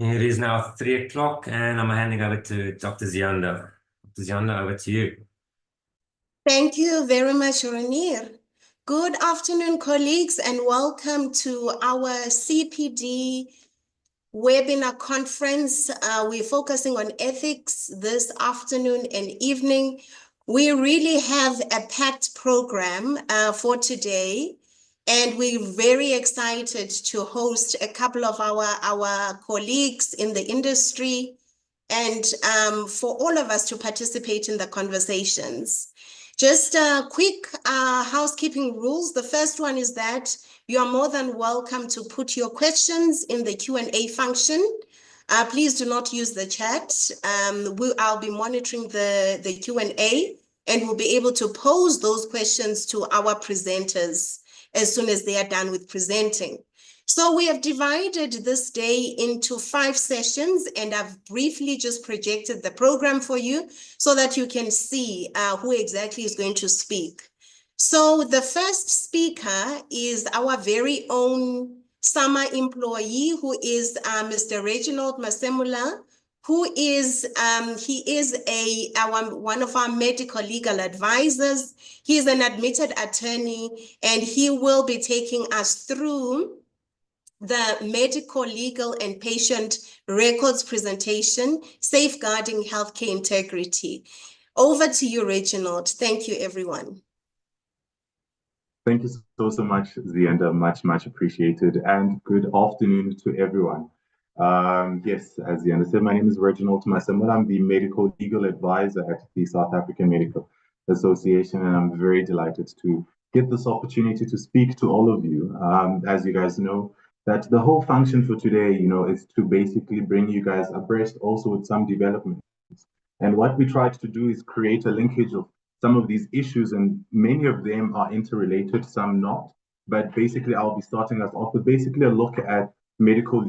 It is now 3 o'clock and I'm handing over to Dr. Zianda. Dr. Zianda, over to you. Thank you very much, Ranir. Good afternoon, colleagues, and welcome to our CPD Webinar Conference. We're focusing on ethics this afternoon and evening. We really have a packed program for today, and we're very excited to host a couple of our colleagues in the industry and for all of us to participate in the conversations. Just quick housekeeping rules. The first one is that you are more than welcome to put your questions in the Q&A function. Please do not use the chat. I'll be monitoring the Q&A and we'll be able to pose those questions to our presenters as soon as they are done with presenting. So we have divided this day into 5 sessions, and I've briefly just projected the program for you so that you can see who exactly is going to speak. So the first speaker is our very own summer employee, who is Mr. Reginald Masemula, who is one of our medical legal advisors. He is an admitted attorney, and he will be taking us through the medical, legal, and patient records presentation, safeguarding healthcare integrity. Over to you, Reginald. Thank you, everyone. Thank you so much, Zianda. Much appreciated. And good afternoon to everyone. Yes, as Zianda said, my name is Reginald Masemula. I'm the medical legal advisor at the South African Medical Association, and I'm very delighted to get this opportunity to speak to all of you. As you guys know, that the whole function for today, is to basically bring you guys abreast also with some developments. And what we tried to do is create a linkage of some of these issues, and many of them are interrelated, some not. But basically, I'll be starting us off with basically a look at medical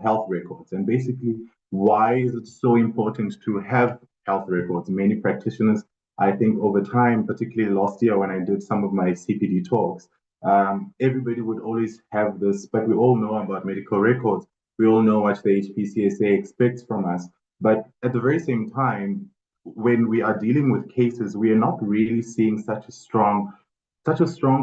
health records, and basically why is it so important to have health records. Many practitioners, I think, over time, particularly last year when I did some of my CPD talks, everybody would always have this, but we all know about medical records. We all know what the HPCSA expects from us. But at the very same time, when we are dealing with cases, we are not really seeing such a strong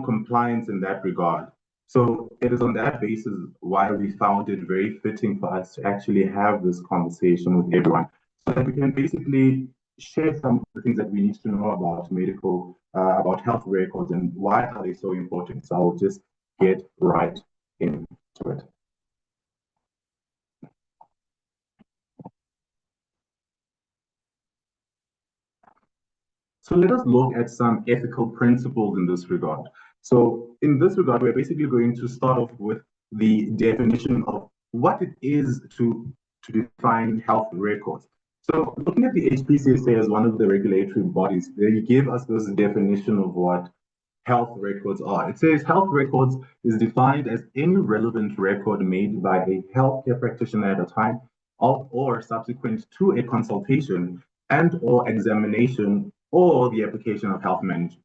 compliance in that regard. So it is on that basis why we found it very fitting for us to actually have this conversation with everyone, so that we can basically share some of the things that we need to know about health records and why are they so important. So I'll just get right into it. So let us look at some ethical principles in this regard. So in this regard, we're basically going to start off with the definition of what it is to define health records. So looking at the HPCSA as one of the regulatory bodies, they give us this definition of what health records are. It says health records is defined as any relevant record made by a healthcare practitioner at a time of or subsequent to a consultation and or examination or the application of health management.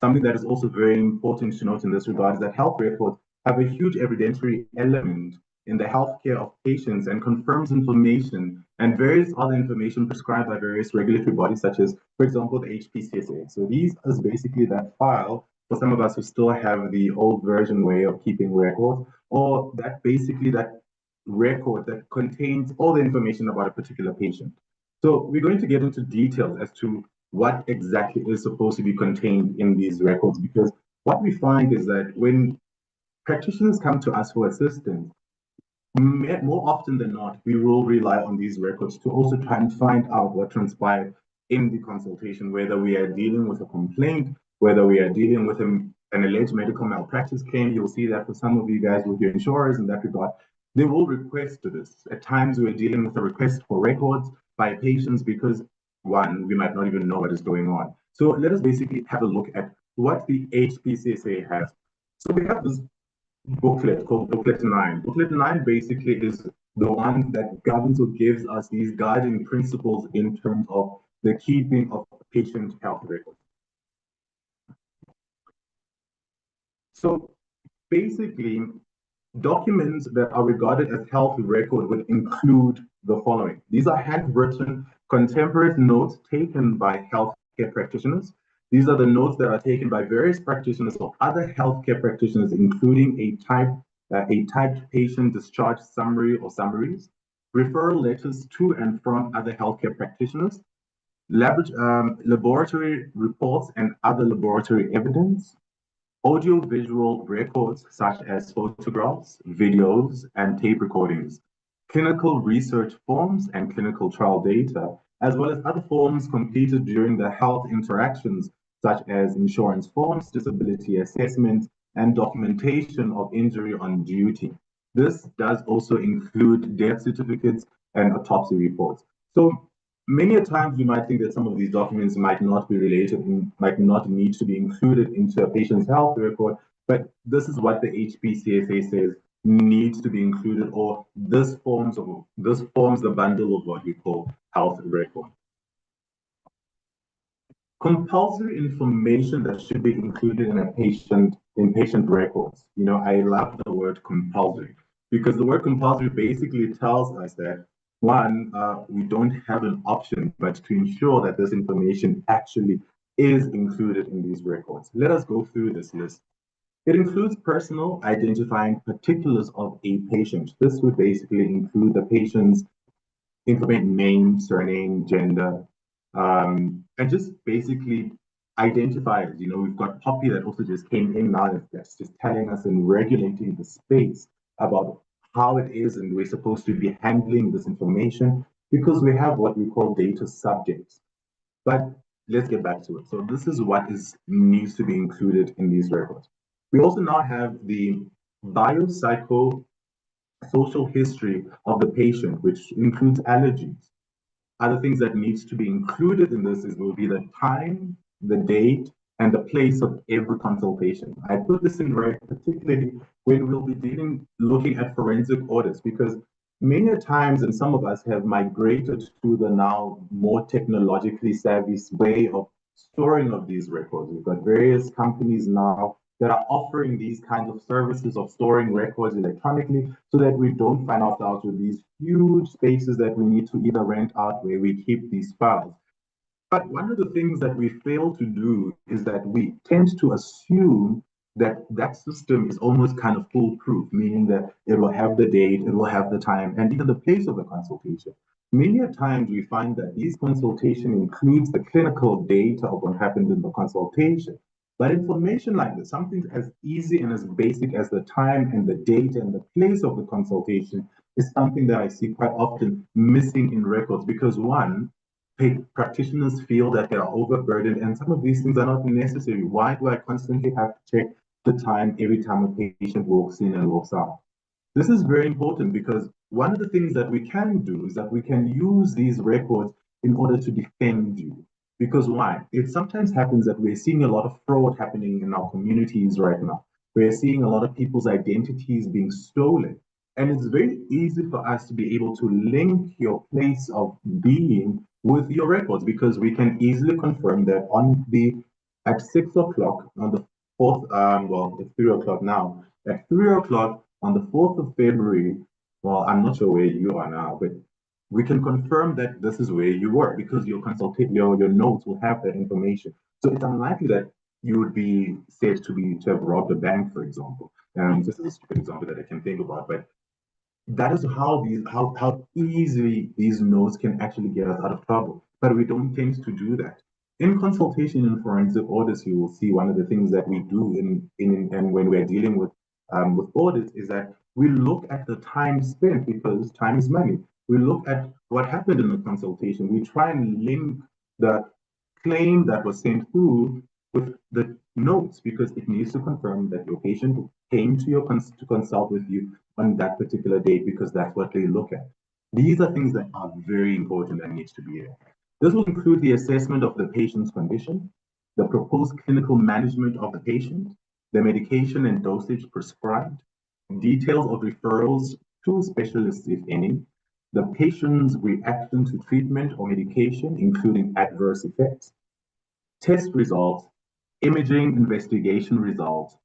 Something that is also very important to note in this regard is that health records have a huge evidentiary element in the healthcare of patients and confirms information and various other information prescribed by various regulatory bodies, such as, for example, the HPCSA. So these is basically that file for some of us who still have the old version way of keeping records, or that basically that record that contains all the information about a particular patient. So we're going to get into details as to what exactly is supposed to be contained in these records, because what we find is that when practitioners come to us for assistance, more often than not, we will rely on these records to also try and find out what transpired in the consultation, whether we are dealing with a complaint, whether we are dealing with an alleged medical malpractice claim. You'll see that for some of you guys with your insurers in that regard, they will request this. At times, we're dealing with a request for records by patients because, one, we might not even know what is going on. So let us basically have a look at what the HPCSA has. So we have this booklet called Booklet 9. Booklet 9 basically is the one that governs or gives us these guiding principles in terms of the keeping of patient health records. So basically, Documents that are regarded as health record would include the following. These are handwritten contemporary notes taken by healthcare practitioners. These are the notes that are taken by various practitioners or other healthcare practitioners, including a typed patient discharge summary or summaries, referral letters to and from other healthcare practitioners, laboratory reports and other laboratory evidence, audio-visual records such as photographs, videos, and tape recordings, clinical research forms and clinical trial data, as well as other forms completed during the health interactions such as insurance forms, disability assessments, and documentation of injury on duty. This does also include death certificates and autopsy reports. So many a times we might think that some of these documents might not be related and might not need to be included into a patient's health record, but this is what the HPCSA says needs to be included, or this forms the bundle of what we call health record. Compulsory information that should be included in patient records. You know, I love the word compulsory because the word compulsory basically tells us that one, we don't have an option, but to ensure that this information actually is included in these records. Let us go through this list. It includes personal identifying particulars of a patient. This would basically include the patient's information, name, surname, gender, and just basically identifiers. You know, we've got Poppy that also just came in now that's just telling us and regulating the space about how it is and we're supposed to be handling this information because we have what we call data subjects. But let's get back to it. So this is what needs to be included in these records. We also now have the biopsychosocial history of the patient, which includes allergies. Other things that needs to be included in this will be the time, the date, and the place of every consultation. I put this in very particularly when we'll be looking at forensic audits, because many times, and some of us have migrated to the now more technologically savvy way of storing of these records. We've got various companies now that are offering these kinds of services of storing records electronically so that we don't find ourselves with these huge spaces that we need to either rent out where we keep these files. But one of the things that we fail to do is that we tend to assume that that system is almost kind of foolproof, meaning that it will have the date, it will have the time, and even the place of the consultation. Many a times we find that these consultation includes the clinical data of what happened in the consultation. But information like this, something as easy and as basic as the time and the date and the place of the consultation, is something that I see quite often missing in records because one, practitioners feel that they are overburdened and some of these things are not necessary. Why do I constantly have to check the time every time a patient walks in and walks out? This is very important because one of the things that we can do is that we can use these records in order to defend you. Because why? It sometimes happens that we're seeing a lot of fraud happening in our communities right now. We're seeing a lot of people's identities being stolen. And it's very easy for us to be able to link your place of being with your records because we can easily confirm that at 6 o'clock on the 4th, well, it's 3 o'clock now, at 3 o'clock on the 4th of February, well, I'm not sure where you are now, but we can confirm that this is where you were because your notes will have that information. So it's unlikely that you would be said to have robbed a bank, for example. This is a stupid example that I can think about, but that is how easily these notes can actually get us out of trouble. But we don't tend to do that. In consultation in forensic audits, you will see one of the things that we do and when we're dealing with audits is that we look at the time spent because time is money. We look at what happened in the consultation. We try and link the claim that was sent through with the notes because it needs to confirm that your patient came to consult with you on that particular date because that's what they look at. These are things that are very important and needs to be there. This will include the assessment of the patient's condition, the proposed clinical management of the patient, the medication and dosage prescribed, details of referrals to specialists, if any, the patient's reaction to treatment or medication, including adverse effects, test results, imaging investigation results,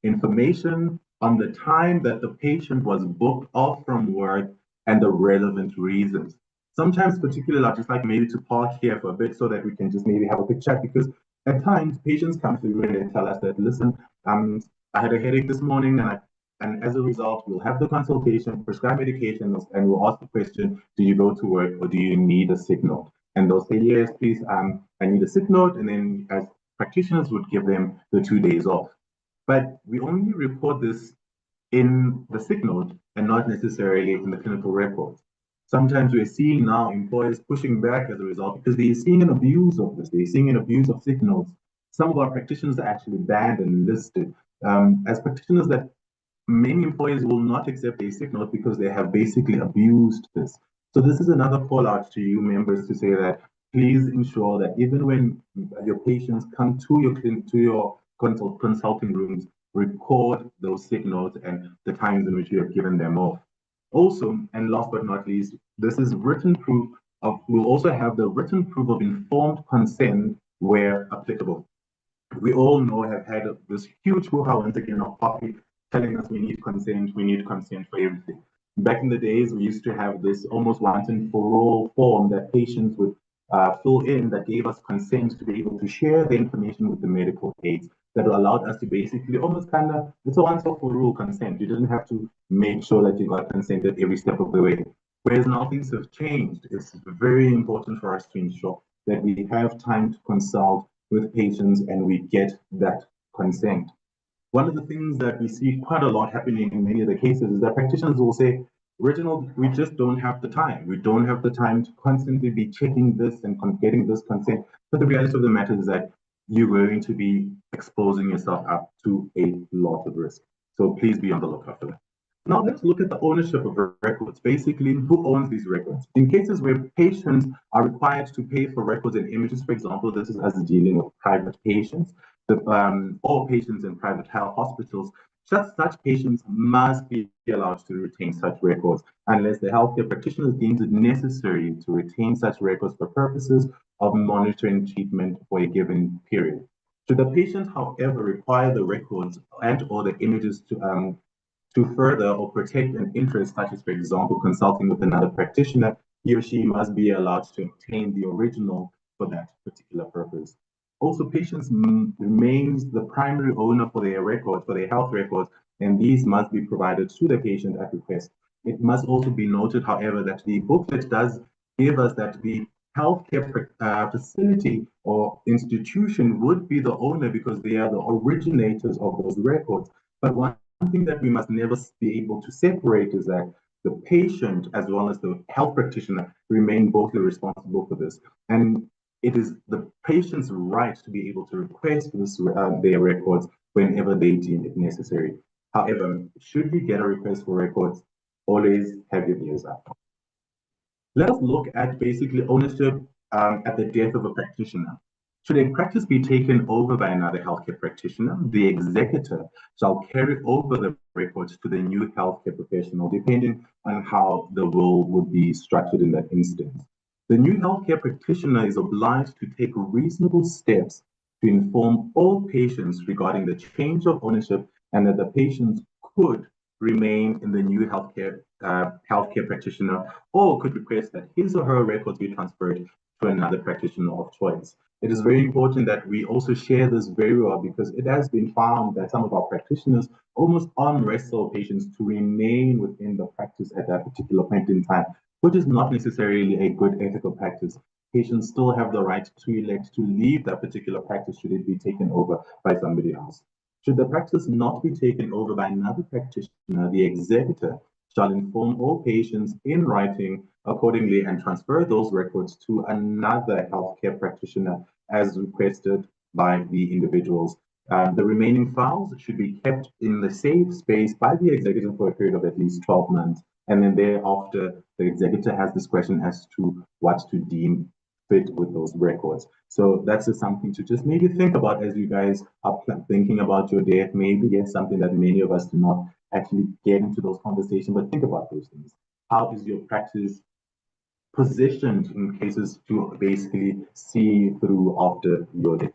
information on the time that the patient was booked off from work and the relevant reasons. Sometimes, particularly, I'd just like maybe to park here for a bit so that we can just maybe have a quick chat, because at times patients come through and they tell us that, listen, I had a headache this morning, and as a result, we'll have the consultation, prescribe medication, and we'll ask the question, do you go to work or do you need a sick note? And they'll say, yes, please, I need a sick note. And then as practitioners would give them the 2 days off. But we only report this in the sick note and not necessarily in the clinical records. Sometimes we're seeing now employers pushing back as a result because they're seeing an abuse of this. They're seeing an abuse of sick notes. Some of our practitioners are actually banned and listed as practitioners that many employers will not accept a sick note because they have basically abused this. So this is another call out to you members to say that please ensure that even when your patients come to your consulting rooms, record those sick notes and the times in which you have given them off. Also, and last but not least, this is written proof of, we'll also have the written proof of informed consent where applicable. We all know, have had this huge hoo-ha once again of public telling us we need consent for everything. Back in the days, we used to have this almost once and for all form that patients would fill in that gave us consent to be able to share the information with the medical aides that allowed us to basically almost kind of, it's a once for rule consent. You didn't have to make sure that you got consent at every step of the way. Whereas now things have changed. It's very important for us to ensure that we have time to consult with patients and we get that consent. One of the things that we see quite a lot happening in many of the cases is that practitioners will say, Reginald, we just don't have the time. We don't have the time to constantly be checking this and getting this consent. But the reality of the matter is that you're going to be exposing yourself up to a lot of risk. So please be on the lookout for that. Now let's look at the ownership of records. Basically, who owns these records? In cases where patients are required to pay for records and images, for example, this is us dealing with private patients, all patients in private health hospitals, such patients must be allowed to retain such records unless the healthcare practitioner deems it necessary to retain such records for purposes of monitoring treatment for a given period. Should the patient, however, require the records and or the images to further or protect an interest, such as, for example, consulting with another practitioner, he or she must be allowed to obtain the original for that particular purpose. Also, patients remains the primary owner for their records, for their health records, and these must be provided to the patient at request. It must also be noted, however, that the booklet does give us that the healthcare facility or institution would be the owner because they are the originators of those records. But one thing that we must never be able to separate is that the patient as well as the health practitioner remain both responsible for this. And it is the patient's right to be able to request this, their records whenever they deem it necessary. However, should you get a request for records, always have your ears up. Let us look at basically ownership at the death of a practitioner. Should a practice be taken over by another healthcare practitioner, the executor shall carry over the records to the new healthcare professional, depending on how the will would be structured in that instance. The new healthcare practitioner is obliged to take reasonable steps to inform all patients regarding the change of ownership and that the patients could remain in the new healthcare practitioner or could request that his or her records be transferred to another practitioner of choice. It is very important that we also share this very well because it has been found that some of our practitioners almost arm wrestle patients to remain within the practice at that particular point in time, which is not necessarily a good ethical practice. Patients still have the right to elect to leave that particular practice should it be taken over by somebody else. Should the practice not be taken over by another practitioner, the executor shall inform all patients in writing accordingly and transfer those records to another healthcare practitioner as requested by the individuals. The remaining files should be kept in the safe space by the executive for a period of at least 12 months. And then thereafter, the executor has discretion as to what to deem fit with those records. So that's just something to just maybe think about as you guys are thinking about your death. Maybe it's something that many of us do not actually get into those conversations, but think about those things. How is your practice positioned in cases to basically see through after your death?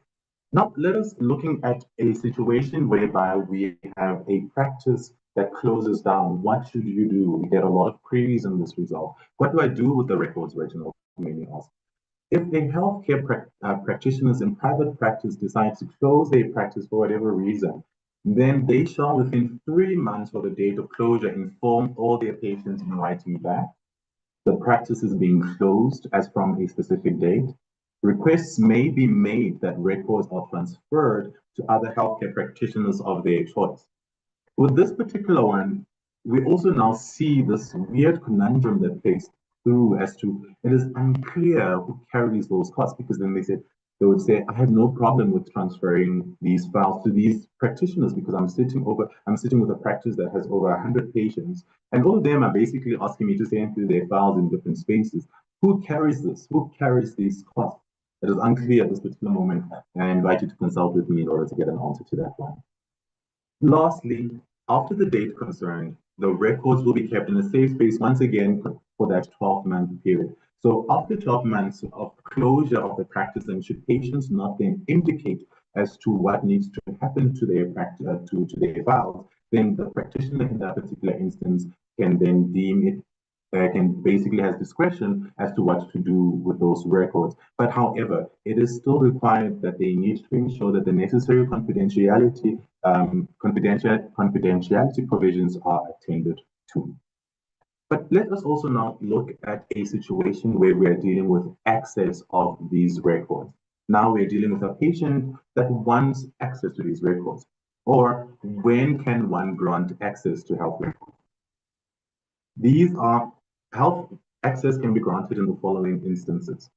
Now, let us looking at a situation whereby we have a practice that closes down. What should you do? We get a lot of queries on this result. What do I do with the records, Reginald? Many ask. If a healthcare practitioners in private practice decide to close their practice for whatever reason, then they shall, within 3 months of the date of closure, inform all their patients in writing back. The practice is being closed as from a specific date. Requests may be made that records are transferred to other healthcare practitioners of their choice. With this particular one, we also now see this weird conundrum that plays through as to it is unclear who carries those costs, because then they would say, I have no problem with transferring these files to these practitioners because I'm sitting with a practice that has over 100 patients, and all of them are basically asking me to send through their files in different spaces. Who carries this? Who carries these costs? It is unclear at this particular moment, and I invite you to consult with me in order to get an answer to that one. Lastly, after the date concerned, the records will be kept in a safe space once again for that 12-month period. So after 12 months of closure of the practice, and should patients not then indicate as to what needs to happen to their to their files, then the practitioner in that particular instance can then deem it can basically has discretion as to what to do with those records. But however, it is still required that they need to ensure that the necessary confidentiality provisions are attended to. But let us also now look at a situation where we are dealing with access of these records. Now we're dealing with a patient that wants access to these records. Or when can one grant access to health records? These are health access can be granted in the following instances.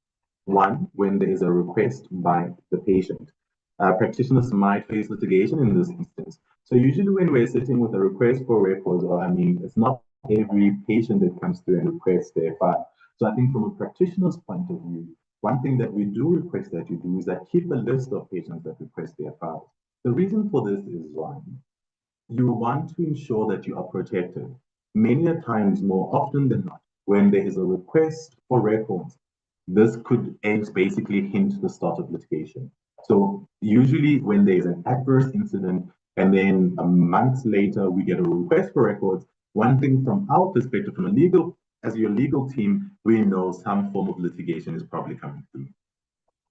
One, when there is a request by the patient. Practitioners might face litigation in this instance. So usually when we're sitting with a request for records, it's not every patient that comes through and requests their file. So I think from a practitioner's point of view, one thing that we do request that you do is that keep a list of patients that request their files. The reason for this is one, you want to ensure that you are protected. Many a times, more often than not, when there is a request for records, this could basically hint the start of litigation. So usually when there is an adverse incident and then a month later we get a request for records, one thing from our perspective, as your legal team, we know some form of litigation is probably coming through.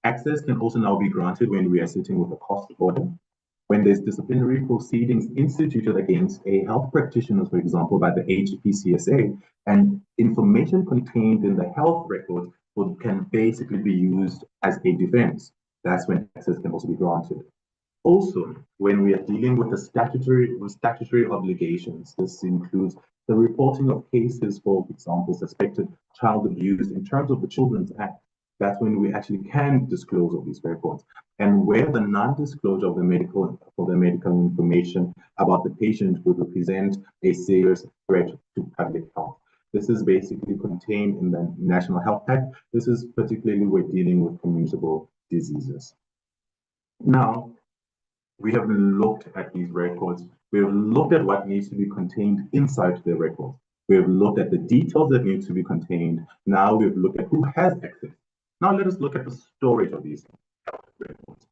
Access can also now be granted when we are sitting with a cost order, when there's disciplinary proceedings instituted against a health practitioner, for example, by the HPCSA, and information contained in the health record can basically be used as a defense. That's when access can also be granted. Also, when we are dealing with the statutory obligations, this includes the reporting of cases, for example, suspected child abuse in terms of the Children's Act. That's when we actually can disclose all these records. And where the non-disclosure of the medical information about the patient would represent a serious threat to public health. This is basically contained in the National Health Act. This is particularly we're dealing with communicable diseases. Now, we have looked at these records. We have looked at what needs to be contained inside the records. We have looked at the details that need to be contained. Now we've looked at who has access. Now let us look at the storage of these health records.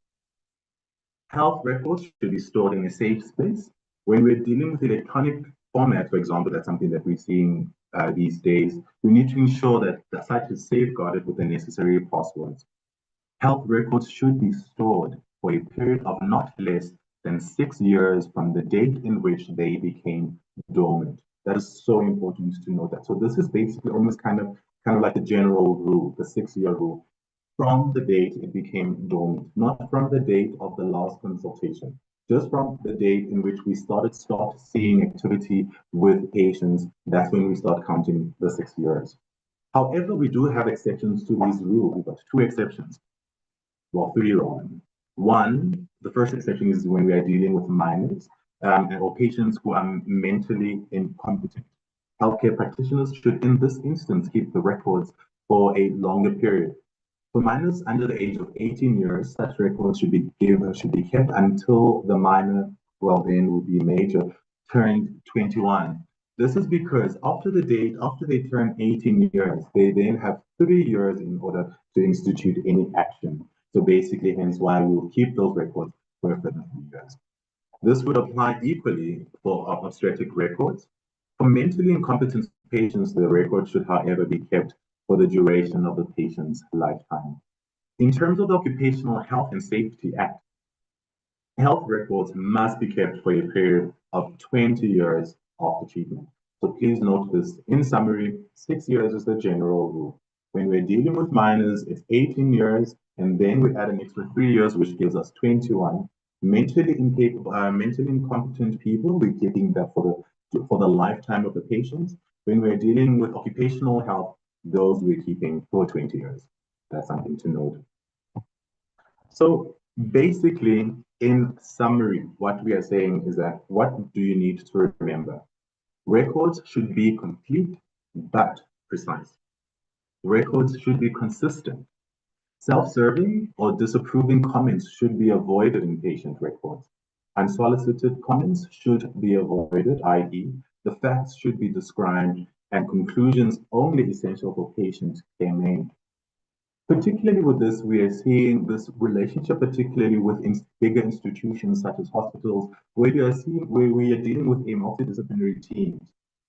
Health records should be stored in a safe space. When we're dealing with electronic format, for example, that's something that we're seeing these days, we need to ensure that the site is safeguarded with the necessary passwords. Health records should be stored for a period of not less than 6 years from the date in which they became dormant. That is so important to note that. So this is basically almost kind of like the general rule, the 6-year rule, from the date it became dormant, not from the date of the last consultation, just from the date in which we start seeing activity with patients. That's when we start counting the 6 years. However, we do have exceptions to these rules. We've got 2 exceptions. Well, 3 rather. One, the first exception is when we are dealing with minors or patients who are mentally incompetent. Healthcare practitioners should, in this instance, keep the records for a longer period. For minors under the age of 18 years, such records should be kept until the minor, well then would be major, turned 21. This is because after they turn 18 years, they then have 3 years in order to institute any action. So basically, hence why we will keep those records for a further 3 years. This would apply equally for obstetric records. For mentally incompetent patients, the record should, however, be kept for the duration of the patient's lifetime. In terms of the Occupational Health and Safety Act, health records must be kept for a period of 20 years after treatment. So please note this. In summary, 6 years is the general rule. When we're dealing with minors, it's 18 years, and then we add an extra 3 years, which gives us 21. Mentally incompetent people, we're keeping that for the lifetime of the patients. When we're dealing with occupational health, those we're keeping for 20 years. That's something to note. So basically, in summary, what we are saying is that what do you need to remember? Records should be complete but precise. Records should be consistent. Self-serving or disapproving comments should be avoided in patient records. Unsolicited comments should be avoided, i.e., the facts should be described and conclusions only essential for patient care made. Particularly with this, we are seeing this relationship, particularly with bigger institutions such as hospitals, where we are dealing with a multidisciplinary team,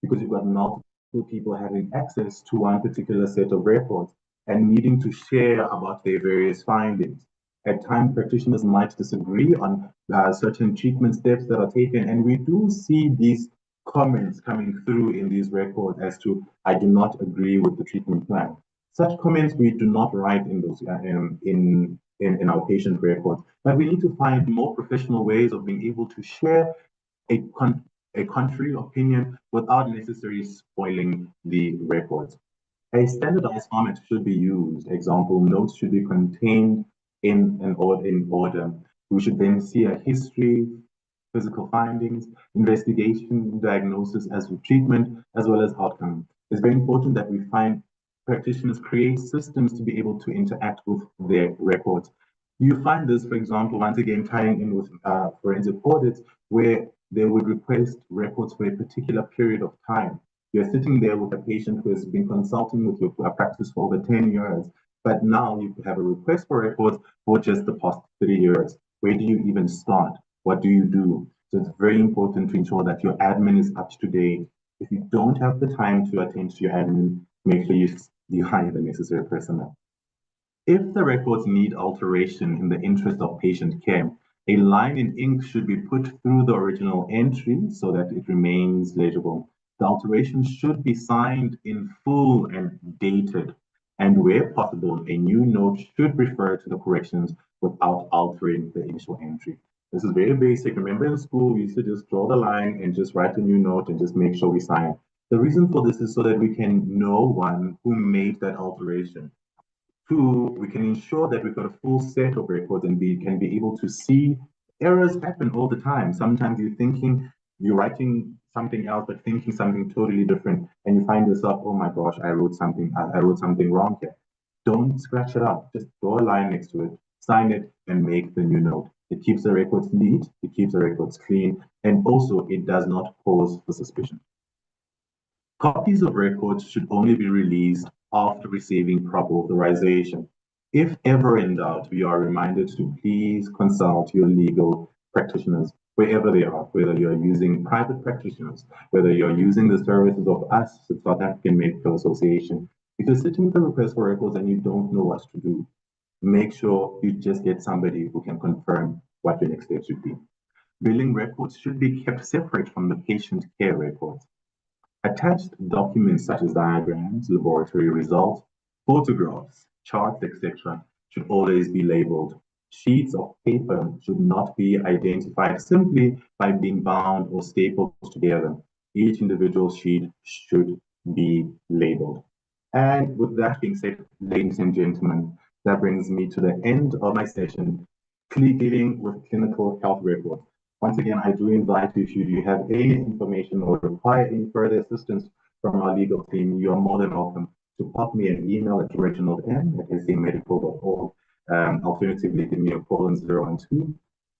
because you've got multiple people having access to one particular set of records and needing to share about their various findings. At times, practitioners might disagree on certain treatment steps that are taken, and we do see these comments coming through in these records as to, I do not agree with the treatment plan. Such comments we do not write in those in our patient records, but we need to find more professional ways of being able to share a contrary opinion without necessarily spoiling the records. A standardized format should be used. Example, notes should be contained in order. We should then see a history, physical findings, investigation, diagnosis as with treatment, as well as outcome. It's very important that we find practitioners create systems to be able to interact with their records. You find this, for example, once again, tying in with forensic audits, where they would request records for a particular period of time. You're sitting there with a patient who has been consulting with your practice for over 10 years, but now you have a request for records for just the past 3 years. Where do you even start? What do you do? So it's very important to ensure that your admin is up to date. If you don't have the time to attend to your admin, make sure you hire the necessary personnel. If the records need alteration in the interest of patient care, a line in ink should be put through the original entry so that it remains legible. The alteration should be signed in full and dated, and where possible, a new note should refer to the corrections without altering the initial entry. This is very basic. Remember in school, we used to just draw the line and just write a new note and just make sure we sign it. The reason for this is so that we can know, one, who made that alteration. Two, we can ensure that we've got a full set of records and we can be able to see errors happen all the time. Sometimes you're writing something else, but thinking something totally different, and you find yourself, oh my gosh, I wrote something wrong here. Don't scratch it out. Just draw a line next to it, sign it, and make the new note. It keeps the records neat, it keeps the records clean, and also it does not cause for suspicion. Copies of records should only be released after receiving proper authorization. If ever in doubt, we are reminded to please consult your legal practitioners, wherever they are, whether you're using private practitioners, whether you're using the services of us, the South African Medical Association. If you're sitting with a request for records and you don't know what to do, make sure you just get somebody who can confirm what your next steps should be. Billing records should be kept separate from the patient care records. Attached documents such as diagrams, laboratory results, photographs, charts, etc. should always be labeled. Sheets of paper should not be identified simply by being bound or stapled together. Each individual sheet should be labeled. And with that being said, ladies and gentlemen, that brings me to the end of my session, dealing with clinical health records. Once again, I do invite you, if you have any information or require any further assistance from our legal team, you are more than welcome to pop me an email at reginald@medical.org. Alternatively, give me a call on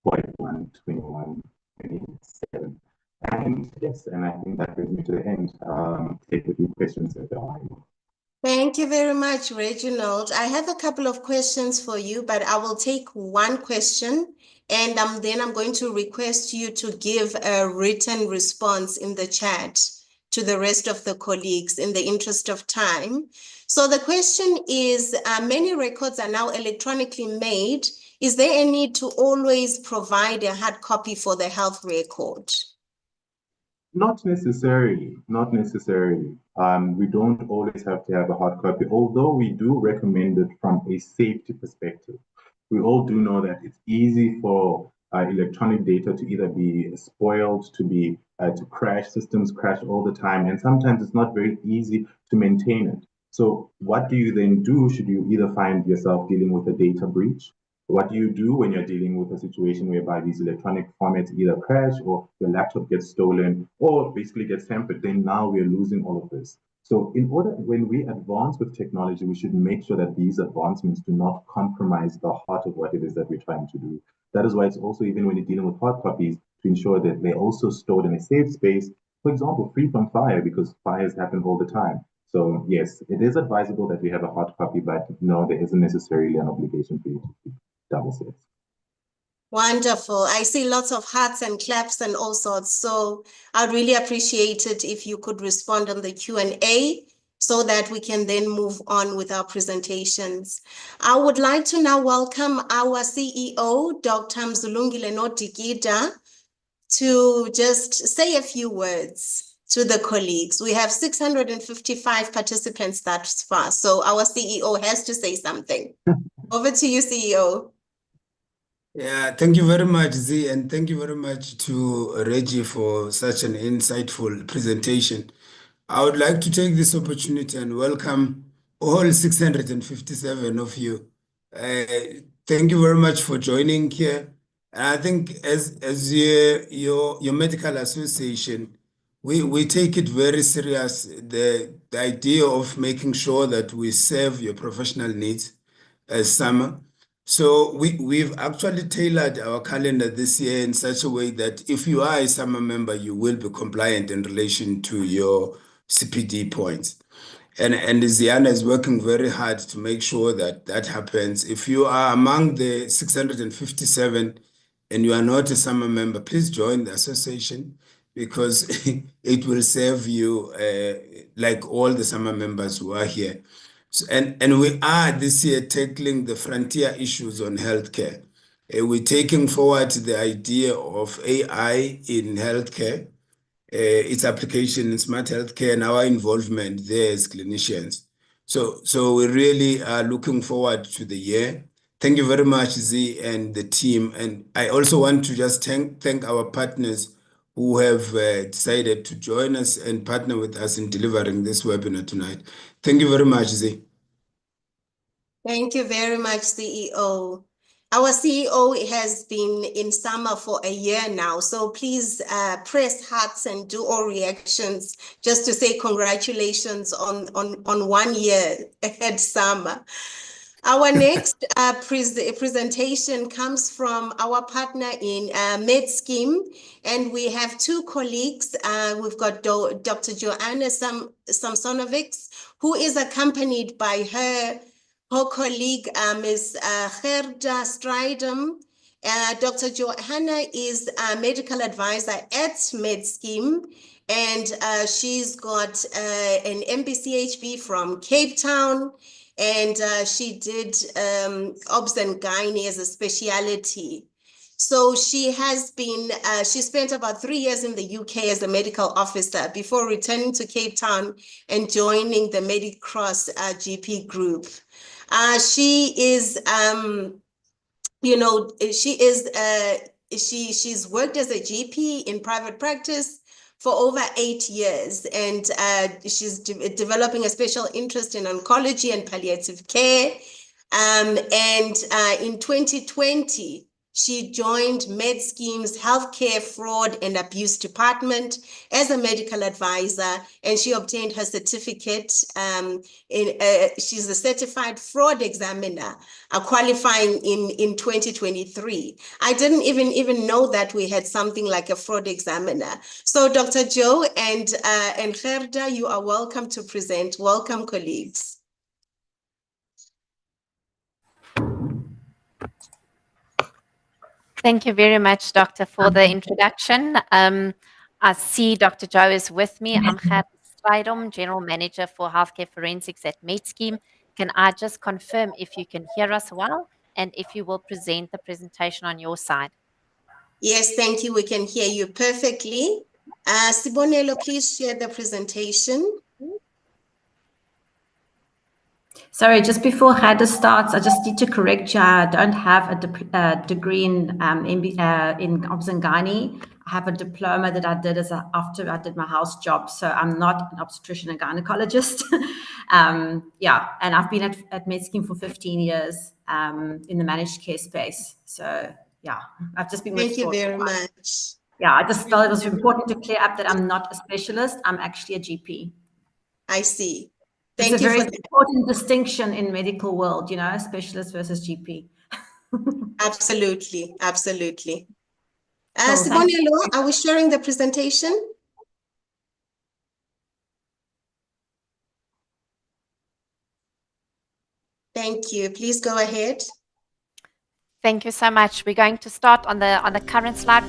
012-41-21-27. And yes, and I think that brings me to the end. Take a few questions if there are any. Thank you very much, Reginald. I have a couple of questions for you, but I will take one question and then I'm going to request you to give a written response in the chat to the rest of the colleagues in the interest of time. So the question is, many records are now electronically made. Is there a need to always provide a hard copy for the health record? Not necessarily, not necessarily. We don't always have to have a hard copy, although we do recommend it from a safety perspective. We all do know that it's easy for electronic data to either be spoiled, to crash, systems crash all the time, and sometimes it's not very easy to maintain it. So what do you then do should you either find yourself dealing with a data breach? What do you do when you're dealing with a situation whereby these electronic formats either crash or your laptop gets stolen or basically gets tampered? Then now we're losing all of this. So when we advance with technology, we should make sure that these advancements do not compromise the heart of what it is that we're trying to do. That is why it's also, even when you're dealing with hard copies, to ensure that they're also stored in a safe space, for example, free from fire, because fires happen all the time. So yes, it is advisable that we have a hard copy, but no, there isn't necessarily an obligation for you to keep double sets. Wonderful. I see lots of hearts and claps and all sorts. So I'd really appreciate it if you could respond on the Q&A so that we can then move on with our presentations. I would like to now welcome our CEO, Dr. Mzulungile Notikida, to just say a few words to the colleagues. We have 655 participants thus far, so our CEO has to say something. Over to you, CEO. Yeah, thank you very much, Z, and thank you very much to Reggie for such an insightful presentation. I would like to take this opportunity and welcome all 657 of you. Thank you very much for joining here. And I think as your medical association, we take it very serious, the idea of making sure that we serve your professional needs as SAMA. So we've actually tailored our calendar this year in such a way that if you are a SAMA member, you will be compliant in relation to your CPD points. And Ziana is working very hard to make sure that that happens. If you are among the 657 and you are not a SAMA member, please join the association because it will serve you like all the SAMA members who are here. So, and we are this year tackling the frontier issues on healthcare. We're taking forward the idea of AI in healthcare, its application in smart healthcare, and our involvement there as clinicians. So we really are looking forward to the year. Thank you very much, Z and the team. And I also want to just thank our partners who have decided to join us and partner with us in delivering this webinar tonight. Thank you very much, Z. Thank you very much, CEO. Our CEO has been in SAMA for a year now, so please press hearts and do all reactions just to say congratulations on 1 year at SAMA. Our next presentation comes from our partner in MedScheme, and we have two colleagues. We've got Dr. Joanna Samsonovics, who is accompanied by her colleague, Ms. Gerda Strydom. Dr. Johanna is a medical advisor at MedScheme, and she's got an MBCHB from Cape Town, and she did obs and gynae as a specialty. So she has been, she spent about 3 years in the UK as a medical officer before returning to Cape Town and joining the Medicross GP group. She is, you know, she's worked as a GP in private practice for over 8 years, and she's developing a special interest in oncology and palliative care. And in 2020, she joined MedScheme's Healthcare Fraud and Abuse Department as a medical advisor, and she obtained her certificate. She's a certified fraud examiner, qualifying in 2023. I didn't even know that we had something like a fraud examiner. So Dr. Joe and Gerda, you are welcome to present. Welcome, colleagues. Thank you very much, Doctor, for the introduction. I see Dr. Joe is with me. I'm Gerrit Strydom, General Manager for Healthcare Forensics at MedScheme. Can I just confirm if you can hear us well and if you will present the presentation on your side? Yes, thank you. We can hear you perfectly. Sibonelo, please share the presentation. Sorry, just before Heather starts, I just need to correct you. I don't have a degree in obs and gynae. I have a diploma that I did after I did my house job. So I'm not an obstetrician and gynecologist. Yeah, and I've been at MedScheme for 15 years in the managed care space. So yeah, I've just been with Thank you very much. Yeah, I just felt it was important to clear up that I'm not a specialist. I'm actually a GP. I see. It's Thank a you very for that. important distinction in medical world, you know, specialist versus GP. Absolutely, absolutely. Cool, thank you. Sibonelo, are we sharing the presentation? Thank you. Please go ahead. Thank you so much. We're going to start on the current slide.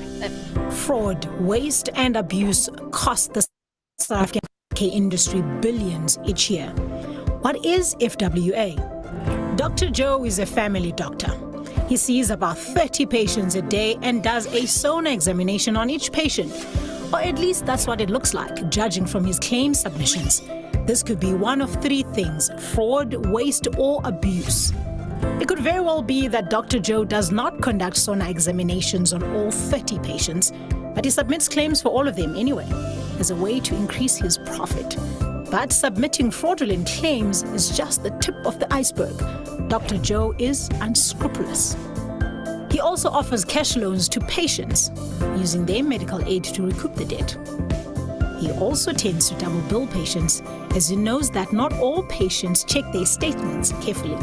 Fraud, waste, and abuse cost the South African industry billions each year. What is FWA? Dr. Joe is a family doctor. He sees about 30 patients a day and does a SONA examination on each patient. Or at least that's what it looks like, judging from his claim submissions. This could be one of three things: fraud, waste, or abuse. It could very well be that Dr. Joe does not conduct SONA examinations on all 30 patients, but he submits claims for all of them anyway, as a way to increase his profit. But submitting fraudulent claims is just the tip of the iceberg. Dr. Joe is unscrupulous. He also offers cash loans to patients, using their medical aid to recoup the debt. He also tends to double bill patients, as he knows that not all patients check their statements carefully.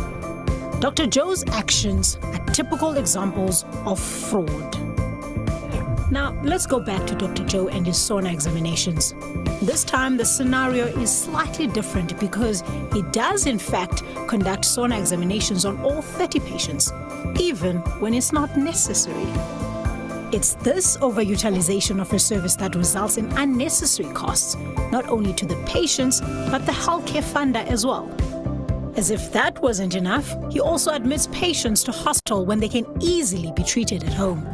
Dr. Joe's actions are typical examples of fraud. Now, let's go back to Dr. Joe and his SONA examinations. This time, the scenario is slightly different because he does, in fact, conduct SONA examinations on all 30 patients, even when it's not necessary. It's this overutilization of a service that results in unnecessary costs, not only to the patients, but the healthcare funder as well. As if that wasn't enough, he also admits patients to hospital when they can easily be treated at home.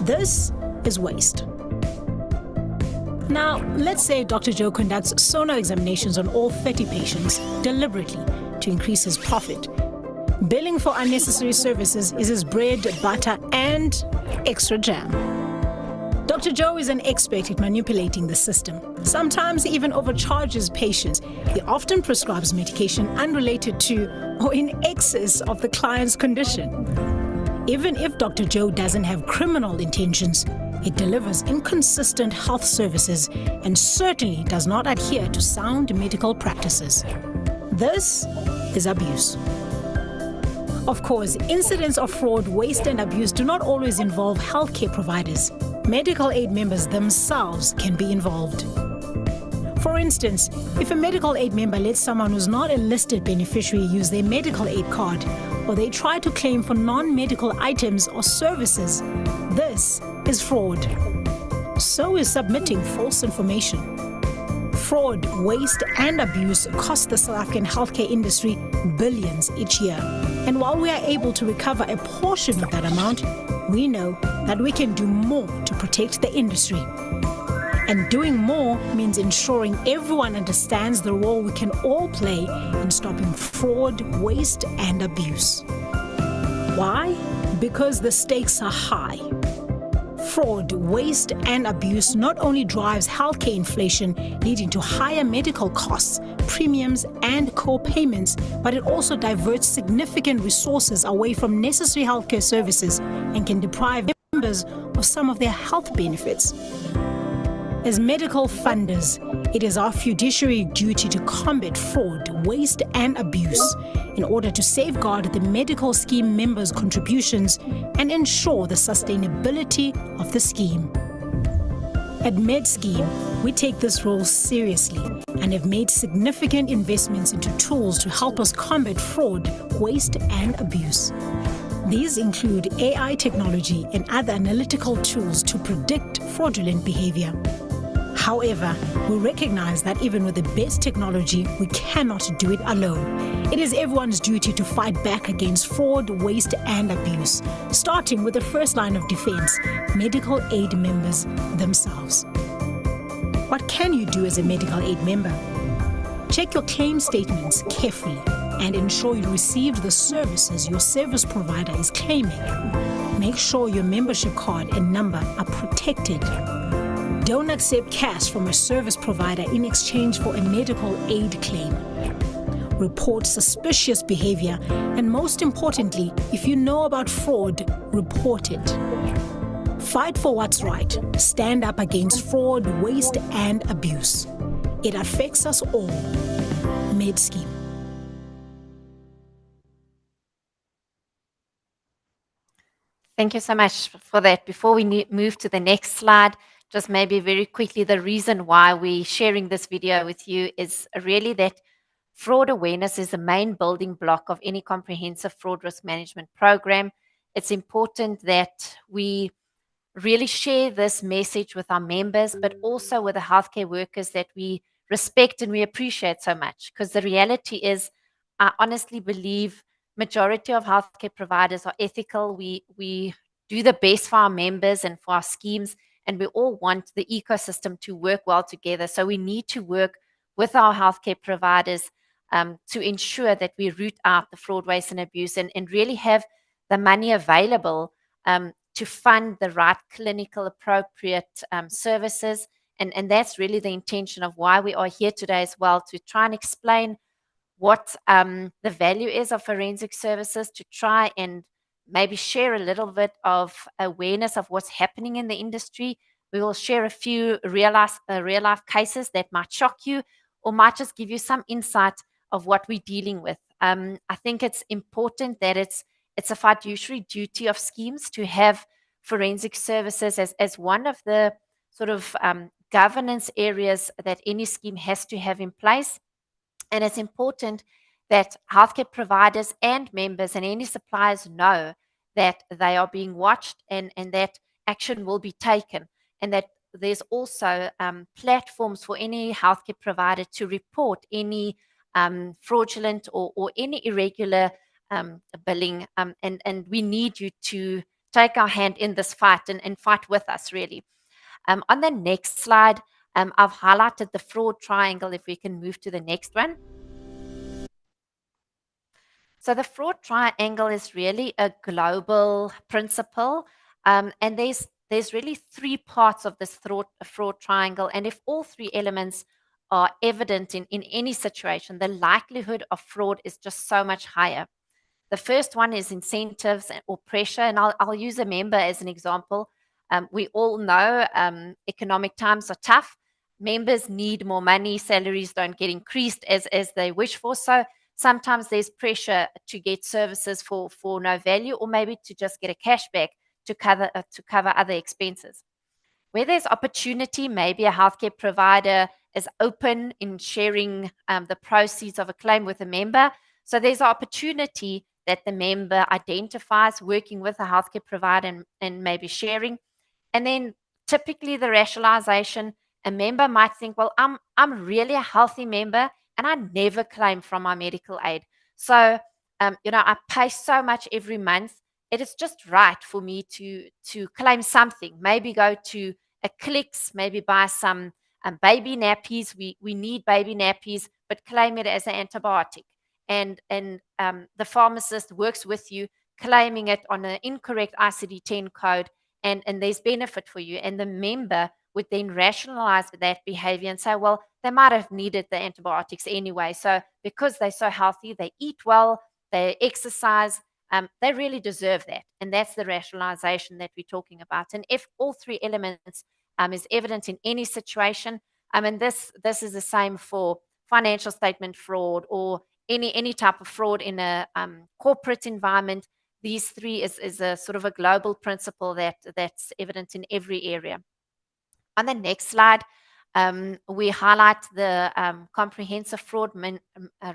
This is waste. Now, let's say Dr. Joe conducts SONA examinations on all 30 patients deliberately to increase his profit. Billing for unnecessary services is his bread, butter, and extra jam. Dr. Joe is an expert at manipulating the system. Sometimes he even overcharges patients. He often prescribes medication unrelated to or in excess of the client's condition. Even if Dr. Joe doesn't have criminal intentions, he delivers inconsistent health services and certainly does not adhere to sound medical practices. This is abuse. Of course, incidents of fraud, waste, and abuse do not always involve healthcare providers. Medical aid members themselves can be involved. For instance, if a medical aid member lets someone who's not a listed beneficiary use their medical aid card, or they try to claim for non-medical items or services, this is fraud. So is submitting false information. Fraud, waste, and abuse cost the South African healthcare industry billions each year. And while we are able to recover a portion of that amount, we know that we can do more to protect the industry. And doing more means ensuring everyone understands the role we can all play in stopping fraud, waste, and abuse. Why? Because the stakes are high. Fraud, waste, and abuse not only drives healthcare inflation, leading to higher medical costs, premiums, and co-payments, but it also diverts significant resources away from necessary healthcare services and can deprive members of some of their health benefits. As medical funders, it is our fiduciary duty to combat fraud, waste, and abuse in order to safeguard the medical scheme members' contributions and ensure the sustainability of the scheme. At MedScheme, we take this role seriously and have made significant investments into tools to help us combat fraud, waste, and abuse. These include AI technology and other analytical tools to predict fraudulent behavior. However, we recognize that even with the best technology, we cannot do it alone. It is everyone's duty to fight back against fraud, waste, and abuse, starting with the first line of defense, medical aid members themselves. What can you do as a medical aid member? Check your claim statements carefully and ensure you received the services your service provider is claiming. Make sure your membership card and number are protected. Don't accept cash from a service provider in exchange for a medical aid claim. Report suspicious behavior, and most importantly, if you know about fraud, report it. Fight for what's right. Stand up against fraud, waste, and abuse. It affects us all. MedScheme. Thank you so much for that. Before we move to the next slide, just maybe very quickly, the reason why we're sharing this video with you is really that fraud awareness is the main building block of any comprehensive fraud risk management program. It's important that we really share this message with our members, but also with the healthcare workers that we respect and we appreciate so much. Because the reality is, I honestly believe majority of healthcare providers are ethical. We do the best for our members and for our schemes, and we all want the ecosystem to work well together. So we need to work with our healthcare providers to ensure that we root out the fraud, waste, and abuse, and really have the money available to fund the right clinical appropriate services. And that's really the intention of why we are here today as well, to try and explain what the value is of forensic services, to try and maybe share a little bit of awareness of what's happening in the industry. We will share a few real life cases that might shock you or might just give you some insight of what we're dealing with. I think it's important that it's a fiduciary duty of schemes to have forensic services as one of the sort of governance areas that any scheme has to have in place. And it's important that healthcare providers and members and any suppliers know that they are being watched and that action will be taken, and that there's also platforms for any healthcare provider to report any fraudulent or any irregular billing. And we need you to take our hand in this fight and fight with us, really. On the next slide, I've highlighted the fraud triangle. If we can move to the next one. So the fraud triangle is really a global principle, and there's really three parts of this fraud triangle. And if all three elements are evident in any situation, the likelihood of fraud is just so much higher. The first one is incentives or pressure, and I'll use a member as an example. We all know economic times are tough. Members need more money. Salaries don't get increased as they wish for. So sometimes there's pressure to get services for no value, or maybe to just get a cashback to cover other expenses. Where there's opportunity, maybe a healthcare provider is open in sharing the proceeds of a claim with a member. So there's an opportunity that the member identifies working with a healthcare provider and maybe sharing. And then typically the rationalization, a member might think, well, I'm really a healthy member and I never claim from my medical aid. So, I pay so much every month. It is just right for me to claim something, maybe go to a Clicks, maybe buy some baby nappies. We need baby nappies, but claim it as an antibiotic. And the pharmacist works with you, claiming it on an incorrect ICD-10 code, and there's benefit for you. And the member would then rationalize that behavior and say, well, they might have needed the antibiotics anyway. So because they're so healthy, they eat well, they exercise, they really deserve that. And that's the rationalization that we're talking about. And if all three elements is evident in any situation, and this is the same for financial statement fraud or any type of fraud in a corporate environment, these three is a sort of a global principle that's evident in every area. On the next slide, we highlight the comprehensive fraud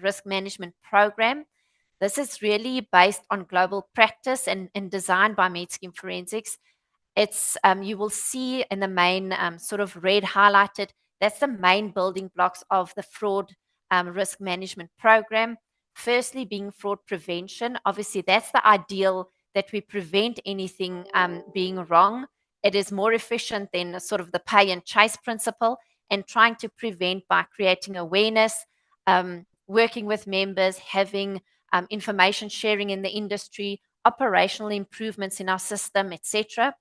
risk management program. This is really based on global practice and designed by MedScheme Forensics. It's you will see in the main sort of red highlighted, that's the main building blocks of the fraud risk management program. Firstly, being fraud prevention. Obviously, that's the ideal, that we prevent anything being wrong. It is more efficient than sort of the pay and chase principle, and trying to prevent by creating awareness, working with members, having information sharing in the industry, operational improvements in our system, etc.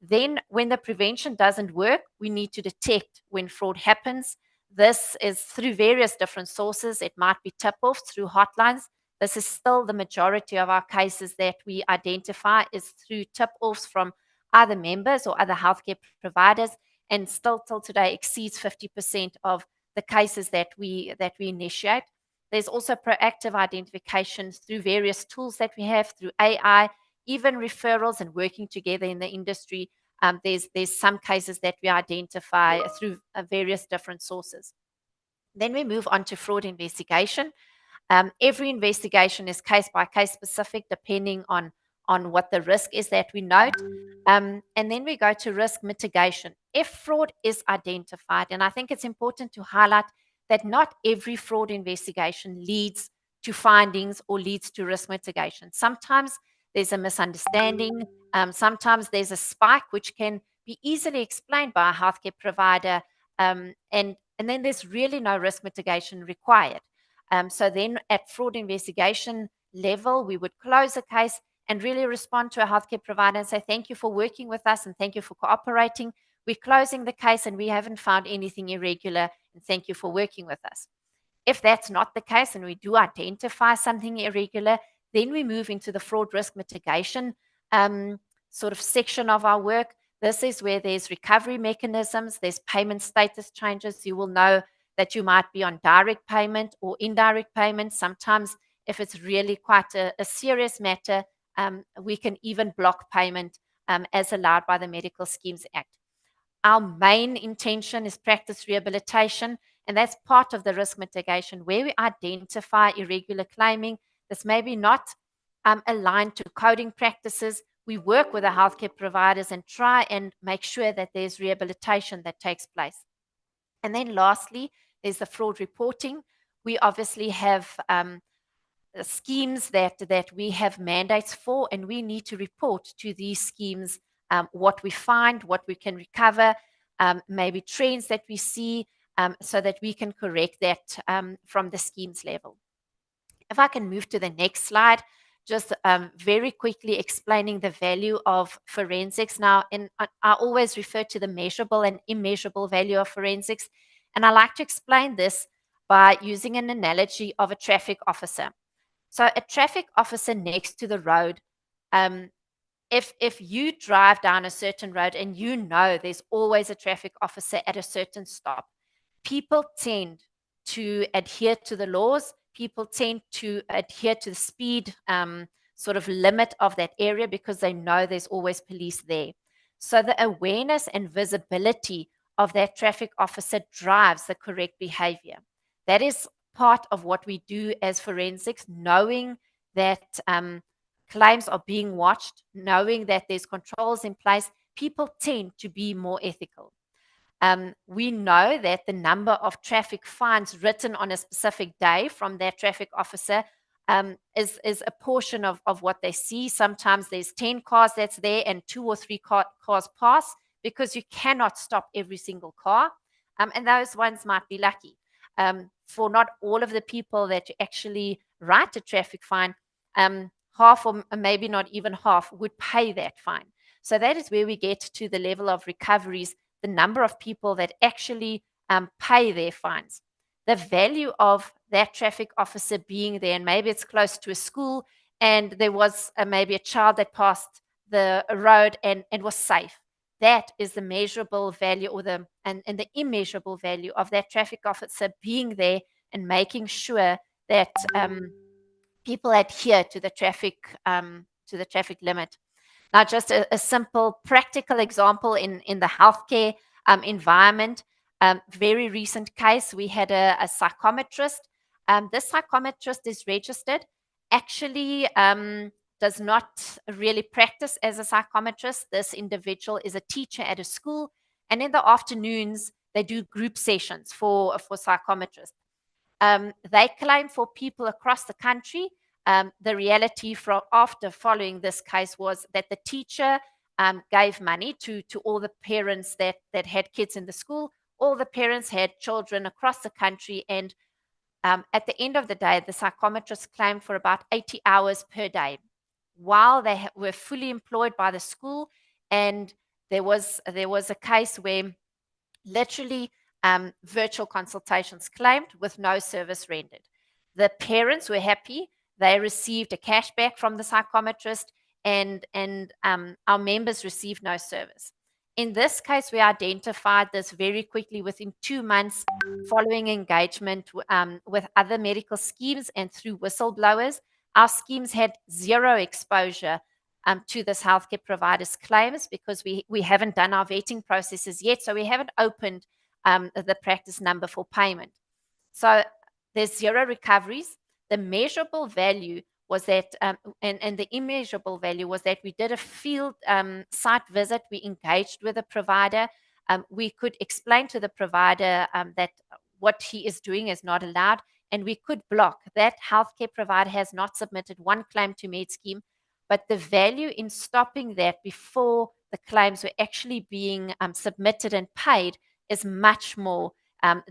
Then, when the prevention doesn't work, we need to detect when fraud happens. This is through various different sources. It might be tip-offs through hotlines. This is still the majority of our cases that we identify is through tip-offs from other members or other healthcare providers, and still till today exceeds 50% of the cases that we initiate. There's also proactive identification through various tools that we have, through AI, even referrals and working together in the industry. There's some cases that we identify through various different sources. Then we move on to fraud investigation. Every investigation is case by case specific, depending on what the risk is that we note. And then we go to risk mitigation. If fraud is identified, and I think it's important to highlight that not every fraud investigation leads to findings or leads to risk mitigation. Sometimes there's a misunderstanding. Sometimes there's a spike which can be easily explained by a healthcare provider, and then there's really no risk mitigation required. So then at fraud investigation level, we would close a case and really respond to a healthcare provider and say, thank you for working with us and thank you for cooperating. We're closing the case and we haven't found anything irregular, and thank you for working with us. If that's not the case and we do identify something irregular, then we move into the fraud risk mitigation sort of section of our work. This is where there's recovery mechanisms, there's payment status changes. You will know that you might be on direct payment or indirect payment. Sometimes, if it's really quite a serious matter, we can even block payment as allowed by the Medical Schemes Act. Our main intention is practice rehabilitation, and that's part of the risk mitigation, where we identify irregular claiming that's maybe not aligned to coding practices. We work with the healthcare providers and try and make sure that there's rehabilitation that takes place. And then lastly, there's the fraud reporting. We obviously have schemes that we have mandates for, and we need to report to these schemes what we find, what we can recover, maybe trends that we see, so that we can correct that from the schemes level. If I can move to the next slide, just very quickly explaining the value of forensics. Now, I always refer to the measurable and immeasurable value of forensics, and I like to explain this by using an analogy of a traffic officer. So a traffic officer next to the road, if you drive down a certain road and you know there's always a traffic officer at a certain stop, people tend to adhere to the laws. People tend to adhere to the speed sort of limit of that area because they know there's always police there. So the awareness and visibility of that traffic officer drives the correct behavior. That is part of what we do as forensics, knowing that claims are being watched, knowing that there's controls in place. People tend to be more ethical. We know that the number of traffic fines written on a specific day from that traffic officer is a portion of what they see. Sometimes there's 10 cars that's there and 2 or 3 cars pass, because you cannot stop every single car. And those ones might be lucky. For not all of the people that you actually write a traffic fine, half or maybe not even half would pay that fine. So that is where we get to the level of recoveries, the number of people that actually pay their fines. The value of that traffic officer being there, and maybe it's close to a school, and there was maybe a child that passed the road and was safe. That is the measurable value, or the immeasurable value of that traffic officer being there and making sure that people adhere to the traffic limit. Now, just a simple practical example in the healthcare environment. Very recent case, we had a psychometrist. This psychometrist is registered, actually does not really practice as a psychometrist. This individual is a teacher at a school, and in the afternoons, they do group sessions for psychometrists. They claim for people across the country. The reality after following this case was that the teacher gave money to all the parents that had kids in the school. All the parents had children across the country, and at the end of the day, the psychometrist claimed for about 80 hours per day while they were fully employed by the school. And there was a case where literally virtual consultations claimed with no service rendered. The parents were happy. They received a cashback from the psychometrist, and our members received no service. In this case, we identified this very quickly within 2 months following engagement with other medical schemes and through whistleblowers. Our schemes had zero exposure to this healthcare provider's claims because we haven't done our vetting processes yet, so we haven't opened the practice number for payment. So there's zero recoveries. The measurable value was that, and the immeasurable value was that we did a field site visit. We engaged with the provider. We could explain to the provider that what he is doing is not allowed, and we could block that healthcare provider has not submitted one claim to MedScheme, but the value in stopping that before the claims were actually being submitted and paid is much more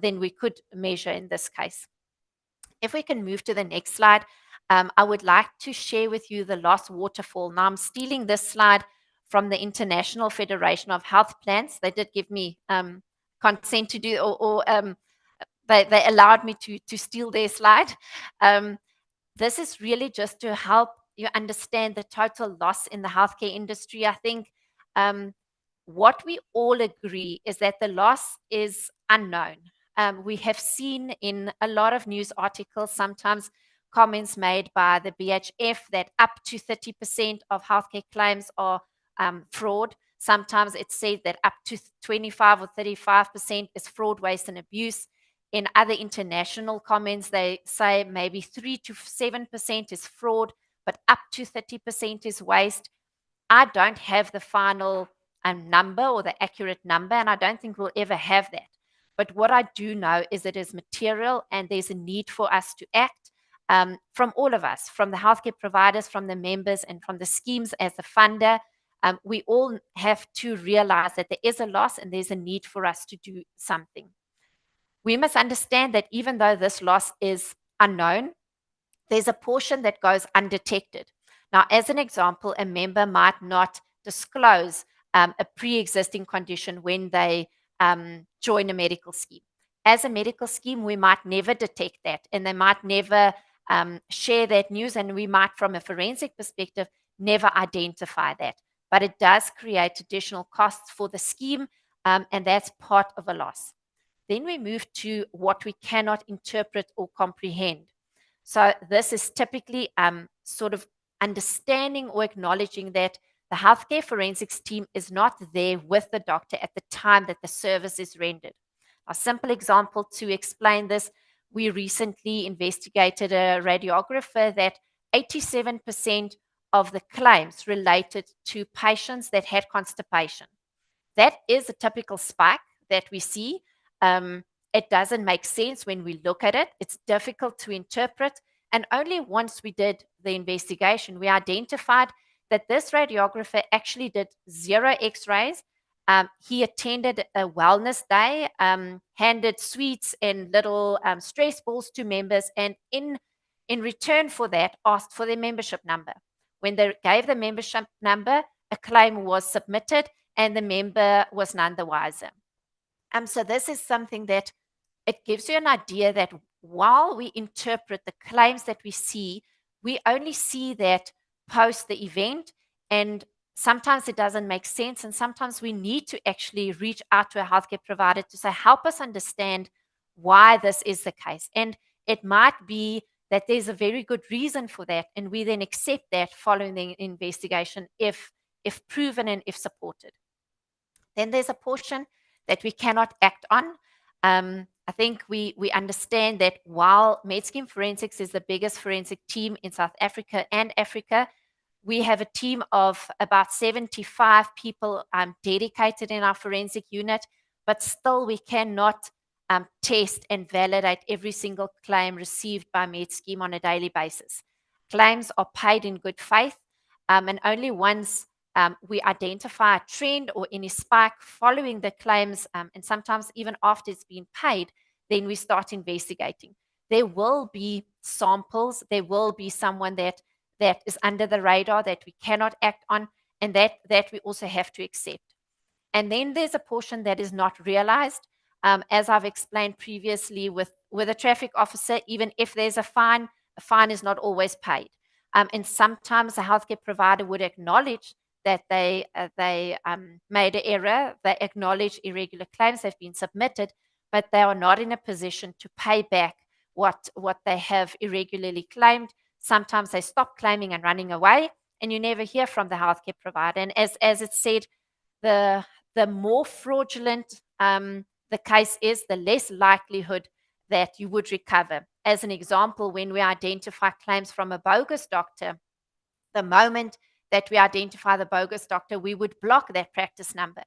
than we could measure in this case. If we can move to the next slide, I would like to share with you the loss waterfall. Now, I'm stealing this slide from the International Federation of Health Plans. They did give me consent to do, or they allowed me to steal their slide. This is really just to help you understand the total loss in the healthcare industry. I think what we all agree is that the loss is unknown. We have seen in a lot of news articles, sometimes comments made by the BHF that up to 30% of healthcare claims are fraud. Sometimes it's said that up to 25 or 35% is fraud, waste, and abuse. In other international comments, they say maybe 3 to 7% is fraud, but up to 30% is waste. I don't have the final number or the accurate number, and I don't think we'll ever have that. But what I do know is it is material, and there's a need for us to act from all of us, from the healthcare providers, from the members, and from the schemes as a funder. We all have to realize that there is a loss and there's a need for us to do something. We must understand that even though this loss is unknown, there's a portion that goes undetected. Now, as an example, a member might not disclose a pre-existing condition when they join a medical scheme. As a medical scheme, we might never detect that, and they might never share that news, and we might, from a forensic perspective, never identify that. But it does create additional costs for the scheme, and that's part of a loss. Then we move to what we cannot interpret or comprehend. So this is typically sort of understanding or acknowledging that the healthcare forensics team is not there with the doctor at the time that the service is rendered. A simple example to explain this, we recently investigated a radiographer that 87% of the claims related to patients that had constipation. That is a typical spike that we see. It doesn't make sense when we look at it. It's difficult to interpret. And only once we did the investigation, we identified that this radiographer actually did 0 x-rays. He attended a wellness day, handed sweets and little stress balls to members, and in return for that, asked for their membership number. When they gave the membership number, a claim was submitted and the member was none the wiser. So this is something that it gives you an idea that while we interpret the claims that we see, we only see that post the event, and sometimes it doesn't make sense, and sometimes we need to actually reach out to a healthcare provider to say, help us understand why this is the case. And it might be that there's a very good reason for that, and we then accept that following the investigation if proven and if supported. Then there's a portion that we cannot act on. I think we understand that while MedScheme Forensics is the biggest forensic team in South Africa and Africa, we have a team of about 75 people dedicated in our forensic unit, but still we cannot test and validate every single claim received by MedScheme on a daily basis. Claims are paid in good faith, and only once we identify a trend or any spike following the claims, and sometimes even after it's been paid, then we start investigating. There will be samples, there will be someone that is under the radar that we cannot act on, and that we also have to accept. And then there's a portion that is not realized. As I've explained previously with a traffic officer, even if there's a fine is not always paid. And sometimes a healthcare provider would acknowledge that they made an error, they acknowledge irregular claims have been submitted, but they are not in a position to pay back what they have irregularly claimed. Sometimes they stop claiming and running away, and you never hear from the healthcare provider. And as it said, the more fraudulent the case is, the less likelihood that you would recover. As an example, when we identify claims from a bogus doctor, the moment that we identify the bogus doctor, we would block that practice number.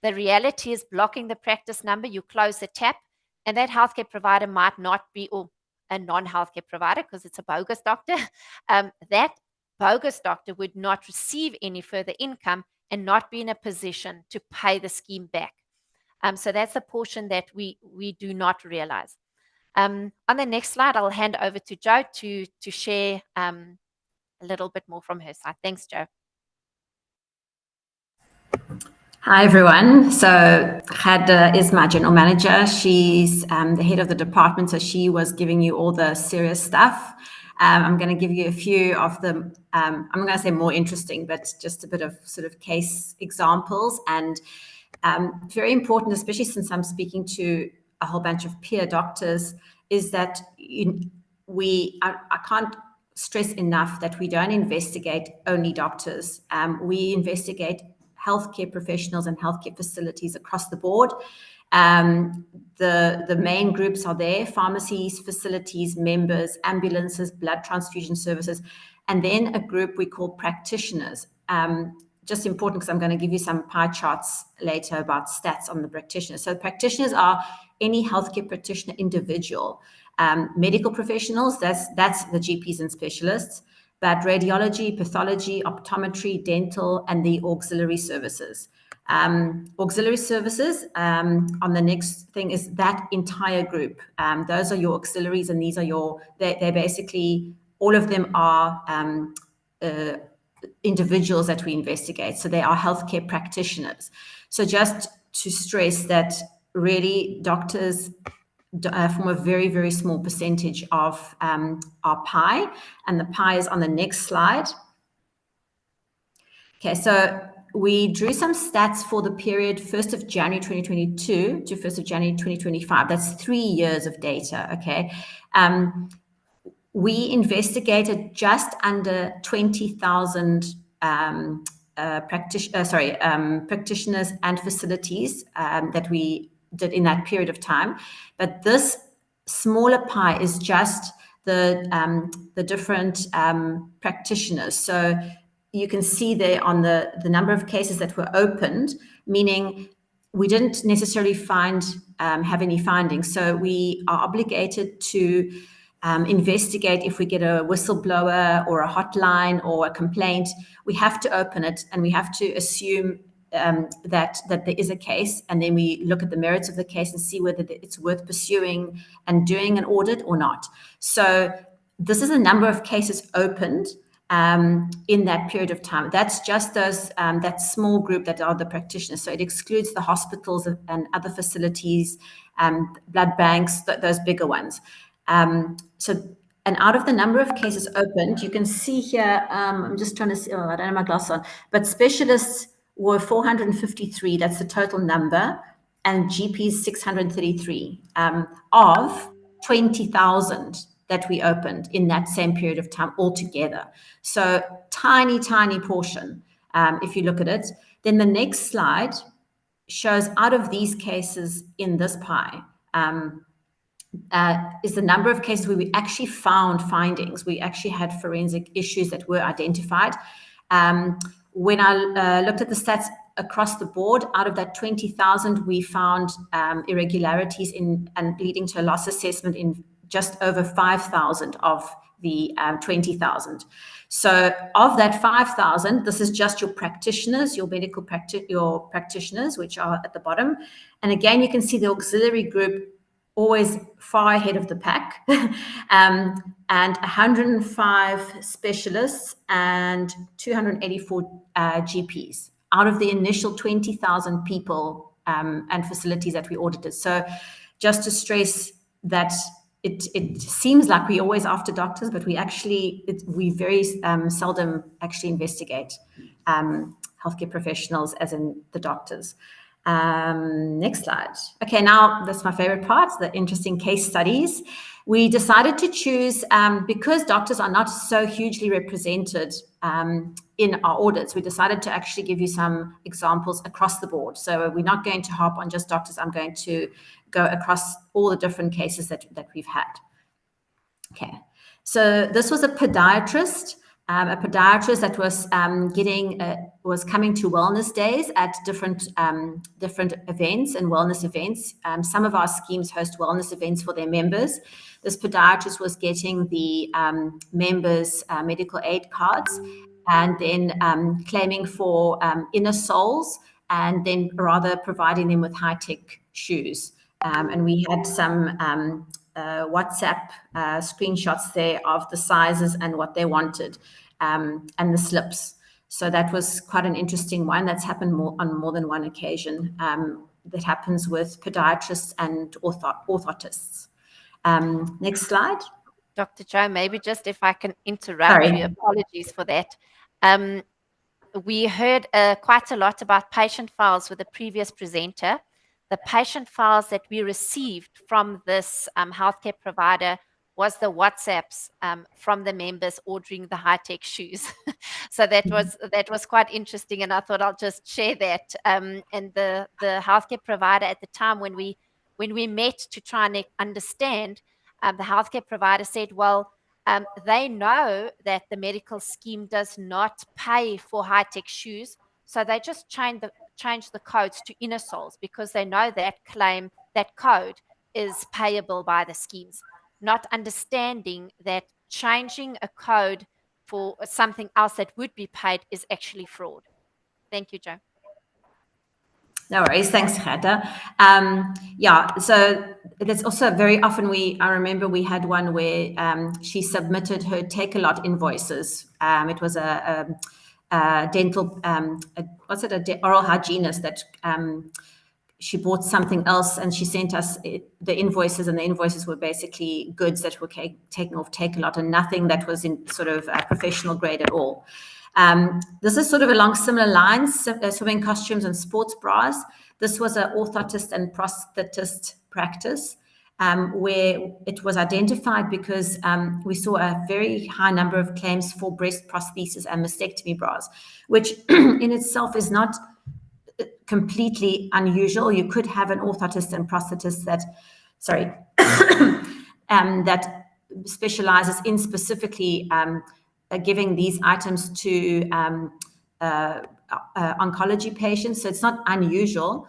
The reality is, blocking the practice number, you close the tap, and that healthcare provider might not be, or a non-healthcare provider, because it's a bogus doctor, that bogus doctor would not receive any further income and not be in a position to pay the scheme back. So that's a portion that we do not realize. On the next slide, I'll hand over to Jo to share a little bit more from her side. Thanks, Jo. Hi, everyone. So Had is my general manager. She's the head of the department, so she was giving you all the serious stuff. I'm going to give you a few of the, I'm going to say more interesting, but just a bit of sort of case examples. And very important, especially since I'm speaking to a whole bunch of peer doctors, is that I can't stress enough that we don't investigate only doctors. We investigate healthcare professionals and healthcare facilities across the board. The main groups are there: pharmacies, facilities, members, ambulances, blood transfusion services, and then a group we call practitioners. Just important, because I'm going to give you some pie charts later about stats on the practitioners. So practitioners are any healthcare practitioner individual. Medical professionals, that's the GPs and specialists, but radiology, pathology, optometry, dental, and the auxiliary services. Auxiliary services, on the next thing, is that entire group. Those are your auxiliaries, and these are they're basically, all of them are individuals that we investigate. So they are healthcare practitioners. So just to stress that really doctors form a very, very small percentage of our pie, and the pie is on the next slide. Okay, so we drew some stats for the period 1st of January 2022 to 1st of January 2025. That's 3 years of data, okay? We investigated just under 20,000 practitioners and facilities that we did in that period of time. But this smaller pie is just the different practitioners. So you can see there on the number of cases that were opened, meaning we didn't necessarily have any findings. So we are obligated to investigate. If we get a whistleblower or a hotline or a complaint, we have to open it, and we have to assume that there is a case, and then we look at the merits of the case and see whether it's worth pursuing and doing an audit or not. So this is a number of cases opened in that period of time. That's just those that small group that are the practitioners. So it excludes the hospitals and other facilities, blood banks, those bigger ones. And out of the number of cases opened, you can see here, I'm just trying to see, I don't have my glasses on, but specialists were 453, that's the total number, and GPs 633 of 20,000 that we opened in that same period of time altogether. So tiny, tiny portion, if you look at it. Then the next slide shows, out of these cases in this pie, is the number of cases where we actually found findings. We actually had forensic issues that were identified. When I looked at the stats across the board, out of that 20,000, we found irregularities and leading to a loss assessment in just over 5,000 of the 20,000. So of that 5,000, this is just your practitioners, your medical practitioners, which are at the bottom. And again, you can see the auxiliary group always far ahead of the pack, and 105 specialists and 284 GPs out of the initial 20,000 people and facilities that we audited. So just to stress that it seems like we're always after doctors, but we very seldom actually investigate healthcare professionals as in the doctors. Next slide. Okay, now that's my favorite part, the interesting case studies. We decided to choose, because doctors are not so hugely represented in our audits, we decided to actually give you some examples across the board. So we're not going to harp on just doctors. I'm going to go across all the different cases that we've had. Okay, so this was a podiatrist that was coming to wellness days at different events and wellness events. Some of our schemes host wellness events for their members. This podiatrist was getting the members' medical aid cards and then claiming for inner soles and then rather providing them with high-tech shoes. And we had some WhatsApp screenshots there of the sizes and what they wanted, and the slips. So that was quite an interesting one. That's happened on more than one occasion. That happens with podiatrists and orthotists. Next slide. Dr. Jo, maybe just if I can interrupt you, apologies for that. We heard quite a lot about patient files with the previous presenter. The patient files that we received from this healthcare provider was the WhatsApps from the members ordering the high-tech shoes. So that was quite interesting, and I thought I'll just share that. And the healthcare provider at the time when we met to try and understand, the healthcare provider said, well, they know that the medical scheme does not pay for high-tech shoes, so they just change the codes to inner soles because they know that code is payable by the schemes, not understanding that changing a code for something else that would be paid is actually fraud. Thank you, Jo. No worries. Thanks, Gerda. Yeah, so that's also very often I remember we had one where she submitted her Take-A-Lot invoices. It was a dental, oral hygienist that she bought something else and she sent us the invoices, and the invoices were basically goods that were taken off Take-A-Lot and nothing that was in sort of professional grade at all. This is sort of along similar lines, swimming costumes and sports bras. This was an orthotist and prosthetist practice where it was identified because we saw a very high number of claims for breast prosthesis and mastectomy bras, which in itself is not completely unusual. You could have an orthotist and prosthetist that specializes in specifically giving these items to oncology patients. So it's not unusual.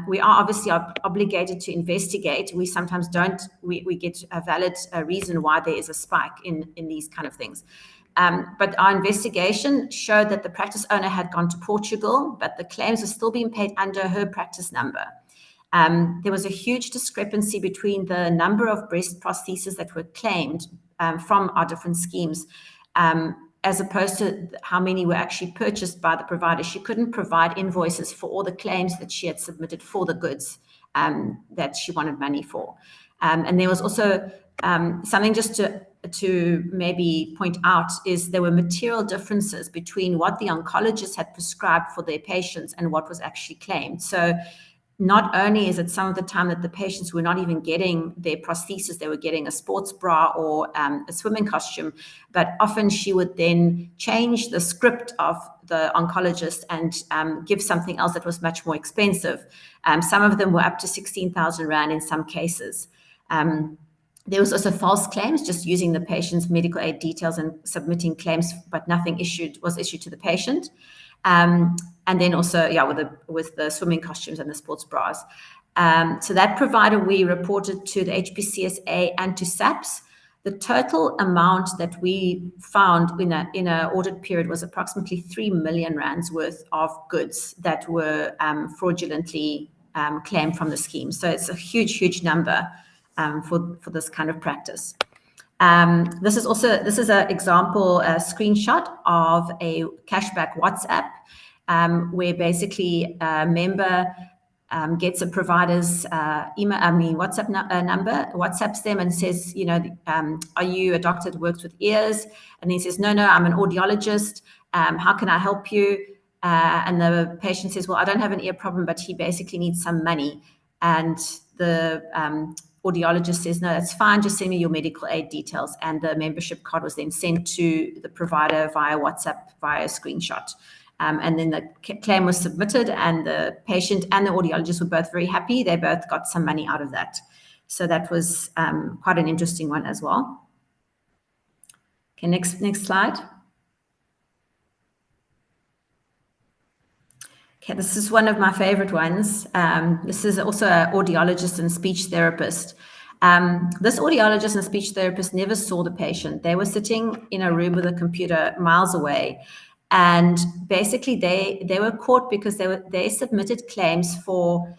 We are obviously obligated to investigate. We sometimes don't. We get a valid reason why there is a spike in these kind of things. But our investigation showed that the practice owner had gone to Portugal, but the claims were still being paid under her practice number. There was a huge discrepancy between the number of breast prostheses that were claimed from our different schemes, as opposed to how many were actually purchased by the provider. She couldn't provide invoices for all the claims that she had submitted for the goods that she wanted money for. And there was also something just to maybe point out is there were material differences between what the oncologist had prescribed for their patients and what was actually claimed. So not only is it some of the time that the patients were not even getting their prosthesis, they were getting a sports bra or a swimming costume, but often she would then change the script of the oncologist and give something else that was much more expensive. Some of them were up to 16,000 Rand in some cases. There was also false claims, just using the patient's medical aid details and submitting claims, but nothing was issued to the patient. And then also, with the swimming costumes and the sports bras. So that provider we reported to the HPCSA and to SAPS. The total amount that we found in an audit period was approximately 3 million rands worth of goods that were fraudulently claimed from the scheme. So it's a huge number for this kind of practice. This is an example, a screenshot of a cashback WhatsApp, where basically a member gets a provider's WhatsApp number, WhatsApps them and says, are you a doctor that works with ears? And he says, no, I'm an audiologist. How can I help you? And the patient says, well, I don't have an ear problem, but he basically needs some money. And the audiologist says, no, that's fine. Just send me your medical aid details. And the membership card was then sent to the provider via WhatsApp, via a screenshot. And then the claim was submitted, and the patient and the audiologist were both very happy. They both got some money out of that. So that was quite an interesting one as well. Okay, next slide. Okay, this is one of my favorite ones. This is also an audiologist and speech therapist. This audiologist and speech therapist never saw the patient. They were sitting in a room with a computer miles away. And basically they were caught because they submitted claims for,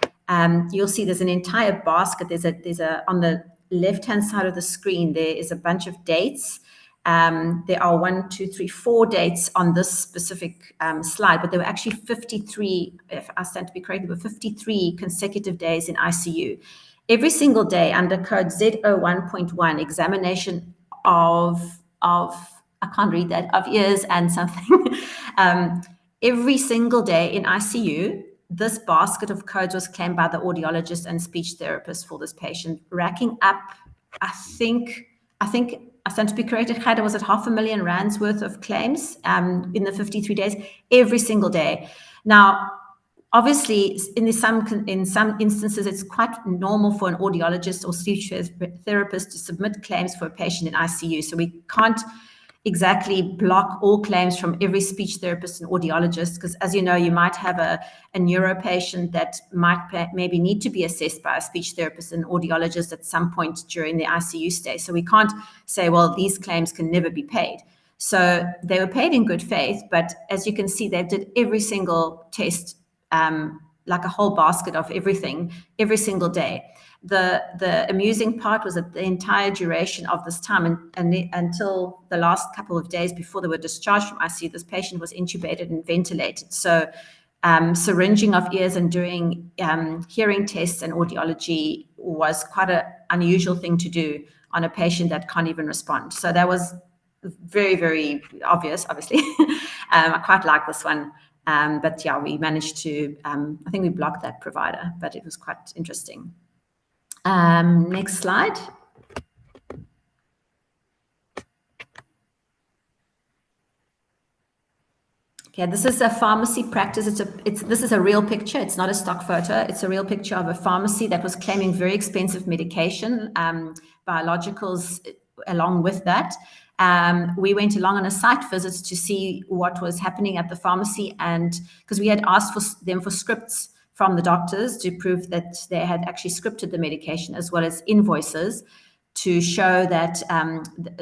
you'll see there's an entire basket. There's a on the left-hand side of the screen, there is a bunch of dates. There are 1, 2, 3, 4 dates on this specific slide, but there were actually 53, if I stand to be correct, there were 53 consecutive days in ICU. Every single day under code Z01.1, examination of I can't read that, of ears and something. Every single day in ICU, this basket of codes was claimed by the audiologist and speech therapist for this patient, racking up, I think I stand to be corrected, Khada, was it 500,000 rands worth of claims in the 53 days, every single day. Now, obviously, in some instances, it's quite normal for an audiologist or speech therapist to submit claims for a patient in ICU. So we can't exactly block all claims from every speech therapist and audiologist, because as you know, you might have a neuro patient that might maybe need to be assessed by a speech therapist and audiologist at some point during the ICU stay. So we can't say, well, these claims can never be paid. So they were paid in good faith, but as you can see, they did every single test, like a whole basket of everything, every single day. The amusing part was that the entire duration of this time and until the last couple of days before they were discharged from ICU, this patient was intubated and ventilated. So syringing of ears and doing hearing tests and audiology was quite an unusual thing to do on a patient that can't even respond. So that was very, very obvious, obviously. I quite like this one. But yeah, we managed to, I think we blocked that provider, but it was quite interesting. Next slide. Okay, this is a pharmacy practice. This is a real picture. It's not a stock photo. It's a real picture of a pharmacy that was claiming very expensive medication, biologicals along with that. We went along on a site visit to see what was happening at the pharmacy, and because we had asked for scripts from the doctors to prove that they had actually scripted the medication, as well as invoices to show that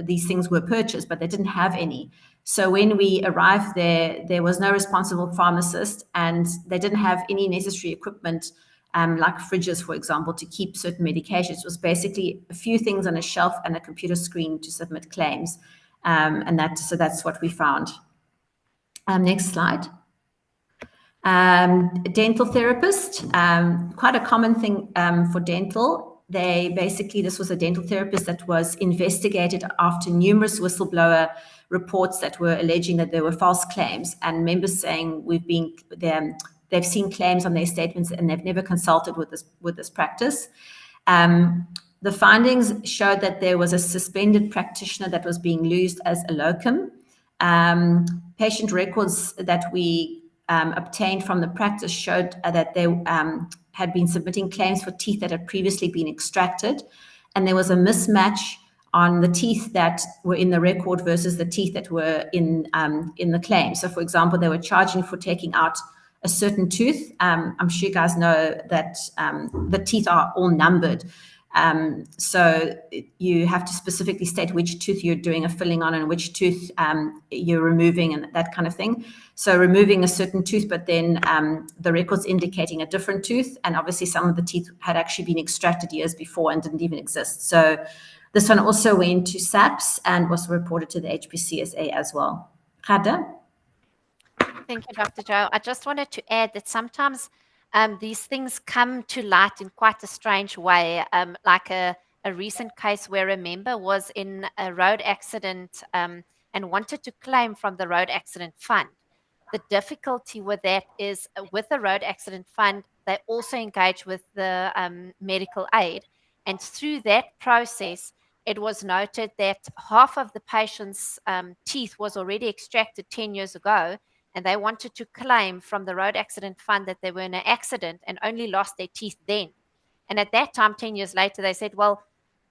these things were purchased, but they didn't have any. So when we arrived there was no responsible pharmacist, and they didn't have any necessary equipment, like fridges, for example, to keep certain medications. It was basically a few things on a shelf and a computer screen to submit claims. So that's what we found. Next slide. Dental therapist, quite a common thing for dental. This was a dental therapist that was investigated after numerous whistleblower reports that were alleging that there were false claims, and members saying they've seen claims on their statements and they've never consulted with this practice. The findings showed that there was a suspended practitioner that was being used as a locum. Patient records that we obtained from the practice showed that they had been submitting claims for teeth that had previously been extracted. and there was a mismatch on the teeth that were in the record versus the teeth that were in the claim. So, for example, they were charging for taking out a certain tooth. I'm sure you guys know that the teeth are all numbered. So you have to specifically state which tooth you're doing a filling on and which tooth you're removing and that kind of thing. So removing a certain tooth, but then the records indicating a different tooth. And obviously some of the teeth had actually been extracted years before and didn't even exist. So this one also went to SAPS and was reported to the HPCSA as well. Khada? Thank you, Dr. Joe. I just wanted to add that sometimes these things come to light in quite a strange way, like a recent case where a member was in a road accident and wanted to claim from the road accident fund. The difficulty with that is with the road accident fund, they also engage with the medical aid. And through that process, it was noted that half of the patient's teeth was already extracted 10 years ago, and they wanted to claim from the road accident fund that they were in an accident and only lost their teeth then. And at that time, 10 years later, they said, well,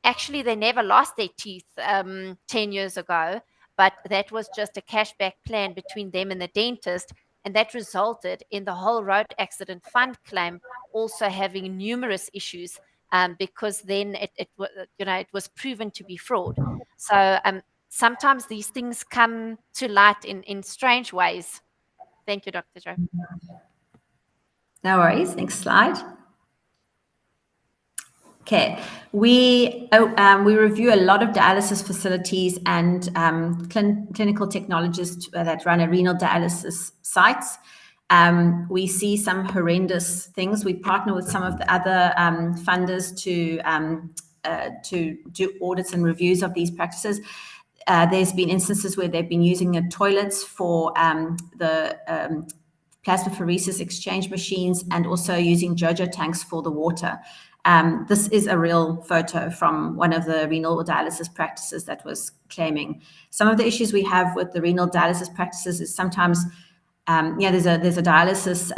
actually, they never lost their teeth 10 years ago, but that was just a cashback plan between them and the dentist. And that resulted in the whole road accident fund claim also having numerous issues because then it was proven to be fraud. So sometimes these things come to light in strange ways. Thank you, Dr. Joe. No worries. Next slide. Okay, we review a lot of dialysis facilities and clinical technologists that run a renal dialysis sites. We see some horrendous things. We partner with some of the other funders to do audits and reviews of these practices. There's been instances where they've been using toilets for the plasmapheresis exchange machines and also using JoJo tanks for the water. This is a real photo from one of the renal dialysis practices that was claiming. Some of the issues we have with the renal dialysis practices is sometimes, there's a dialysis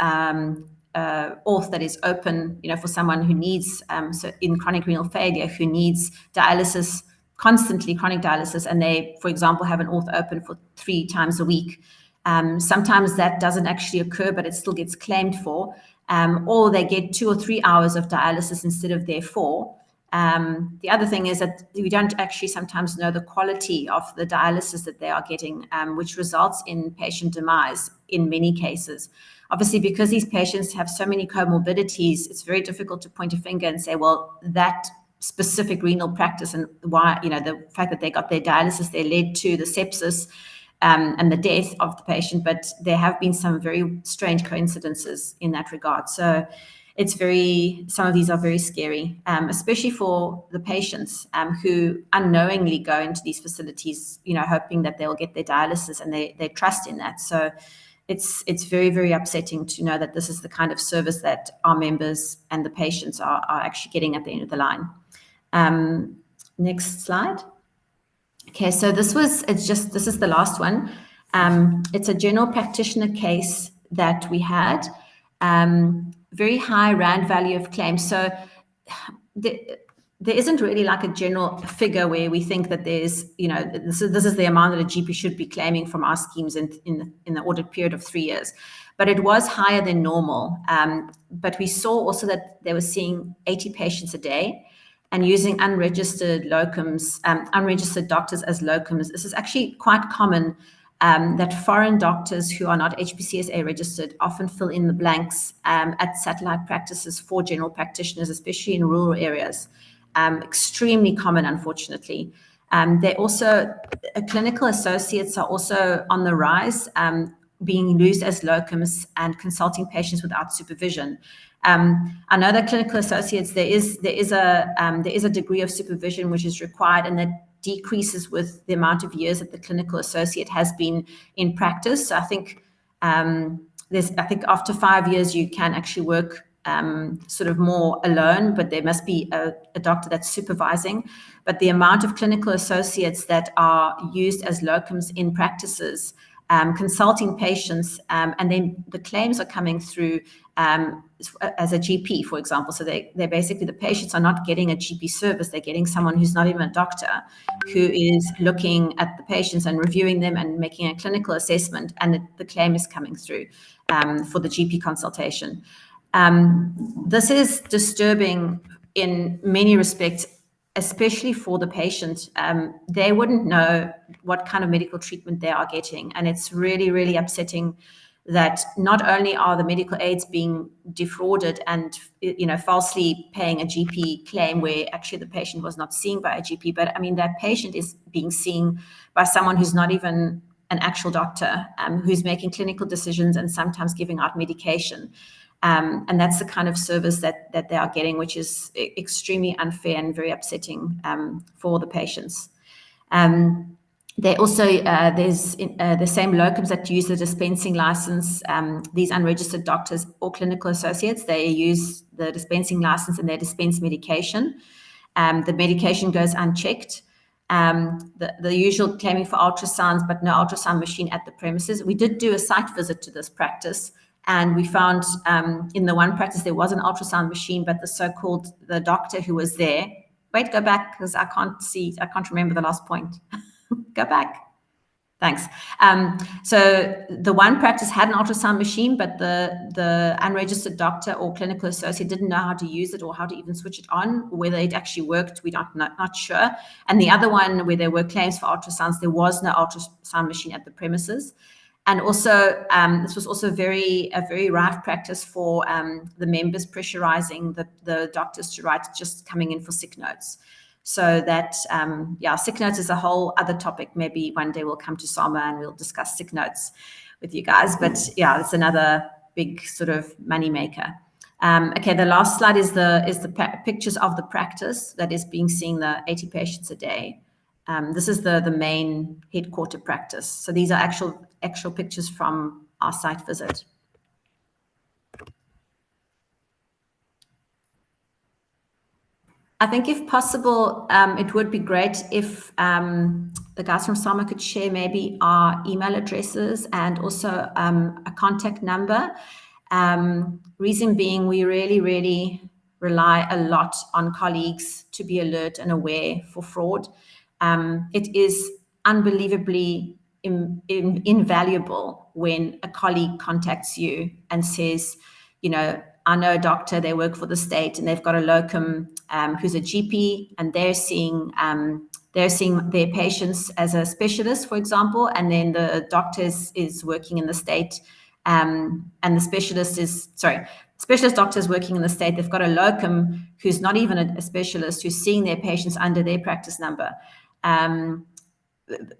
auth that is open, for someone who needs, so in chronic renal failure, who needs dialysis, constantly chronic dialysis, and they, for example, have an auth open for 3 times a week. Sometimes that doesn't actually occur, but it still gets claimed for. Or they get 2 or 3 hours of dialysis instead of their 4. The other thing is that we don't actually sometimes know the quality of the dialysis that they are getting, which results in patient demise in many cases. Obviously, because these patients have so many comorbidities, it's very difficult to point a finger and say, well, that specific renal practice and why, the fact that they got their dialysis there led to the sepsis and the death of the patient, but there have been some very strange coincidences in that regard. So some of these are very scary, especially for the patients who unknowingly go into these facilities, hoping that they'll get their dialysis and they trust in that. So it's very, very upsetting to know that this is the kind of service that our members and the patients are actually getting at the end of the line. Next slide. Okay, so this is the last one. It's a general practitioner case that we had, very high RAND value of claims. So there isn't really like a general figure where we think that there's, this is the amount that a GP should be claiming from our schemes in the audit period of 3 years. But it was higher than normal. But we saw also that they were seeing 80 patients a day and using unregistered locums, unregistered doctors as locums. This is actually quite common, that foreign doctors who are not HPCSA registered often fill in the blanks at satellite practices for general practitioners, especially in rural areas. Extremely common, unfortunately. Clinical associates are also on the rise, being used as locums and consulting patients without supervision. I know that clinical associates, there is a degree of supervision which is required, and that decreases with the amount of years that the clinical associate has been in practice. So I think after 5 years you can actually work sort of more alone, but there must be a doctor that's supervising. But the amount of clinical associates that are used as locums in practices, consulting patients, and then the claims are coming through as a GP, for example. So they're basically, the patients are not getting a GP service. They're getting someone who's not even a doctor, who is looking at the patients and reviewing them and making a clinical assessment, and the claim is coming through for the GP consultation. This is disturbing in many respects, especially for the patient. They wouldn't know what kind of medical treatment they are getting. And it's really, really upsetting that not only are the medical aids being defrauded and, falsely paying a GP claim where actually the patient was not seen by a GP, but I mean, that patient is being seen by someone who's not even an actual doctor, who's making clinical decisions and sometimes giving out medication. And that's the kind of service that they are getting, which is extremely unfair and very upsetting for the patients. They also, there's the same locums that use the dispensing license. These unregistered doctors or clinical associates, they use the dispensing license and they dispense medication. The medication goes unchecked. The usual claiming for ultrasounds, but no ultrasound machine at the premises. We did do a site visit to this practice, and we found in the one practice there was an ultrasound machine, but the doctor who was there, wait, go back, because I can't remember the last point. Go back. Thanks. So the one practice had an ultrasound machine, but the unregistered doctor or clinical associate didn't know how to use it or how to even switch it on. Whether it actually worked, we're not sure. And the other one, where there were claims for ultrasounds, there was no ultrasound machine at the premises. And also, this was also a very rife practice for the members pressurizing the doctors to write just coming in for sick notes. So that, sick notes is a whole other topic. Maybe one day we'll come to SAMA and we'll discuss sick notes with you guys. But yeah, it's another big sort of money maker. Okay, the last slide is the pictures of the practice that is being seen, the 80 patients a day. This is the main headquarter practice. So these are actual pictures from our site visit. I think if possible, it would be great if the guys from SAMA could share maybe our email addresses and also a contact number. Reason being, we really, really rely a lot on colleagues to be alert and aware for fraud. It is unbelievably invaluable when a colleague contacts you and says, I know a doctor, they work for the state and they've got a locum who's a GP, and they're seeing their patients as a specialist, for example, and then the doctor is working in the state, and the specialist doctor is working in the state. They've got a locum who's not even a specialist, who's seeing their patients under their practice number.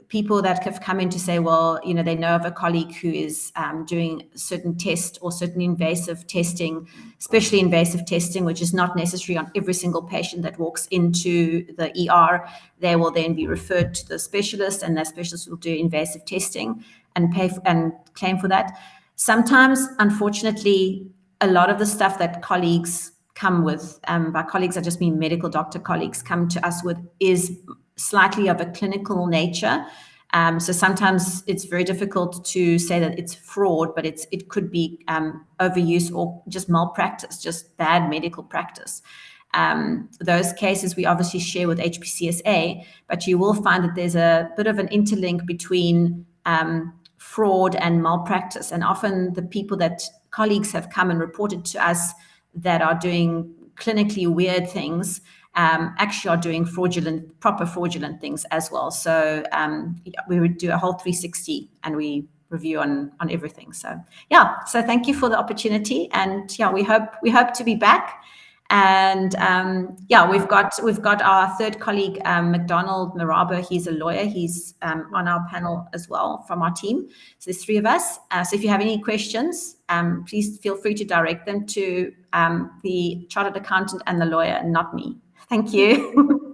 People that have come in to say, well, they know of a colleague who is doing certain test or certain invasive testing, especially invasive testing, which is not necessary on every single patient that walks into the ER. They will then be referred to the specialist, and that specialist will do invasive testing and pay and claim for that. Sometimes, unfortunately, a lot of the stuff that colleagues come with, by colleagues I just mean medical doctor colleagues, come to us with is slightly of a clinical nature. So sometimes it's very difficult to say that it's fraud, but it could be overuse or just malpractice, just bad medical practice. Those cases we obviously share with HPCSA, but you will find that there's a bit of an interlink between fraud and malpractice. And often the people that colleagues have come and reported to us that are doing clinically weird things actually are doing proper fraudulent things as well. So we would do a whole 360 and we review on everything. So so thank you for the opportunity, and we hope to be back. And we've got our third colleague, McDonald Maraba. He's a lawyer. He's on our panel as well from our team. So there's three of us. So if you have any questions, please feel free to direct them to the chartered accountant and the lawyer, and not me. Thank you.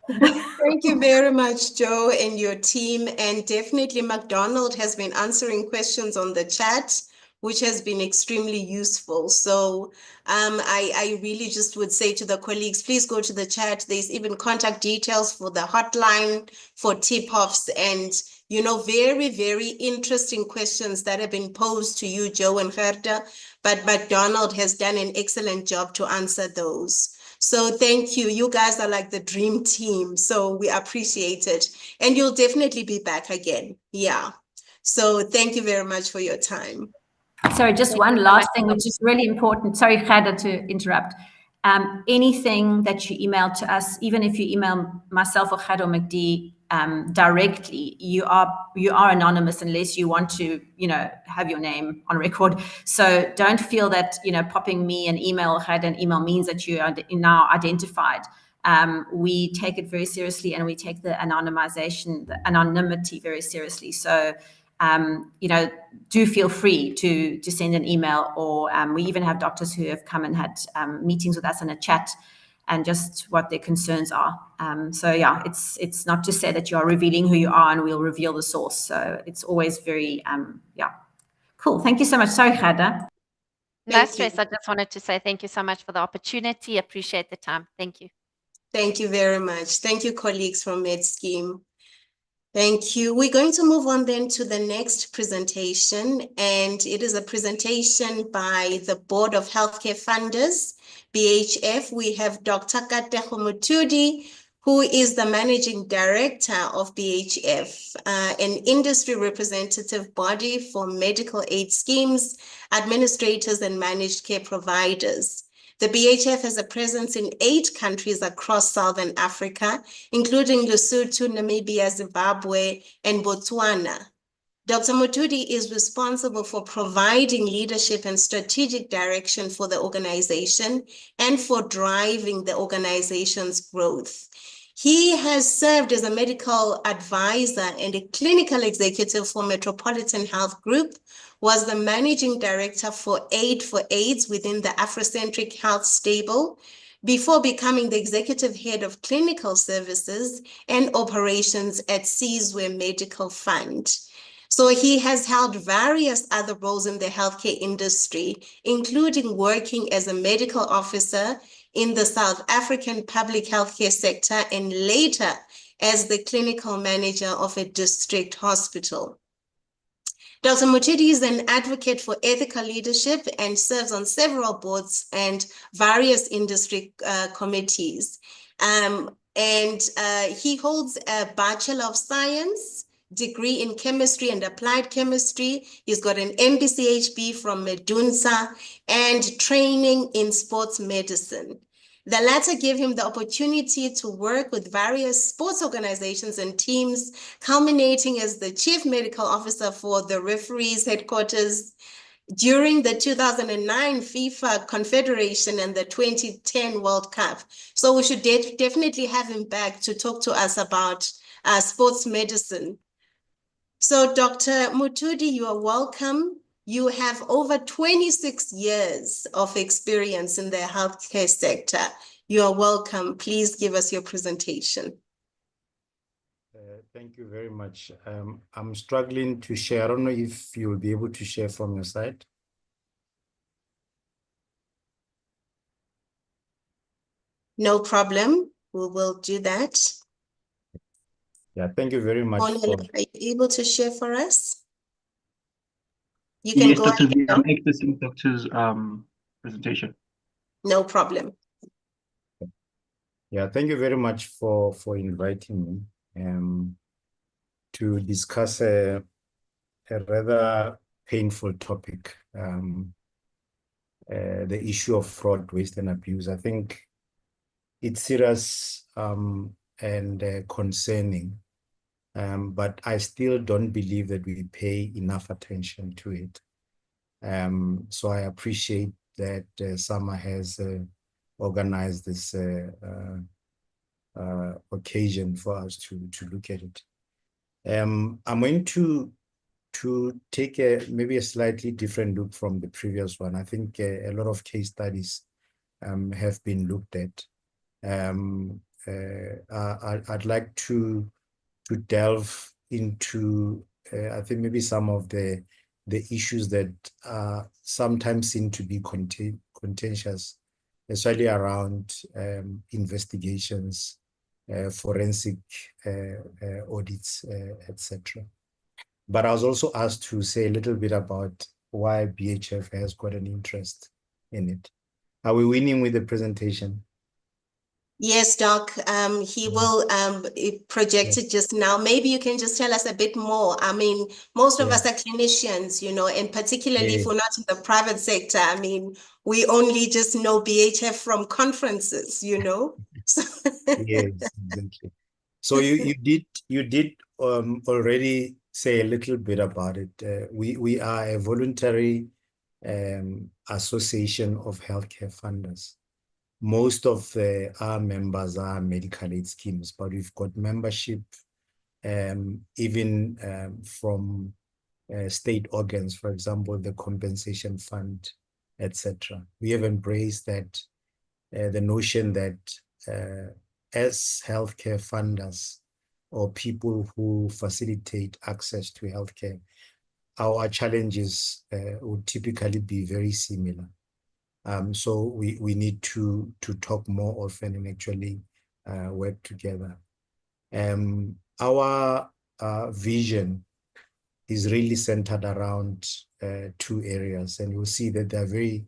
Thank you very much, Joe, and your team. And definitely McDonald has been answering questions on the chat, which has been extremely useful. So I really just would say to the colleagues, please go to the chat. There's even contact details for the hotline for tip-offs, and very, very interesting questions that have been posed to you, Joe and Gerda. but Donald has done an excellent job to answer those. So thank you. You guys are like the dream team. So we appreciate it. And you'll definitely be back again. Yeah. So thank you very much for your time. Sorry, just one last thing, which is really important. Sorry, Khada, to interrupt. Anything that you email to us, even if you email myself or Khada or McD directly, you are anonymous unless you want to, have your name on record. So don't feel that, popping me an email or Khada an email means that you are now identified. We take it very seriously, and we take the anonymization, the anonymity very seriously. So do feel free to send an email, or we even have doctors who have come and had meetings with us in a chat and just what their concerns are. So yeah, it's not to say that you are revealing who you are and we'll reveal the source. So it's always very, cool. Thank you so much. Sorry, Khada. No stress. I just wanted to say thank you so much for the opportunity. Appreciate the time. Thank you. Thank you very much. Thank you, colleagues from MedScheme. Thank you. We're going to move on then to the next presentation, and it is a presentation by the Board of Healthcare Funders, BHF. We have Dr. Katlego Motudi, who is the Managing Director of BHF, an industry representative body for medical aid schemes, administrators, and managed care providers. The BHF has a presence in 8 countries across Southern Africa, including Lesotho, Namibia, Zimbabwe, and Botswana. Dr. Motudi is responsible for providing leadership and strategic direction for the organization and for driving the organization's growth. He has served as a medical advisor and a clinical executive for Metropolitan Health Group, was the managing director for Aid for AIDS within the Afrocentric Health Stable, before becoming the executive head of clinical services and operations at Sizwe Medical Fund. So he has held various other roles in the healthcare industry, including working as a medical officer in the South African public healthcare sector, and later as the clinical manager of a district hospital. Dr. Motudi is an advocate for ethical leadership and serves on several boards and various industry committees. He holds a Bachelor of Science degree in chemistry and applied chemistry. He's got an MBCHB from Medunsa and training in sports medicine. The latter gave him the opportunity to work with various sports organizations and teams, culminating as the chief medical officer for the referees headquarters during the 2009 FIFA Confederation and the 2010 World Cup. So we should definitely have him back to talk to us about sports medicine. So Dr. Motudi, you are welcome. You have over 26 years of experience in the healthcare sector. You are welcome. Please give us your presentation. Thank you very much. I'm struggling to share. I don't know if you'll be able to share from your side. No problem. We will do that. Yeah, thank you very much. Are you able to share for us? You Yes, can go Dr. ahead. I'm accessing Doctor's presentation. No problem. Yeah, thank you very much for inviting me to discuss a rather painful topic, the issue of fraud, waste, and abuse. I think it's serious and concerning, but I still don't believe that we pay enough attention to it. So I appreciate that Summer has organized this occasion for us to look at it. I'm going to take maybe a slightly different look from the previous one. I think a lot of case studies have been looked at. I'd like to delve into I think maybe some of the issues that sometimes seem to be contentious, especially around investigations, forensic audits, etc. But I was also asked to say a little bit about why BHF has got an interest in it. Are we winning with the presentation? Yes, Doc. He will project it just now. Maybe you can just tell us a bit more. I mean, most of us are clinicians, you know, and particularly if we're not in the private sector, I mean, we only just know BHF from conferences, you know. So Yes, exactly. So you did already say a little bit about it. We are a voluntary association of healthcare funders. Most of our members are medical aid schemes, but we've got membership even from state organs, for example, the compensation fund, etc. We have embraced that the notion that as healthcare funders or people who facilitate access to healthcare, our challenges would typically be very similar. So we need to talk more often and actually work together. Our vision is really centered around two areas, and you'll see that they're very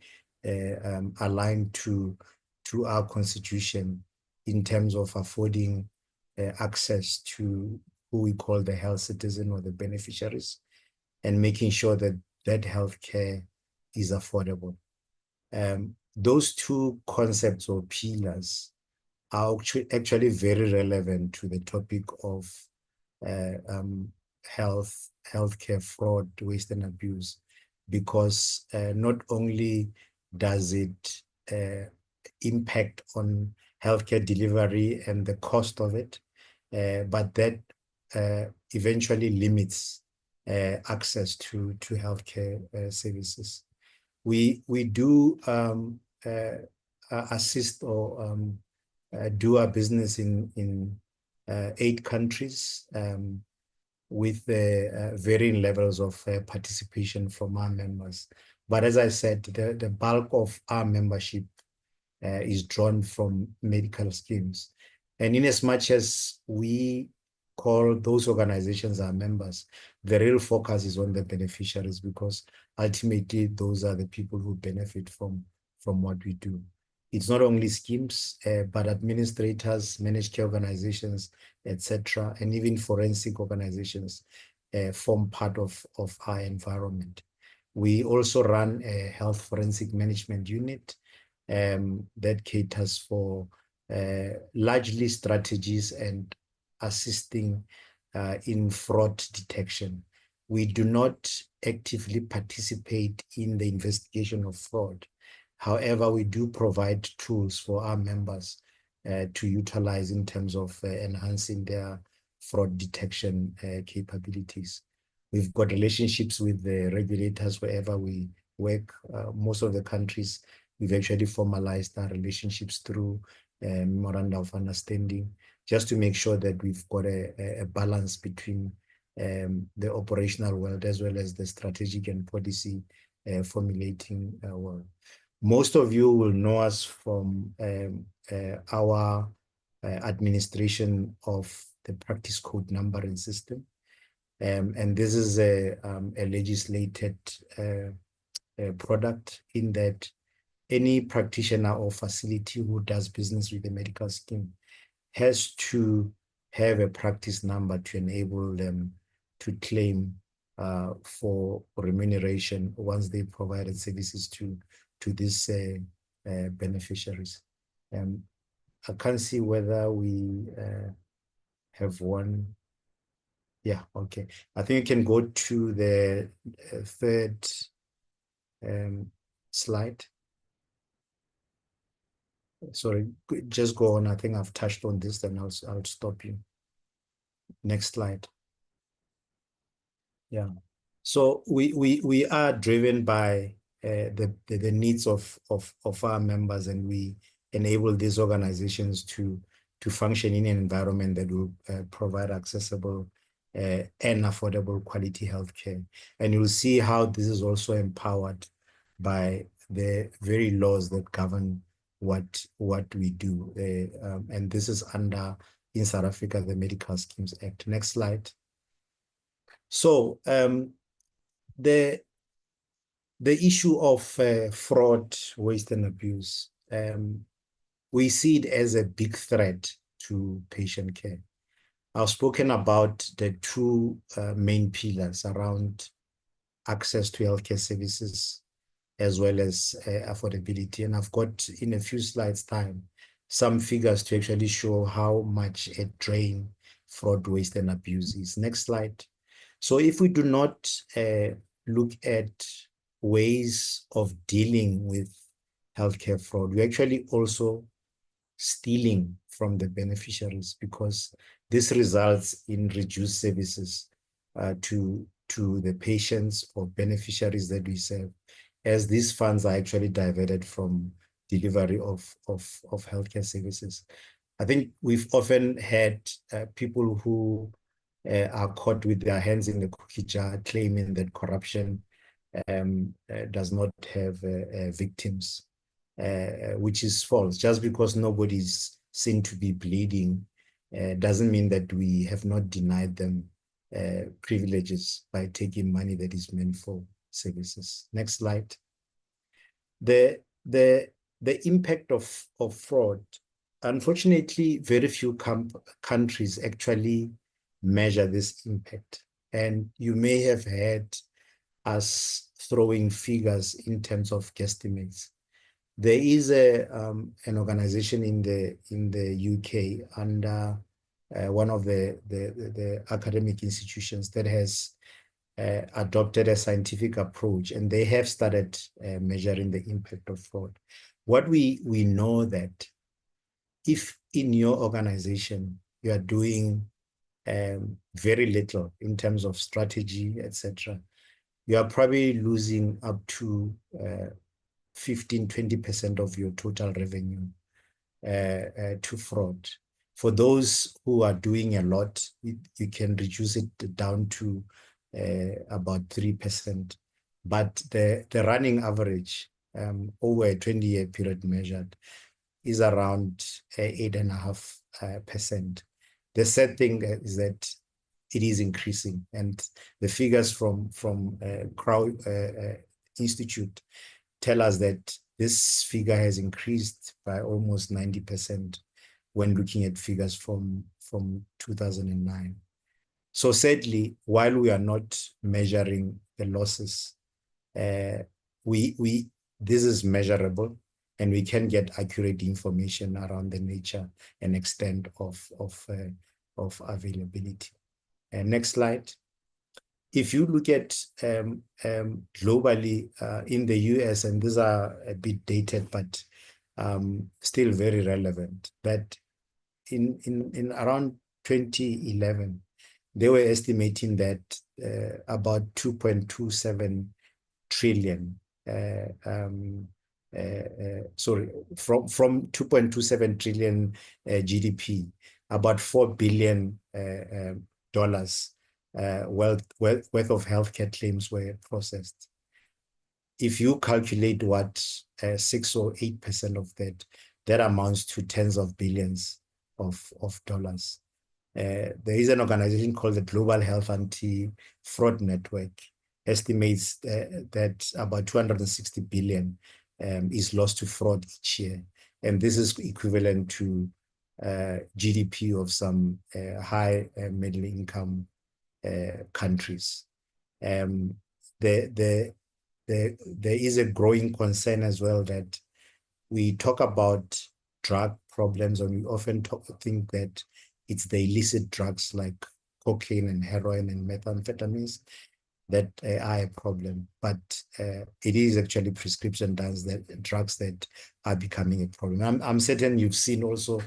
aligned to our constitution in terms of affording access to who we call the health citizen or the beneficiaries, and making sure that that healthcare is affordable. Those two concepts or pillars are actually very relevant to the topic of healthcare fraud, waste, and abuse, because not only does it impact on healthcare delivery and the cost of it, but that eventually limits access to healthcare services. We do assist or do our business in 8 countries with varying levels of participation from our members. But as I said, the bulk of our membership is drawn from medical schemes. And in as much as we call those organizations our members, the real focus is on the beneficiaries, because ultimately those are the people who benefit from what we do. It's not only schemes, but administrators, managed care organizations, etc., and even forensic organizations form part of our environment. We also run a health forensic management unit that caters for largely strategies and assisting in fraud detection. We do not actively participate in the investigation of fraud. However, we do provide tools for our members to utilize in terms of enhancing their fraud detection capabilities. We've got relationships with the regulators wherever we work. Most of the countries, we've actually formalized our relationships through memorandum of understanding, just to make sure that we've got a balance between the operational world as well as the strategic and policy formulating world. Most of you will know us from our administration of the practice code numbering system. And this is a legislated product in that any practitioner or facility who does business with a medical scheme has to have a practice number to enable them to claim for remuneration once they provided services to these beneficiaries. I can't see whether we have one. Yeah, okay. I think you can go to the third slide. Sorry, just go on. I think I've touched on this, then I'll stop you. Next slide. Yeah. So we are driven by the needs of our members, and we enable these organizations to function in an environment that will provide accessible and affordable quality healthcare. And you'll see how this is also empowered by the very laws that govern what we do. And this is under, in South Africa, the Medical Schemes Act. Next slide. So the the issue of fraud, waste, and abuse, we see it as a big threat to patient care. I've spoken about the two main pillars around access to healthcare services as well as affordability. And I've got, in a few slides' time, some figures to actually show how much a drain fraud, waste, and abuse is. Next slide. So if we do not look at ways of dealing with healthcare fraud, we're actually also stealing from the beneficiaries, because this results in reduced services to the patients or beneficiaries that we serve, as these funds are actually diverted from delivery of healthcare services. I think we've often had people who are caught with their hands in the cookie jar, claiming that corruption does not have victims, which is false. Just because nobody's seen to be bleeding doesn't mean that we have not denied them privileges by taking money that is meant for services. Next slide. The impact of fraud, unfortunately, very few countries actually measure this impact. And you may have heard us throwing figures in terms of guesstimates. There is an organization in the UK under one of the academic institutions that has adopted a scientific approach, and they have started measuring the impact of fraud. What we know that if in your organization you are doing very little in terms of strategy, etc., you are probably losing up to 15–20% of your total revenue to fraud. For those who are doing a lot, you can reduce it down to about 3%. But the running average over a 20-year period measured is around 8.5%. The sad thing is that it is increasing, and the figures from Crow Institute tell us that this figure has increased by almost 90% when looking at figures from 2009. So sadly, while we are not measuring the losses, this is measurable, and we can get accurate information around the nature and extent of availability. Next slide. If you look at globally in the US, and these are a bit dated, but still very relevant, that in around 2011, they were estimating that about 2.27 trillion, from 2.27 trillion GDP, about $4 billion worth of healthcare claims were processed. If you calculate what 6 or 8% of that amounts to tens of billions of dollars. There is an organization called the Global Health Anti-Fraud Network, estimates that about 260 billion is lost to fraud each year. And this is equivalent to GDP of some high middle income countries. There is a growing concern as well that we talk about drug problems, and we often think that it's the illicit drugs like cocaine and heroin and methamphetamines that are a problem, but it is actually prescription drugs that are becoming a problem. I'm certain you've seen also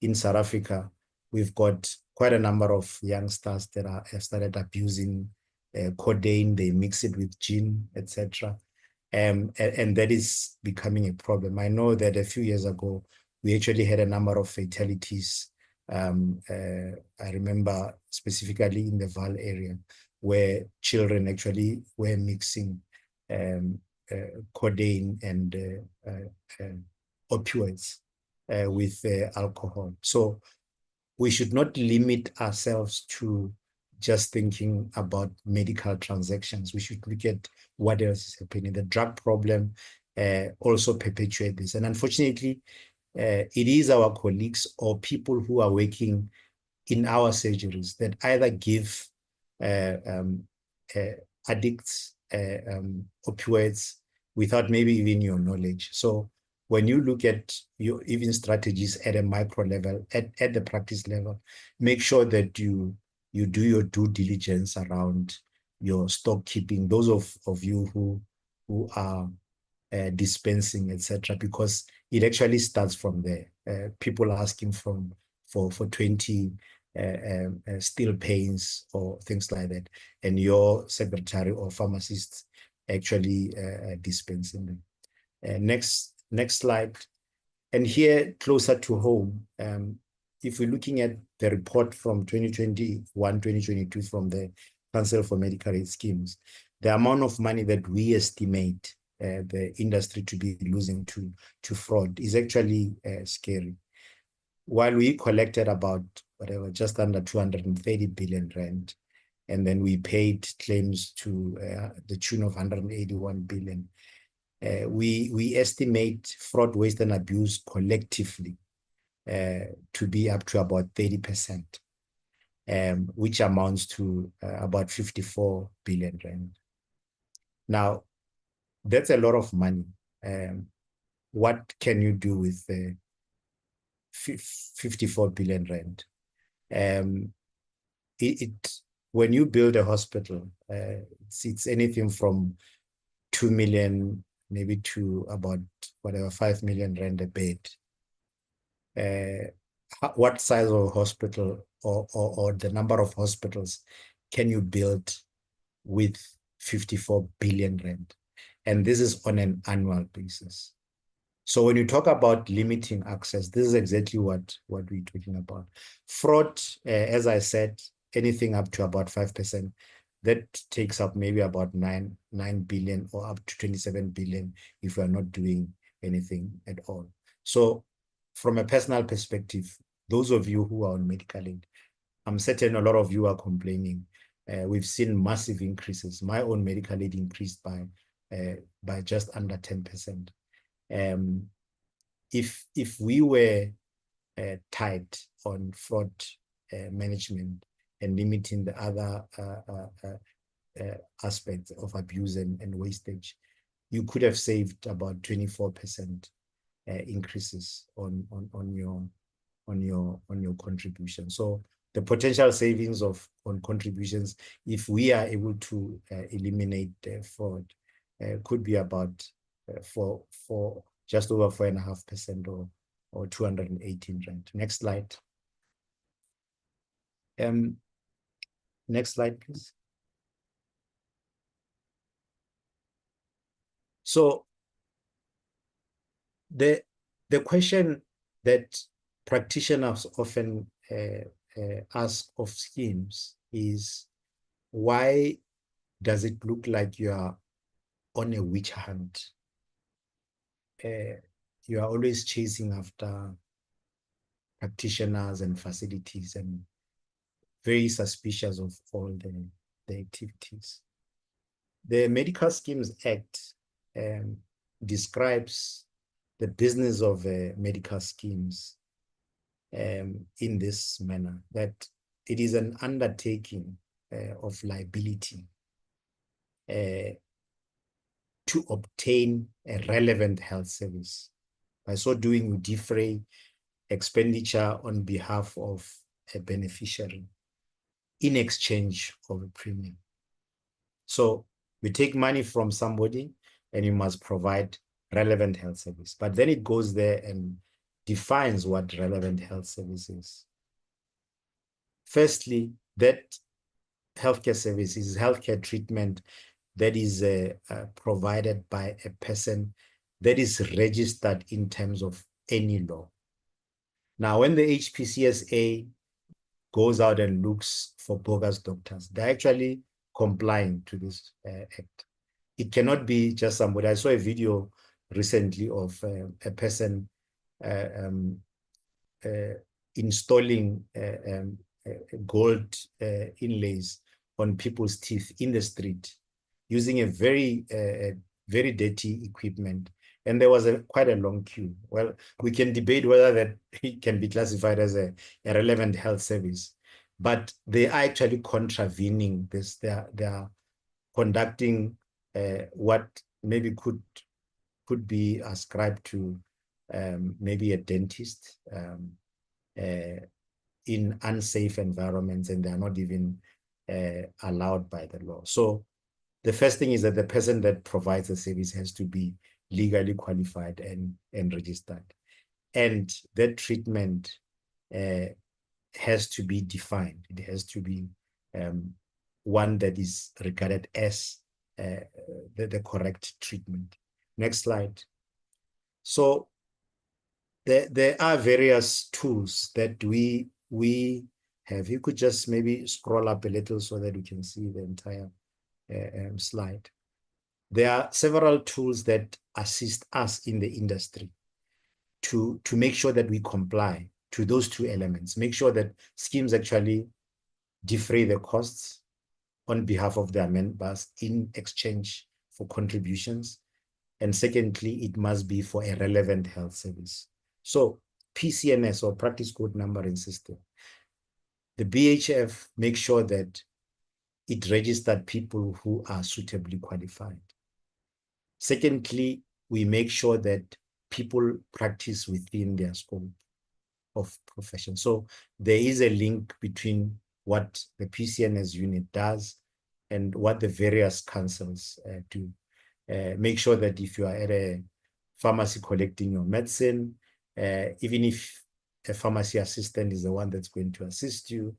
in South Africa, we've got quite a number of youngsters that have started abusing codeine. They mix it with gin, etc. And that is becoming a problem. I know that a few years ago, we actually had a number of fatalities. I remember specifically in the Vaal area, where children actually were mixing codeine and opioids with alcohol. So we should not limit ourselves to just thinking about medical transactions. We should look at what else is happening. The drug problem also perpetuates this. And unfortunately, it is our colleagues or people who are working in our surgeries that either give addicts opioids without maybe even your knowledge. So when you look at your even strategies at a micro level, at the practice level, make sure that you do your due diligence around your stock keeping, those of you who are dispensing, etc., because it actually starts from there. People asking for 20 steel pains or things like that, and your secretary or pharmacist actually dispensing them. Next slide. And here, closer to home, if we're looking at the report from 2021-2022 from the Council for Medical Aid Schemes, the amount of money that we estimate the industry to be losing to fraud is actually scary. While we collected about just under 230 billion rand, and then we paid claims to the tune of 181 billion. We estimate fraud, waste, and abuse collectively to be up to about 30%, which amounts to about 54 billion rand. Now, that's a lot of money. What can you do with 54 billion rand? When you build a hospital, it's anything from 2 million maybe to about 5 million rand a bed. What size of hospital or the number of hospitals can you build with 54 billion rand? And this is on an annual basis. So when you talk about limiting access, this is exactly what we're talking about. Fraud, as I said, anything up to about 5%, that takes up maybe about 9 billion or up to 27 billion if we're not doing anything at all. So from a personal perspective, those of you who are on medical aid, I'm certain a lot of you are complaining. We've seen massive increases. My own medical aid increased by just under 10%. If we were tight on fraud management and limiting the other aspects of abuse and wastage, you could have saved about 24% increases on your contribution. So the potential savings on contributions, if we are able to eliminate fraud, could be about for just over 4.5% or 218 rand. Next slide. Next slide, please. So the question that practitioners often ask of schemes is, why does it look like you are on a witch hunt? You are always chasing after practitioners and facilities and very suspicious of all the activities. The Medical Schemes Act describes the business of medical schemes in this manner, that it is an undertaking of liability to obtain a relevant health service. By so doing, you defray expenditure on behalf of a beneficiary in exchange of a premium. So you take money from somebody and you must provide relevant health service. But then it goes there and defines what relevant health service is. Firstly, that healthcare service is healthcare treatment that is provided by a person that is registered in terms of any law. Now, when the HPCSA goes out and looks for bogus doctors, they're actually complying to this act. It cannot be just somebody. I saw a video recently of a person installing gold inlays on people's teeth in the street using a very dirty equipment. And there was quite a long queue. Well, we can debate whether that it can be classified as a relevant health service, but they are actually contravening this. They are conducting what maybe could be ascribed to maybe a dentist in unsafe environments, and they are not even allowed by the law. So the first thing is that the person that provides the service has to be legally qualified and registered. And that treatment has to be defined. It has to be one that is regarded as the correct treatment. Next slide. So there are various tools that we have. You could just maybe scroll up a little so that we can see the entire slide. There are several tools that assist us in the industry to make sure that we comply to those two elements. Make sure that schemes actually defray the costs on behalf of their members in exchange for contributions. And secondly, it must be for a relevant health service. So PCNS, or Practice Code Numbering System, the BHF makes sure that it registered people who are suitably qualified. Secondly, we make sure that people practice within their scope of profession. So there is a link between what the PCNS unit does and what the various councils do. Make sure that if you are at a pharmacy collecting your medicine, even if a pharmacy assistant is the one that's going to assist you,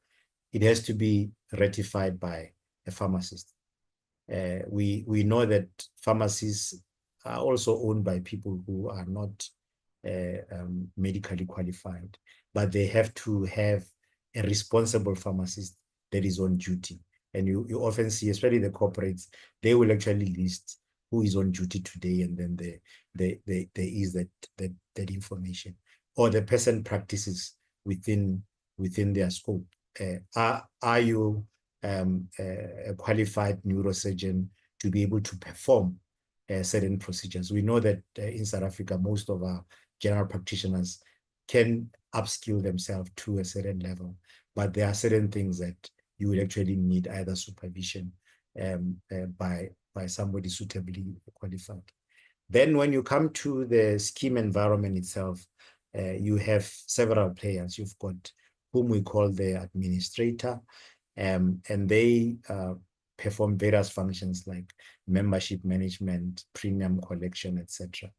it has to be ratified by a pharmacist. We know that pharmacies are also owned by people who are not medically qualified, but they have to have a responsible pharmacist that is on duty. And you often see, especially the corporates, they will actually list who is on duty today, and then there is that information. Or the person practices within their scope. Are you a qualified neurosurgeon to be able to perform certain procedures? We know that in South Africa, most of our general practitioners can upskill themselves to a certain level, but there are certain things that you will actually need either supervision by somebody suitably qualified. Then when you come to the scheme environment itself, you have several players. You've got whom we call the administrator, and they perform various functions like membership management, premium collection, etc.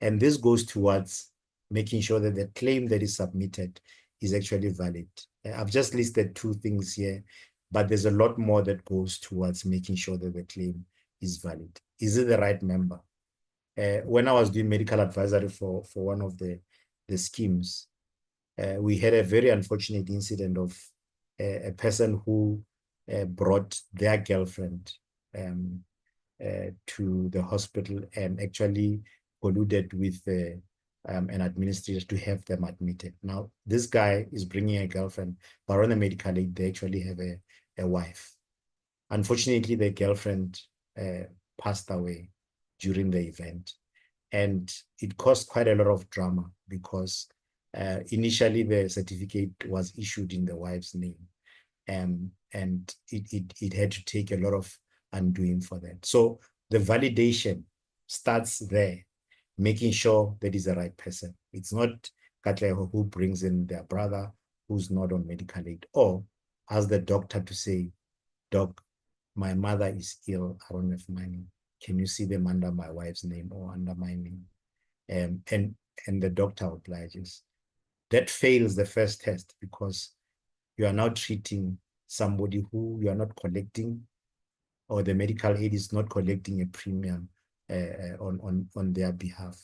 And this goes towards making sure that the claim that is submitted is actually valid. I've just listed two things here, but there's a lot more that goes towards making sure that the claim is valid. Is it the right member? When I was doing medical advisory for one of the schemes, we had a very unfortunate incident of a person who brought their girlfriend to the hospital and actually colluded with an administrator to have them admitted. Now, this guy is bringing a girlfriend, but on the medical aid, they actually have a wife. Unfortunately, the girlfriend passed away during the event. And it caused quite a lot of drama because initially the certificate was issued in the wife's name. And it had to take a lot of undoing for that. So the validation starts there, making sure that is the right person. It's not Katleho who brings in their brother who's not on medical aid, or ask the doctor to say, "Doc, my mother is ill, I don't have money. Can you see them under my wife's name or under my name?" And the doctor obliges. That fails the first test because you are now treating somebody who you are not collecting, or the medical aid is not collecting a premium on their behalf.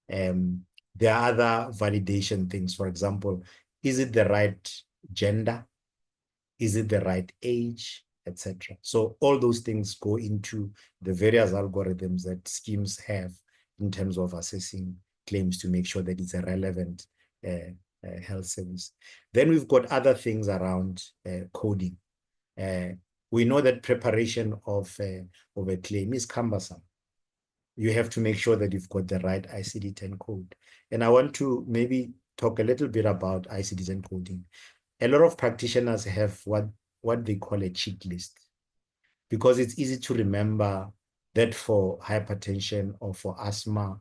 There are other validation things. For example, is it the right gender? Is it the right age, etc.? So all those things go into the various algorithms that schemes have in terms of assessing claims to make sure that it's a relevant health service. Then we've got other things around coding. We know that preparation of a claim is cumbersome. You have to make sure that you've got the right ICD-10 code. And I want to maybe talk a little bit about ICD-10 coding. A lot of practitioners have what they call a check list, because it's easy to remember that for hypertension or for asthma,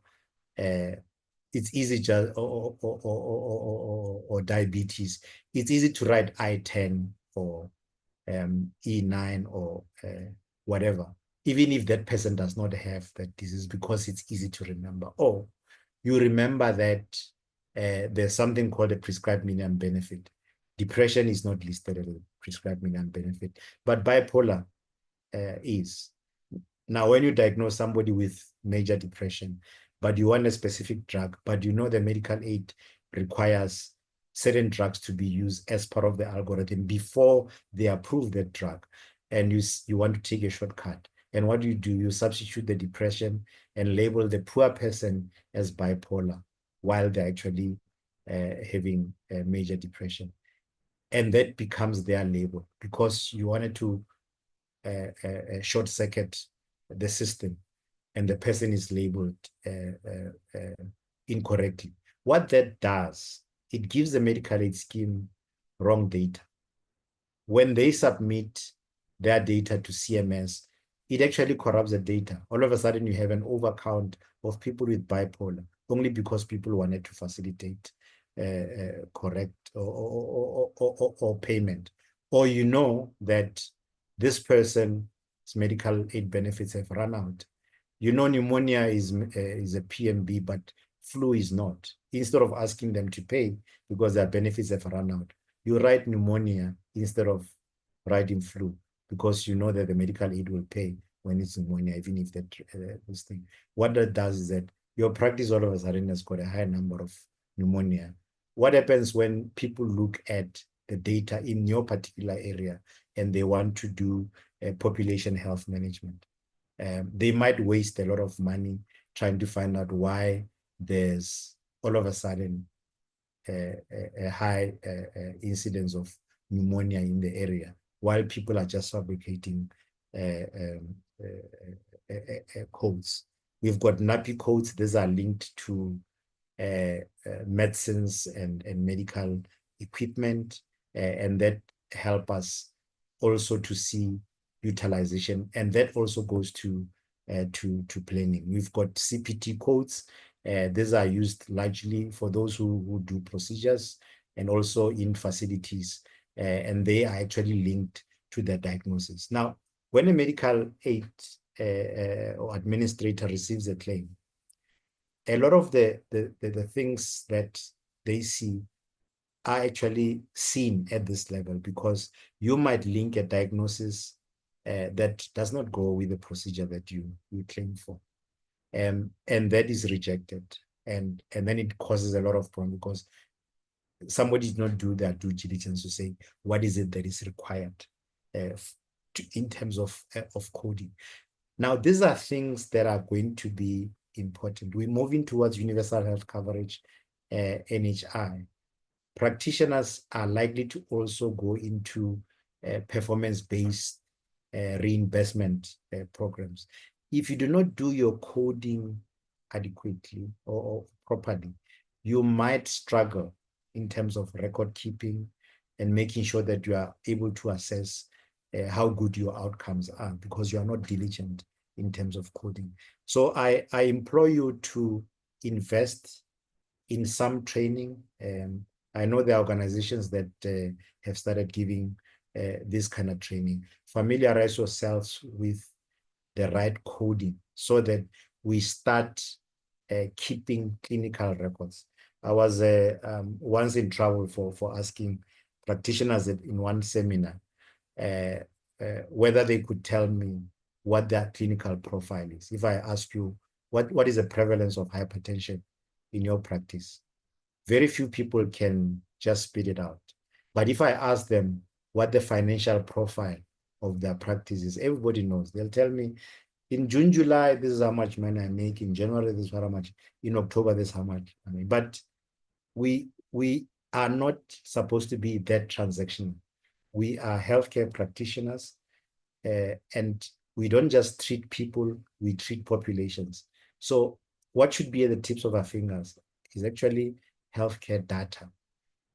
it's easy just or diabetes. It's easy to write I-10 or E9 or whatever, even if that person does not have that disease, because it's easy to remember. Or you remember that there's something called a prescribed minimum benefit. Depression is not listed as a prescribed minimum benefit, but bipolar is. Now, when you diagnose somebody with major depression, but you want a specific drug, but you know the medical aid requires certain drugs to be used as part of the algorithm before they approve that drug, and you want to take a shortcut. And what do? You substitute the depression and label the poor person as bipolar while they're actually having a major depression. And that becomes their label because you wanted to short circuit the system, and the person is labeled incorrectly. What that does, it gives the medical aid scheme wrong data. When they submit their data to CMS, it actually corrupts the data. All of a sudden, you have an overcount of people with bipolar, only because people wanted to facilitate correct or payment. Or you know that this person's medical aid benefits have run out. You know pneumonia is a PMB, but flu is not. Instead of asking them to pay because their benefits have run out, you write pneumonia instead of writing flu, because you know that the medical aid will pay when it's pneumonia, even if that this thing. What that does is that your practice all of a sudden has got a higher number of pneumonia. What happens when people look at the data in your particular area and they want to do population health management? They might waste a lot of money trying to find out why there's all of a sudden a high incidence of pneumonia in the area, while people are just fabricating codes. We've got NAPI codes. These are linked to medicines and medical equipment, and that help us also to see utilization, and that also goes to planning. We've got CPT codes. These are used largely for those who do procedures and also in facilities, and they are actually linked to the diagnosis. Now, when a medical aid or administrator receives a claim, a lot of the things that they see are actually seen at this level, because you might link a diagnosis that does not go with the procedure that you claim for. And that is rejected. And then it causes a lot of problems, because somebody did not do their due diligence to say, what is it that is required in terms of coding? Now, these are things that are going to be important. We're moving towards universal health coverage, NHI. Practitioners are likely to also go into performance-based reimbursement programs. If you do not do your coding adequately or properly, you might struggle in terms of record keeping and making sure that you are able to assess how good your outcomes are, because you are not diligent in terms of coding. So I implore you to invest in some training. I know there are organizations that have started giving this kind of training. Familiarize yourselves with the right coding so that we start keeping clinical records. I was once in trouble for asking practitioners in one seminar whether they could tell me what their clinical profile is. If I ask you, what is the prevalence of hypertension in your practice? Very few people can just spit it out. But if I ask them what the financial profile of their practice is, everybody knows. They'll tell me, in June, July, this is how much money I make. In January, this is how much. In October, this is how much I make. But we are not supposed to be that transactional. We are healthcare practitioners, and we don't just treat people, we treat populations. So what should be at the tips of our fingers is actually healthcare data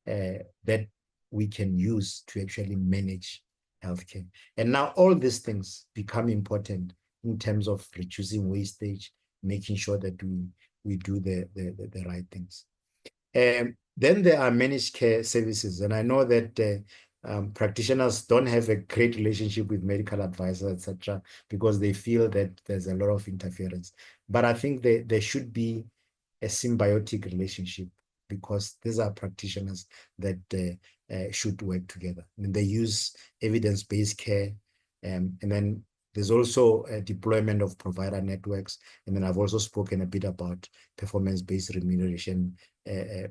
that we can use to actually manage healthcare. And now all these things become important in terms of reducing wastage, making sure that we do the right things. Then there are managed care services, and I know that practitioners don't have a great relationship with medical advisors, etc., because they feel that there's a lot of interference. But I think there should be a symbiotic relationship, because these are practitioners that should work together. I mean, they use evidence-based care, and then there's also a deployment of provider networks. And then I've also spoken a bit about performance-based remuneration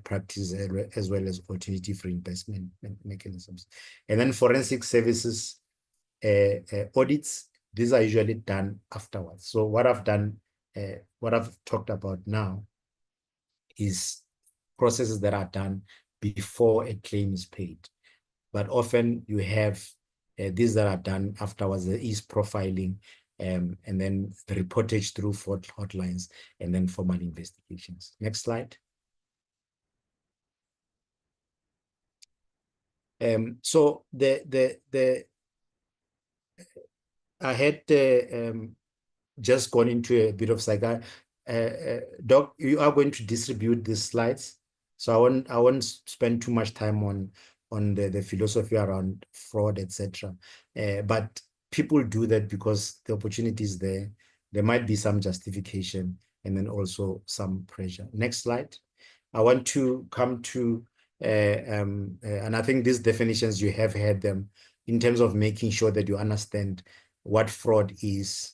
practice, as well as alternative reinvestment mechanisms. And then forensic services, audits, these are usually done afterwards. So what I've done, what I've talked about now is processes that are done before a claim is paid. But often you have these that are done afterwards. There is profiling, and then the reportage through fraud hotlines, and then formal investigations. Next slide. So I had just gone into a bit of psych. Doc, you are going to distribute these slides, so I won't spend too much time on the philosophy around fraud, etc. But people do that because the opportunity is there. There might be some justification, and then also some pressure. Next slide. I want to come to, and I think these definitions, you have had them in terms of making sure that you understand what fraud is,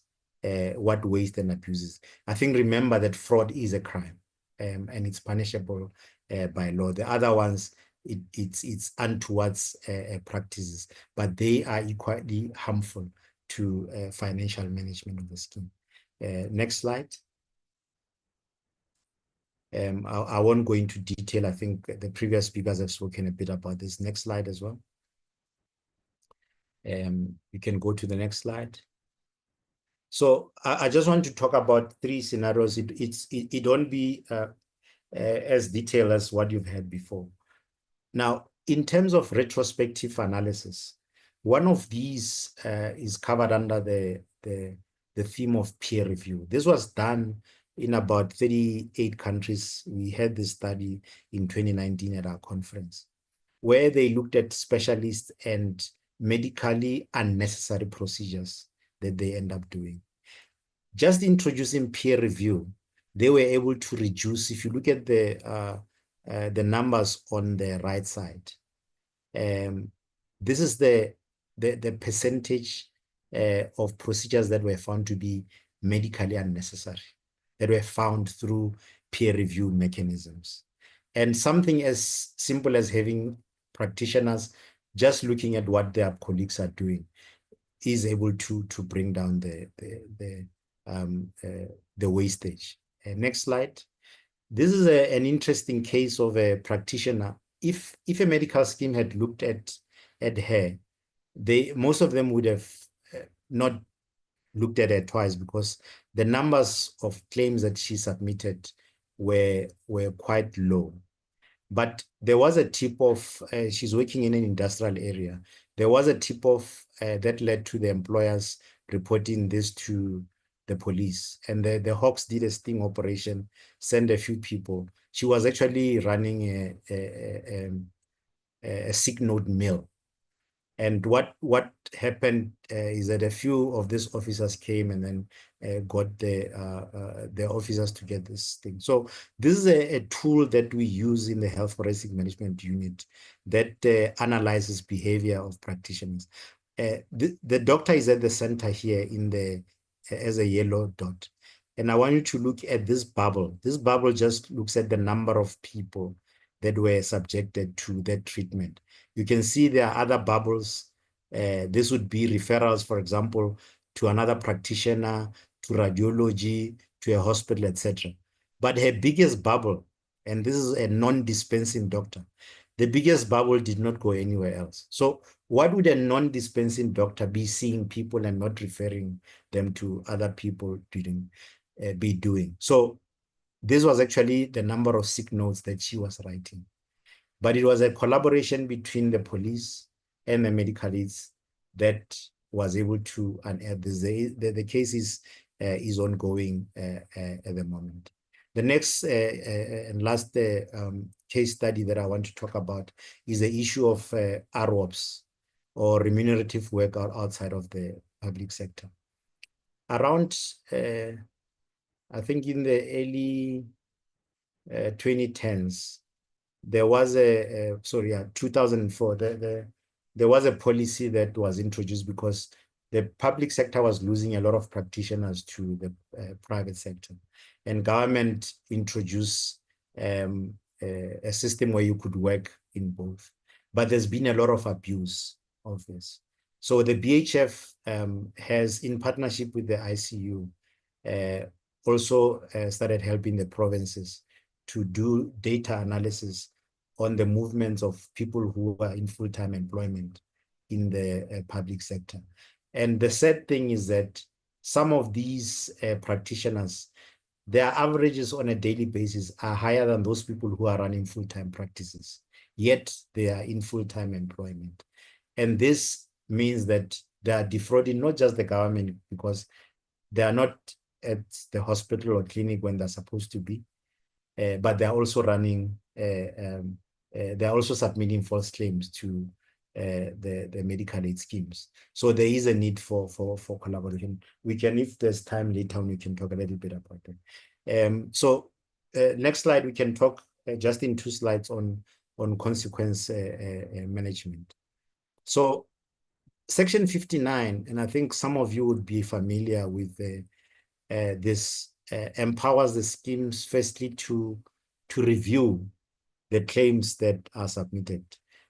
what waste and abuse is. I think remember that fraud is a crime, and it's punishable by law. The other ones, it's untoward practices, but they are equally harmful to financial management of the scheme. Next slide. I won't go into detail. I think the previous speakers have spoken a bit about this. Next slide as well. You can go to the next slide. So I just want to talk about 3 scenarios. It won't be as detailed as what you've had before. Now, in terms of retrospective analysis, one of these is covered under the theme of peer review. This was done in about 38 countries. We had this study in 2019 at our conference, where they looked at specialists and medically unnecessary procedures that they end up doing. Just introducing peer review, they were able to reduce, if you look at the numbers on the right side, this is the percentage of procedures that were found to be medically unnecessary, that were found through peer review mechanisms. And something as simple as having practitioners just looking at what their colleagues are doing is able to bring down the wastage. Next slide. This is an interesting case of a practitioner. If a medical scheme had looked at her, most of them would have not looked at her twice, because the numbers of claims that she submitted were quite low. But there was a tip off. She's working in an industrial area. There was a tip off that led to the employers reporting this to the police, and the Hawks did a sting operation, sent a few people. She was actually running a sick note mill. And what happened is that a few of these officers came and then got the officers to get this thing. So this is a tool that we use in the Health Forensic Management Unit that analyzes behavior of practitioners. The doctor is at the center here as a yellow dot. And I want you to look at this bubble. This bubble just looks at the number of people that were subjected to that treatment. You can see there are other bubbles. This would be referrals, for example, to another practitioner, to radiology, to a hospital, etc. But her biggest bubble, and this is a non-dispensing doctor, The biggest bubble did not go anywhere else. So what would a non-dispensing doctor be seeing people and not referring them to other people be doing? So this was actually the number of sick notes that she was writing. But it was a collaboration between the police and the medical aids that was able to unearth this. The case is ongoing at the moment. The next and last case study that I want to talk about is the issue of RWOPs, or remunerative work outside of the public sector. Around, I think in the early 2010s, there was 2004, there was a policy that was introduced because the public sector was losing a lot of practitioners to the private sector. And government introduced a system where you could work in both. But there's been a lot of abuse of this. So the BHF has, in partnership with the ICU, also started helping the provinces to do data analysis on the movements of people who are in full-time employment in the public sector. And the sad thing is that some of these practitioners, their averages on a daily basis are higher than those people who are running full-time practices, yet they are in full-time employment. And this means that they are defrauding not just the government because they are not at the hospital or clinic when they're supposed to be, but they're also running, they're also submitting false claims to the medical aid schemes. So there is a need for collaboration. We can, if there's time later on, we can talk a little bit about it. Next slide, we can talk just in 2 slides on consequence management. So Section 59, and I think some of you would be familiar with this, empowers the schemes firstly to review the claims that are submitted.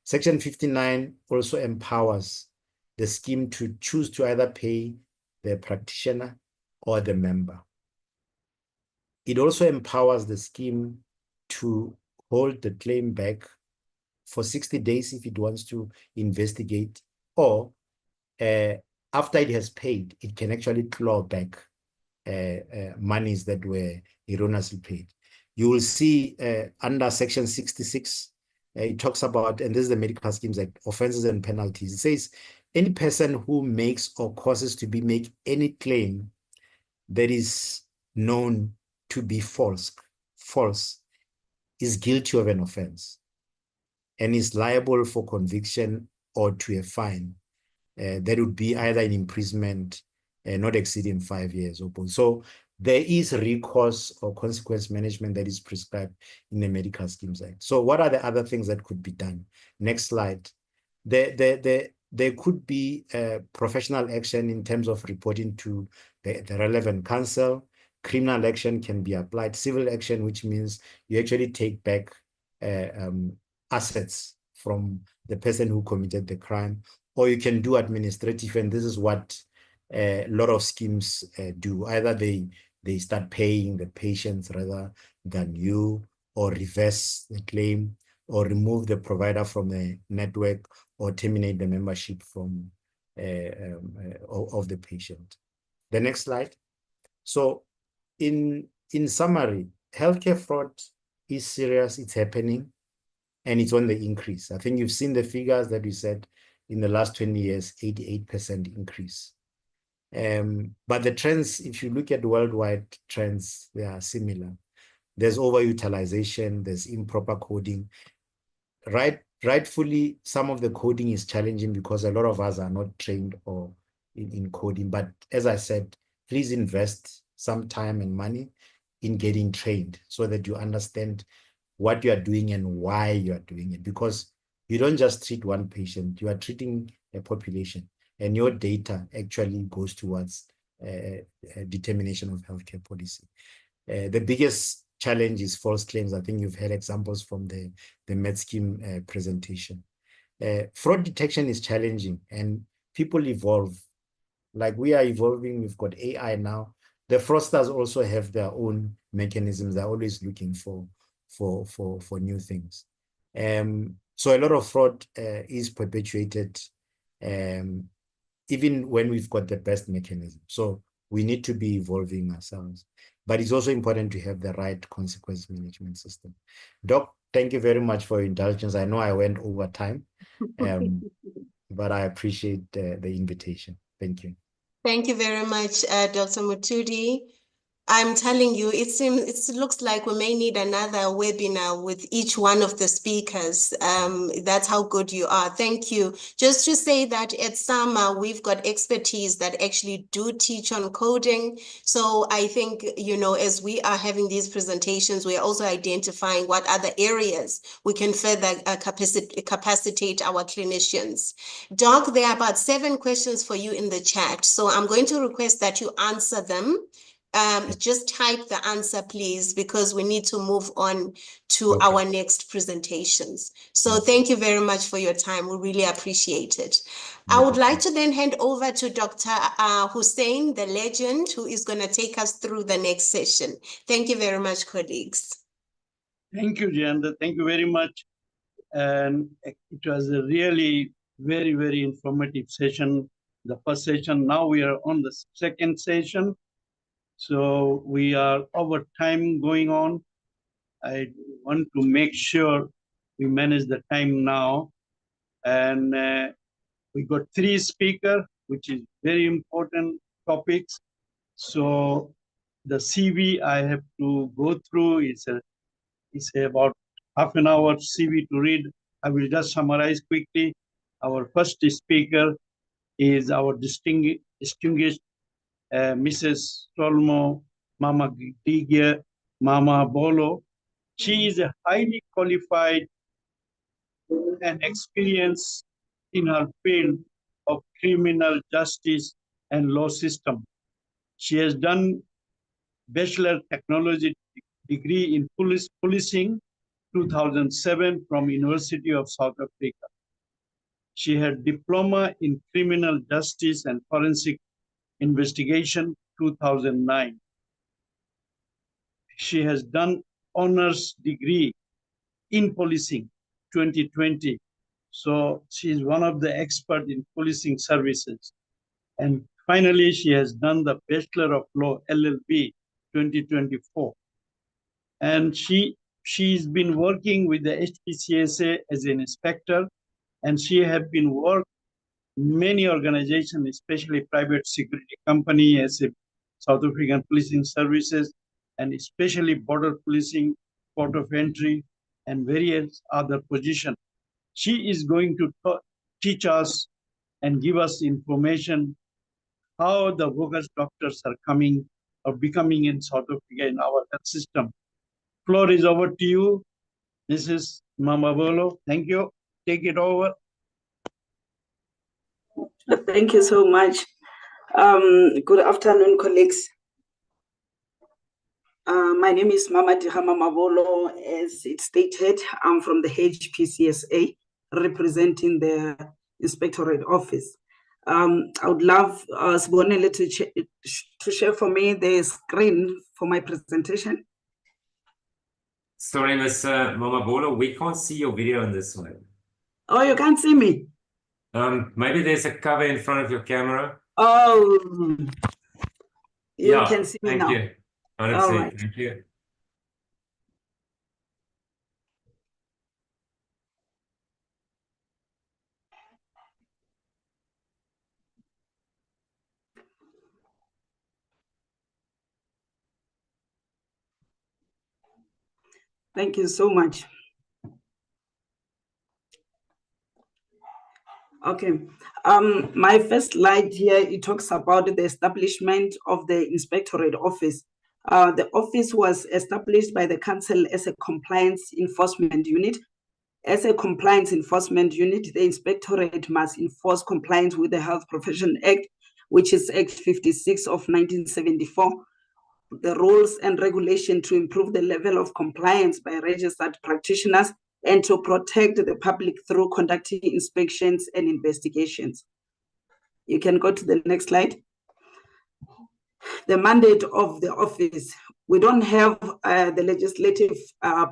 Section 59 also empowers the scheme to choose to either pay the practitioner or the member. It also empowers the scheme to hold the claim back for 60 days if it wants to investigate, or after it has paid, it can actually claw back monies that were erroneously paid. You will see under Section 66, it talks about, and this is the Medical Schemes Act, offenses and penalties. It says, any person who makes or causes to be make any claim that is known to be false is guilty of an offense and is liable for conviction or to a fine. That would be either an imprisonment not exceeding 5 years or both. So there is recourse or consequence management that is prescribed in the Medical Schemes Act. So what are the other things that could be done? Next slide. There could be professional action in terms of reporting to the relevant council. Criminal action can be applied. Civil action, which means you actually take back assets from the person who committed the crime, or you can do administrative, and this is what a lot of schemes do. Either they start paying the patients rather than you, or reverse the claim, or remove the provider from the network, or terminate the membership from of the patient. The next slide. So in summary, healthcare fraud is serious, it's happening, and it's on the increase. I think you've seen the figures that we said in the last 20 years, 88% increase. But the trends, if you look at worldwide trends, they are similar. There's overutilization, there's improper coding. Rightfully, some of the coding is challenging because a lot of us are not trained or in coding. But as I said, please invest some time and money in getting trained so that you understand what you are doing and why you are doing it. Because you don't just treat one patient, you are treating a population, and your data actually goes towards a determination of healthcare policy. The biggest challenge is false claims. I think you've had examples from the MedScheme presentation. Fraud detection is challenging, and people evolve. Like we are evolving, we've got AI now. The fraudsters also have their own mechanisms. They're always looking for new things. So a lot of fraud is perpetuated even when we've got the best mechanism. So we need to be evolving ourselves. But it's also important to have the right consequence management system. Doc, thank you very much for your indulgence. I know I went over time, but I appreciate the invitation. Thank you. Thank you very much, Dr. Mutudi. I'm telling you, it looks like we may need another webinar with each one of the speakers. That's how good you are. Thank you. Just to say that at SAMA, we've got expertise that actually do teach on coding. So I think, as we are having these presentations, we are also identifying what other areas we can further capacitate our clinicians. Doc, there are about 7 questions for you in the chat. So I'm going to request that you answer them. Just type the answer, please, because we need to move on to our next presentations. So thank you very much for your time. We really appreciate it. I would like to then hand over to Dr. Hussein, the legend, who is going to take us through the next session. Thank you very much, colleagues. Thank you, Jayanda. Thank you very much. And it was a really very, very informative session. The first session, now we are on the second session. So we are over time going on. I want to make sure we manage the time now. And we got 3 speakers, which is very important topics. So the CV I have to go through is about half an hour CV to read. I will just summarize quickly. Our first speaker is our distinguished Mrs. Solmo Mama Digia Mama Bolo. She is a highly qualified and experienced in her field of criminal justice and law system. She has done Bachelor Technology degree in policing 2007 from University of South Africa. She had diploma in criminal justice and forensic investigation 2009. She has done honors degree in policing 2020. So she is one of the experts in policing services. And finally, she has done the Bachelor of Law LLB 2024. And she's been working with the HPCSA as an inspector, and she has been working many organizations, especially private security company as a South African Policing Services, and especially border policing, port of entry, and various other positions. She is going to teach us and give us information how the bogus doctors are coming or becoming in South Africa in our health system. Floor is over to you, Mrs. Mama Bolo. Thank you. Take it over. Thank you so much. Good afternoon, colleagues. My name is Mama Dihama Mabolo. As it stated, I'm from the HPCSA, representing the Inspectorate Office. I would love Sibonele to share for me the screen for my presentation. Sorry, Ms. Mama Bolo, we can't see your video in this one. Oh, you can't see me? Maybe there's a cover in front of your camera. Oh, you can see me now. Thank you. 100%. All right. Thank you. Thank you so much. Okay, my first slide here, it talks about the establishment of the Inspectorate Office. The office was established by the Council as a compliance enforcement unit. As a compliance enforcement unit, the Inspectorate must enforce compliance with the Health Professions Act, which is Act 56 of 1974. The rules and regulation to improve the level of compliance by registered practitioners and to protect the public through conducting inspections and investigations. You can go to the next slide. The mandate of the office. We don't have the legislative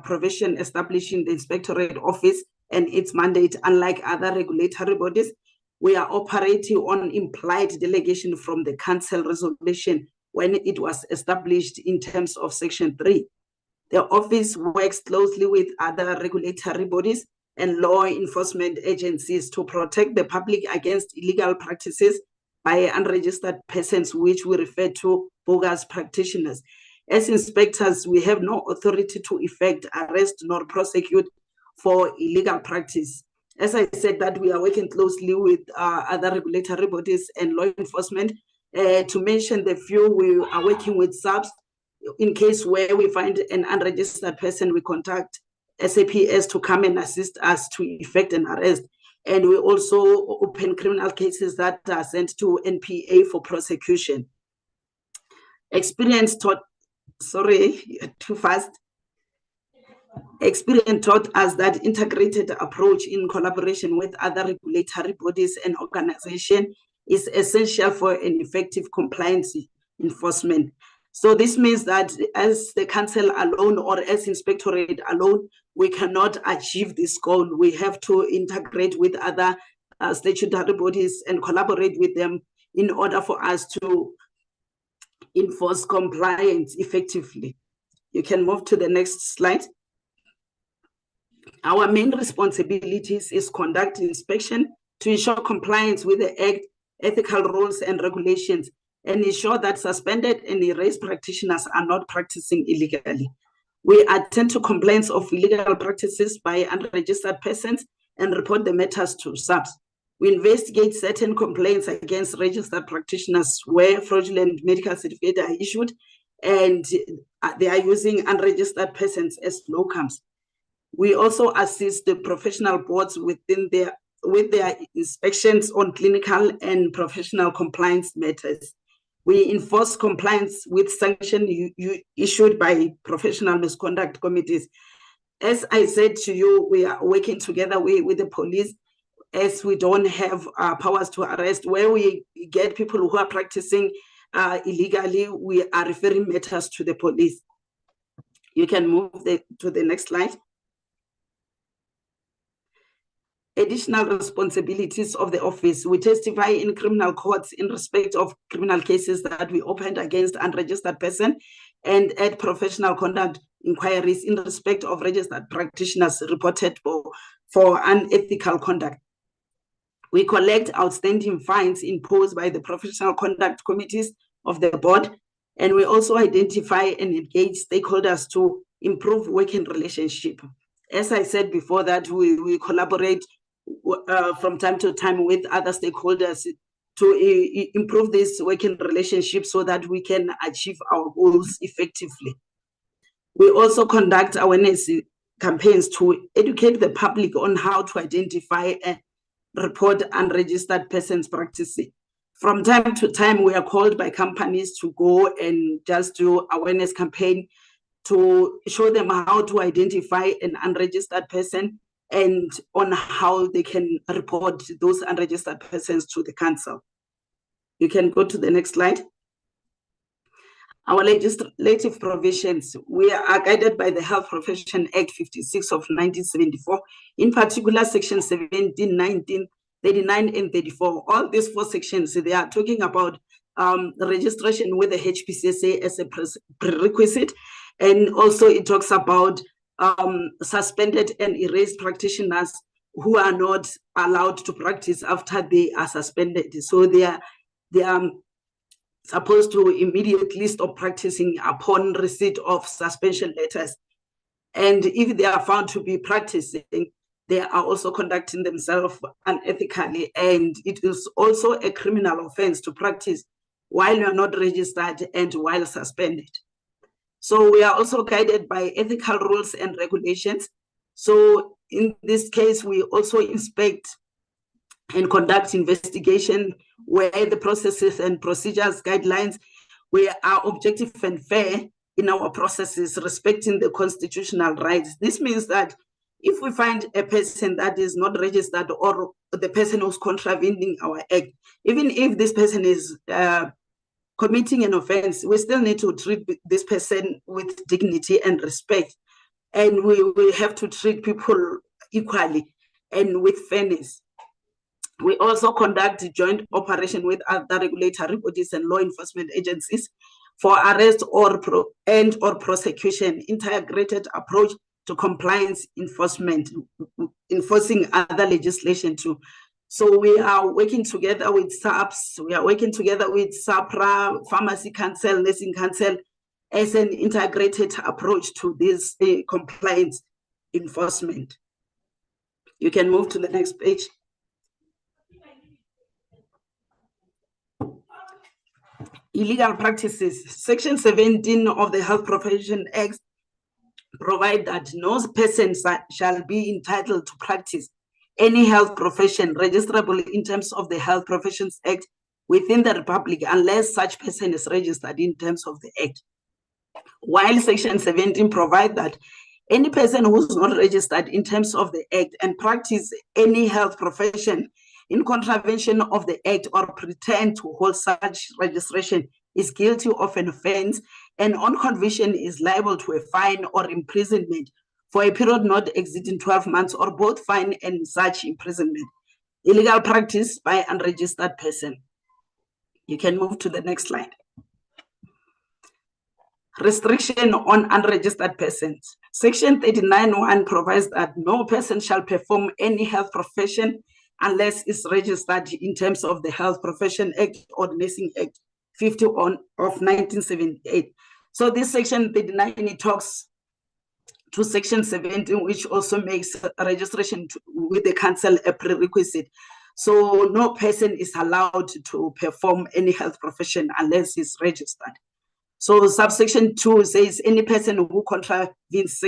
provision establishing the Inspectorate Office, and its mandate. Unlike other regulatory bodies, we are operating on implied delegation from the Council resolution when it was established in terms of Section 3. The office works closely with other regulatory bodies and law enforcement agencies to protect the public against illegal practices by unregistered persons, which we refer to bogus practitioners. As inspectors, we have no authority to effect, arrest, nor prosecute for illegal practice. As I said, that we are working closely with other regulatory bodies and law enforcement. To mention the few, we are working with SAPS. In case where we find an unregistered person, we contact SAPS to come and assist us to effect an arrest. And we also open criminal cases that are sent to NPA for prosecution. Experience taught us that integrated approach in collaboration with other regulatory bodies and organizations is essential for an effective compliance enforcement. So this means that as the council alone or as inspectorate alone, we cannot achieve this goal. We have to integrate with other statutory bodies and collaborate with them in order for us to enforce compliance effectively. You can move to the next slide. Our main responsibilities is conduct inspection to ensure compliance with the Act, ethical rules and regulations, and ensure that suspended and erased practitioners are not practicing illegally. We attend to complaints of illegal practices by unregistered persons and report the matters to SAPS. We investigate certain complaints against registered practitioners where fraudulent medical certificates are issued and they are using unregistered persons as locums. We also assist the professional boards with their inspections on clinical and professional compliance matters. We enforce compliance with sanctions issued by professional misconduct committees. As I said to you, we are working together with the police, as we don't have powers to arrest. Where we get people who are practicing illegally, we are referring matters to the police. You can move to the next slide. Additional responsibilities of the office. We testify in criminal courts in respect of criminal cases that we opened against unregistered person and at professional conduct inquiries in respect of registered practitioners reported for unethical conduct. We collect outstanding fines imposed by the professional conduct committees of the board, and we also identify and engage stakeholders to improve working relationship. As I said before, that we collaborate from time to time with other stakeholders to improve this working relationship so that we can achieve our goals effectively. We also conduct awareness campaigns to educate the public on how to identify and report unregistered persons practicing. From time to time, we are called by companies to go and just do awareness campaign to show them how to identify an unregistered person and on how they can report those unregistered persons to the council. You can go to the next slide. Our legislative provisions, we are guided by the Health Profession Act 56 of 1974, in particular Section 17, 19, 39, and 34. All these four sections, they are talking about registration with the HPCSA as a prerequisite, and also it talks about suspended and erased practitioners who are not allowed to practice after they are suspended. So they are supposed to immediately stop practicing upon receipt of suspension letters. And if they are found to be practicing, they are also conducting themselves unethically. And it is also a criminal offense to practice while you are not registered and while suspended. So we are also guided by ethical rules and regulations. So in this case, we also inspect and conduct investigation where the processes and procedures guidelines, we are objective and fair in our processes, respecting the constitutional rights. This means that if we find a person that is not registered or the person who's contravening our act, even if this person is committing an offense, we still need to treat this person with dignity and respect. And we have to treat people equally. and with fairness. We also conduct joint operation with other regulatory bodies and law enforcement agencies for arrest or prosecution, integrated approach to compliance enforcement, enforcing other legislation too. So we are working together with SAPS, we are working together with SAPRA, Pharmacy Council, Nursing Council, as an integrated approach to this compliance enforcement. You can move to the next page. Illegal practices. Section 17 of the Health Professions Act provide that no person shall be entitled to practice any health profession registrable in terms of the Health Professions Act within the Republic unless such person is registered in terms of the Act. While Section 17 provides that any person who is not registered in terms of the Act and practice any health profession in contravention of the Act or pretend to hold such registration is guilty of an offense and on conviction is liable to a fine or imprisonment for a period not exceeding 12 months or both fine and such imprisonment. Illegal practice by unregistered person. You can move to the next slide. Restriction on unregistered persons. Section 39(1) provides that no person shall perform any health profession unless it's registered in terms of the Health Profession Act or Nursing Act 50 of 1978. So this section 39, it talks to section 17, which also makes registration with the council a prerequisite. So no person is allowed to perform any health profession unless he's registered. So subsection 2 says any person who contravenes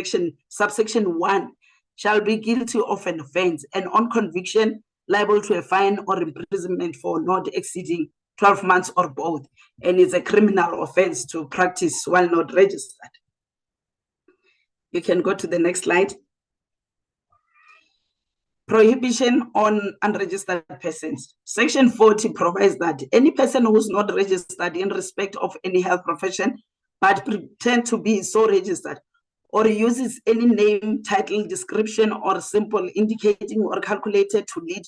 subsection 1 shall be guilty of an offense and on conviction liable to a fine or imprisonment for not exceeding 12 months or both, and it's a criminal offense to practice while not registered. You can go to the next slide. Prohibition on unregistered persons. Section 40 provides that any person who is not registered in respect of any health profession but pretend to be so registered or uses any name, title, description, or symbol indicating or calculated to lead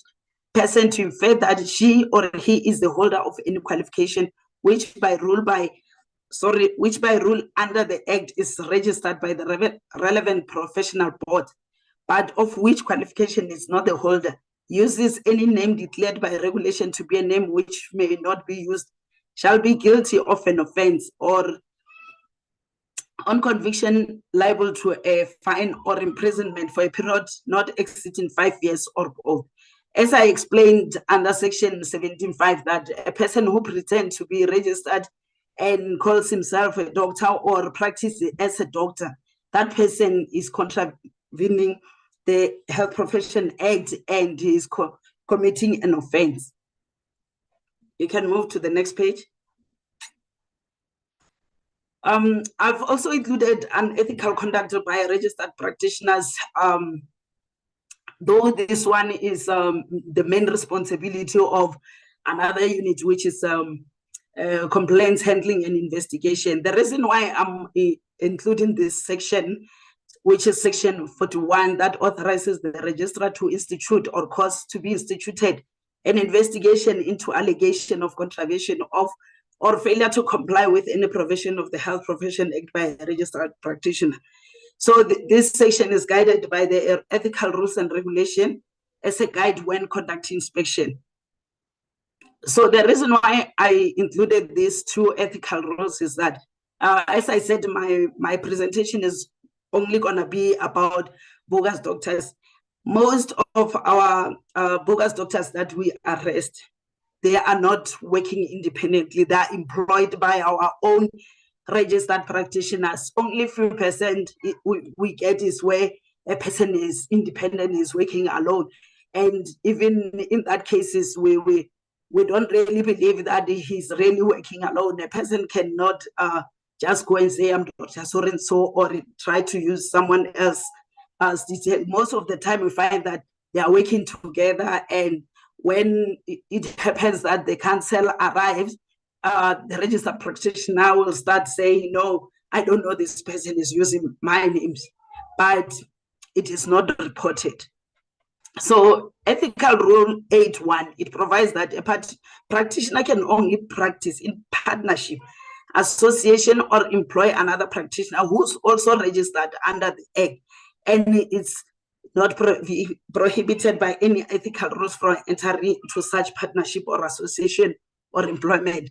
person to infer that she or he is the holder of any qualification which by rule under the Act is registered by the relevant professional board, but of which qualification is not the holder, uses any name declared by regulation to be a name which may not be used, shall be guilty of an offense or on conviction liable to a fine or imprisonment for a period not exceeding 5 years or both. As I explained under section 17.5, that a person who pretends to be registered and calls himself a doctor or practices as a doctor, that person is contravening the Health Profession Act and is committing an offense. You can move to the next page. I've also included unethical conduct by registered practitioners, though this one is the main responsibility of another unit, which is complaints handling and investigation. The reason why I'm including this section, which is section 41, that authorizes the registrar to institute or cause to be instituted an investigation into allegation of contravention of or failure to comply with any provision of the Health Profession Act by a registered practitioner. So this section is guided by the ethical rules and regulation as a guide when conducting inspection. So the reason why I included these two ethical rules is that, as I said, my presentation is only gonna be about bogus doctors. Most of our bogus doctors that we arrest, they are not working independently. They are employed by our own registered practitioners. Only few percent we get is where a person is independent, is working alone. And even in that cases, we don't really believe that he's really working alone. A person cannot just go and say, I'm Dr. So-and-so, or try to use someone else as detail. Most of the time we find that they are working together, and when it happens that the council arrives, the registered practitioner will start saying, no, I don't know this person is using my names, but it is not reported. So ethical rule 8.1, it provides that a practitioner can only practice in partnership, association, or employ another practitioner who's also registered under the Act, and it's not prohibited by any ethical rules from entering into such partnership or association or employment.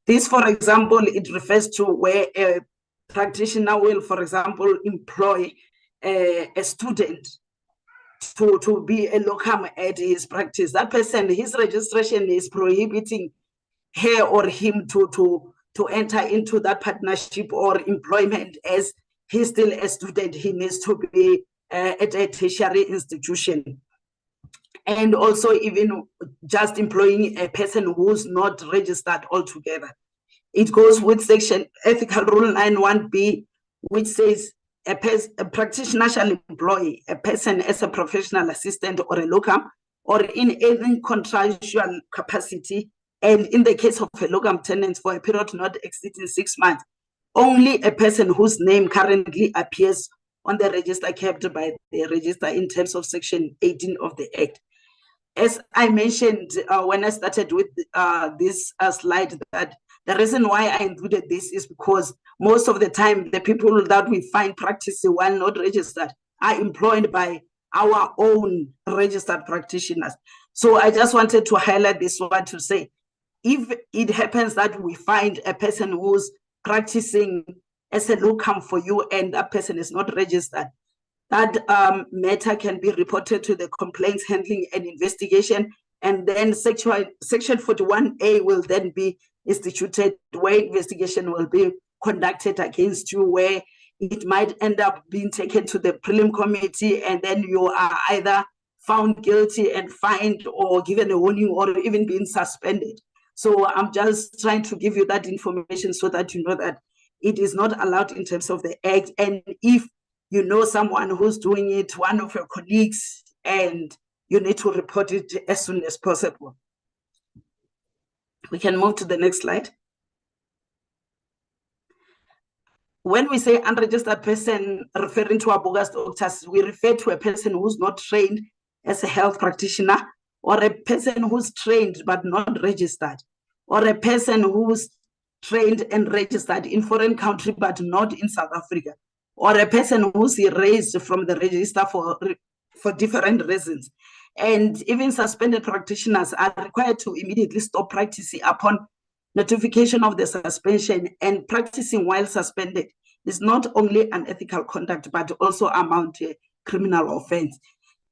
This, for example, it refers to where a practitioner will, for example, employ a student to be a locum at his practice. That person, his registration is prohibiting her or him to enter into that partnership or employment, as he's still a student. He needs to be at a tertiary institution. And also even just employing a person who's not registered altogether. It goes with section ethical rule 9.1b, which says a practitioner shall employ a person as a professional assistant or a locum or in any contractual capacity, and in the case of a locum tenant for a period not exceeding 6 months, only a person whose name currently appears on the register kept by the register in terms of section 18 of the Act. As I mentioned when I started with this slide, that the reason why I included this is because most of the time the people that we find practicing while not registered are employed by our own registered practitioners. So I just wanted to highlight this one to say, if it happens that we find a person who's practicing as a locum for you and that person is not registered, that matter can be reported to the complaints handling and investigation, and then section 41A will then be instituted, where investigation will be conducted against you, where it might end up being taken to the prelim committee, and then you are either found guilty and fined or given a warning or even being suspended. So I'm just trying to give you that information so that you know that it is not allowed in terms of the Act. And if you know someone who's doing it, one of your colleagues, and you need to report it as soon as possible. We can move to the next slide. When we say unregistered person, referring to our bogus doctors, we refer to a person who's not trained as a health practitioner, or a person who's trained but not registered, or a person who's trained and registered in foreign country but not in South Africa, or a person who's erased from the register for different reasons. And even suspended practitioners are required to immediately stop practicing upon notification of the suspension, and practicing while suspended is not only unethical conduct but also amount to a criminal offense.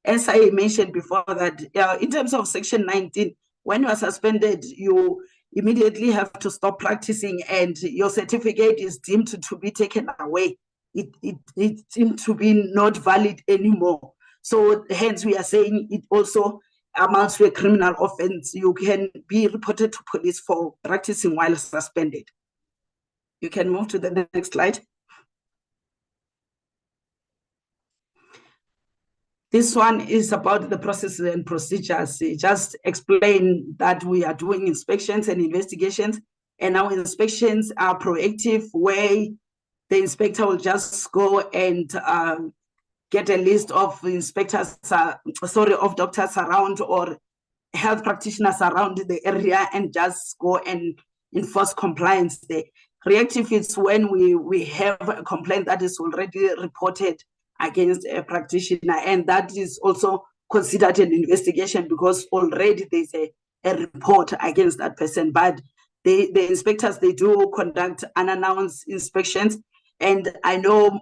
As I mentioned before, that in terms of section 19, when you are suspended, you immediately have to stop practicing and your certificate is deemed to be taken away. It deemed to be not valid anymore. So hence we are saying it also amounts to a criminal offense. You can be reported to police for practicing while suspended. You can move to the next slide. This one is about the processes and procedures. Just explain that we are doing inspections and investigations, and our inspections are proactive, where the inspector will just go and get a list of inspectors, of doctors around or health practitioners around the area and just go and enforce compliance there. Reactive is when we have a complaint that is already reported against a practitioner, and that is also considered an investigation because already there's a report against that person. But the inspectors, they do conduct unannounced inspections, and I know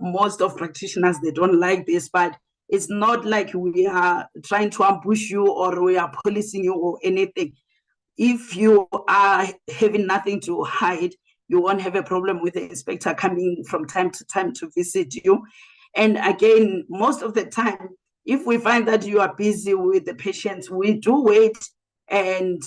most of practitioners, they don't like this, but it's not like we are trying to ambush you or we are policing you or anything. If you are having nothing to hide, you won't have a problem with the inspector coming from time to time to visit you. And again, most of the time, if we find that you are busy with the patients, we do wait, and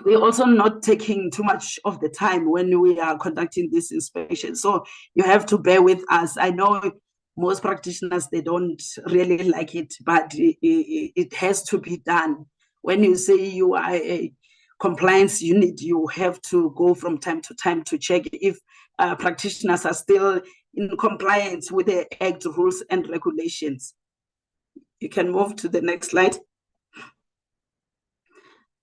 we're also not taking too much of the time when we are conducting this inspection. So you have to bear with us. I know most practitioners, they don't really like it, but it has to be done. When you say you are a compliance unit, you have to go from time to time to check if practitioners are still in compliance with the Act rules and regulations. You can move to the next slide.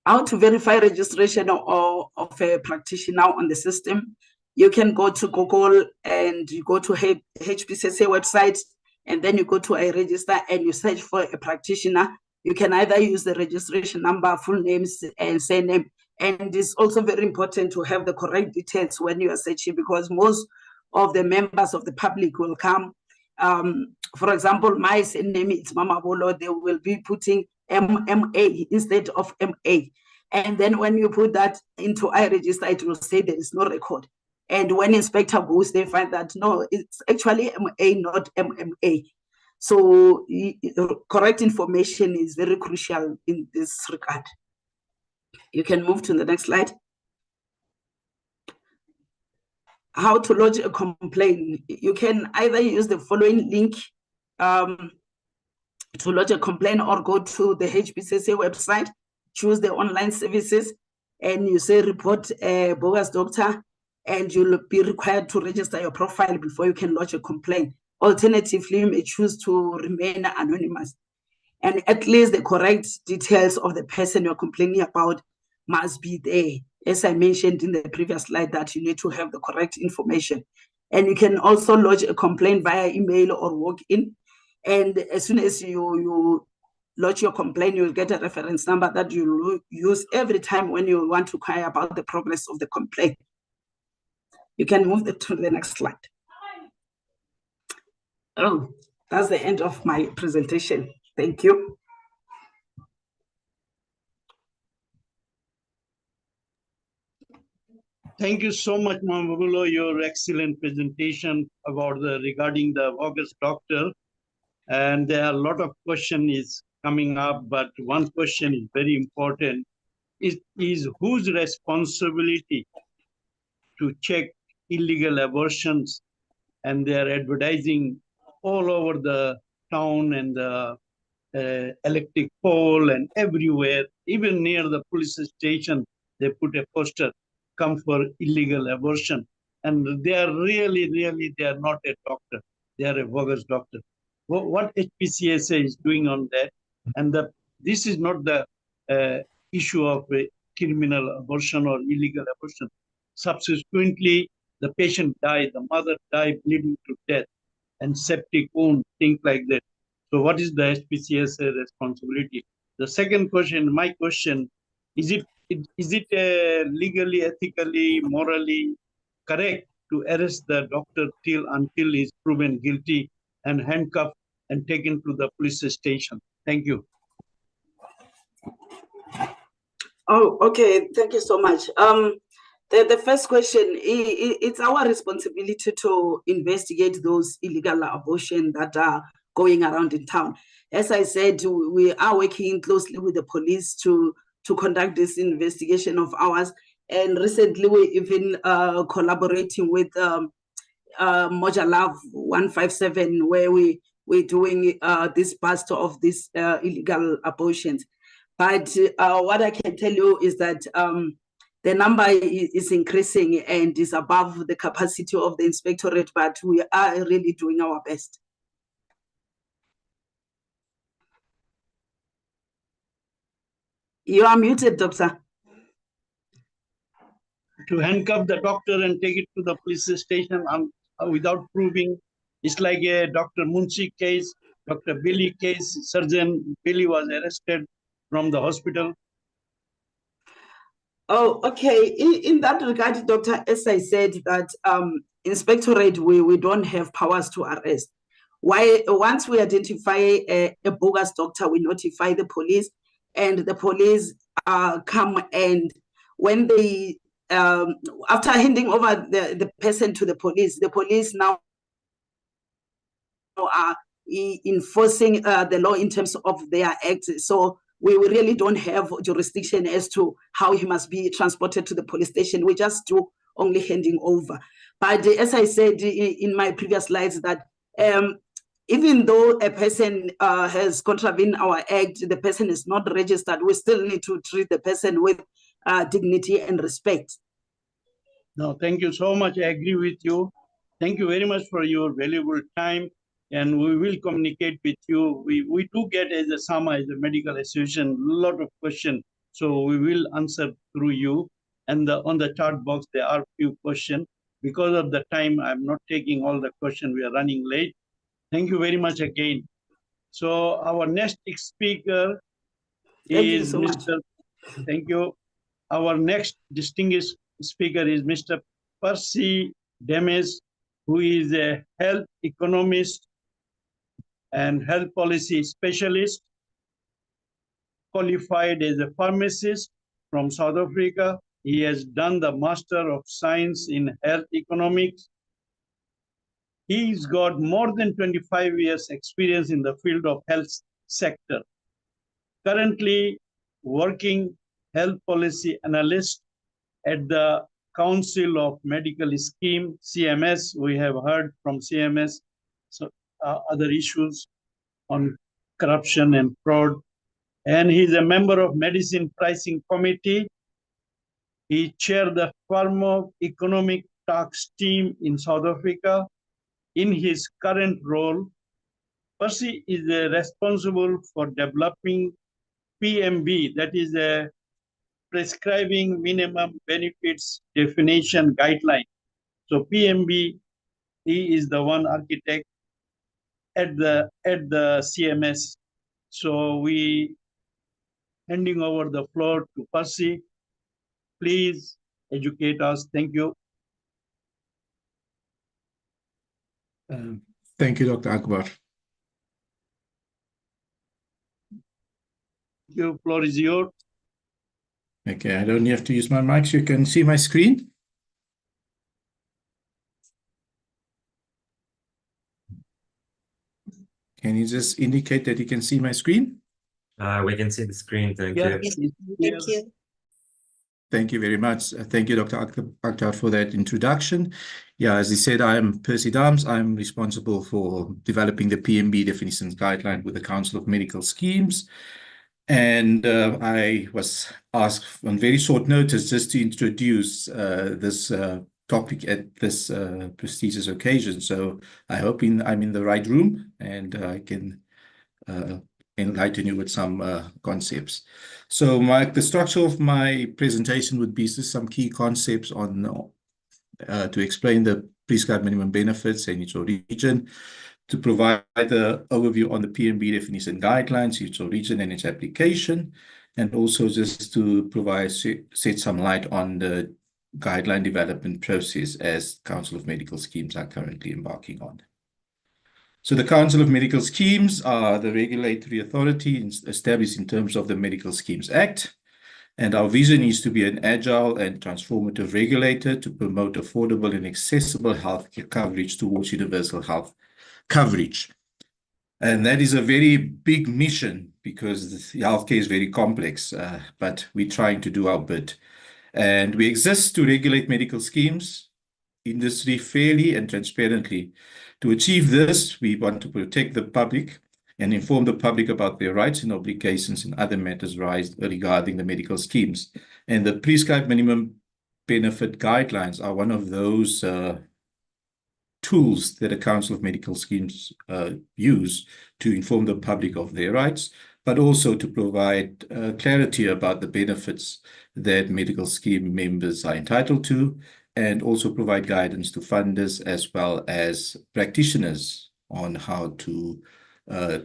How to verify registration of a practitioner on the system. You can go to Google and you go to HPCSA website, and then you go to a register and you search for a practitioner. You can either use the registration number, full names, and surname. And it's also very important to have the correct details when you are searching, because most of the members of the public will come. For example, my name is Mama Bolo. They will be putting MMA instead of MA. And then when you put that into iRegister, it will say there is no record. And when inspector goes, they find that no, it's actually MA, not MMA. So correct information is very crucial in this regard. You can move to the next slide. How to lodge a complaint. You can either use the following link to lodge a complaint, or go to the HPCSA website, choose the online services, and you say report a bogus doctor, and you'll be required to register your profile before you can lodge a complaint. Alternatively, you may choose to remain anonymous. And at least the correct details of the person you're complaining about must be there. As I mentioned in the previous slide, that you need to have the correct information. And you can also lodge a complaint via email or walk-in. And as soon as you lodge your complaint, you'll get a reference number that you use every time when you want to inquire about the progress of the complaint. You can move to the next slide. Oh, that's the end of my presentation. Thank you. Thank you so much, Ma'am Babulo, your excellent presentation about regarding the August doctor. And there are a lot of questions coming up, but one question is very important. Is whose responsibility to check illegal abortions, and they are advertising all over the town and the electric pole and everywhere, even near the police station, they put a poster, come for illegal abortion. And they are really, they are not a doctor. They are a bogus doctor. What HPCSA is doing on that, and this is not the issue of a criminal abortion or illegal abortion. Subsequently, the patient died, the mother died bleeding to death, and septic wound, things like that. So what is the HPCSA responsibility? The second question, my question, is it legally, ethically, morally correct to arrest the doctor until he's proven guilty and handcuffed and taken to the police station? Thank you. Oh, okay. Thank you so much. The first question, it's our responsibility to investigate those illegal abortions that are going around in town. As I said, we are working closely with the police to conduct this investigation of ours. And recently, we even collaborating with Moja Love 157, where we're doing this bust of these illegal abortions. But what I can tell you is that the number is increasing and is above the capacity of the inspectorate, but we are really doing our best. You are muted, doctor. To handcuff the doctor and take it to the police station without proving, it's like a Dr. Munshi case, Dr. Billy case. Surgeon Billy was arrested from the hospital. Oh, okay. In that regard, doctor, as I said, that inspectorate, we don't have powers to arrest. Once we identify a bogus doctor, we notify the police, and the police come, and when they after handing over the person to the police now are enforcing the law in terms of their act. So we really don't have jurisdiction as to how he must be transported to the police station. We just do only handing over. But as I said in my previous slides, that even though a person has contravened our act, the person is not registered, we still need to treat the person with dignity and respect. No, thank you so much. I agree with you. Thank you very much for your valuable time. and we will communicate with you. We do get, as a SAMA, as a medical association, a lot of questions, so we will answer through you. And on the chat box, there are few questions. Because of the time, I'm not taking all the questions. We are running late. Thank you very much again. So our next speaker is Mr. Thank you. Our next distinguished speaker is Mr. Percy Demes, who is a health economist and health policy specialist, qualified as a pharmacist from South Africa. He has done the Master of Science in Health Economics. He's got more than 25 years experience in the field of health sector. Currently working health policy analyst at the Council of Medical Scheme, CMS. We have heard from CMS, so other issues on corruption and fraud. And he's a member of Medicine Pricing Committee. He chaired the Pharmacoeconomic Tax Team in South Africa. In his current role, Percy is responsible for developing PMB, that is a prescribing minimum benefits definition guideline. So PMB, he is the one architect at the CMS. So we handing over the floor to Percy. Please educate us. Thank you. Thank you, Dr. Akbar. Your floor is yours. Okay, I don't have to use my mic, so you can see my screen. Can you just indicate that you can see my screen? We can see the screen, thank you. Thank you. Thank you very much. Thank you, Dr. Akhtar, for that introduction. Yeah, as he said, I'm Percy Demes. I'm responsible for developing the PMB definitions guideline with the Council of Medical Schemes. And I was asked on very short notice just to introduce this topic at this prestigious occasion. So I hope I'm in the right room and I can enlighten you with some concepts. So the structure of my presentation would be just some key concepts on to explain the prescribed minimum benefits in each region, to provide the overview on the PMB definition guidelines, each region and its application, and also just to shed some light on the guideline development process as Council of Medical Schemes are currently embarking on. So the Council of Medical Schemes are the regulatory authority established in terms of the Medical Schemes Act. And our vision is to be an agile and transformative regulator to promote affordable and accessible healthcare coverage towards universal health coverage. And that is a very big mission because healthcare is very complex, but we're trying to do our bit. And we exist to regulate medical schemes, industry fairly and transparently. To achieve this, we want to protect the public and inform the public about their rights and obligations and other matters regarding the medical schemes. And the prescribed minimum benefit guidelines are one of those tools that the Council of Medical Schemes use to inform the public of their rights, but also to provide clarity about the benefits that medical scheme members are entitled to, and also provide guidance to funders as well as practitioners on how to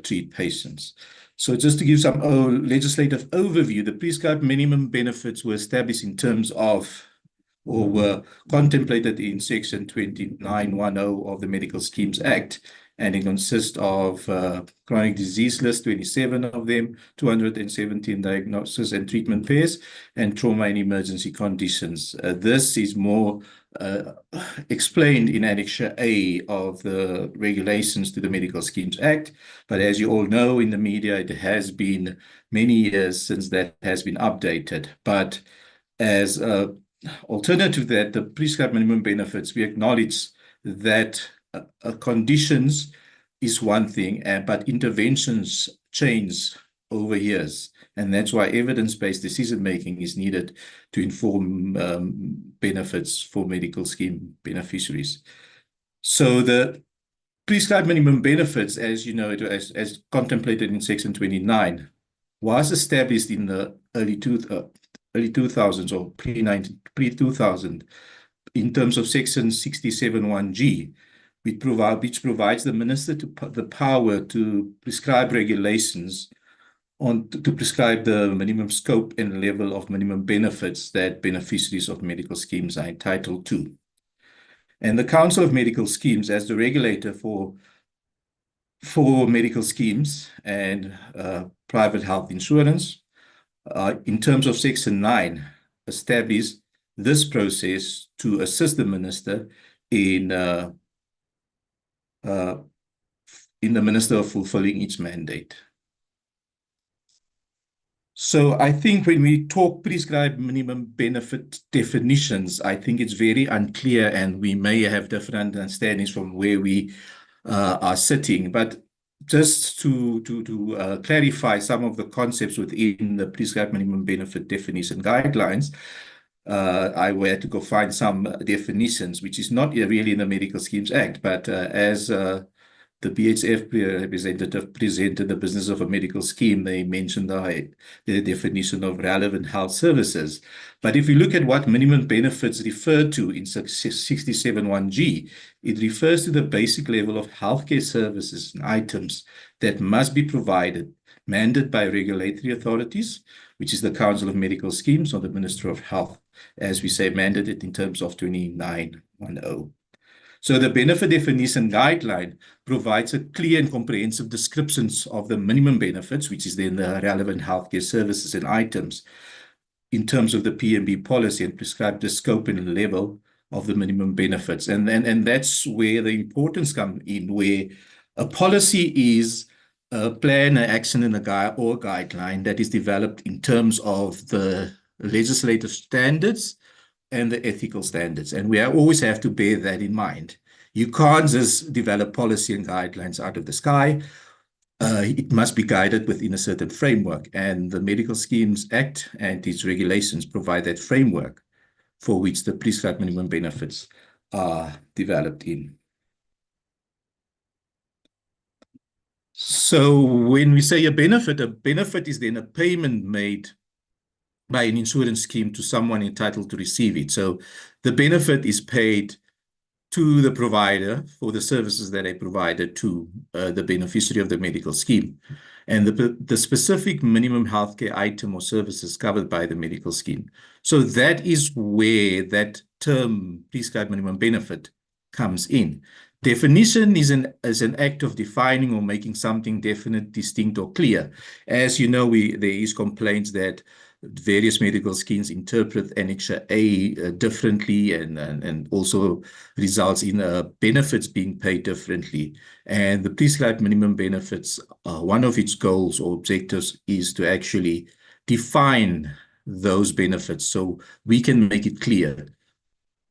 treat patients. So just to give some legislative overview, the prescribed minimum benefits were established in terms of, or were contemplated in Section 2910 of the Medical Schemes Act, and it consists of chronic disease list, 27 of them, 217 diagnosis and treatment pairs, and trauma and emergency conditions. This is more explained in Annexure A of the regulations to the Medical Schemes Act. But as you all know in the media, it has been many years since that has been updated. But as alternative to that, the prescribed minimum benefits, we acknowledge that conditions is one thing, but interventions change over years. And that's why evidence-based decision-making is needed to inform benefits for medical scheme beneficiaries. So the prescribed minimum benefits, as you know, as contemplated in Section 29, was established in the early 2000s or pre-2000 in terms of Section 67(1)(g), which provides the minister the power to prescribe regulations to prescribe the minimum scope and level of minimum benefits that beneficiaries of medical schemes are entitled to. And the Council of Medical Schemes, as the regulator for medical schemes and private health insurance, in terms of Section 9, established this process to assist the minister in the minister of fulfilling its mandate. So I think when we talk prescribed minimum benefit definitions, I think it's very unclear and we may have different understandings from where we are sitting. But just to clarify some of the concepts within the prescribed minimum benefit definition guidelines, I had to go find some definitions, which is not really in the Medical Schemes Act, but as the BHF representative presented the business of a medical scheme, they mentioned the definition of relevant health services. But if you look at what minimum benefits refer to in 67(1)(g), it refers to the basic level of healthcare services and items that must be provided, mandated by regulatory authorities, which is the Council of Medical Schemes or the Minister of Health, as we say, mandated in terms of 2910. So the benefit definition guideline provides a clear and comprehensive description of the minimum benefits, which is then the relevant healthcare services and items in terms of the PMB policy, and prescribe the scope and level of the minimum benefits. And that's where the importance comes in, where a policy is a plan, an action, and or guideline that is developed in terms of the legislative standards and the ethical standards. And we always have to bear that in mind. You can't just develop policy and guidelines out of the sky. It must be guided within a certain framework. And the Medical Schemes Act and its regulations provide that framework for which the prescribed minimum benefits are developed in. So when we say a benefit is then a payment made by an insurance scheme to someone entitled to receive it. So the benefit is paid to the provider for the services that they provided to the beneficiary of the medical scheme. And the specific minimum healthcare item or services covered by the medical scheme. So that is where that term prescribed minimum benefit comes in. Definition is an act of defining or making something definite, distinct, or clear. As you know, there is complaints that various medical schemes interpret Annexure A differently and also results in benefits being paid differently. And the prescribed minimum benefits, one of its goals or objectives is to actually define those benefits so we can make it clear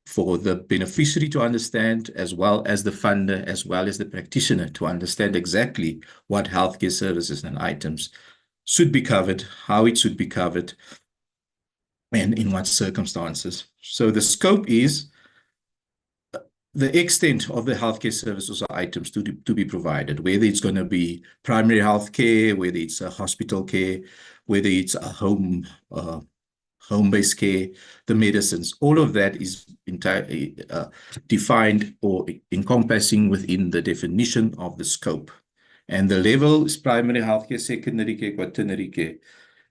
for the beneficiary to understand, as well as the funder, as well as the practitioner to understand exactly what healthcare services and items should be covered, how it should be covered, and in what circumstances. So the scope is the extent of the healthcare services or items to be provided, whether it's going to be primary healthcare, whether it's a hospital care, whether it's a home-based care, the medicines, all of that is entirely defined or encompassing within the definition of the scope. And the level is primary healthcare, secondary care, quaternary care.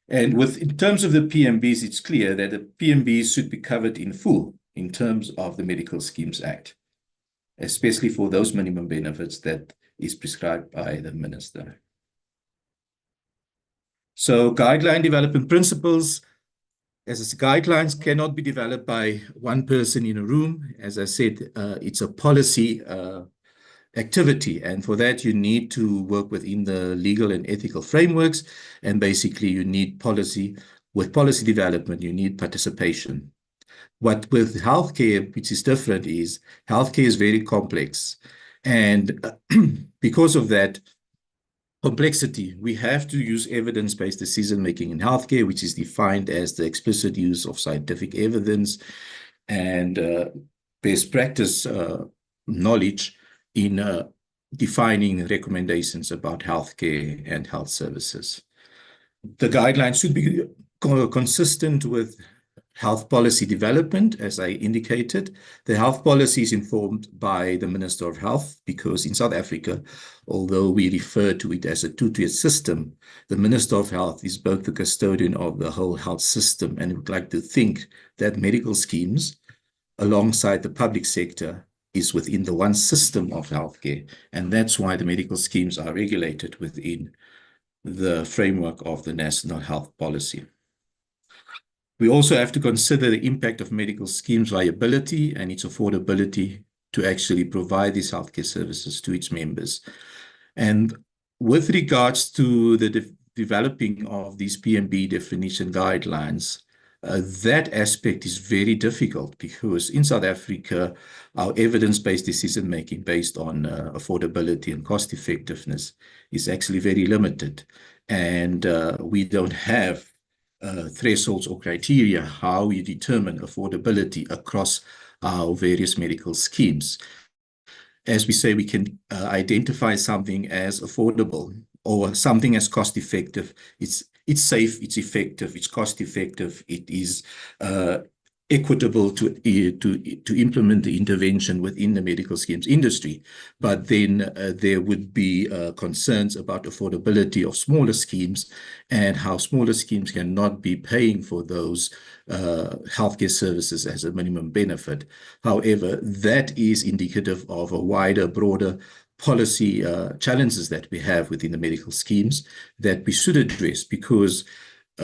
And in terms of the PMBs, it's clear that the PMBs should be covered in full in terms of the Medical Schemes Act, especially for those minimum benefits that is prescribed by the minister. So guideline development principles, as guidelines cannot be developed by one person in a room. As I said, it's a policy activity, and for that you need to work within the legal and ethical frameworks, and basically you need policy. With policy development, you need participation. What with healthcare, which is different, is healthcare is very complex, and because of that complexity, we have to use evidence-based decision-making in healthcare, which is defined as the explicit use of scientific evidence and best practice knowledge in defining recommendations about healthcare and health services. The guidelines should be consistent with health policy development, as I indicated. The health policy is informed by the Minister of Health, because in South Africa, although we refer to it as a two-tier system, the Minister of Health is both the custodian of the whole health system, and would like to think that medical schemes, alongside the public sector, is within the one system of healthcare, and that's why the medical schemes are regulated within the framework of the National Health Policy. We also have to consider the impact of medical schemes viability and its affordability to actually provide these healthcare services to its members. And with regards to the developing of these PMB definition guidelines, that aspect is very difficult, because in South Africa, our evidence-based decision-making based on affordability and cost effectiveness is actually very limited. And we don't have thresholds or criteria how we determine affordability across our various medical schemes. As we say, we can identify something as affordable or something as cost effective. It's safe, it's effective, it's cost effective, it is equitable to implement the intervention within the medical schemes industry. But then there would be concerns about affordability of smaller schemes, and how smaller schemes cannot be paying for those healthcare services as a minimum benefit. However, that is indicative of a wider, broader policy challenges that we have within the medical schemes that we should address, because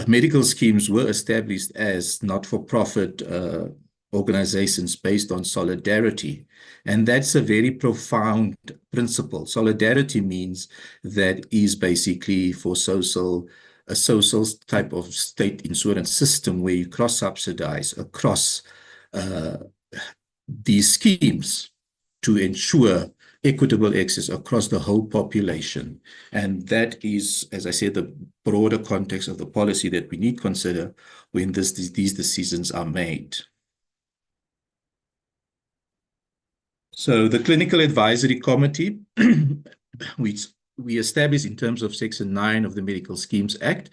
medical schemes were established as not-for-profit organizations based on solidarity. And that's a very profound principle. Solidarity means that is basically for a social type of state insurance system where you cross-subsidize across these schemes to ensure equitable access across the whole population. And that is, as I said, the broader context of the policy that we need to consider when these decisions are made. So the Clinical Advisory Committee, which we established in terms of Section 9 of the Medical Schemes Act,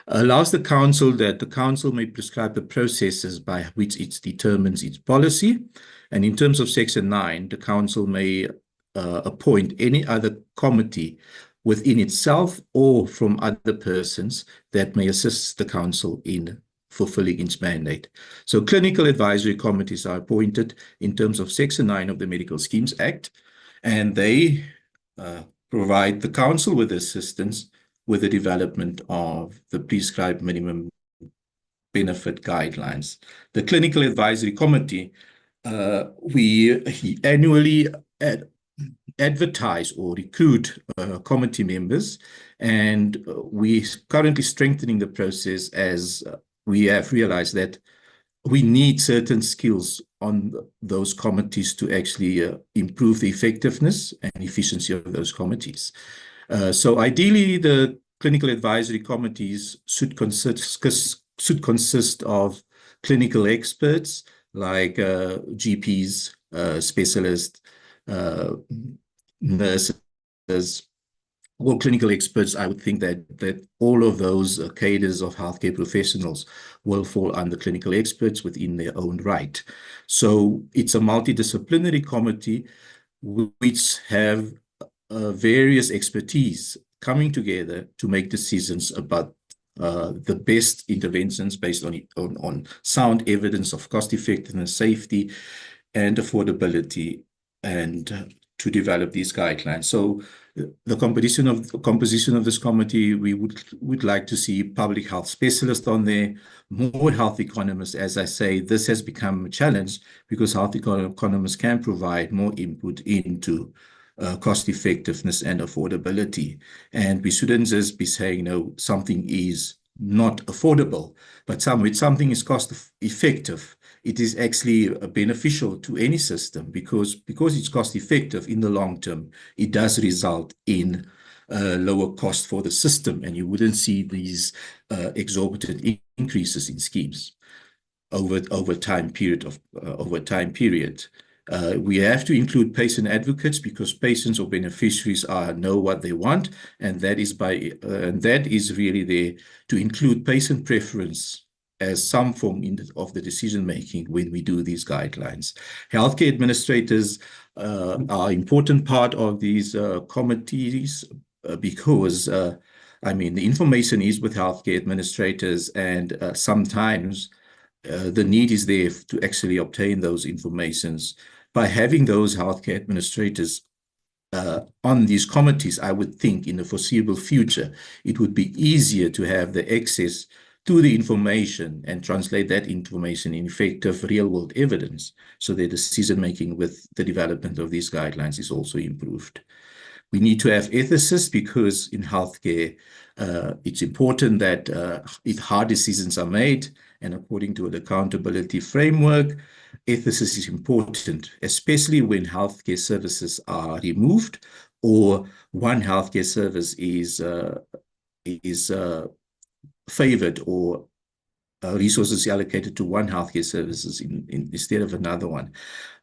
allows the council may prescribe the processes by which it determines its policy. And in terms of Section 9, the council may appoint any other committee within itself or from other persons that may assist the council in fulfilling its mandate. So clinical advisory committees are appointed in terms of Section 9 of the Medical Schemes Act, and they provide the council with assistance with the development of the prescribed minimum benefit guidelines. The Clinical Advisory Committee, we annually advertise or recruit committee members, and we're currently strengthening the process as we have realized that we need certain skills on those committees to actually improve the effectiveness and efficiency of those committees. So ideally, the clinical advisory committees should consist of clinical experts like GPs, specialists, nurses, or clinical experts. I would think that all of those cadres of healthcare professionals will fall under clinical experts within their own right. So it's a multidisciplinary committee which have various expertise coming together to make decisions about the best interventions based on sound evidence of cost effectiveness, safety, and affordability, and to develop these guidelines. So the composition of this committee, we would like to see public health specialists on there, more health economists. As I say, this has become a challenge because health economists can provide more input into cost effectiveness and affordability. And we shouldn't just be saying, no, something is not affordable, but something is cost effective. It is actually beneficial to any system because it's cost effective in the long term. It does result in lower cost for the system, and you wouldn't see these exorbitant increases in schemes over time period. We have to include patient advocates because patients or beneficiaries know what they want, and that is really there to include patient preference as some form of the decision making when we do these guidelines. Healthcare administrators are an important part of these committees because the information is with healthcare administrators, and sometimes the need is there to actually obtain those informations. By having those healthcare administrators on these committees, I would think in the foreseeable future, it would be easier to have the access to the information and translate that information in effective real-world evidence, so their decision-making with the development of these guidelines is also improved. We need to have ethicists because in healthcare, it's important that if hard decisions are made, and according to an accountability framework, ethicists is important, especially when healthcare services are removed or one healthcare service is favored, or resources allocated to one healthcare services instead of another one.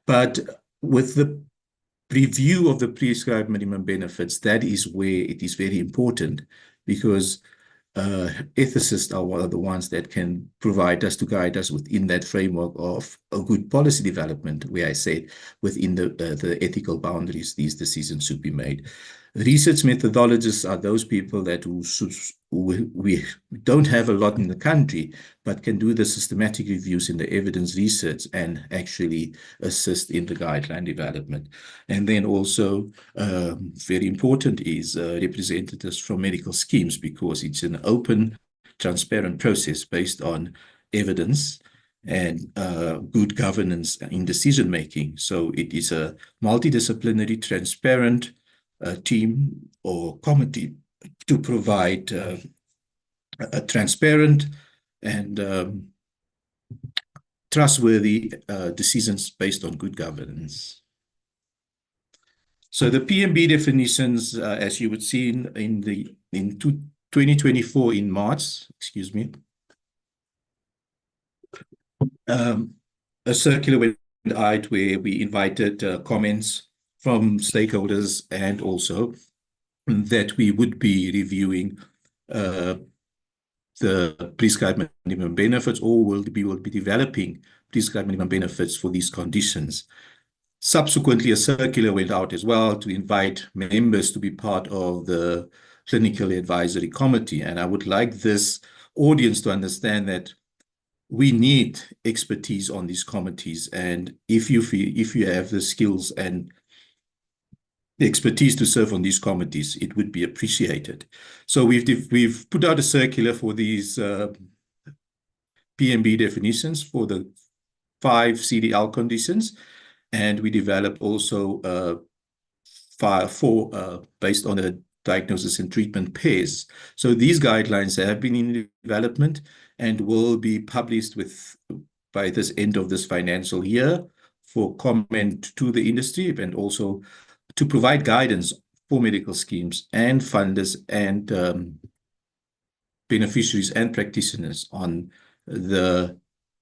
But with the review of the prescribed minimum benefits, that is where it is very important, because ethicists are one of the ones that can provide us to guide us within that framework of a good policy development, where I say within the ethical boundaries these decisions should be made. Research methodologists are those people that we don't have a lot in the country, but can do the systematic reviews in the evidence research and actually assist in the guideline development. And then also very important is representatives from medical schemes, because it's an open, transparent process based on evidence and good governance in decision making. So it is a multidisciplinary, transparent team or committee to provide a transparent and trustworthy decisions based on good governance. So the PMB definitions, as you would see in 2024 in March, excuse me, a circular went out where we invited comments from stakeholders, and also that we would be reviewing the prescribed minimum benefits, or we will be developing prescribed minimum benefits for these conditions. Subsequently, a circular went out as well to invite members to be part of the clinical advisory committee. And I would like this audience to understand that we need expertise on these committees. And if you have the skills and the expertise to serve on these committees, it would be appreciated. So we've put out a circular for these PMB definitions for the 5 CDL conditions, and we developed also 4 based on the diagnosis and treatment pairs. So these guidelines have been in development and will be published by this end of this financial year for comment to the industry, and also to provide guidance for medical schemes and funders and beneficiaries and practitioners on the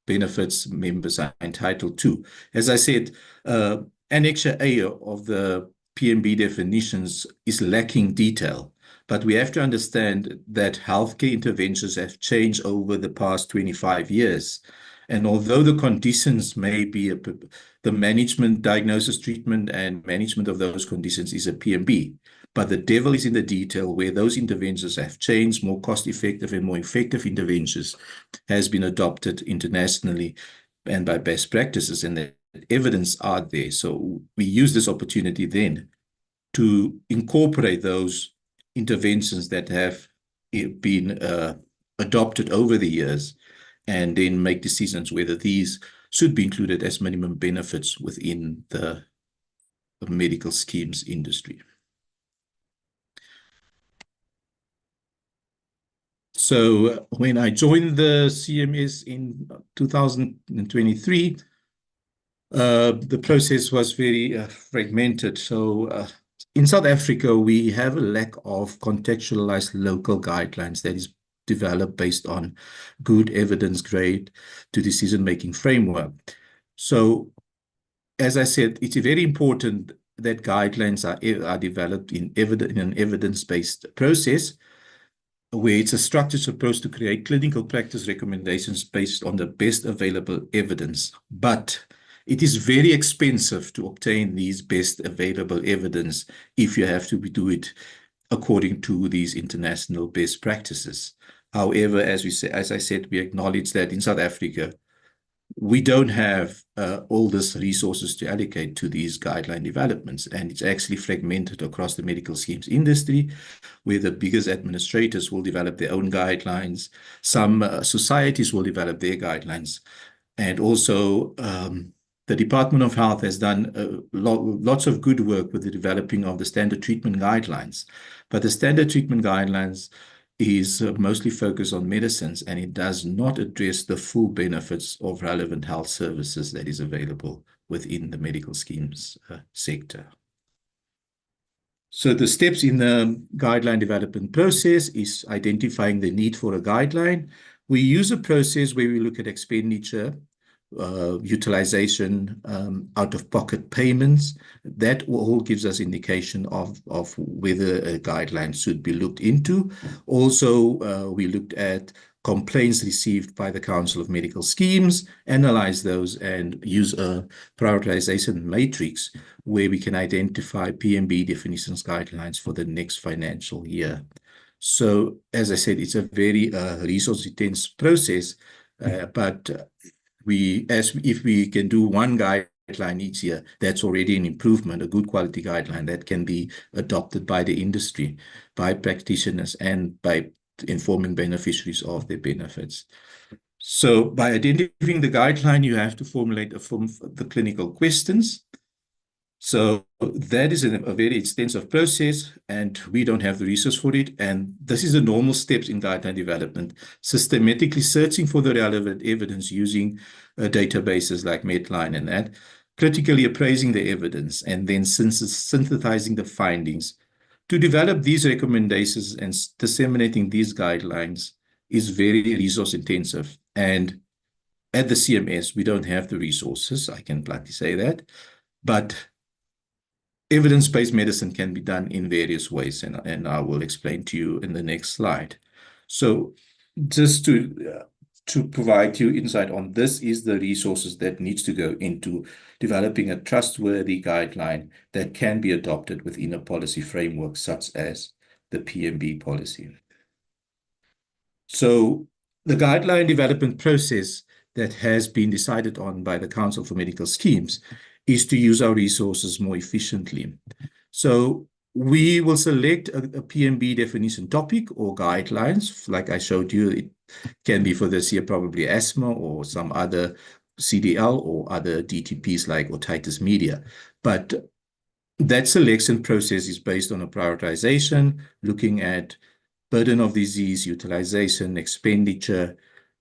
benefits members are entitled to. As I said, Annexure A of the PMB definitions is lacking detail, but we have to understand that healthcare interventions have changed over the past 25 years. And although the conditions may be the management, diagnosis, treatment, and management of those conditions is a PMB, but the devil is in the detail, where those interventions have changed. More cost-effective and more effective interventions has been adopted internationally and by best practices, and the evidence are there. So we use this opportunity then to incorporate those interventions that have been adopted over the years, and then make decisions whether these should be included as minimum benefits within the medical schemes industry. So when I joined the CMS in 2023, the process was very fragmented. So in South Africa, we have a lack of contextualized local guidelines that is developed based on good evidence grade to decision-making framework. So as I said, it's very important that guidelines are developed in an evidence-based process, where it's a structured approach to create clinical practice recommendations based on the best available evidence. But it is very expensive to obtain these best available evidence if you have to do it according to these international best practices. However, as I said, we acknowledge that in South Africa, we don't have all these resources to allocate to these guideline developments, and it's actually fragmented across the medical schemes industry, where the biggest administrators will develop their own guidelines. Some societies will develop their guidelines, and also the Department of Health has done lots of good work with the developing of the standard treatment guidelines. But the standard treatment guidelines is mostly focused on medicines, and it does not address the full benefits of relevant health services that is available within the medical schemes sector. So the steps in the guideline development process is identifying the need for a guideline. We use a process where we look at expenditure, utilization, out-of-pocket payments. That all gives us indication of whether a guideline should be looked into. Also, we looked at complaints received by the Council of Medical Schemes, analyze those, and use a prioritization matrix where we can identify PMB definitions guidelines for the next financial year. So, as I said, it's a very resource-intense process, but if we can do one guideline each year, that's already an improvement, a good quality guideline that can be adopted by the industry, by practitioners, and by informing beneficiaries of their benefits. So by identifying the guideline, you have to formulate the clinical questions. So that is a very extensive process, and we don't have the resource for it. And this is the normal steps in guideline development: systematically searching for the relevant evidence using databases like Medline and that, critically appraising the evidence, and then synthesizing the findings. To develop these recommendations and disseminating these guidelines is very resource intensive. And at the CMS, we don't have the resources, I can bluntly say that, but evidence-based medicine can be done in various ways, and I will explain to you in the next slide. So just to provide you insight on this is the resources that needs to go into developing a trustworthy guideline that can be adopted within a policy framework such as the PMB policy. So the guideline development process that has been decided on by the Council for Medical Schemes is to use our resources more efficiently. So we will select a PMB definition topic or guidelines. Like I showed you, it can be for this year probably asthma or some other CDL or other DTPs like otitis media. But that selection process is based on a prioritization, looking at burden of disease, utilization, expenditure,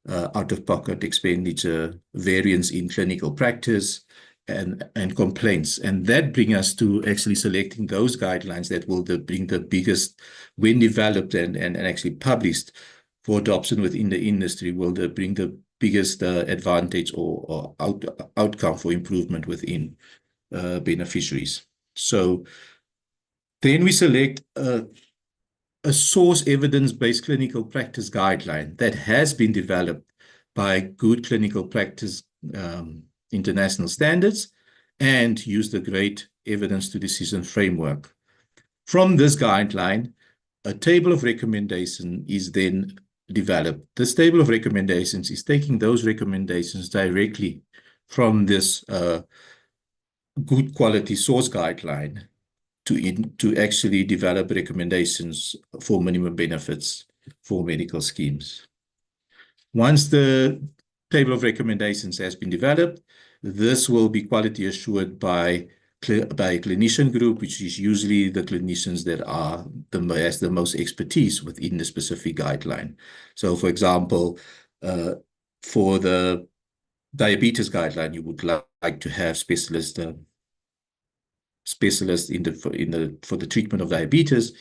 out-of-pocket expenditure, variance in clinical practice, and complaints. And that brings us to actually selecting those guidelines that will bring the biggest, when developed and actually published for adoption within the industry, will bring the biggest advantage or outcome for improvement within beneficiaries. So then we select a source evidence-based clinical practice guideline that has been developed by good clinical practice international standards and use the great evidence to decision framework. From this guideline, a table of recommendation is then developed. This table of recommendations is taking those recommendations directly from this good quality source guideline to actually develop recommendations for minimum benefits for medical schemes. Once the table of recommendations has been developed, this will be quality assured by a clinician group, which is usually the clinicians that has the most expertise within the specific guideline. So, for example, for the diabetes guideline, you would like to have specialists for the treatment of diabetes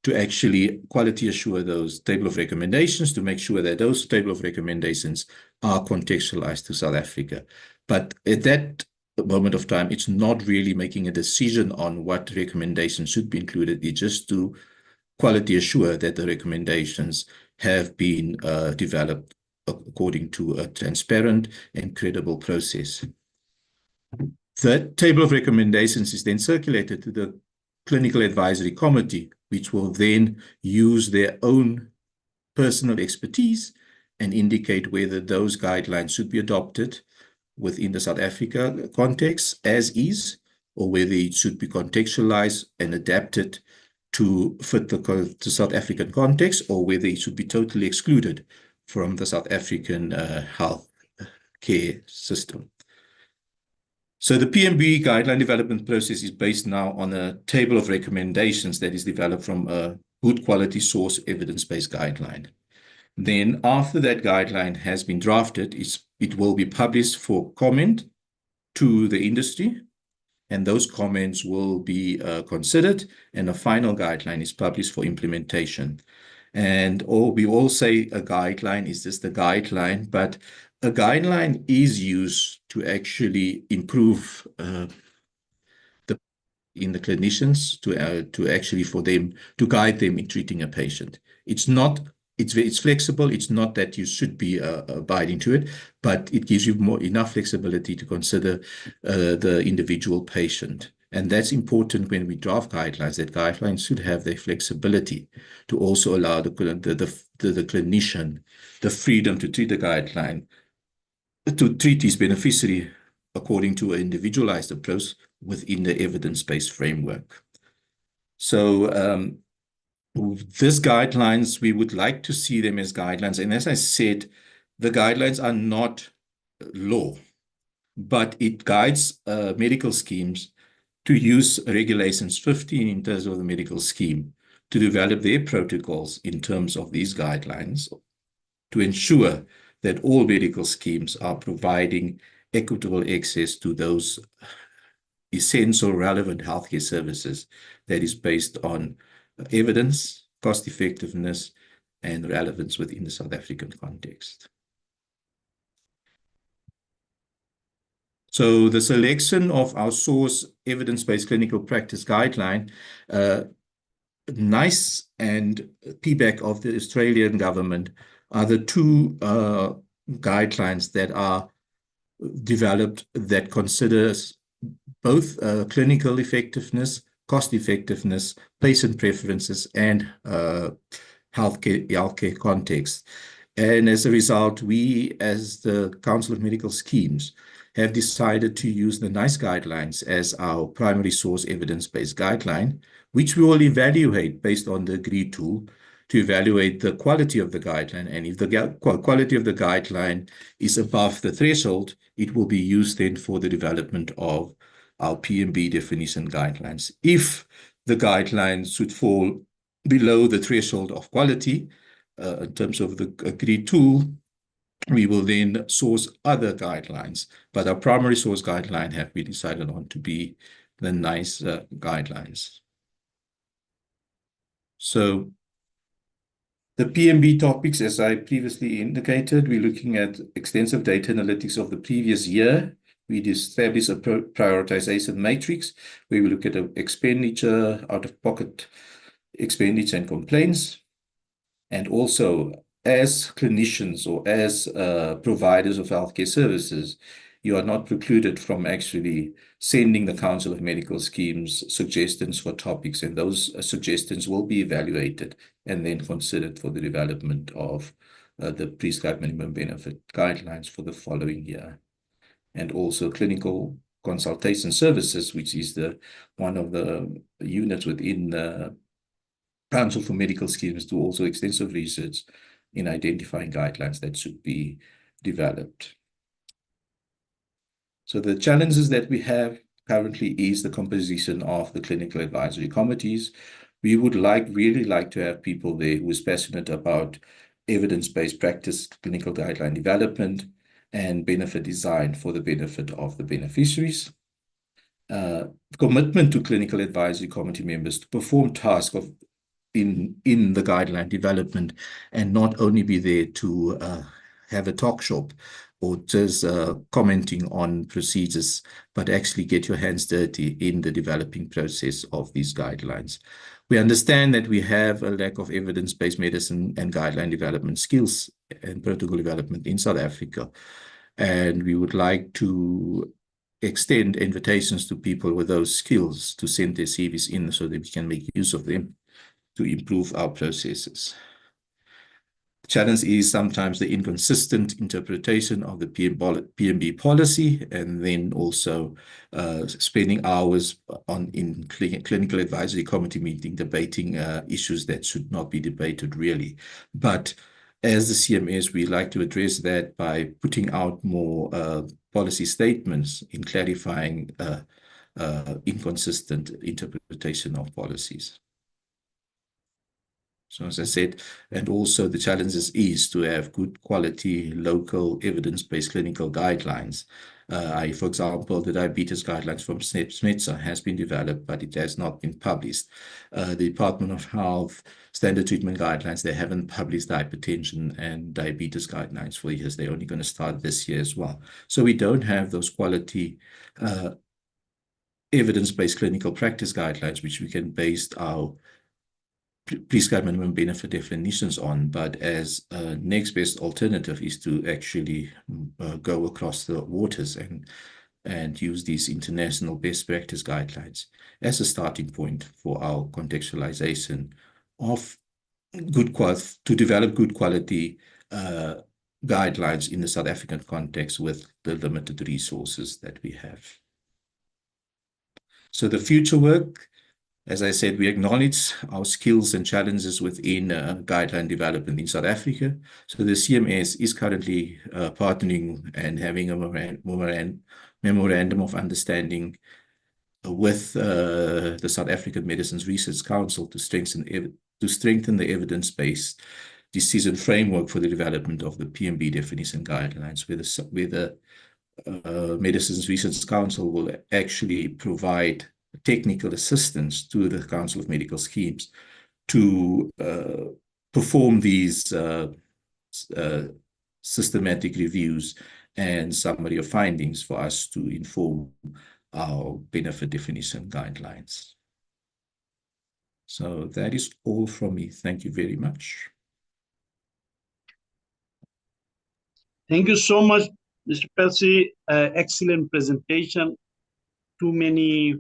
to actually quality assure those table of recommendations, to make sure that those table of recommendations are contextualized to South Africa. But that moment of time, it's not really making a decision on what recommendations should be included. It's just to quality assure that the recommendations have been developed according to a transparent and credible process. That table of recommendations is then circulated to the Clinical Advisory Committee, which will then use their own personal expertise and indicate whether those guidelines should be adopted within the South Africa context as is, or whether it should be contextualized and adapted to fit the South African context, or whether it should be totally excluded from the South African health care system. So the PMB guideline development process is based now on a table of recommendations that is developed from a good quality source evidence-based guideline. Then after that guideline has been drafted, it will be published for comment to the industry, and those comments will be considered, and a final guideline is published for implementation. And we all say a guideline is just a guideline, but a guideline is used to actually improve in the clinicians to actually for them to guide them in treating a patient. It's flexible. It's not that you should be abiding to it, but it gives you enough flexibility to consider the individual patient. And that's important when we draft guidelines, that guidelines should have the flexibility to also allow the clinician the freedom to treat the guideline, to treat his beneficiary according to an individualized approach within the evidence-based framework. So these guidelines, we would like to see them as guidelines. And as I said, the guidelines are not law, but it guides medical schemes to use regulations 15 in terms of the medical scheme to develop their protocols in terms of these guidelines to ensure that all medical schemes are providing equitable access to those essential relevant healthcare services that is based on evidence, cost effectiveness, and relevance within the South African context. So the selection of our source evidence-based clinical practice guideline, NICE and PBAC of the Australian government are the two guidelines that are developed that considers both clinical effectiveness, cost effectiveness, patient preferences, and healthcare context. And as a result, we, as the Council of Medical Schemes, have decided to use the NICE guidelines as our primary source evidence-based guideline, which we will evaluate based on the agreed tool to evaluate the quality of the guideline. And if the quality of the guideline is above the threshold, it will be used then for the development of our PMB definition guidelines. If the guidelines should fall below the threshold of quality in terms of the agreed tool, we will then source other guidelines. But our primary source guideline have been decided on to be the NICE guidelines. So the PMB topics, as I previously indicated, we're looking at extensive data analytics of the previous year. We establish a prioritization matrix where we look at expenditure, out-of-pocket expenditure and complaints. And also, as clinicians or as providers of healthcare services, you are not precluded from actually sending the Council of Medical Schemes suggestions for topics, and those suggestions will be evaluated and then considered for the development of the prescribed minimum benefit guidelines for the following year. And also clinical consultation services, which is one of the units within the Council for Medical Schemes, do also extensive research in identifying guidelines that should be developed. So the challenges that we have currently is the composition of the clinical advisory committees. We would really like to have people there who is passionate about evidence-based practice, clinical guideline development, and benefit design for the benefit of the beneficiaries. Commitment to clinical advisory committee members to perform tasks in the guideline development and not only be there to have a talk shop or just commenting on procedures, but actually get your hands dirty in the developing process of these guidelines. We understand that we have a lack of evidence-based medicine and guideline development skills and protocol development in South Africa. And we would like to extend invitations to people with those skills to send their CVs in so that we can make use of them to improve our processes. The challenge is sometimes the inconsistent interpretation of the PMB policy, and then also spending hours in clinical advisory committee meeting debating issues that should not be debated really. But as the CMS, we like to address that by putting out more policy statements in clarifying inconsistent interpretation of policies. So as I said, and also the challenges is to have good quality local evidence-based clinical guidelines. For example, the diabetes guidelines from SMETSA has been developed, but it has not been published. The Department of Health standard treatment guidelines, they haven't published the hypertension and diabetes guidelines for years. They're only going to start this year as well. So we don't have those quality evidence-based clinical practice guidelines, which we can base our prescribed minimum benefit definitions on, but as a next best alternative is to actually go across the waters and use these international best practice guidelines as a starting point for our contextualization of good quality, to develop good quality guidelines in the South African context with the limited resources that we have. So the future work, as I said, we acknowledge our skills and challenges within guideline development in South Africa. So the CMS is currently partnering and having a memorandum of understanding with the South African Medicines Research Council to strengthen the evidence-based decision framework for the development of the PMB definition guidelines, where the Medicines Research Council will actually provide technical assistance to the Council of Medical Schemes to perform these systematic reviews and summary of findings for us to inform our benefit definition guidelines. So that is all from me. Thank you very much. Thank you so much, Mr. Percy. Excellent presentation. Too many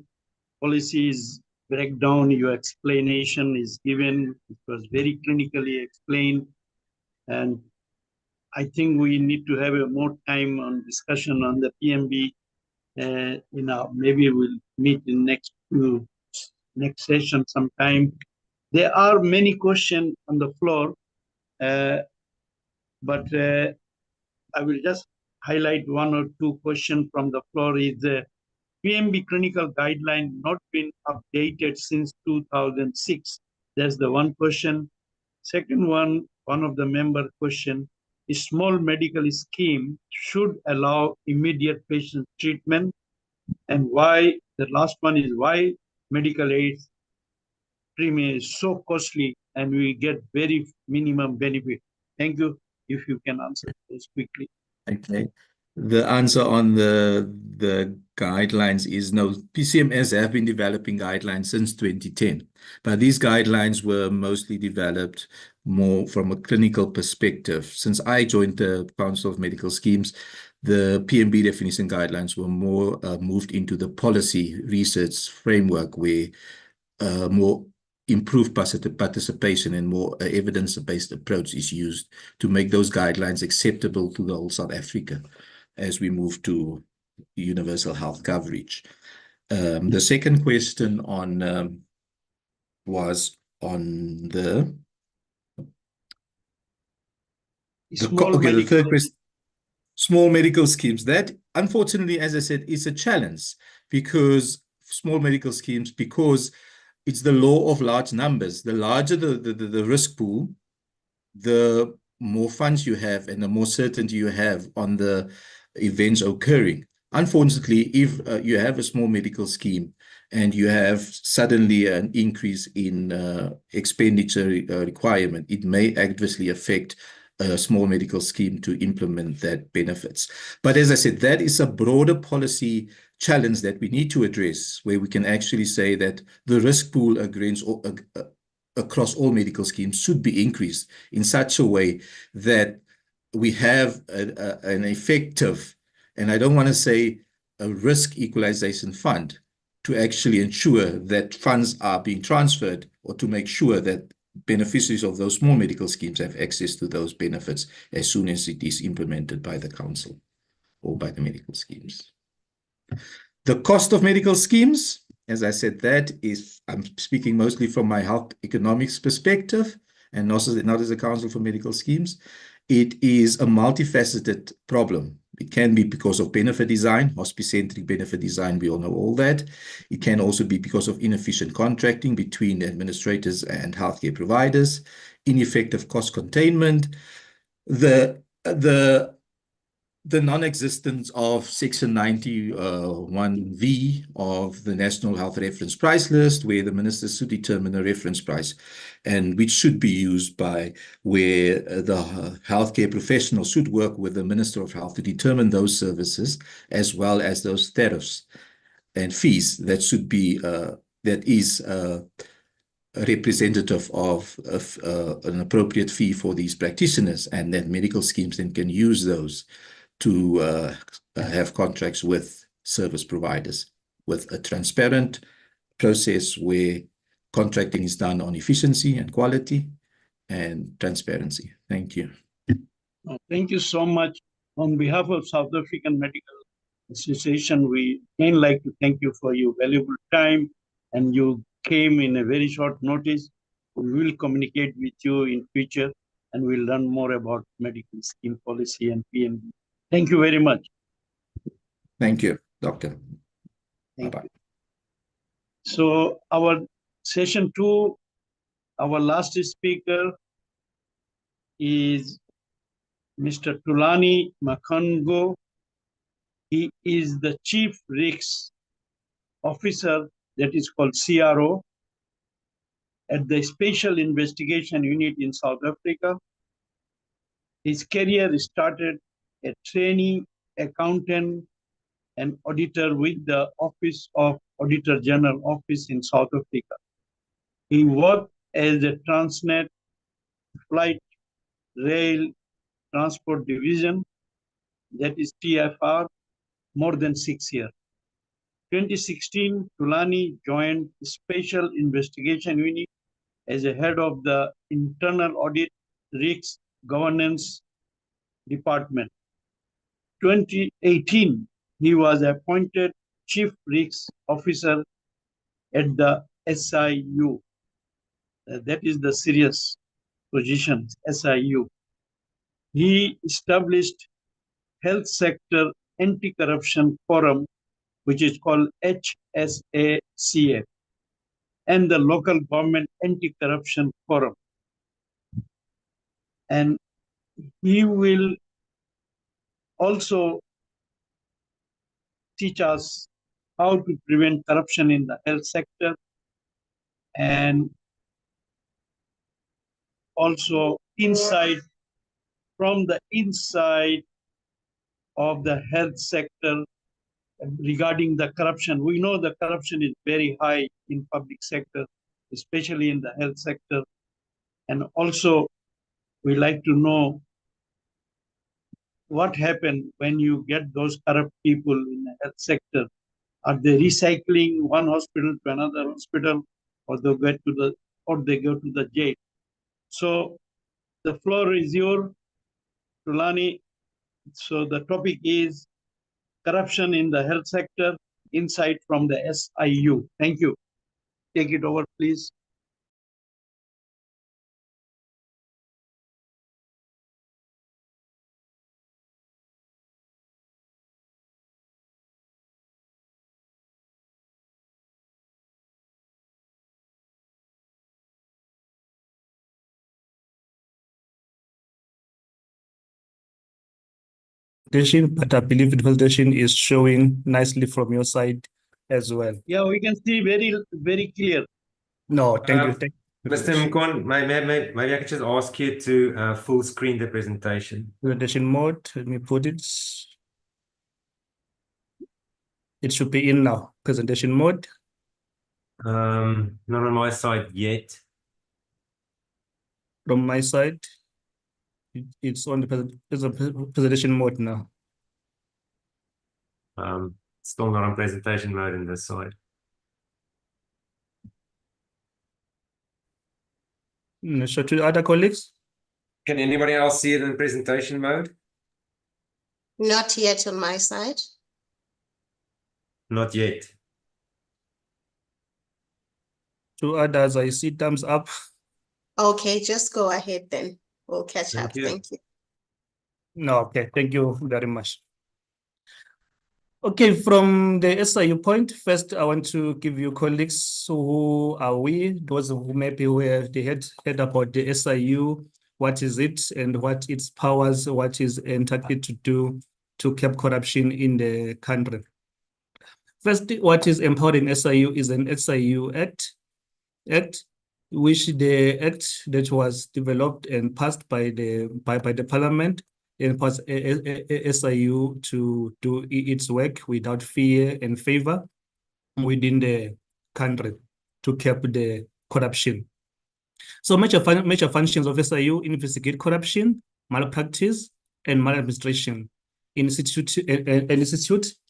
policies breakdown, your explanation is given. It was very clinically explained. And I think we need to have more time on discussion on the PMB. Maybe we'll meet in next session sometime. There are many questions on the floor, but I will just highlight one or two questions from the floor. Is PMB clinical guideline not been updated since 2006? That's the one question. Second one of the member question, a small medical scheme should allow immediate patient treatment, and why, the last one is why medical aid premium is so costly and we get very minimum benefit. Thank you. If you can answer this quickly. Okay. The answer on the guidelines is no. PCMS have been developing guidelines since 2010, but these guidelines were mostly developed more from a clinical perspective. Since I joined the Council of Medical Schemes, the PMB definition guidelines were more moved into the policy research framework, where more improved participation and more evidence-based approach is used to make those guidelines acceptable to the whole South Africa as we move to universal health coverage. The second question on was on the third question, small medical schemes. That, unfortunately, as I said, is a challenge because small medical schemes, because it's the law of large numbers. The larger the risk pool, the more funds you have and the more certainty you have on the events occurring. Unfortunately, if you have a small medical scheme and you have suddenly an increase in expenditure requirement, it may adversely affect a small medical scheme to implement that benefits. But as I said, that is a broader policy challenge that we need to address, where we can actually say that the risk pool across all medical schemes should be increased in such a way that we have an effective, and I don't want to say a risk equalization fund, to actually ensure that funds are being transferred, or to make sure that beneficiaries of those small medical schemes have access to those benefits as soon as it is implemented by the council or by the medical schemes. The cost of medical schemes, as I said, that is, I'm speaking mostly from my health economics perspective and also not as a council for medical schemes. It is a multifaceted problem. It can be because of benefit design, hospice-centric benefit design, we all know all that. It can also be because of inefficient contracting between administrators and healthcare providers, ineffective cost containment, the non-existence of Section 91V of the National Health Reference Price List, where the ministers should determine a reference price, and which should be used by where the healthcare professionals should work with the Minister of Health to determine those services, as well as those tariffs and fees that should be, that is representative of an appropriate fee for these practitioners, and that medical schemes then can use those to have contracts with service providers with a transparent process where contracting is done on efficiency and quality and transparency. Thank you. Thank you so much. On behalf of South African Medical Association, we again like to thank you for your valuable time, and you came in a very short notice. We will communicate with you in future, and we'll learn more about medical scheme policy and PMB. Thank you very much. Thank you, Doctor. Bye-bye. So our session 2, our last speaker is Mr. Tulani Makango. He is the Chief Risk Officer, that is called CRO, at the Special Investigation Unit in South Africa. His career started a trainee accountant and auditor with the Office of Auditor General Office in South Africa. He worked as a Transnet Flight Rail Transport Division, that is TFR, more than 6 years. 2016, Tulani joined Special Investigation Unit as a head of the Internal Audit Risk Governance Department. 2018, he was appointed Chief Risk Officer at the SIU. That is the serious position, SIU. He established Health Sector Anti-Corruption Forum, which is called HPCSA, and the Local Government Anti-Corruption Forum. And he will also teach us how to prevent corruption in the health sector, and also from the inside of the health sector regarding the corruption. We know the corruption is very high in public sector, especially in the health sector. And also we like to know what happened when you get those corrupt people in the health sector. Are they recycling one hospital to another hospital, or they go to the jail? So the floor is yours, Tulani. So the topic is corruption in the health sector, insight from the SIU. Thank you. Take it over, please. But I believe the presentation is showing nicely from your side as well. Yeah, we can see very, very clear. No, thank you. Mr. Mkon, maybe I could just ask you to full screen the presentation. Presentation mode. Let me put it. It should be in now. Presentation mode. Not on my side yet. From my side, it's on the presentation mode now. Still not on presentation mode in this side. Show to other colleagues. Can anybody else see it in presentation mode? Not yet on my side. Not yet. To others, I see thumbs up. Okay, just go ahead then. We'll catch up. Thank you. No, okay, thank you very much. Okay, from the SIU point, first I want to give you colleagues who are we, those who maybe were they heard about the SIU, what is it and what its powers, what is entitled to do to curb corruption in the country. First, what is empowering SIU is an SIU Act, which the act that was developed and passed by the Parliament and was SIU to do its work without fear and favor within the country to curb the corruption. So major functions of SIU investigate corruption, malpractice, and maladministration, institute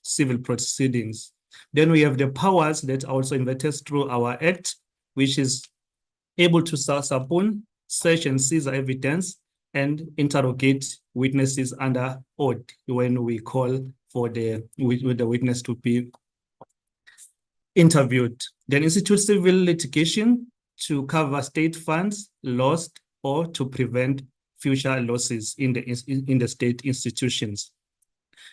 civil proceedings. Then we have the powers that are also invested through our act, which is able to subpoena, search and seize evidence, and interrogate witnesses under oath when we call for the witness to be interviewed. Then institute civil litigation to cover state funds lost or to prevent future losses in the state institutions.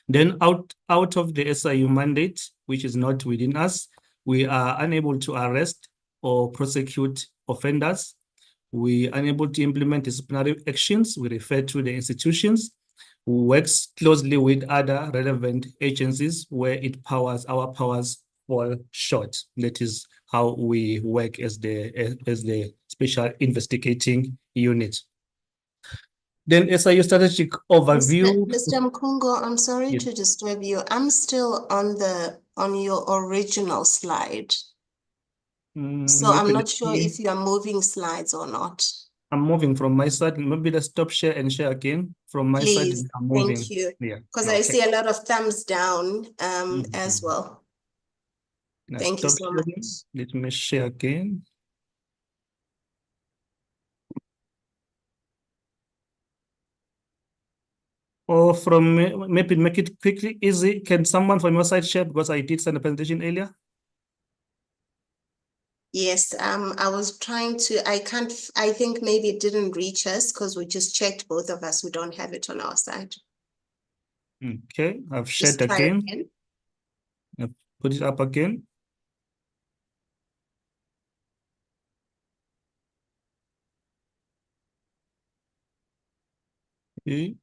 Then out of the SIU mandate, which is not within us, we are unable to arrest or prosecute offenders. We are unable to implement disciplinary actions. We refer to the institutions who works closely with other relevant agencies where our powers fall short. That is how we work as the special investigating unit. Then SIU strategic overview. Mr. Mkungo, I'm sorry to disturb you. I'm still on your original slide. So I'm not sure if you are moving slides or not. I'm moving from my side. Maybe let's stop share and share again from my side. I'm moving. Thank you. Yeah. Because I see a lot of thumbs down as well. Thank you so much. Let me share again. Or from maybe make it quickly easy. Can someone from your side share, because I did send a presentation earlier? Yes, I was trying to, I think maybe it didn't reach us because we just checked, both of us, we don't have it on our side. Okay, I've shared again. I've put it up again. Okay.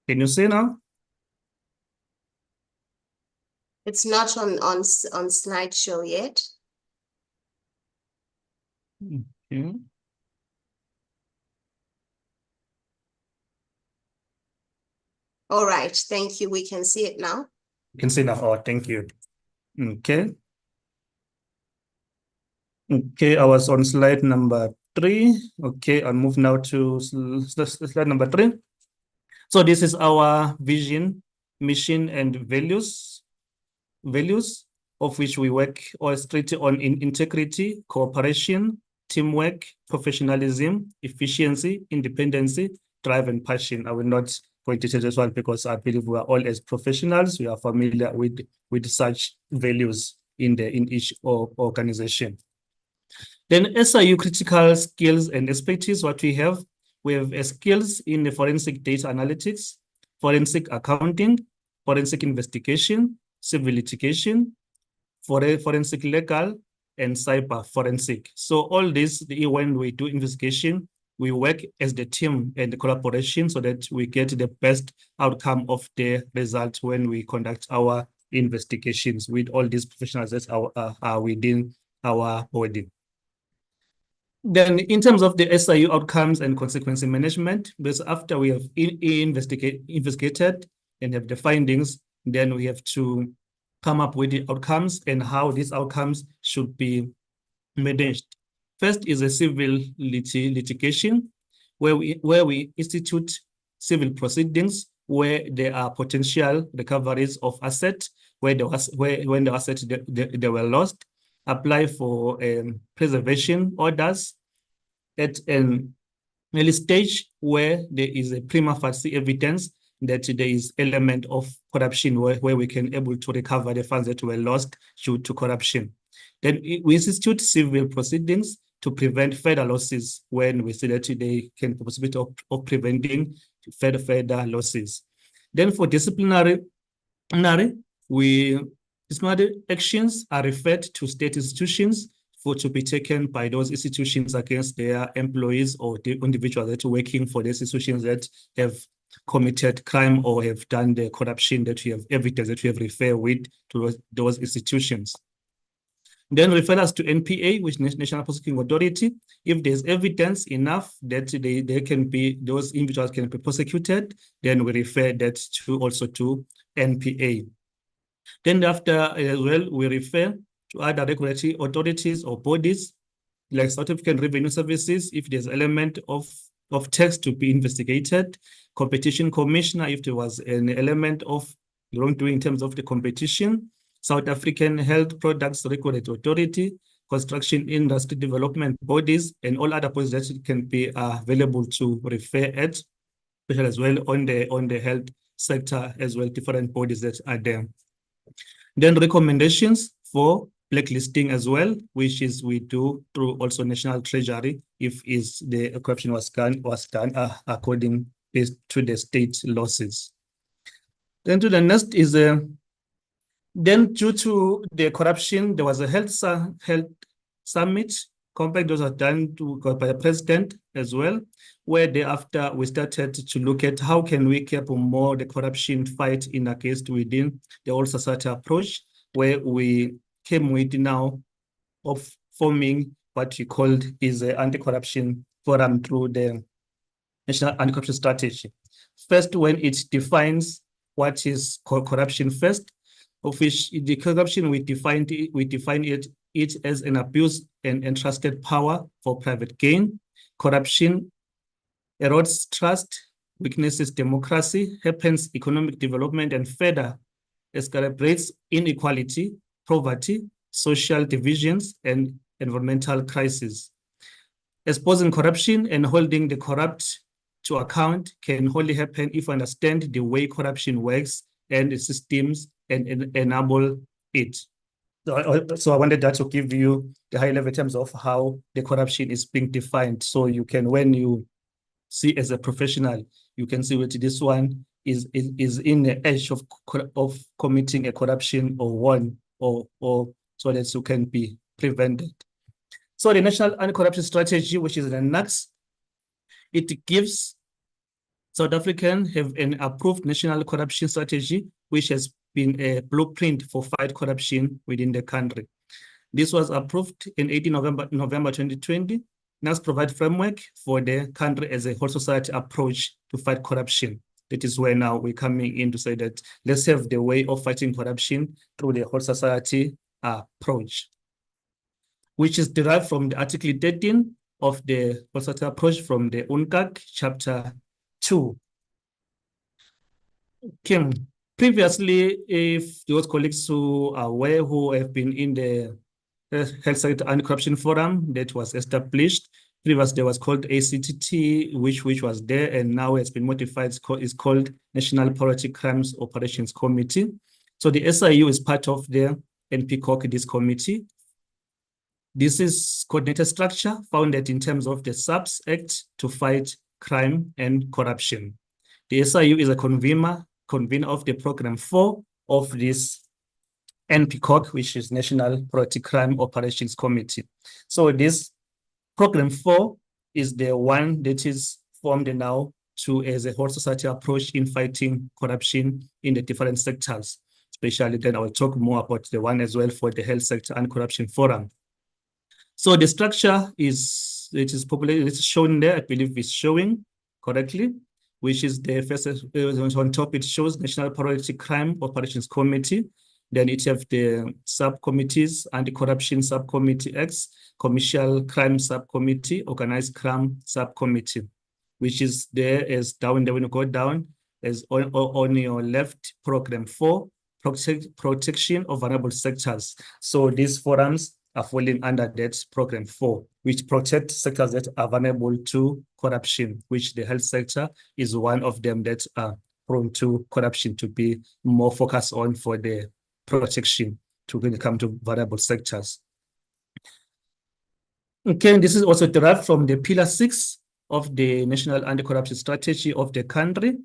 Can you see now? It's not on slideshow yet. Okay. All right, thank you. We can see it now. You can see now. Oh, thank you. Okay. Okay, I was on slide number 3. Okay, I'll move now to slide number 3. So this is our vision, mission, and values of which we work all straight on integrity, cooperation, teamwork, professionalism, efficiency, independency, drive, and passion. I will not point it to this one because I believe we are all as professionals, we are familiar with such values in each organization. Then SIU critical skills and expertise, what we have skills in the forensic data analytics, forensic accounting, forensic investigation, civil litigation, forensic legal, and cyber forensic. So all this, when we do investigation, we work as the team and the collaboration so that we get the best outcome of the result when we conduct our investigations with all these professionals that are within our body. Then in terms of the SIU outcomes and consequence management, because after we have investigated and have the findings, then we have to come up with the outcomes and how these outcomes should be managed. First is a civil litigation, where we institute civil proceedings where there are potential recoveries of assets, when the assets they were lost, apply for preservation orders at an early stage where there is a prima facie evidence that there is element of corruption where we can able to recover the funds that were lost due to corruption. Then we institute civil proceedings to prevent further losses when we see that they can the possibility of preventing further losses. Then for disciplinary actions are referred to state institutions to be taken by those institutions against their employees or the individuals that are working for these institutions that have committed crime or have done the corruption that we have evidence that we have referred with to those institutions. Then refer us to NPA, which is National Prosecuting Authority. If there's evidence enough that those individuals can be prosecuted, then we refer that also to NPA. Then after as well, we refer to other regulatory authorities or bodies like South African Revenue Services if there's element of tax to be investigated, Competition Commissioner if there was an element of wrongdoing in terms of the competition, South African Health Products Regulatory Authority, Construction Industry Development Bodies, and all other bodies that can be available to refer at, especially as well on the health sector as well, different bodies that are there. Then recommendations for blacklisting as well, which is we do through also National Treasury if the corruption was done according to the state losses. Then to the next is then due to the corruption, there was a health summit compact those are done by the president as well, where thereafter we started to look at how can we keep more the corruption fight in against within the whole society approach, where we came with now of forming what we called is an anti-corruption forum through the National Anti-Corruption Strategy. First, when it defines what is corruption first, of which the corruption we define it as an abuse and entrusted power for private gain. Corruption erodes trust, weaknesses democracy, happens economic development, and further escalates inequality, poverty, social divisions, and environmental crises. Exposing corruption and holding the corrupt to account can only happen if we understand the way corruption works and the systems and enable it. So I wanted that to give you the high level in terms of how the corruption is being defined. So you can, when you see as a professional, you can see what this one is in the edge of committing a corruption or one or so that you can be prevented. So the National Anti-Corruption Strategy, which is the NACS, it gives South African have an approved national corruption strategy, which has been a blueprint for fight corruption within the country. This was approved in 18 November 2020. NACS provide framework for the country as a whole society approach to fight corruption. That is where now we're coming in to say that let's have the way of fighting corruption through the whole society approach, which is derived from the Article 13 of the whole society approach from the UNCAC chapter 2. Okay. Previously, if those colleagues who are aware who have been in the Health Sector Anti-Corruption Forum that was established, previously there was called ACTT, which was there, and now it's been modified. It's called National Priority Crimes Operations Committee. So the SIU is part of the NPCOC, this committee. This is coordinated structure founded in terms of the SAPS Act to fight crime and corruption. The SIU is a convener of the Program 4 of this NPCOC, which is National Priority Crime Operations Committee. So this Program 4 is the one that is formed now as a whole society approach in fighting corruption in the different sectors. Especially then I will talk more about the one as well for the health sector and corruption forum. So the structure is, it is populated, it's shown there, I believe it's showing correctly, which is the first on top, it shows National Priority Crime Operations Committee. Then it have the subcommittees, Anti-Corruption Subcommittee X, Commercial Crime Subcommittee, Organized Crime Subcommittee, which is there as down there when you go down, as on your left, Program 4, Protection of Vulnerable Sectors. So these forums are falling under that Program 4, which protect sectors that are vulnerable to corruption, which the health sector is one of them that are prone to corruption, to be more focused on for the protection to really come to vulnerable sectors. Okay, this is also derived from the Pillar 6 of the National Anti-Corruption Strategy of the country.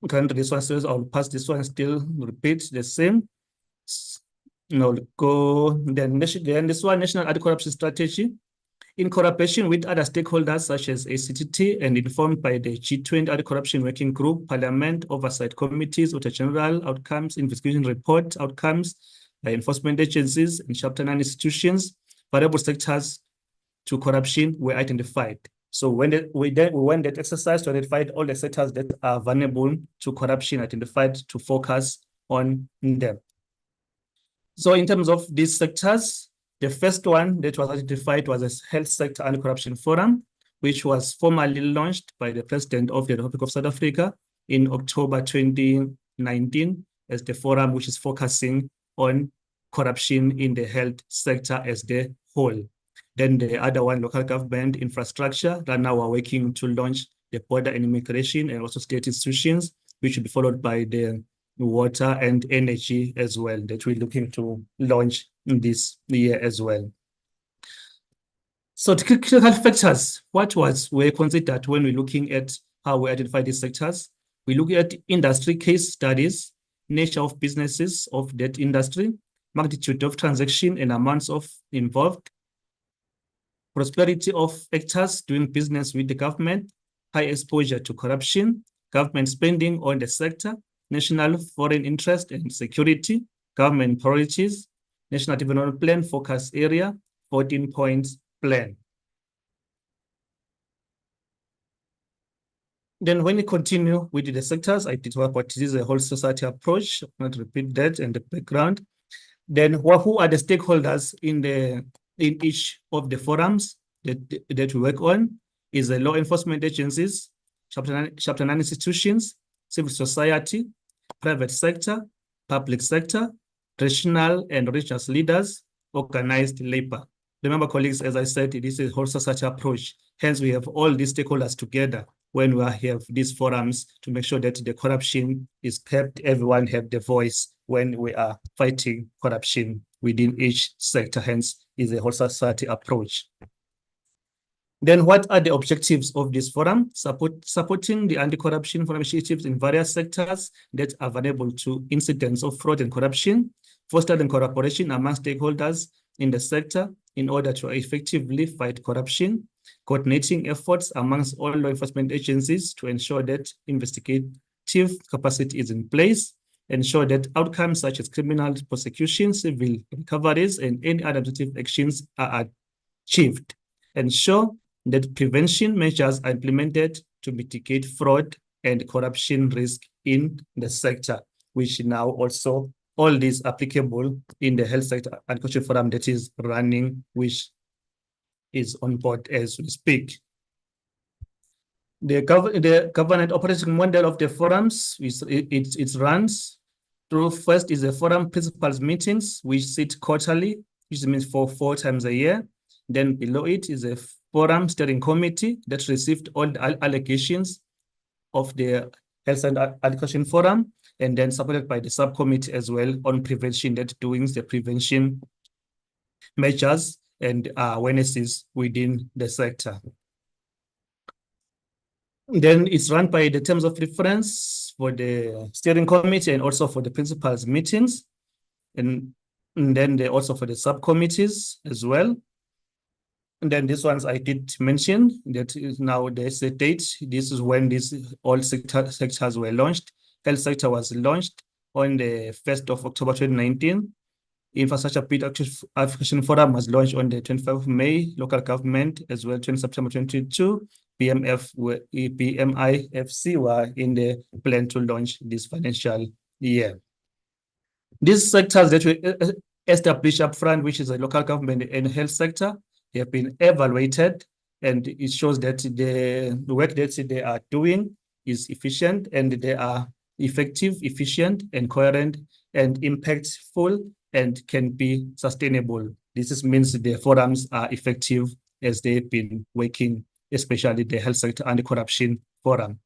This one says, I'll pass this one, still repeat the same. No, go then this one, National Anti-Corruption Strategy, in collaboration with other stakeholders such as ACTT and informed by the G20 Anti-Corruption Working Group, Parliament, Oversight Committees, Auditor General, Outcomes, Investigation Report, Outcomes, by enforcement agencies and Chapter 9 institutions, vulnerable sectors to corruption were identified. So when we went that exercise to identify all the sectors that are vulnerable to corruption, identified to focus on them. So in terms of these sectors, the first one that was identified was a Health Sector Anti-Corruption Forum, which was formally launched by the President of the Republic of South Africa in October 2019 as the forum which is focusing on corruption in the health sector as the whole. Then the other one, local government infrastructure, that now are working to launch the border and immigration and also state institutions, which will be followed by the water and energy as well, that we're looking to launch in this year as well. So the critical factors, what were considered when we're looking at how we identify these sectors? We look at industry case studies, nature of businesses of that industry, magnitude of transaction and amounts of involved, prosperity of actors doing business with the government, high exposure to corruption, government spending on the sector, national foreign interest and security, government priorities, national development plan focus area, 14 points plan. Then when we continue with the sectors, I did what this is a whole society approach. I'm not repeat that and the background. Then who are the stakeholders in each of the forums that we work on? Is the law enforcement agencies, Chapter 9 institutions, civil society, private sector, public sector, traditional and religious leaders, organized labor. Remember, colleagues, as I said, this is a whole society approach. Hence, we have all these stakeholders together when we have these forums to make sure that the corruption is kept, everyone have the voice when we are fighting corruption within each sector. Hence, is a whole society approach. Then what are the objectives of this forum? Supporting the anti-corruption forum initiatives in various sectors that are vulnerable to incidents of fraud and corruption, fostering cooperation among stakeholders in the sector in order to effectively fight corruption, coordinating efforts amongst all law enforcement agencies to ensure that investigative capacity is in place, ensure that outcomes such as criminal prosecution, civil recoveries, and any other administrative actions are achieved, ensure that prevention measures are implemented to mitigate fraud and corruption risk in the sector, which now also all these applicable in the health sector anti-corruption forum that is running, which is on board as we speak. The governance operating model of the forums it runs through. First is the forum principals meetings, which sit quarterly, which means for 4 times a year. Then below it is a forum steering committee that received all the allegations of the health and anti-corruption forum, and then supported by the subcommittee as well on prevention, that doing the prevention measures and awarenesses within the sector. Then it's run by the terms of reference for the steering committee and also for the principals meetings, and then also for the subcommittees as well. And then these ones I did mention, that is now there's a date. This is when all sectors were launched. Health sector was launched on the 1st of October 2019. Infrastructure Bid Application Forum was launched on the 25th of May. Local government as well, 20 September 2022. PMIFC were in the plan to launch this financial year. These sectors that were established upfront, which is the local government and health sector, they have been evaluated, and it shows that the work that they are doing is efficient, and they are effective, efficient, and coherent, and impactful, and can be sustainable. This means the forums are effective as they've been working, especially the health sector and the corruption forum.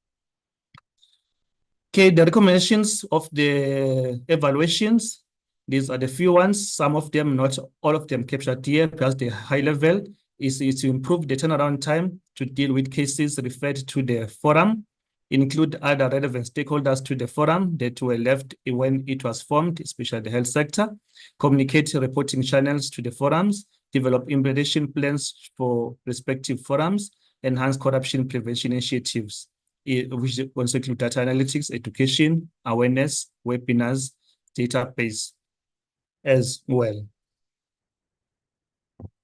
Okay, the recommendations of the evaluations, these are the few ones, some of them, not all of them captured here, because the high level is to improve the turnaround time to deal with cases referred to the forum, include other relevant stakeholders to the forum that were left when it was formed, especially the health sector, communicate reporting channels to the forums, develop implementation plans for respective forums, enhance corruption prevention initiatives, which also include data analytics, education, awareness, webinars, database as well.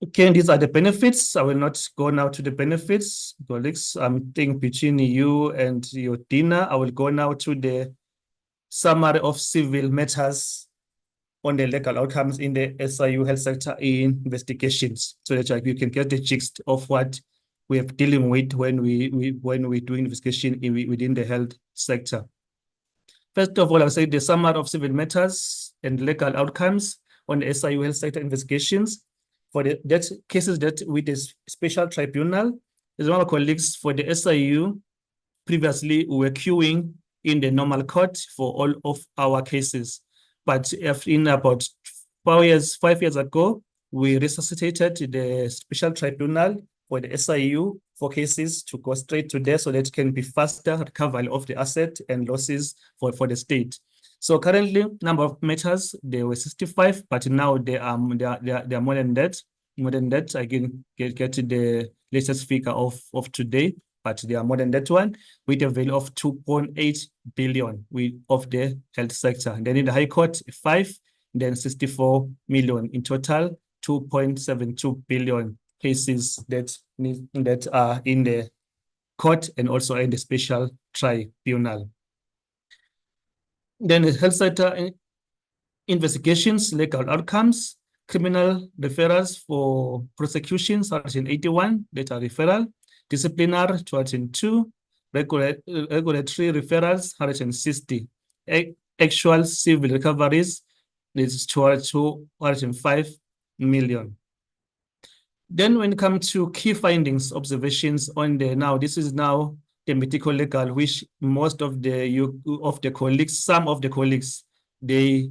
Okay, these are the benefits. I will not go now to the benefits. Colleagues, I'm thinking between you and your dinner, I will go now to the summary of civil matters on the legal outcomes in the SIU health sector investigations, so that you can get the gist of what we are dealing with when we do investigation within the health sector. First of all, I'll say the summary of civil matters and legal outcomes on the SIU health sector investigations for the cases that with a special tribunal. As one of my colleagues for the SIU, previously we were queuing in the normal court for all of our cases, but in about 5 years ago, we resuscitated the special tribunal for the SIU for cases to go straight to there, so that it can be faster recovery of the asset and losses for the state. So currently, number of matters, they were 65, but now they are more than that. More than that, I can get to the latest figure of today, but they are more than that one, with a value of 2.8 billion of the health sector. And then in the High Court, 5, then 64 million in total, 2.72 billion cases that are in the court and also in the special tribunal. Then the health sector investigations, legal outcomes, criminal referrals for prosecutions, 181 data referral, disciplinary 202, regulatory referrals, 160, actual civil recoveries is 205 million. Then when it comes to key findings, observations on this is now the medico-legal, which most of the colleagues, some of the colleagues, they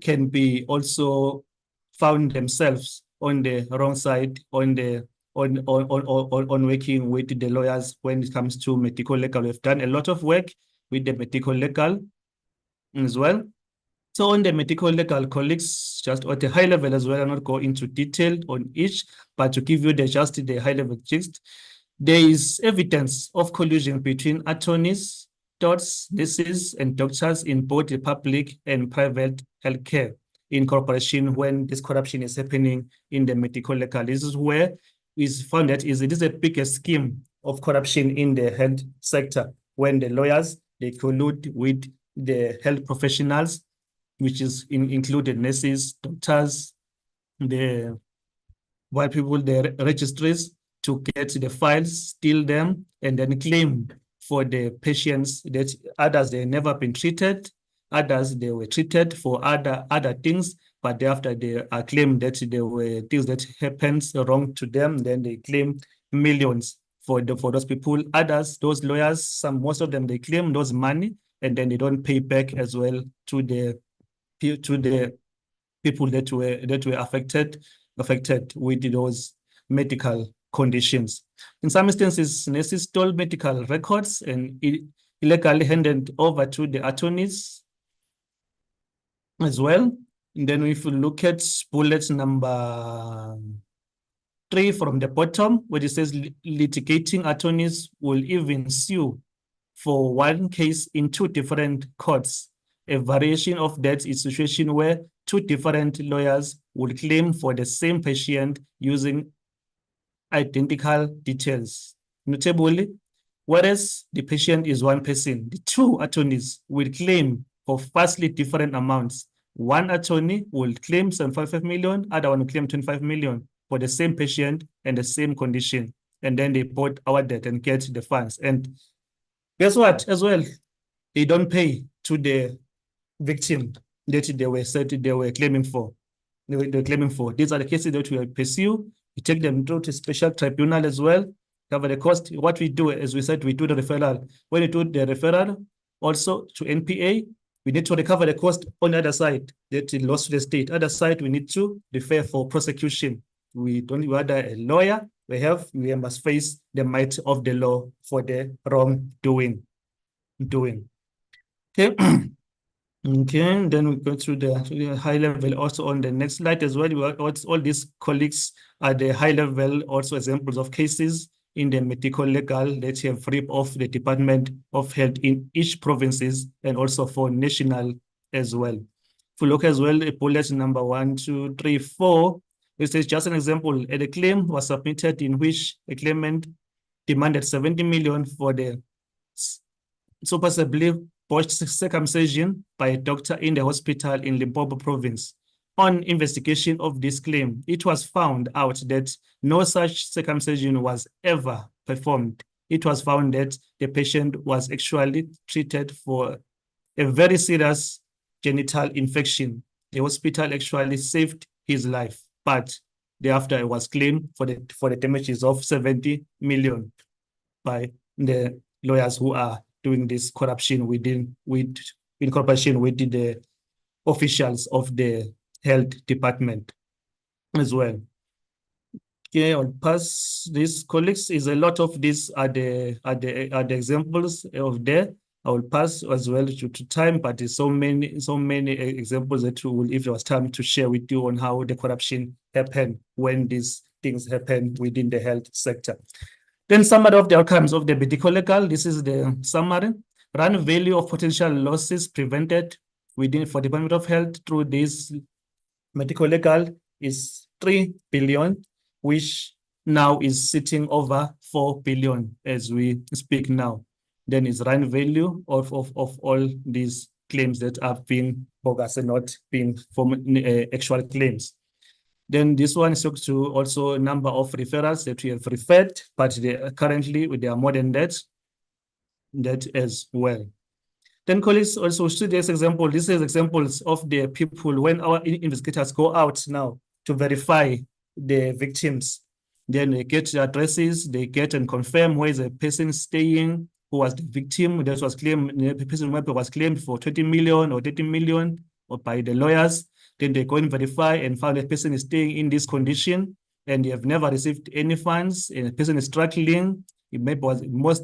can be also found themselves on the wrong side, on working with the lawyers when it comes to medico-legal. We've done a lot of work with the medico-legal as well. So on the medico-legal colleagues, just at a high level as well, I'll not go into detail on each, but to give you just the high-level gist, there is evidence of collusion between attorneys, nurses, and doctors in both the public and private healthcare in corporation when this corruption is happening in the medico-legal. This is where it's found that it is a bigger scheme of corruption in the health sector, when the lawyers, they collude with the health professionals, which is included nurses, doctors, the white people, the registries, to get the files, steal them, and then claim for the patients that others they never been treated, others they were treated for other things, but thereafter they are claimed that there were things that happened wrong to them, then they claim millions for those people. Others, those lawyers, most of them, they claim those money, and then they don't pay back as well to the people that were affected with those medical conditions. In some instances, nurses stole medical records and illegally handed over to the attorneys as well. And then if you look at bullet number 3 from the bottom, where it says litigating attorneys will even sue for one case in 2 different courts. A variation of that is a situation where 2 different lawyers will claim for the same patient using identical details. Notably, whereas the patient is one person, the 2 attorneys will claim for vastly different amounts. One attorney will claim 7.5 million, other one will claim 25 million for the same patient and the same condition. And then they both award that and get the funds. And guess what? As well, they don't pay to the victim that they were claiming for. They were claiming for. These are the cases that we pursue. We take them to special tribunal as well, cover the cost. What we do, as we said, we do the referral. When we do the referral, also to NPA, we need to recover the cost on the other side that it lost to the state. Other side, we need to refer for prosecution. We don't order a lawyer. We must face the might of the law for the wrongdoing. Okay. Okay, then we go through the high level also on the next slide as well. All these colleagues are the high level also examples of cases in the medico-legal that have ripped off the Department of Health in each provinces and also for national as well. If we look as well, bullet number 1, 2, 3, 4, this is just an example. A claim was submitted in which a claimant demanded 70 million for the supposedly botched circumcision by a doctor in the hospital in Limpopo province. On investigation of this claim, it was found out that no such circumcision was ever performed. It was found that the patient was actually treated for a very serious genital infection. The hospital actually saved his life, but thereafter it was claimed for the damages of 70 million by the lawyers who are doing this corruption in cooperation with the officials of the health department as well. Okay, I'll pass these colleagues. Is a lot of these are the examples of there. I will pass as well to time, but there's so many examples that we will, if there was time, to share with you on how the corruption happened when these things happen within the health sector. Then summary of the outcomes of the medico-legal. This is the summary. Run value of potential losses prevented for Department of Health through this medico-legal is 3 billion, which now is sitting over 4 billion as we speak now. Then is run value of all these claims that have been bogus and not being actual claims. Then this one is to also number of referrals that we have referred, but currently there are more than that as well. Then colleagues also see this example. This is examples of the people when our investigators go out now to verify the victims. Then they get the addresses, they get and confirm where is the person staying, who was the victim. That was claimed, the person was claimed for 20 million or 30 million or by the lawyers. Then they go and verify and find the person is staying in this condition and they have never received any funds and the person is struggling. It maybe was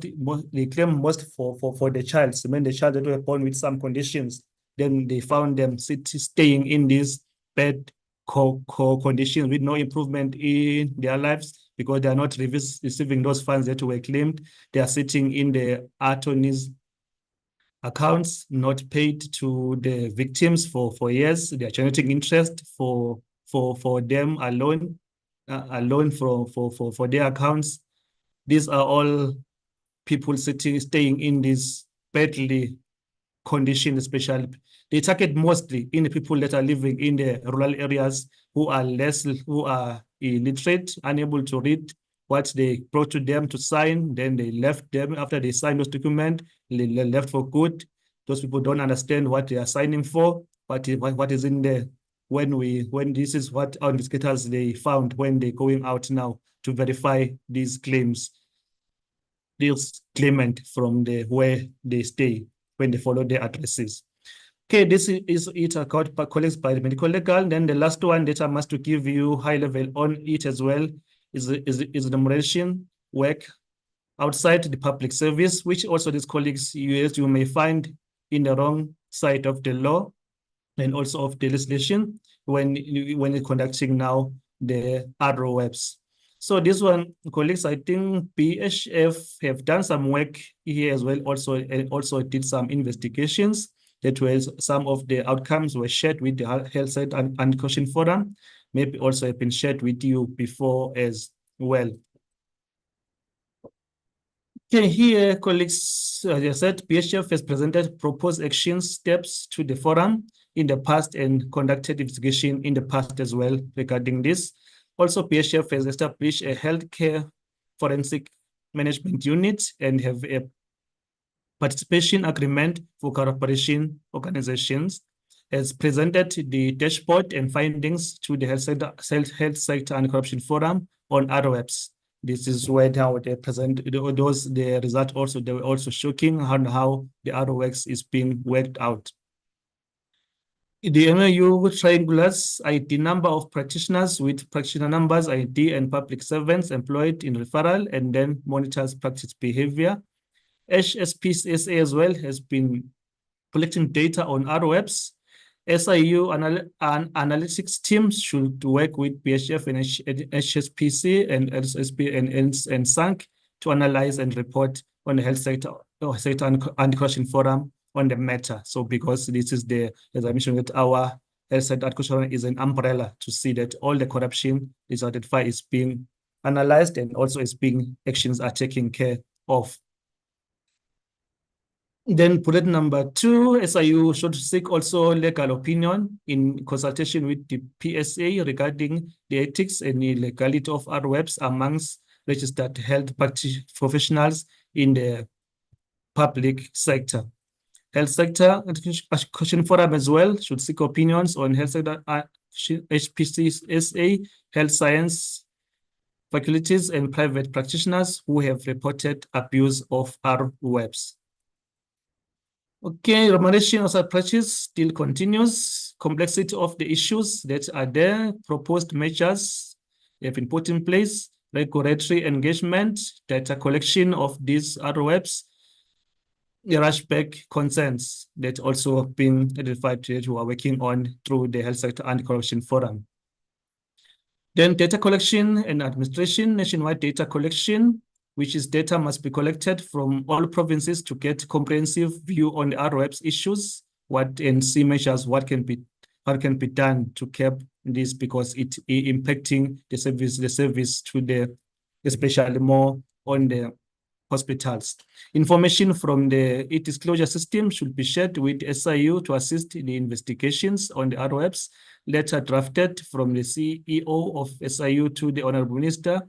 they claim most for the child. So when the child that were born with some conditions, then they found them staying in these bad conditions with no improvement in their lives because they are not receiving those funds that were claimed. They are sitting in the attorney's accounts, not paid to the victims for years. They are generating interest for them alone for their accounts. These are all people staying in this badly condition, especially. They target mostly in the people that are living in the rural areas who are illiterate, unable to read what they brought to them to sign. Then they left them after they signed those documents. They left for good. Those people don't understand what they are signing for, what is in there. When this is what our investigators they found when they're going out now to verify these claims. This claimant from where they stay when they follow their addresses. Okay, this is it account collects by the medico-legal. Then the last one that I must to give you high level on it as well is the remuneration work outside the public service, which also these colleagues you may find in the wrong side of the law and also of the legislation when you're conducting now the ROWEBs. So this one, colleagues, I think PHF have done some work here as well. Also did some investigations that was some of the outcomes were shared with the Health Site and Question Forum. Maybe also have been shared with you before as well. Okay, here, colleagues, as I said, PHF has presented proposed action steps to the forum in the past and conducted investigation in the past as well regarding this. Also, PHF has established a healthcare forensic management unit and have a participation agreement for cooperation organizations, has presented the dashboard and findings to the health sector and corruption forum on other webs. This is where now they present the result also, they were also shocking on how the other works is being worked out. The MAU triangulates ID number of practitioners with practitioner numbers, ID, and public servants employed in referral, and then monitors practice behavior. HPCSA as well has been collecting data on other webs. SIU analytics teams should work with PHF and HSPC and SSP and SANC to analyze and report on the health sector and corruption forum on the matter. So because this is the, as I mentioned, that our health sector and corruption forum is an umbrella to see that all the corruption is identified, is being analyzed, and also is being actions are taken care of. Then bullet number 2, SIU should seek also legal opinion in consultation with the PSA regarding the ethics and the legality of our webs amongst registered health professionals in the public sector. Health sector question forum as well should seek opinions on health sector HPCSA, health science faculties, and private practitioners who have reported abuse of our webs. Okay, remediation of approaches still continues. Complexity of the issues that are there, proposed measures have been put in place, regulatory engagement, data collection of these other webs, the rushback concerns that also been identified that we are working on through the Health Sector Anti-Corruption Forum. Then data collection and administration, nationwide data collection, which is data must be collected from all provinces to get comprehensive view on the ROEPS issues, and see measures what can be done to curb this, because it is impacting the service to the, especially more on the hospitals. Information from the e-disclosure system should be shared with SIU to assist in the investigations on the ROEPS. Letter drafted from the CEO of SIU to the Honorable Minister,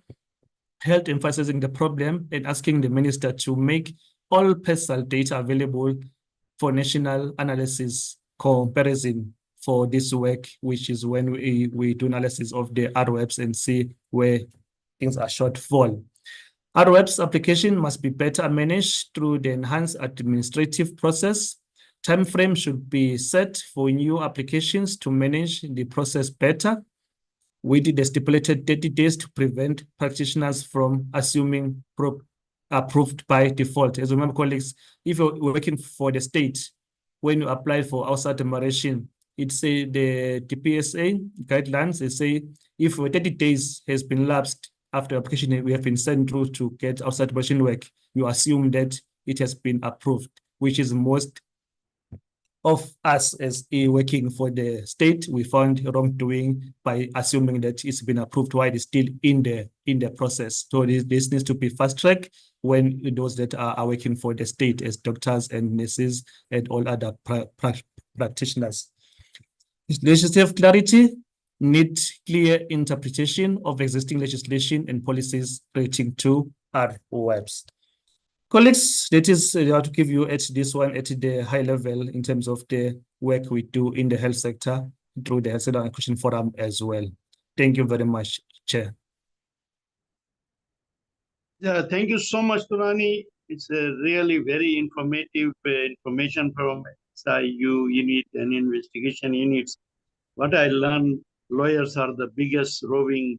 held emphasizing the problem and asking the Minister to make all personal data available for national analysis comparison for this work, which is when we do analysis of the ROEPS and see where things are shortfall. ROEPS application must be better managed through the enhanced administrative process. Time frame should be set for new applications to manage the process better, with the stipulated 30 days to prevent practitioners from assuming approved by default. As you remember, colleagues, if you're working for the state, when you apply for outside enumeration, it say the PSA guidelines, they say if 30 days has been lapsed after application we have been sent through to get outside enumeration work, you assume that it has been approved, which is most of us as working for the state, we found wrongdoing by assuming that it's been approved while it's still in the process. So this needs to be fast track when those that are working for the state as doctors and nurses and all other practitioners. Legislative clarity, need clear interpretation of existing legislation and policies relating to our webs. Colleagues, that is how to give you at this one at the high level in terms of the work we do in the health sector through the Health Sector Anti-Corruption Forum as well. Thank you very much, Chair. Yeah, thank you so much, Turani. It's a really very informative information from SIU unit and investigation units. What I learned, lawyers are the biggest robbing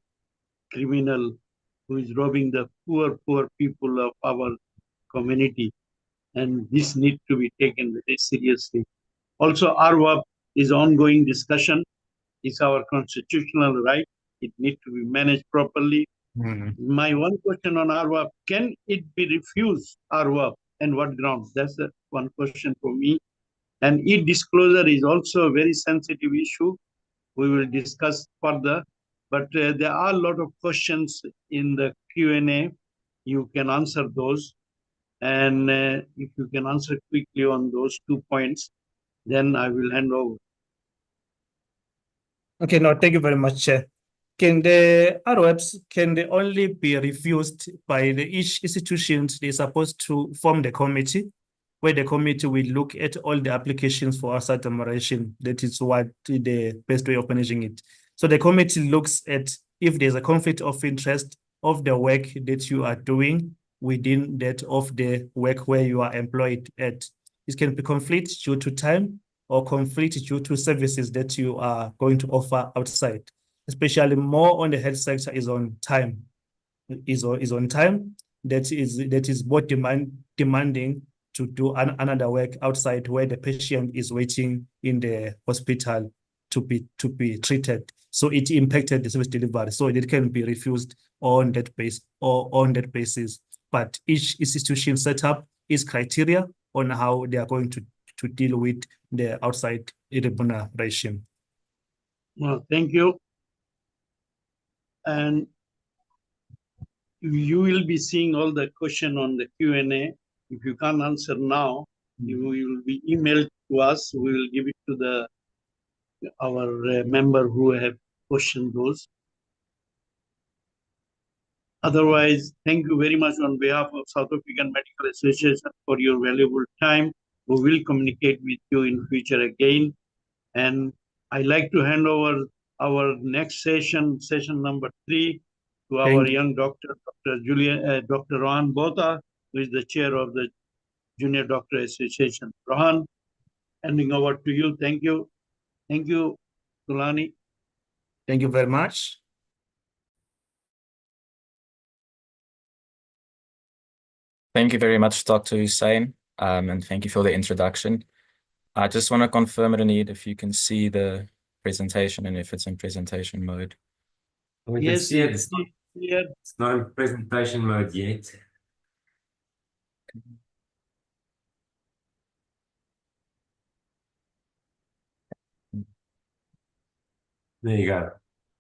criminal who is robbing the poor people of our community, and this needs to be taken very seriously. Also, RWAP is ongoing discussion. It's our constitutional right. It needs to be managed properly. My one question on RWAP, can it be refused RWAP and what grounds? That's the one question for me. And e-disclosure is also a very sensitive issue. We will discuss further, but there are a lot of questions in the Q&A. You can answer those. And if you can answer quickly on those 2 points, then I will hand over. Okay, no, thank you very much, Chair. Can they only be refused by each institutions? They're supposed to form the committee, where the committee will look at all the applications for outside remuneration. That is what the best way of managing it. So the committee looks at if there's a conflict of interest of the work that you are doing within that of the work where you are employed at. It can be conflict due to time or conflict due to services that you are going to offer outside. Especially more on the health sector is on time. Is on time. That is both demanding to do another work outside where the patient is waiting in the hospital to be treated. So it impacted the service delivery. So it can be refused on that basis. But each institution set up its criteria on how they are going to deal with the outside remuneration. Well, thank you. And you will be seeing all the question on the Q&A. If you can't answer now, you will be emailed to us. We will give it to our member who have questioned those. Otherwise, thank you very much on behalf of South African Medical Association for your valuable time. We will communicate with you in future again. And I'd like to hand over our next session number 3, to our young doctor, Dr. Rohan Botha, who is the chair of the Junior Doctor Association. Rohan, handing over to you. Thank you. Thank you, Tulani. Thank you very much. Thank you very much, Dr. Hussein, and thank you for the introduction. I just want to confirm, Renee, if you can see the presentation and if it's in presentation mode. We can see it. It's not in presentation mode yet. There you go.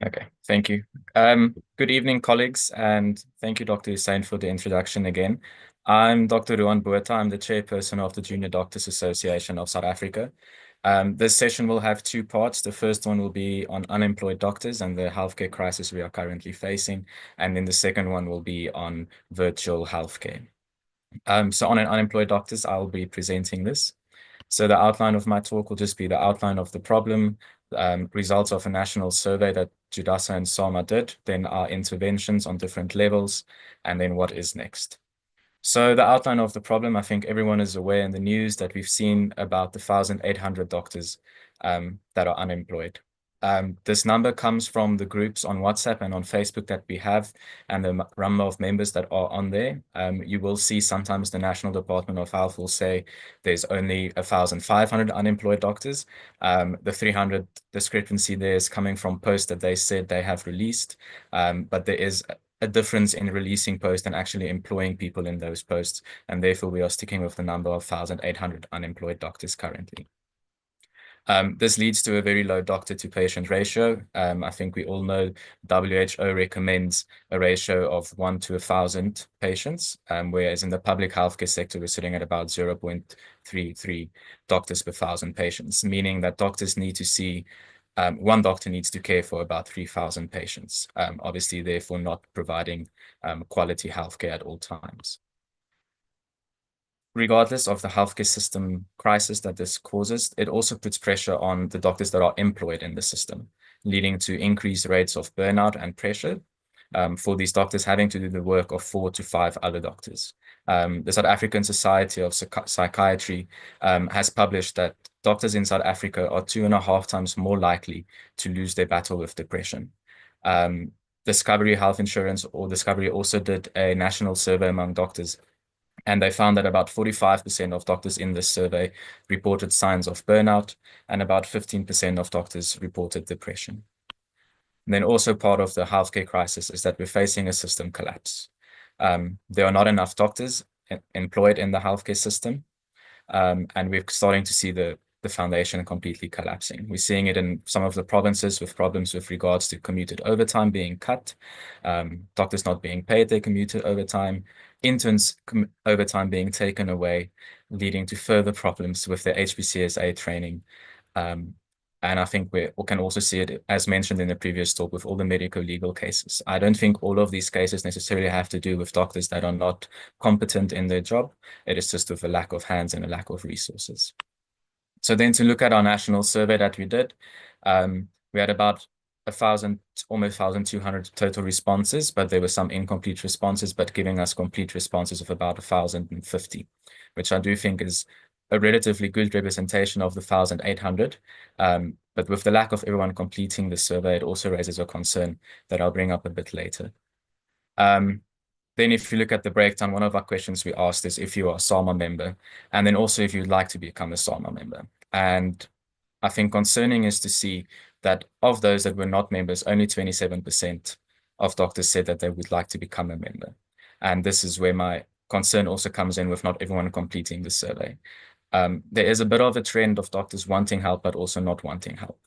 Okay, thank you. Good evening, colleagues, and thank you, Dr. Hussein, for the introduction again. I'm Dr. Rohan Botha. I'm the chairperson of the Junior Doctors Association of South Africa. This session will have 2 parts. The first one will be on unemployed doctors and the healthcare crisis we are currently facing. And then the second one will be on virtual healthcare. So on unemployed doctors, I'll be presenting this. So the outline of my talk will just be the outline of the problem, results of a national survey that Judasa and Sama did, then our interventions on different levels, and then what is next. So the outline of the problem, I think everyone is aware in the news that we've seen about 1,800 doctors that are unemployed. This number comes from the groups on WhatsApp and on Facebook that we have, and the number of members that are on there. You will see sometimes the National Department of Health will say there's only 1,500 unemployed doctors. The 300 discrepancy there is coming from posts that they said they have released, but there is a difference in releasing posts and actually employing people in those posts, and therefore we are sticking with the number of 1,800 unemployed doctors currently. This leads to a very low doctor-to-patient ratio. I think we all know WHO recommends a ratio of 1 to 1,000 patients, whereas in the public healthcare sector, we're sitting at about 0.33 doctors per 1,000 patients, meaning that doctors need to see one doctor needs to care for about 3,000 patients, obviously therefore not providing quality healthcare at all times. Regardless of the healthcare system crisis that this causes, it also puts pressure on the doctors that are employed in the system, leading to increased rates of burnout and pressure for these doctors having to do the work of 4 to 5 other doctors. The South African Society of Psychiatry has published that doctors in South Africa are 2.5 times more likely to lose their battle with depression. Discovery Health Insurance, or Discovery, also did a national survey among doctors, and they found that about 45% of doctors in this survey reported signs of burnout, and about 15% of doctors reported depression. And then also part of the healthcare crisis is that we're facing a system collapse. There are not enough doctors employed in the healthcare system, and we're starting to see the foundation completely collapsing. We're seeing it in some of the provinces with problems with regards to commuted overtime being cut, doctors not being paid their commuted overtime, interns overtime being taken away, leading to further problems with the HPCSA training. And I think we can also see it, as mentioned in the previous talk, with all the medico-legal cases. I don't think all of these cases necessarily have to do with doctors that are not competent in their job. It is just with a lack of hands and a lack of resources. So then to look at our national survey that we did, we had about 1,000, almost 1,200 total responses, but there were some incomplete responses, but giving us complete responses of about 1,050, which I do think is a relatively good representation of the 1,800. But with the lack of everyone completing the survey, it also raises a concern that I'll bring up a bit later. Then if you look at the breakdown, one of our questions we asked is if you are a SAMA member, and then also if you'd like to become a SAMA member. And I think concerning is to see that of those that were not members, only 27% of doctors said that they would like to become a member. And this is where my concern also comes in with not everyone completing the survey. There is a bit of a trend of doctors wanting help, but also not wanting help.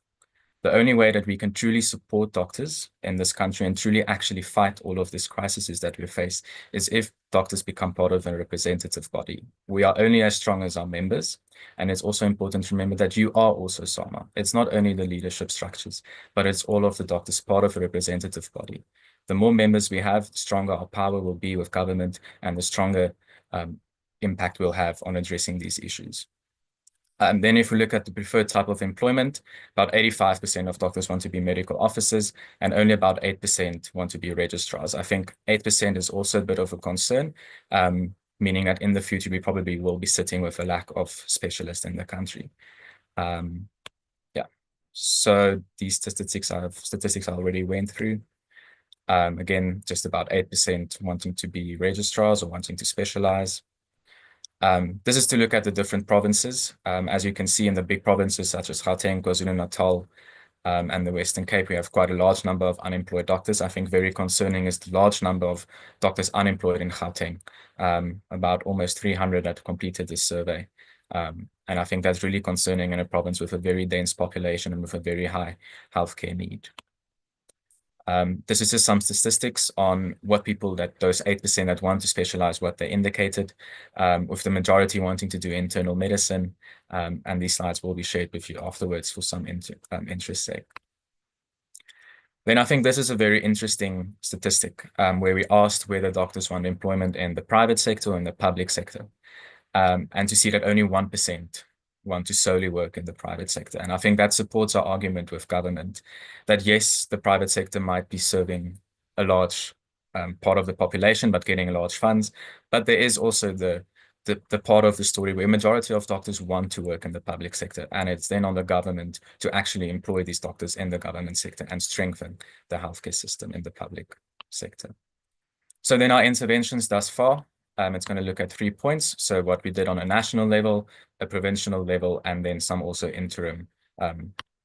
The only way that we can truly support doctors in this country and truly actually fight all of these crises that we face is if doctors become part of a representative body. We are only as strong as our members. And it's also important to remember that you are also SAMA. It's not only the leadership structures, but it's all of the doctors part of a representative body. The more members we have, the stronger our power will be with government and the stronger impact we'll have on addressing these issues. Then if we look at the preferred type of employment, about 85% of doctors want to be medical officers and only about 8% want to be registrars. I think 8% is also a bit of a concern, meaning that in the future, we probably will be sitting with a lack of specialists in the country. Yeah, so these statistics I already went through. Again, just about 8% wanting to be registrars or wanting to specialize. This is to look at the different provinces. As you can see in the big provinces such as Gauteng, KwaZulu-Natal, and the Western Cape, we have quite a large number of unemployed doctors. I think very concerning is the large number of doctors unemployed in Gauteng, about almost 300 that completed this survey. And I think that's really concerning in a province with a very dense population and with a very high healthcare need. This is just some statistics on what people those 8% that want to specialize, what they indicated, with the majority wanting to do internal medicine. And these slides will be shared with you afterwards for some interest sake. Then I think this is a very interesting statistic where we asked whether doctors want employment in the private sector or in the public sector. And to see that only 1% want to solely work in the private sector. And I think that supports our argument with government that yes, the private sector might be serving a large part of the population, but getting large funds. But there is also the part of the story where majority of doctors want to work in the public sector. And it's then on the government to actually employ these doctors in the government sector and strengthen the healthcare system in the public sector. So then our interventions thus far, it's going to look at 3 points. So what we did on a national level, a provincial level, and then some also interim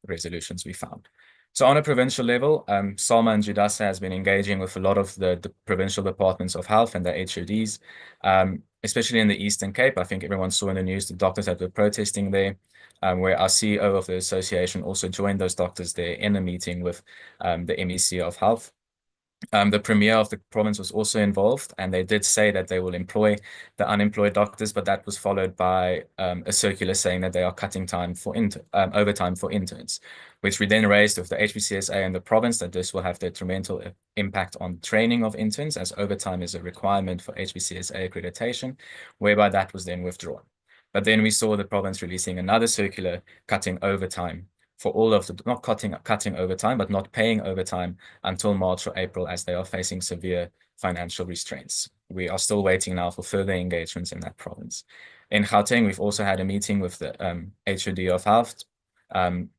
resolutions we found. So on a provincial level, SAMA and JUDASA has been engaging with a lot of the provincial departments of health and the HODs, especially in the Eastern Cape. I think everyone saw in the news the doctors that were protesting there, where our CEO of the association also joined those doctors there in a meeting with the MEC of Health. The premier of the province was also involved, and they did say that they will employ the unemployed doctors, but that was followed by a circular saying that they are cutting time for overtime for interns, which we then raised with the HPCSA and the province that this will have detrimental impact on training of interns, as overtime is a requirement for HPCSA accreditation, whereby that was then withdrawn. But then we saw the province releasing another circular cutting overtime for all of the, not cutting overtime, but not paying overtime until March or April as they are facing severe financial restraints. We are still waiting now for further engagements in that province. In Gauteng, we've also had a meeting with the HOD of Health, and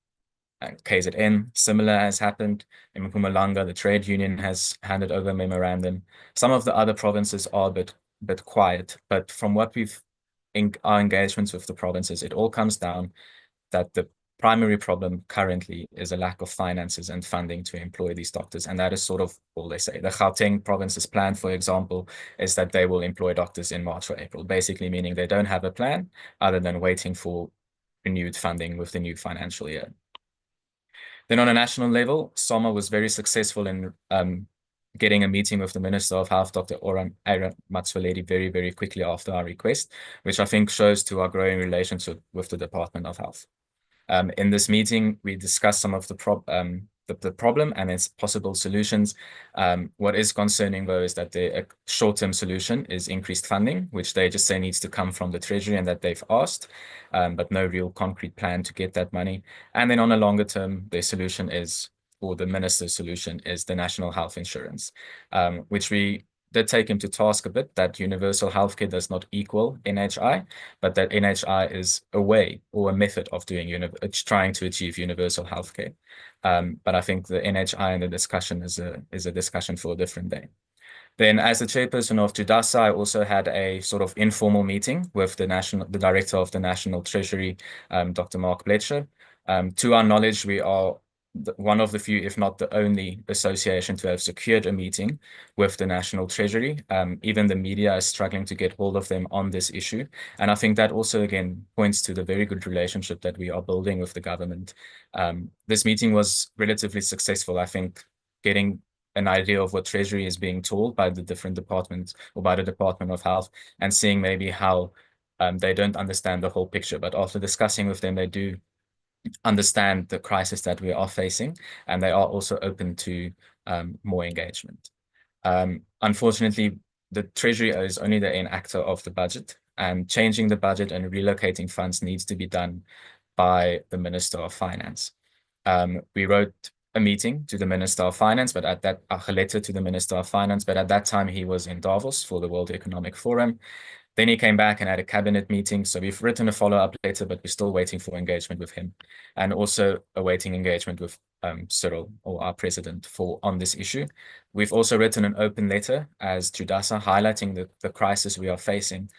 KZN. Similar has happened. In Mpumalanga, the trade union has handed over a memorandum. Some of the other provinces are a bit quiet, but from what we've our engagements with the provinces, it all comes down that the primary problem currently is a lack of finances and funding to employ these doctors. And that is sort of all they say. The Gauteng province's plan, for example, is that they will employ doctors in March or April, basically meaning they don't have a plan other than waiting for renewed funding with the new financial year. Then on a national level, SOMA was very successful in getting a meeting with the Minister of Health, Dr. Oran Matsualedi, very, very quickly after our request, which I think shows to our growing relationship with the Department of Health. In this meeting, we discussed some of the problem and its possible solutions. What is concerning, though, is that the short-term solution is increased funding, which they just say needs to come from the Treasury and that they've asked, but no real concrete plan to get that money. And then on a longer term, the solution is, or the minister's solution is the national health insurance, which we did take him to task a bit, that universal healthcare does not equal NHI, but that NHI is a way or a method of trying to achieve universal healthcare. But I think the NHI and the discussion is a discussion for a different day. Then as the chairperson of JUDASA, I also had a sort of informal meeting with the director of the National Treasury, Dr. Mark Bletcher. To our knowledge, we are one of the few, if not the only association to have secured a meeting with the National Treasury. Even the media is struggling to get hold of them on this issue. And I think that also, again, points to the very good relationship that we are building with the government. This meeting was relatively successful, I think, getting an idea of what Treasury is being told by the different departments or by the Department of Health, and seeing maybe how they don't understand the whole picture. But after discussing with them, they do understand the crisis that we are facing, and they are also open to more engagement. Unfortunately, the Treasury is only the enactor of the budget, and changing the budget and relocating funds needs to be done by the Minister of Finance. We wrote a meeting to the Minister of Finance, but at that, a letter to the Minister of Finance, but at that time he was in Davos for the World Economic Forum. Then he came back and had a cabinet meeting. So we've written a follow-up letter, but we're still waiting for engagement with him, and also awaiting engagement with Cyril, or our president, on this issue. We've also written an open letter as JUDASA, highlighting the crisis we are facing.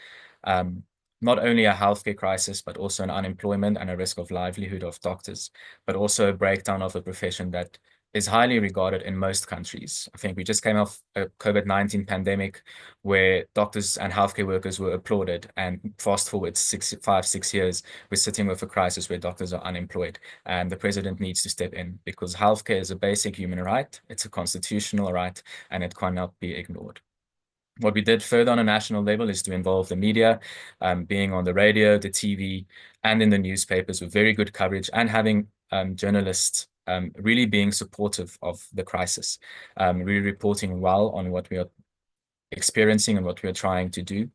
Not only a healthcare crisis, but also an unemployment and a risk of livelihood of doctors, but also a breakdown of a profession that is highly regarded in most countries. I think we just came off a COVID-19 pandemic where doctors and healthcare workers were applauded, and fast forward 5-6 years, we're sitting with a crisis where doctors are unemployed, and the president needs to step in, because healthcare is a basic human right, it's a constitutional right, and it cannot be ignored. What we did further on a national level is to involve the media, being on the radio, the TV, and in the newspapers with very good coverage, and having journalists really being supportive of the crisis, really reporting well on what we are experiencing and what we are trying to do.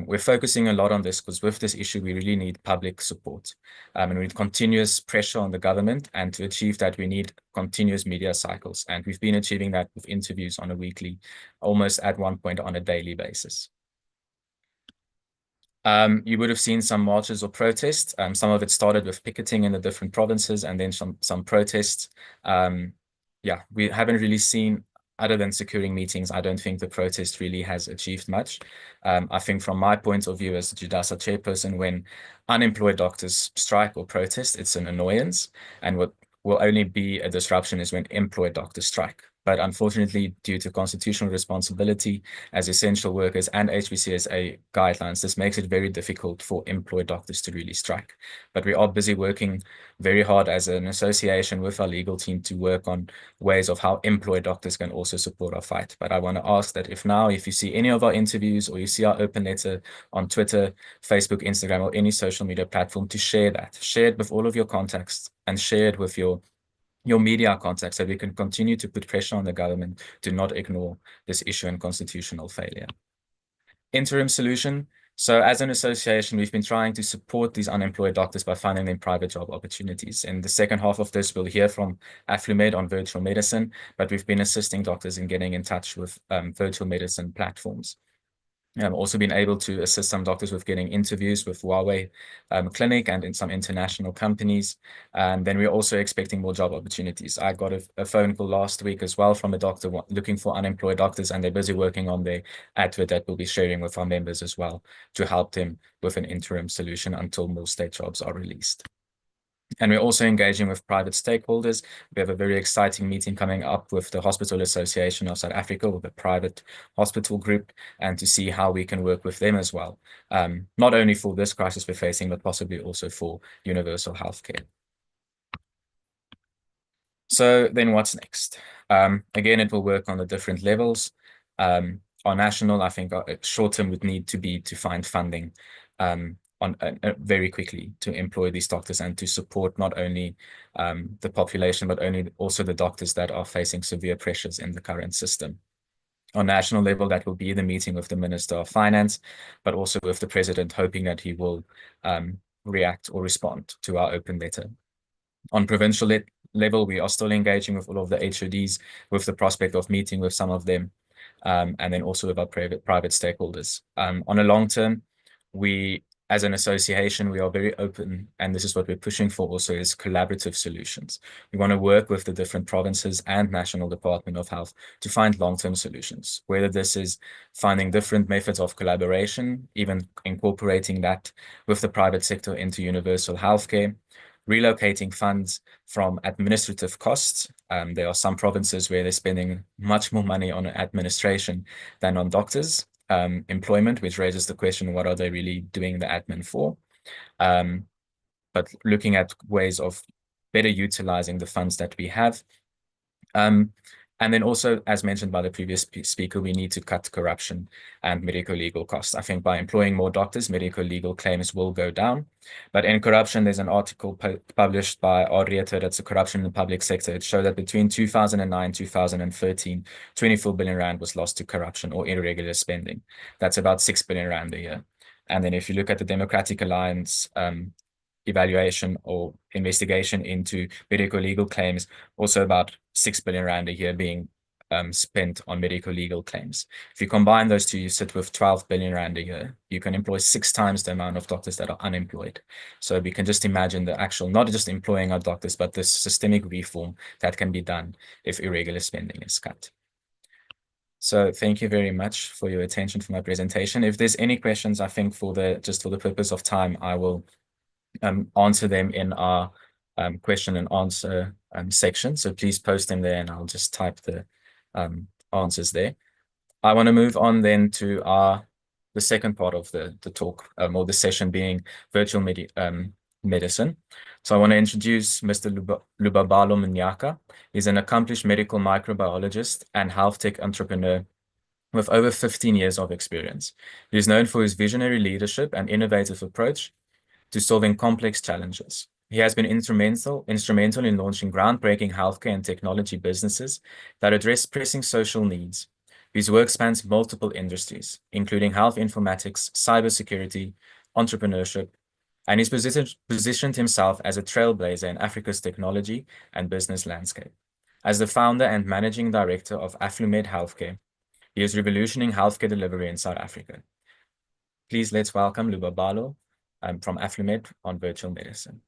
We're focusing a lot on this because with this issue, we really need public support, and we need continuous pressure on the government. And to achieve that, we need continuous media cycles. And we've been achieving that with interviews on a weekly, almost at one point on a daily basis. You would have seen some marches or protests. Some of it started with picketing in the different provinces, and then some protests. Yeah, we haven't really seen, other than securing meetings, I don't think the protest really has achieved much. I think from my point of view as the JUDASA chairperson, when unemployed doctors strike or protest, it's an annoyance. And what will only be a disruption is when employed doctors strike. But unfortunately, due to constitutional responsibility as essential workers and HPCSA guidelines, this makes it very difficult for employed doctors to really strike. But we are busy working very hard as an association with our legal team to work on ways of how employed doctors can also support our fight. But I want to ask that if you see any of our interviews, or you see our open letter on Twitter, Facebook, Instagram, or any social media platform, to share that. Share it with all of your contacts, and share it with your media contacts, so we can continue to put pressure on the government to not ignore this issue and constitutional failure. Interim solution. So as an association, we've been trying to support these unemployed doctors by finding them private job opportunities. In the second half of this, we'll hear from AfluMed on virtual medicine, but we've been assisting doctors in getting in touch with virtual medicine platforms. I've also been able to assist some doctors with getting interviews with Huawei Clinic and in some international companies. And then we're also expecting more job opportunities. I got a phone call last week as well from a doctor looking for unemployed doctors, and they're busy working on their advert that we'll be sharing with our members as well to help them with an interim solution until more state jobs are released. And we're also engaging with private stakeholders. We have a very exciting meeting coming up with the Hospital Association of South Africa, with a private hospital group, and to see how we can work with them as well, not only for this crisis we're facing, but possibly also for universal healthcare. So then what's next? Again, it will work on the different levels. On national, I think short term would need to be to find funding very quickly to employ these doctors and to support not only the population, but also the doctors that are facing severe pressures in the current system. On national level, that will be the meeting with the Minister of Finance, but also with the President, hoping that he will react or respond to our open letter. On provincial level, we are still engaging with all of the HODs with the prospect of meeting with some of them, and then also with our private stakeholders. On a long term, we, as an association, we are very open, and this is what we're pushing for also, is collaborative solutions. We want to work with the different provinces and National Department of Health to find long-term solutions, whether this is finding different methods of collaboration, even incorporating that with the private sector into universal healthcare, relocating funds from administrative costs. There are some provinces where they're spending much more money on administration than on doctors' employment, which raises the question, what are they really doing the admin for? But looking at ways of better utilizing the funds that we have. And then also, as mentioned by the previous speaker, we need to cut corruption and medico-legal costs. I think by employing more doctors, medico-legal claims will go down. But in corruption, there's an article published by Advocacy, that's a corruption in the public sector. It showed that between 2009 and 2013, 24 billion rand was lost to corruption or irregular spending. That's about 6 billion rand a year. And then if you look at the Democratic Alliance evaluation or investigation into medico-legal claims, also about 6 billion rand a year being spent on medico-legal claims. If you combine those two, you sit with 12 billion rand a year. You can employ 6 times the amount of doctors that are unemployed. So we can just imagine the actual, not just employing our doctors, but the systemic reform that can be done if irregular spending is cut. So thank you very much for your attention for my presentation. If there's any questions, I think just for the purpose of time, I will answer them in our question and answer section. So please post them there and I'll just type the answers there. I want to move on then to the second part of the talk, or the session, being virtual medicine. So I want to introduce Mr. Lubabalo Mnyaka. He's an accomplished medical microbiologist and health tech entrepreneur with over 15 years of experience. He is known for his visionary leadership and innovative approach to solving complex challenges. He has been instrumental in launching groundbreaking healthcare and technology businesses that address pressing social needs. His work spans multiple industries, including health informatics, cybersecurity, entrepreneurship, and he's positioned himself as a trailblazer in Africa's technology and business landscape. As the founder and managing director of Aflumed Healthcare, he is revolutioning healthcare delivery in South Africa. Please let's welcome Lubabalo from Aflumed on virtual medicine.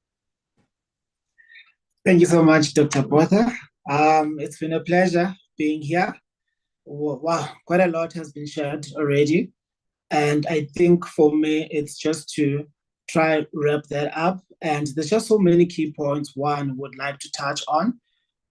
Thank you so much, Dr. Botha. It's been a pleasure being here. Wow, quite a lot has been shared already. And I think for me, it's just to try wrap that up. And there's just so many key points one would like to touch on.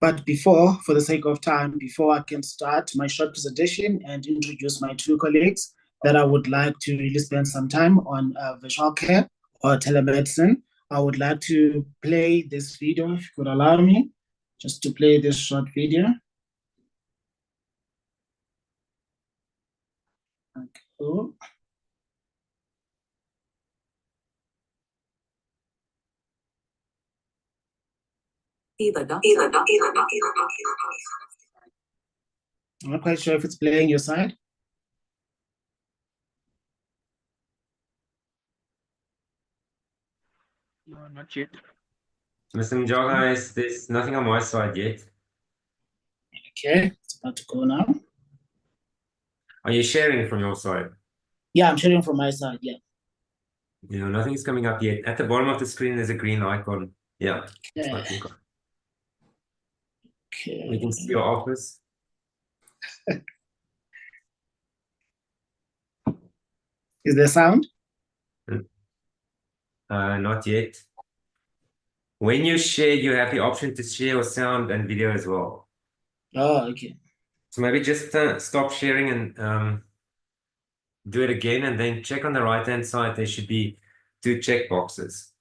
But before, for the sake of time, before I can start my short presentation and introduce my 2 colleagues that I would like to really spend some time on virtual care or telemedicine, I would like to play this video, if you could allow me, just to play this short video. Okay. I'm not quite sure if it's playing your side. No, not yet. Mr. Mjaga, there's nothing on my side yet. Okay, it's about to go now. Are you sharing from your side? Yeah, I'm sharing from my side, yeah. Yeah, nothing's coming up yet. At the bottom of the screen, there's a green icon. Yeah. Okay. We can see your office. Is there sound? Not yet. When you share, you have the option to share your sound and video as well. Oh, okay. So maybe just stop sharing and do it again, and then check on the right-hand side. There should be 2 check boxes.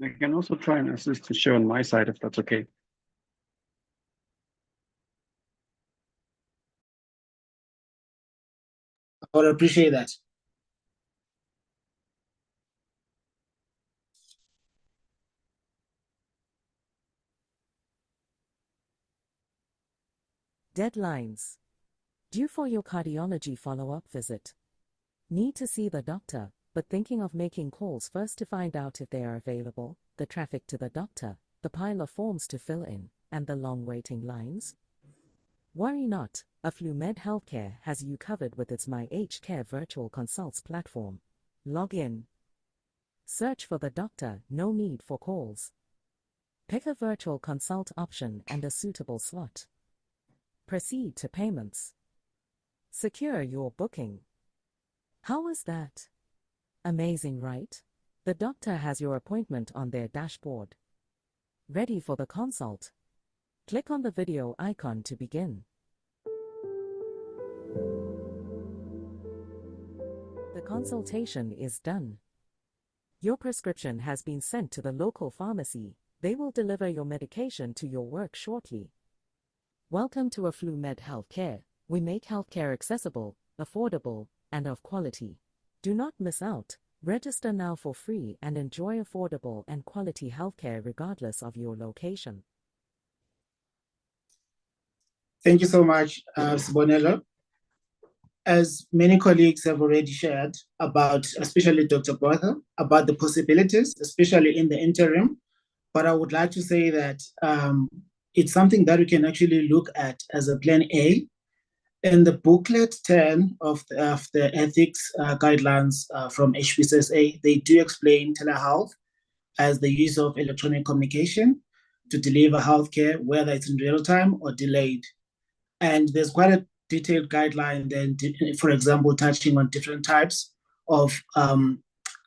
I can also try and assist to share on my side if that's okay. I would appreciate that. Deadlines. Due for your cardiology follow-up visit. Need to see the doctor, but thinking of making calls first to find out if they are available, the traffic to the doctor, the pile of forms to fill in, and the long waiting lines? Worry not, AfluMed Healthcare has you covered with its My HCare virtual consults platform. Log in. Search for the doctor, no need for calls. Pick a virtual consult option and a suitable slot. Proceed to payments. Secure your booking. How was that? Amazing, right? The doctor has your appointment on their dashboard. Ready for the consult? Click on the video icon to begin. The consultation is done. Your prescription has been sent to the local pharmacy. They will deliver your medication to your work shortly. Welcome to AfluMed Healthcare. We make healthcare accessible, affordable, and of quality. Do not miss out. Register now for free and enjoy affordable and quality healthcare regardless of your location. Thank you so much, Sibonelo. As many colleagues have already shared about, especially Dr. Botha, about the possibilities, especially in the interim, but I would like to say that it's something that we can actually look at as a plan A. In the booklet 10 of the ethics guidelines from HPCSA, they do explain telehealth as the use of electronic communication to deliver healthcare, whether it's in real time or delayed. And there's quite a detailed guideline then, for example, touching on different types of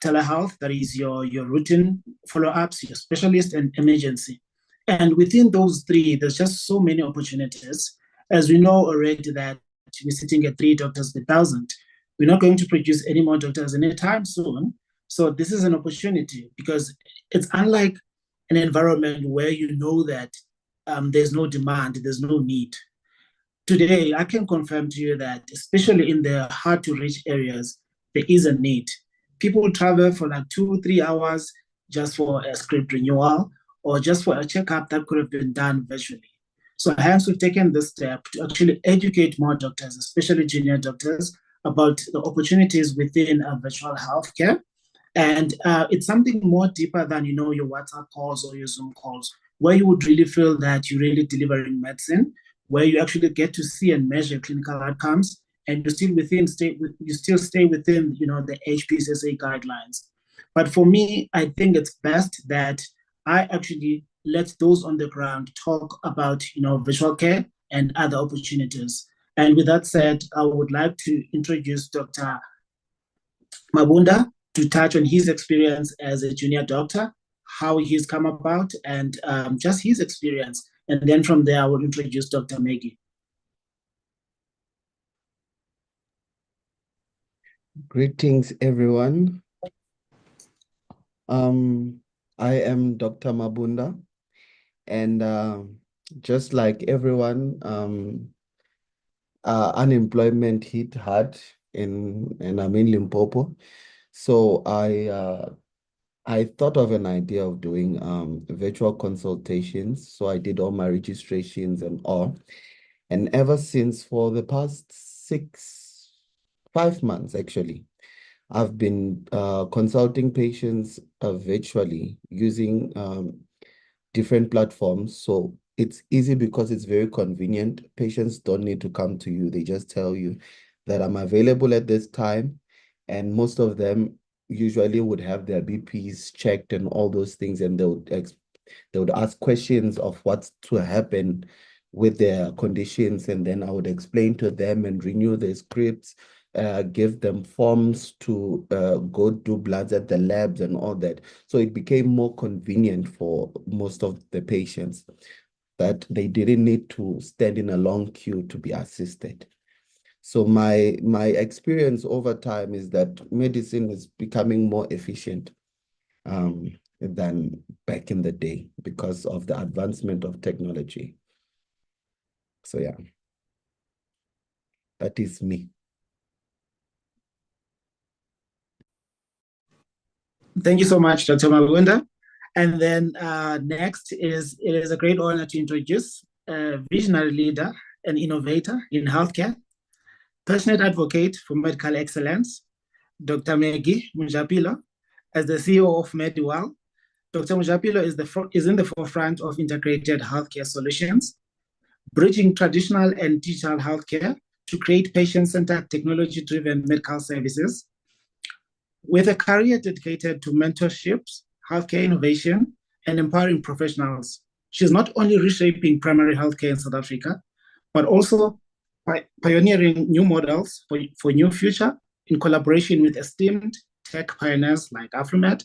telehealth, that is your routine follow-ups, your specialist, and emergency. And within those 3, there's just so many opportunities. As we know already that we're sitting at 3 doctors per 1,000. We're not going to produce any more doctors anytime soon. So this is an opportunity because it's unlike an environment where you know that there's no demand, there's no need. Today, I can confirm to you that, especially in the hard-to-reach areas, there is a need. People will travel for like 2-3 hours just for a script renewal or just for a checkup that could have been done virtually. So hence, we've taken this step to actually educate more doctors, especially junior doctors, about the opportunities within virtual healthcare. And it's something more deeper than, your WhatsApp calls or your Zoom calls, where you would really feel that you're really delivering medicine, where you actually get to see and measure clinical outcomes, and you still stay within, the HPCSA guidelines. But for me, I think it's best that I actually let those on the ground talk about, virtual care and other opportunities. And with that said, I would like to introduce Dr. Mabunda to touch on his experience as a junior doctor, how he's come about, and just his experience. And then from there, I will introduce Dr. Maggie. Greetings, everyone. I am Dr. Mabunda, and just like everyone, unemployment hit hard and I'm in Limpopo. So I thought of an idea of doing virtual consultations. So I did all my registrations and all. And ever since, for the past 5 months actually, I've been consulting patients virtually using different platforms. So it's easy because it's very convenient. Patients don't need to come to you. They just tell you that I'm available at this time. And most of them usually would have their BPs checked and all those things. And they would ask questions of what's to happen with their conditions, and then I would explain to them and renew their scripts, give them forms to go do bloods at the labs and all that. So it became more convenient for most of the patients that they didn't need to stand in a long queue to be assisted. So my experience over time is that medicine is becoming more efficient than back in the day because of the advancement of technology. So yeah, that is me. Thank you so much, Dr. Mabunda. And then next it is a great honor to introduce a visionary leader and innovator in healthcare, passionate advocate for medical excellence, Dr. Maggie Mujapilo. As the CEO of MediWell, Dr. Mujapilo is in the forefront of integrated healthcare solutions, bridging traditional and digital healthcare to create patient-centered, technology-driven medical services. With a career dedicated to mentorships, healthcare innovation, and empowering professionals, she's not only reshaping primary healthcare in South Africa, but also pioneering new models for new future in collaboration with esteemed tech pioneers like Afrimed,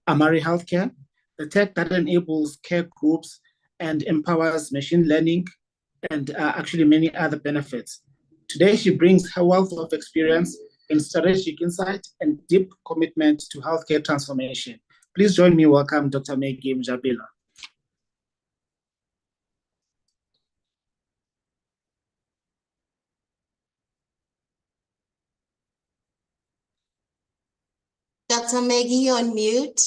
Amari Healthcare, the tech that enables care groups and empowers machine learning and actually many other benefits. Today, she brings her wealth of experience in strategic insight and deep commitment to healthcare transformation. Please join me welcome Dr. Maggie Mujapilo. Dr. Maggie, you're on mute.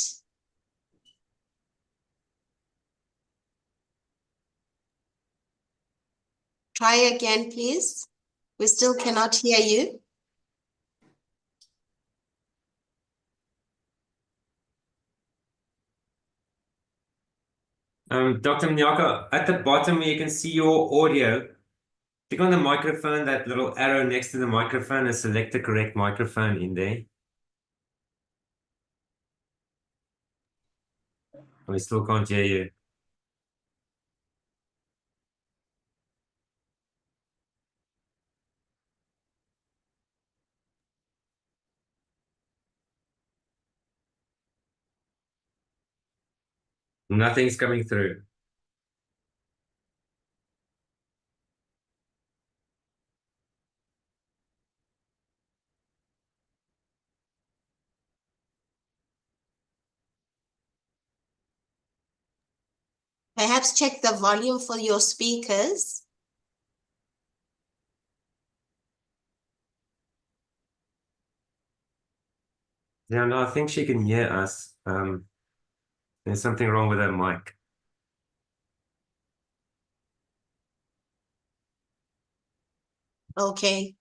Try again, please. We still cannot hear you. Dr. Mnyaka, at the bottom where you can see your audio, click on the microphone, that little arrow next to the microphone, and select the correct microphone in there. We still can't hear you. Nothing's coming through. Perhaps check the volume for your speakers. Yeah, no, I think she can hear us. There's something wrong with her mic. Okay.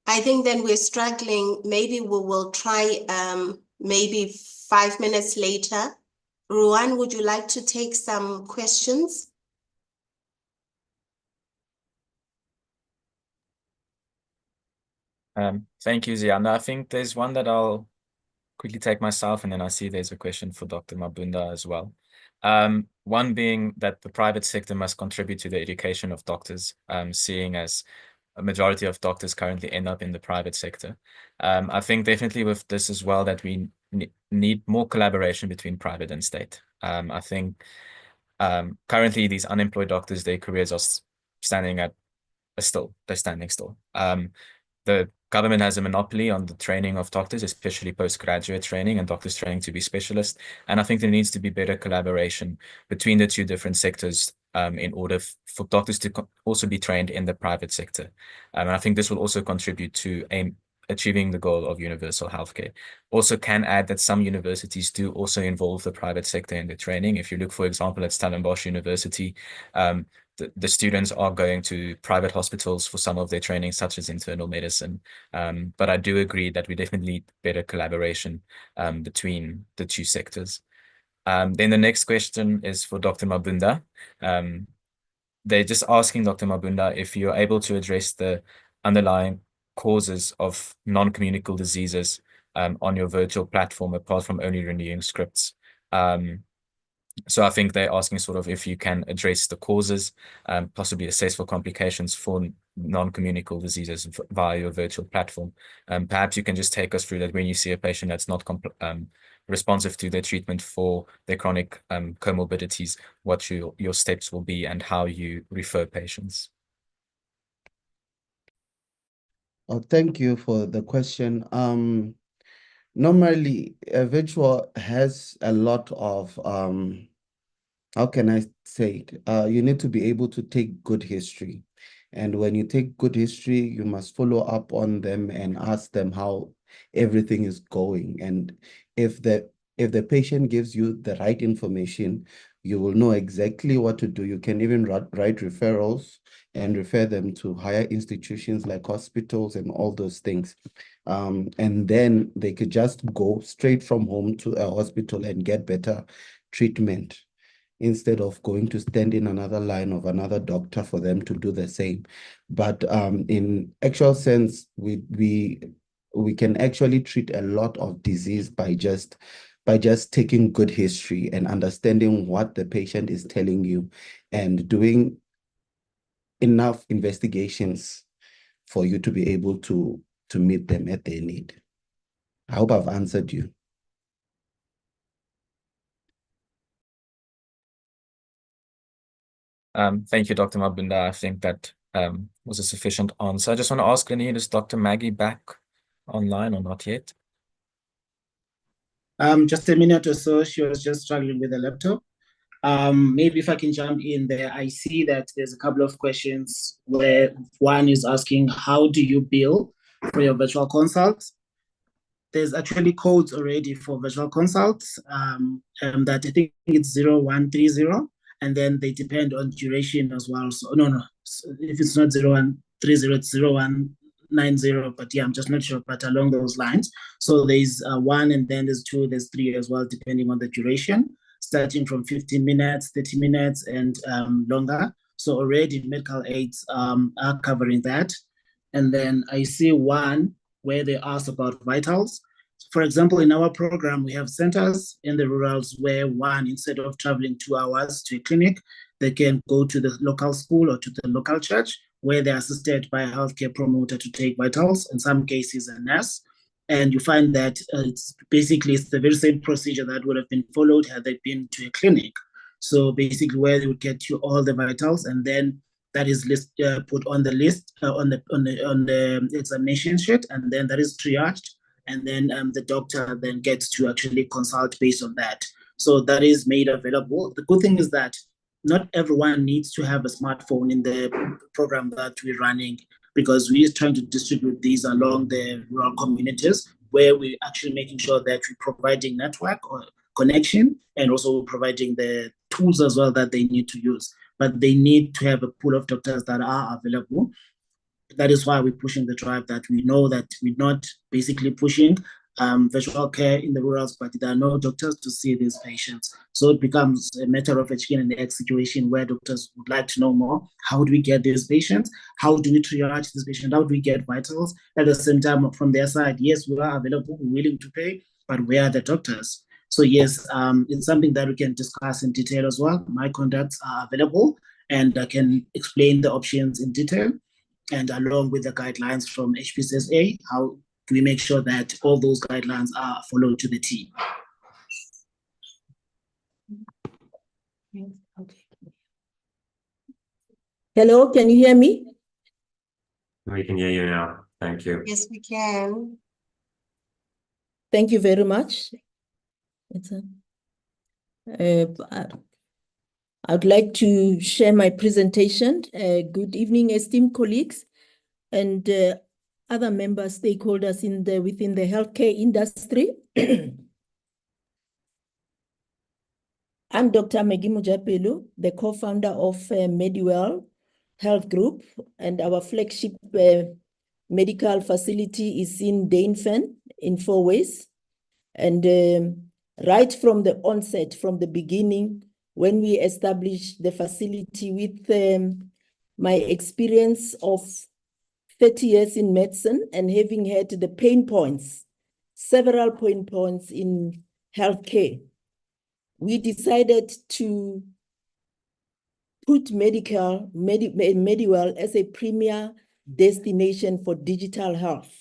I think then we're struggling. Maybe we will try maybe 5 minutes later. Ruan, would you like to take some questions? Thank you, Zia. I think there's one that I'll quickly take myself, and then I see there's a question for Dr. Mabunda as well. One being that the private sector must contribute to the education of doctors, seeing as a majority of doctors currently end up in the private sector. I think definitely with this as well that we need more collaboration between private and state. I think currently these unemployed doctors, their careers are standing they're standing still. The government has a monopoly on the training of doctors, especially postgraduate training and doctors training to be specialists. And I think there needs to be better collaboration between the two different sectors in order for doctors to also be trained in the private sector. And I think this will also contribute to achieving the goal of universal healthcare. Also can add that some universities do also involve the private sector in their training. If you look, for example, at Stellenbosch University, the students are going to private hospitals for some of their training, such as internal medicine. But I do agree that we definitely need better collaboration between the two sectors. Then the next question is for Dr. Mabunda. They're just asking Dr. Mabunda if you're able to address the underlying causes of non-communicable diseases on your virtual platform, apart from only renewing scripts. So I think they're asking sort of if you can address the causes, possibly assess for complications for non-communicable diseases via your virtual platform. Perhaps you can just take us through that when you see a patient that's not responsive to their treatment for their chronic comorbidities, what your steps will be and how you refer patients. Oh, thank you for the question. Normally, virtual has a lot of, how can I say it? You need to be able to take good history. And when you take good history, you must follow up on them and ask them how everything is going. And if the patient gives you the right information, you will know exactly what to do. You can even write referrals and refer them to higher institutions like hospitals and all those things. And then they could just go straight from home to a hospital and get better treatment instead of going to stand in another line of another doctor for them to do the same. But in actual sense, we can actually treat a lot of disease by just taking good history and understanding what the patient is telling you and doing enough investigations for you to be able to meet them at their need. I hope I've answered you. Thank you, Dr. Mabunda. I think that was a sufficient answer. I just want to ask Renee, is Dr. Maggie back online or not yet? Just a minute or so, she was just struggling with the laptop. Maybe if I can jump in there, I see that there's a couple of questions where one is asking, how do you bill for your virtual consults? There's actually codes already for virtual consults that I think it's 0130, and then they depend on duration as well. So no, so if it's not 0130, it's 0190, but yeah, I'm just not sure, but along those lines. So there's 1, and then there's 2, there's 3 as well, depending on the duration, starting from 15 minutes, 30 minutes, and longer. So already medical aids are covering that. And then I see one where they ask about vitals. For example, in our program, we have centers in the rurals where one, instead of traveling 2 hours to a clinic, they can go to the local school or to the local church where they're assisted by a healthcare promoter to take vitals, in some cases a nurse. And you find that it's the very same procedure that would have been followed had they been to a clinic. So basically where they would get you all the vitals, and then that is put on the list, on the examination sheet, and then that is triaged, and then the doctor then gets to actually consult based on that. So that is made available. The good thing is that not everyone needs to have a smartphone in the program that we're running, because we're trying to distribute these along the rural communities where we're actually making sure that we're providing network or connection, and also providing the tools as well that they need to use. But they need to have a pool of doctors that are available. That is why we're pushing the drive, that we know that we're not basically pushing virtual care in the rurals, but there are no doctors to see these patients. So it becomes a matter of a chicken and egg situation where doctors would like to know more. How do we get these patients? How do we triage this patient? How do we get vitals? At the same time, from their side, yes, we are available, we're willing to pay, but where are the doctors? So yes, it's something that we can discuss in detail as well. My contacts are available, and I can explain the options in detail, and along with the guidelines from HPCSA, how do we make sure that all those guidelines are followed to the T. Hello, can you hear me? We can hear you now. Thank you. Yes, we can. Thank you very much. I'd like to share my presentation. Good evening, esteemed colleagues and other members, stakeholders within the healthcare industry. I'm Dr. Maggie Mujapelo, the co-founder of MediWell Health Group, and our flagship medical facility is in deepen in Fourways. And right from the onset, from the beginning, when we established the facility, with my experience of 30 years in medicine and having had the pain points, several pain points in healthcare, we decided to put Mediwell as a premier destination for digital health,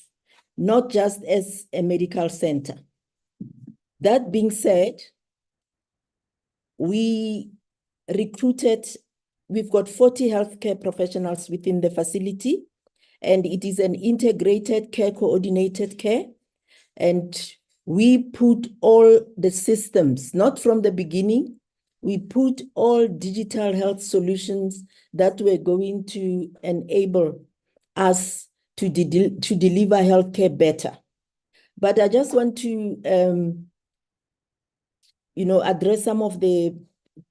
not just as a medical center. That being said, we've got 40 healthcare professionals within the facility, and it is an integrated care, coordinated care. And we put all the systems, not from the beginning, we put all digital health solutions that were going to enable us to deliver healthcare better. But I just want to, address some of the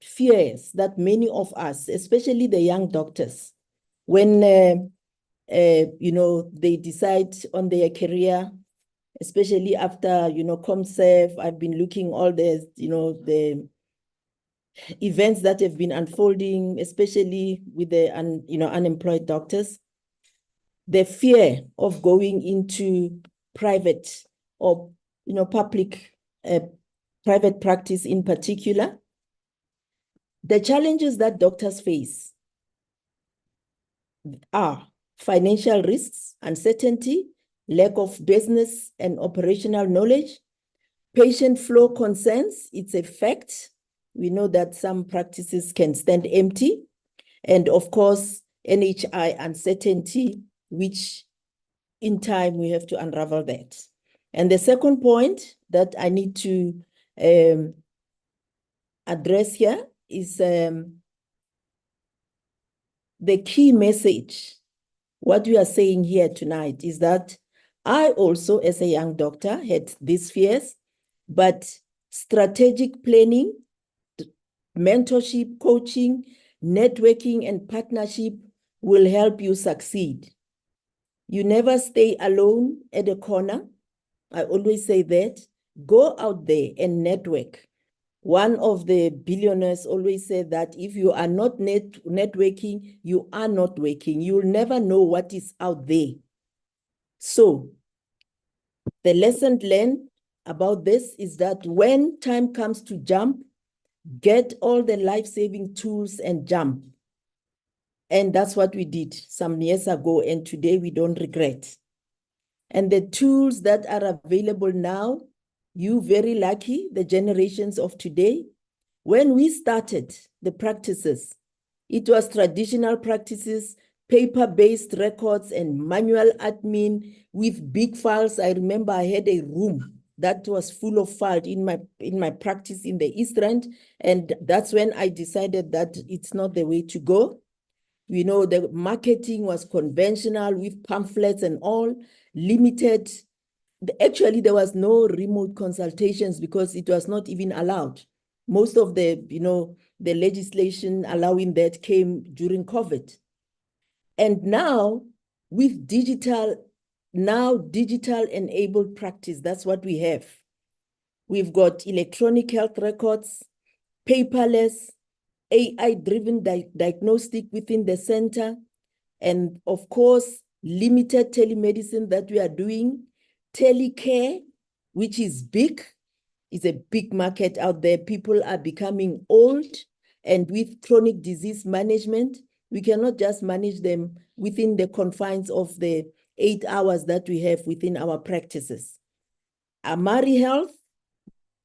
fears that many of us, especially the young doctors, when, they decide on their career, especially after, ComServe, I've been looking all the, the events that have been unfolding, especially with the, unemployed doctors. The fear of going into private or, public, private practice in particular. The challenges that doctors face are financial risks, uncertainty, lack of business and operational knowledge, patient flow concerns, it's a fact. We know that some practices can stand empty. And of course, NHI uncertainty, which in time we have to unravel that. And the second point that I need to address here is the key message. What we are saying here tonight is that I also, as a young doctor, had these fears, but strategic planning, mentorship, coaching, networking, and partnership will help you succeed. You never stay alone at a corner. I always say that. Go out there and network. One of the billionaires always said that if you are not networking, you are not working. You'll never know what is out there. So the lesson learned about this is that when time comes to jump, get all the life-saving tools and jump. And that's what we did some years ago, and today we don't regret. And the tools that are available now, you very lucky, the generations of today. When we started the practices, it was traditional practices, paper-based records and manual admin with big files. I remember I had a room that was full of files in my practice in the East Rand. And that's when I decided that it's not the way to go. The marketing was conventional with pamphlets and all, limited. Actually, there was no remote consultations because it was not even allowed. Most of the, the legislation allowing that came during COVID. And now with digital enabled practice, that's what we have. We've got electronic health records, paperless, AI-driven diagnostic within the center, and of course, limited telemedicine that we are doing, telecare, which is big. It's a big market out there. People are becoming old, and with chronic disease management, we cannot just manage them within the confines of the 8 hours that we have within our practices. Amari Health,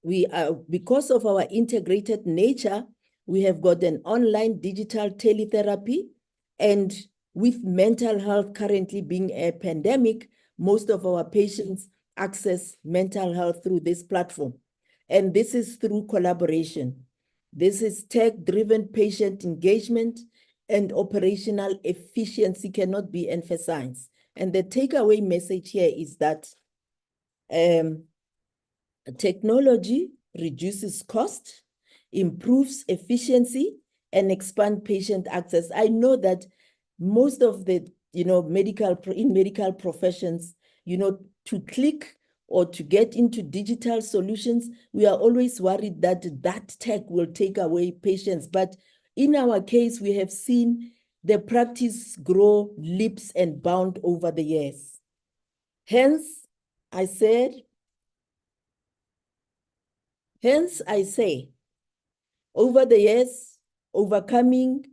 we are, because of our integrated nature, we have got an online digital teletherapy, and with mental health currently being a pandemic, most of our patients access mental health through this platform. And this is through collaboration. This is tech-driven patient engagement, and operational efficiency cannot be emphasized. And the takeaway message here is that technology reduces cost, improves efficiency, and expand patient access. I know that most of the, medical professions, to click or to get into digital solutions, we are always worried that that tech will take away patients. But in our case, we have seen the practice grow leaps and bounds over the years. Hence, I say Over the years, overcoming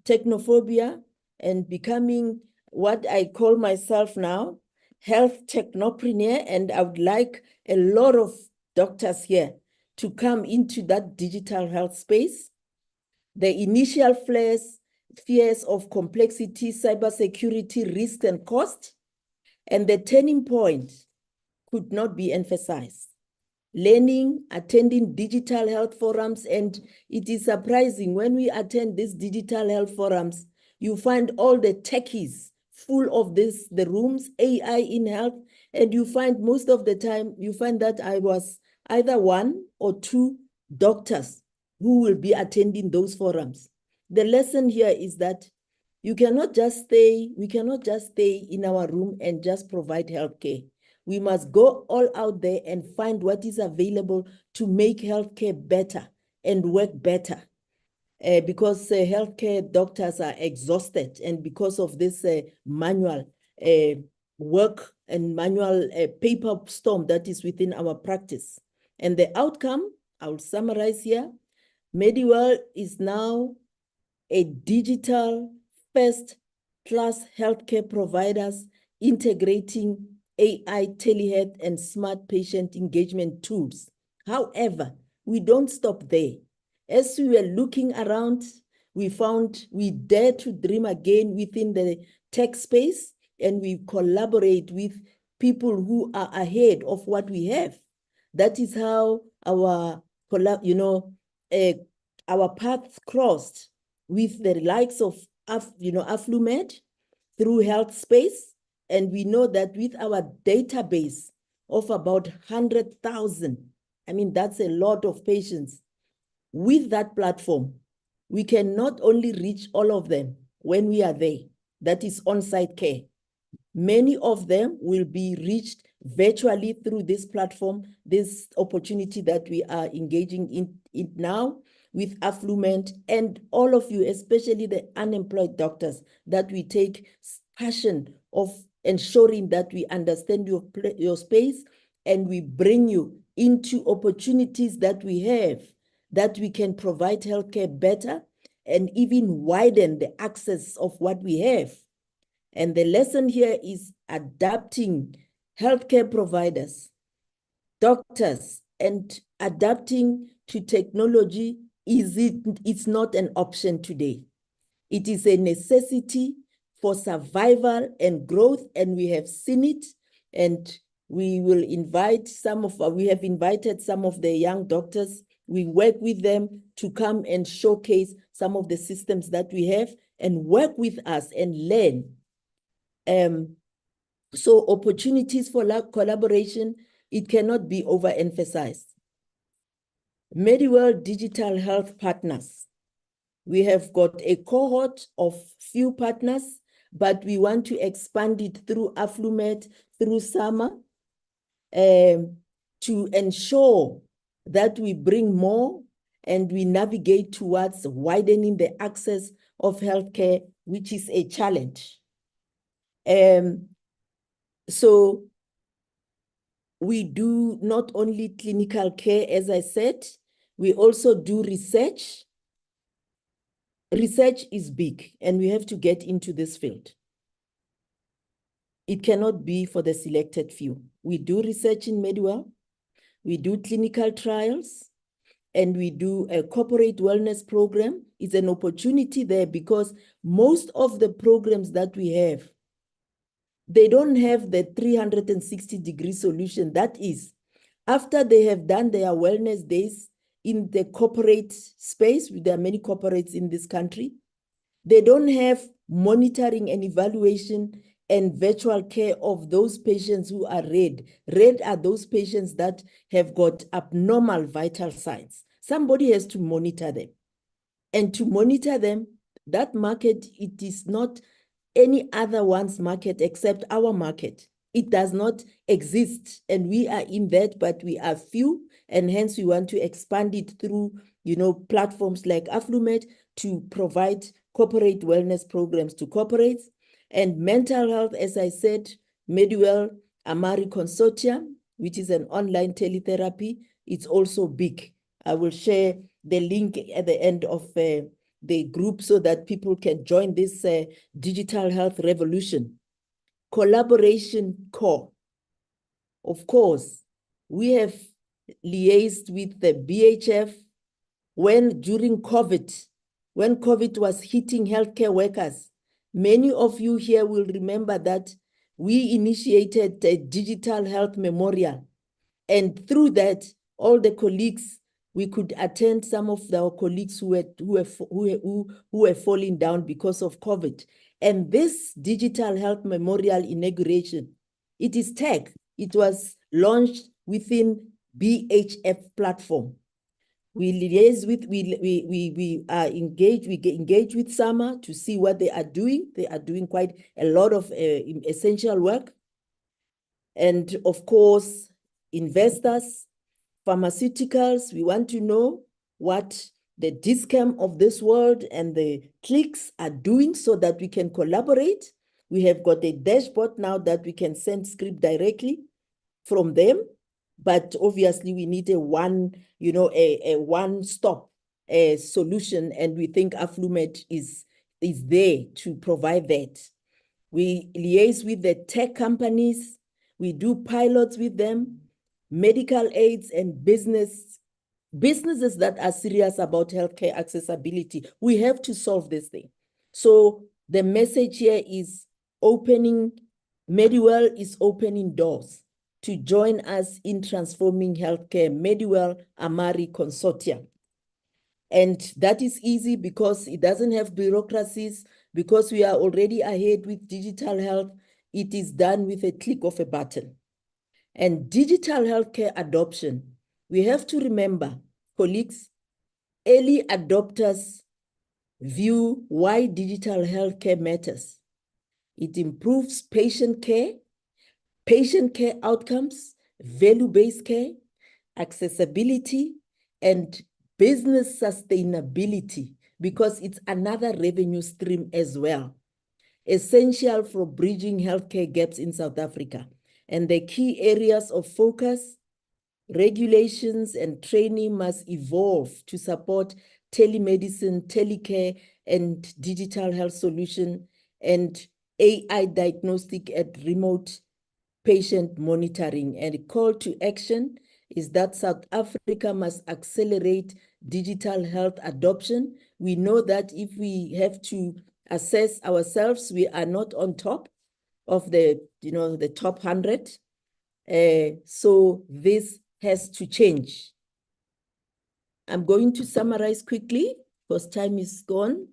technophobia and becoming what I call myself now, health technopreneur, and I would like a lot of doctors here to come into that digital health space. The initial fears of complexity, cybersecurity, risk, and cost, and the turning point could not be emphasized. Learning, attending digital health forums, and it is surprising when we attend these digital health forums, you find all the techies full of the rooms, AI in health, and you find most of the time, you find that I was either one or two doctors who will be attending those forums. The lesson here is that we cannot just stay in our room and just provide healthcare. We must go all out there and find what is available to make healthcare better and work better. Because healthcare doctors are exhausted, and because of this manual work and manual paper storm that is within our practice. And the outcome, I will summarize here. MediWell is now a digital first-class healthcare providers integrating AI, telehealth, and smart patient engagement tools. However, we don't stop there. As we were looking around, we found we dare to dream again within the tech space, and we collaborate with people who are ahead of what we have. That is how our paths crossed with the likes of Afflumed through health space. And we know that with our database of about 100,000, I mean, that's a lot of patients. With that platform, we can not only reach all of them when we are there, that is on-site care. Many of them will be reached virtually through this platform, this opportunity that we are engaging in now with Affluent, and all of you, especially the unemployed doctors, that we take passion of ensuring that we understand your space and we bring you into opportunities that we have, that we can provide healthcare better and even widen the access of what we have. And the lesson here is adapting healthcare providers, doctors, and adapting to technology it's not an option today. It is a necessity for survival and growth, and we have seen it. And we will invite we have invited some of the young doctors. We work with them to come and showcase some of the systems that we have and work with us and learn. So opportunities for collaboration, it cannot be overemphasized. MediWell Digital Health Partners. We have got a cohort of few partners, but we want to expand it through Afflumed, through SAMA, to ensure that we bring more and we navigate towards widening the access of healthcare, which is a challenge. So we do not only clinical care, as I said, we also do research. Research is big, and we have to get into this field. It cannot be for the selected few. We do research in MediWell, we do clinical trials, and we do a corporate wellness program. It's an opportunity there because most of the programs that we have, they don't have the 360-degree solution. That is, after they have done their wellness days in the corporate space, there are many corporates in this country, they don't have monitoring and evaluation and virtual care of those patients who are red. Red are those patients that have got abnormal vital signs. Somebody has to monitor them. And to monitor them, that market, it is not any other one's market except our market. It does not exist, and we are in that, but we are few, and hence we want to expand it through, platforms like Afflumed to provide corporate wellness programs to corporates. And mental health, as I said, MediWell Amari Consortium, which is an online teletherapy, it's also big. I will share the link at the end of the group so that people can join this digital health revolution. Collaboration core. Of course, we have liaised with the BHF during COVID, when COVID was hitting healthcare workers. Many of you here will remember that we initiated a digital health memorial. And through that, all the colleagues, we could attend some of our colleagues who were falling down because of COVID. And this digital health memorial inauguration, it is tech. It was launched within BHF platform. We liaise with, we engage with SAMA to see what they are doing. They are doing quite a lot of essential work. And of course, investors, pharmaceuticals, we want to know what the Discam of this world and the clicks are doing so that we can collaborate. We have got a dashboard now that we can send script directly from them, but obviously we need a one-stop solution, and we think Aflumed is there to provide that. We liaise with the tech companies, we do pilots with them, medical aids and businesses that are serious about healthcare accessibility. We have to solve this thing. So the message here is Mediwell is opening doors to join us in transforming healthcare. Mediwell Amari Consortium. And that is easy because it doesn't have bureaucracies, because we are already ahead with digital health. It is done with a click of a button. And digital healthcare adoption, we have to remember, colleagues, early adopters view why digital healthcare matters. It improves patient care outcomes, value-based care, accessibility, and business sustainability, because it's another revenue stream as well, essential for bridging healthcare gaps in South Africa. And the key areas of focus, regulations and training must evolve to support telemedicine, telecare, and digital health solution, and AI diagnostic and remote patient monitoring. And a call to action is that South Africa must accelerate digital health adoption. We know that if we have to assess ourselves, we are not on top of the top 100. So this has to change. I'm going to summarize quickly because time is gone.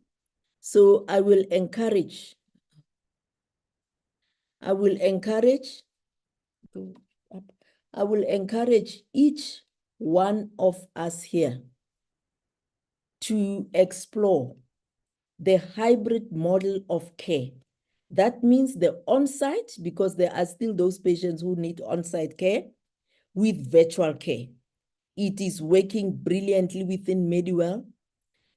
So I will encourage each one of us here to explore the hybrid model of care. That means the on-site, because there are still those patients who need on-site care, with virtual care. It is working brilliantly within Mediwell.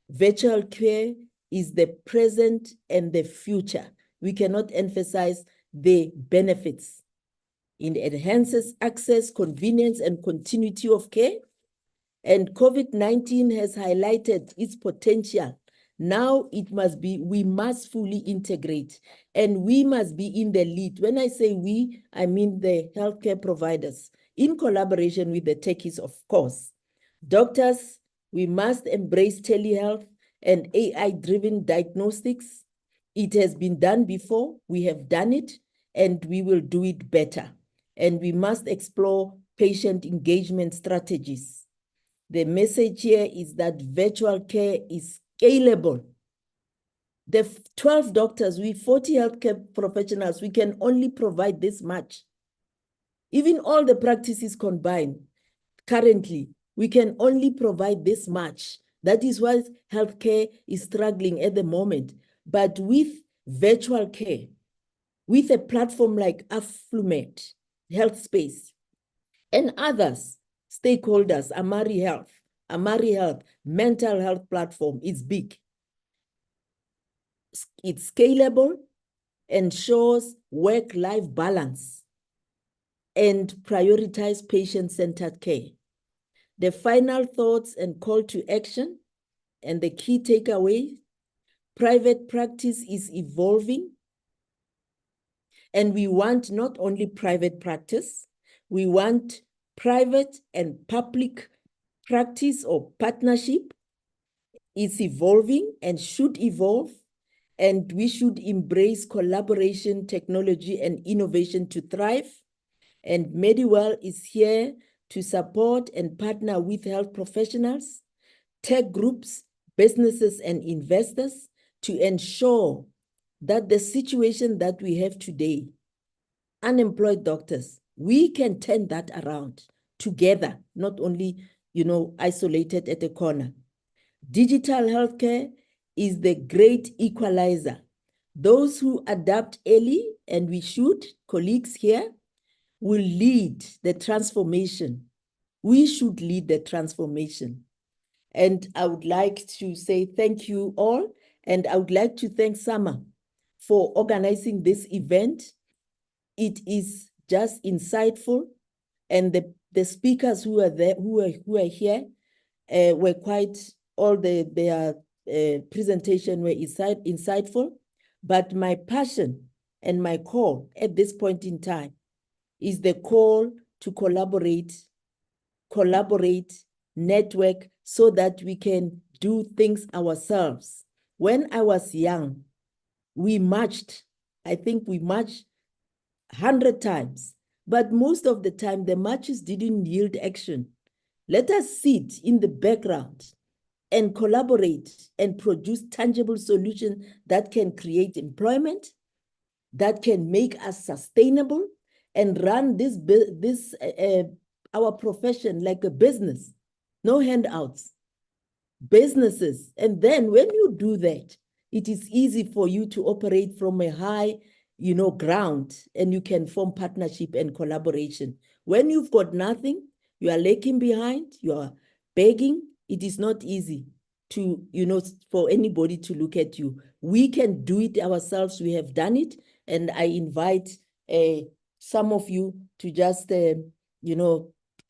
Virtual care is the present and the future. We cannot emphasize the benefits. It enhances access, convenience, and continuity of care. And COVID-19 has highlighted its potential. Now we must fully integrate, and we must be in the lead. When I say we, I mean the healthcare providers, in collaboration with the techies, of course. Doctors, we must embrace telehealth and AI-driven diagnostics. It has been done before, we have done it, and we will do it better. And we must explore patient engagement strategies. The message here is that virtual care is scalable. The 12 doctors, we 40 healthcare professionals, we can only provide this much. Even all the practices combined, currently, we can only provide this much. That is why healthcare is struggling at the moment. But with virtual care, with a platform like Aflumed, Health Space, and others, stakeholders, Amari Health, mental health platform is big. It's scalable, ensures work-life balance, and prioritize patient-centered care. The final thoughts and call to action and the key takeaway: private practice is evolving, and we want not only private practice, we want private and public practice or partnership. It's evolving and should evolve, and we should embrace collaboration, technology, and innovation to thrive. And Mediwell is here to support and partner with health professionals, tech groups, businesses, and investors to ensure that the situation that we have today, unemployed doctors, we can turn that around together, not only, isolated at a corner. Digital healthcare is the great equalizer. Those who adapt early, and we should, colleagues here, will lead the transformation. We should lead the transformation. And I would like to say thank you all. And I would like to thank Sama for organizing this event. It is just insightful. And the speakers who are there, who are here, were quite, all their presentation were insightful. But my passion and my call at this point in time is the call to collaborate, network, so that we can do things ourselves. When I was young, we marched. I think we marched 100 times, but most of the time the marches didn't yield action. Let us sit in the background and collaborate and produce tangible solutions that can create employment, that can make us sustainable, and run our profession like a business. No handouts, businesses. And then when you do that, it is easy for you to operate from a high, ground, and you can form partnership and collaboration. When you've got nothing, you are lagging behind, you are begging, it is not easy to, for anybody to look at you. We can do it ourselves. We have done it. And I invite some of you to just,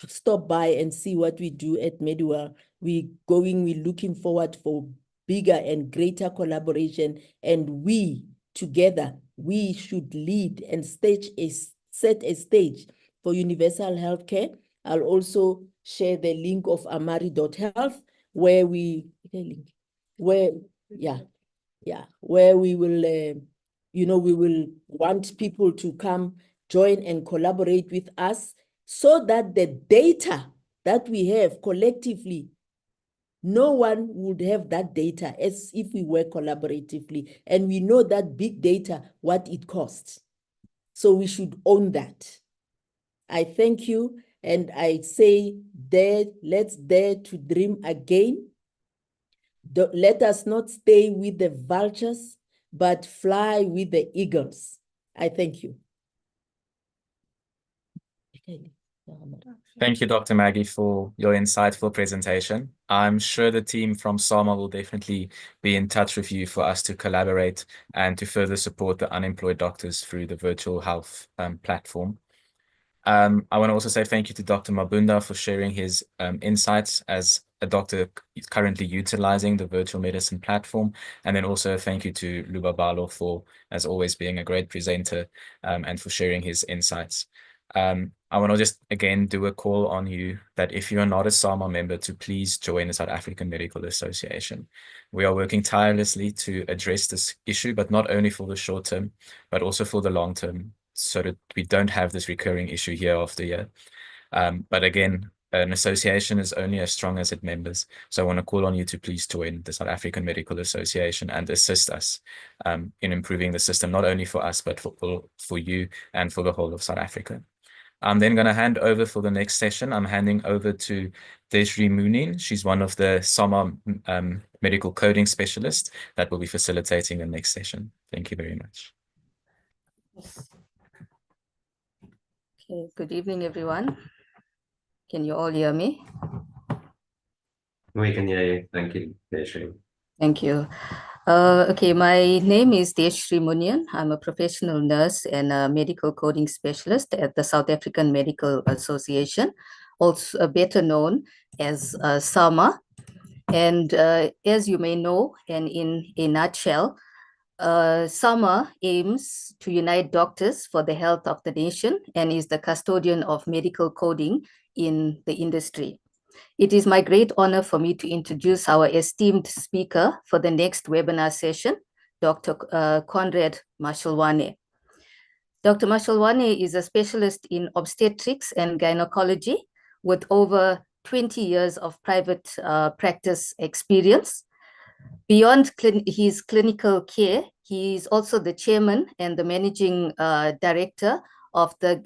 stop by and see what we do at Mediwell. We're looking forward for bigger and greater collaboration. And we, together, we should lead and set a stage for universal healthcare. I'll also share the link of amari.health where we will, we will want people to come join and collaborate with us so that the data that we have collectively, no one would have that data as if we work collaboratively. And we know that big data, what it costs. So we should own that. I thank you. And I say, let's dare to dream again. Let us not stay with the vultures, but fly with the eagles. I thank you. Thank you, Dr. Maggie, for your insightful presentation. I'm sure the team from SAMA will definitely be in touch with you for us to collaborate and to further support the unemployed doctors through the virtual health platform. I want to also say thank you to Dr. Mabunda for sharing his insights as a doctor currently utilizing the virtual medicine platform. And then also thank you to Lubabalo for, as always, being a great presenter and for sharing his insights. I want to just again do a call on you that if you are not a SAMA member, to please join the South African Medical Association. We are working tirelessly to address this issue, but not only for the short term, but also for the long term, so that we don't have this recurring issue year after year. But again, an association is only as strong as its members. So I want to call on you to please join the South African Medical Association and assist us in improving the system, not only for us, but for you and for the whole of South Africa. I'm then going to hand over for the next session. I'm handing over to Deshri Munin. She's one of the SAMA medical coding specialists that will be facilitating the next session. Thank you very much. Okay, good evening, everyone. Can you all hear me? We can hear you. Thank you, Deshri. Thank you. Okay, my name is Deshri Munian. I'm a professional nurse and a medical coding specialist at the South African Medical Association, also better known as SAMA. And as you may know, and in a nutshell, SAMA aims to unite doctors for the health of the nation and is the custodian of medical coding in the industry. It is my great honor for me to introduce our esteemed speaker for the next webinar session, Dr. Conrad Mashelwane. Dr. Mashelwane is a specialist in obstetrics and gynecology with over 20 years of private practice experience. Beyond his clinical care, he is also the chairman and the managing director of the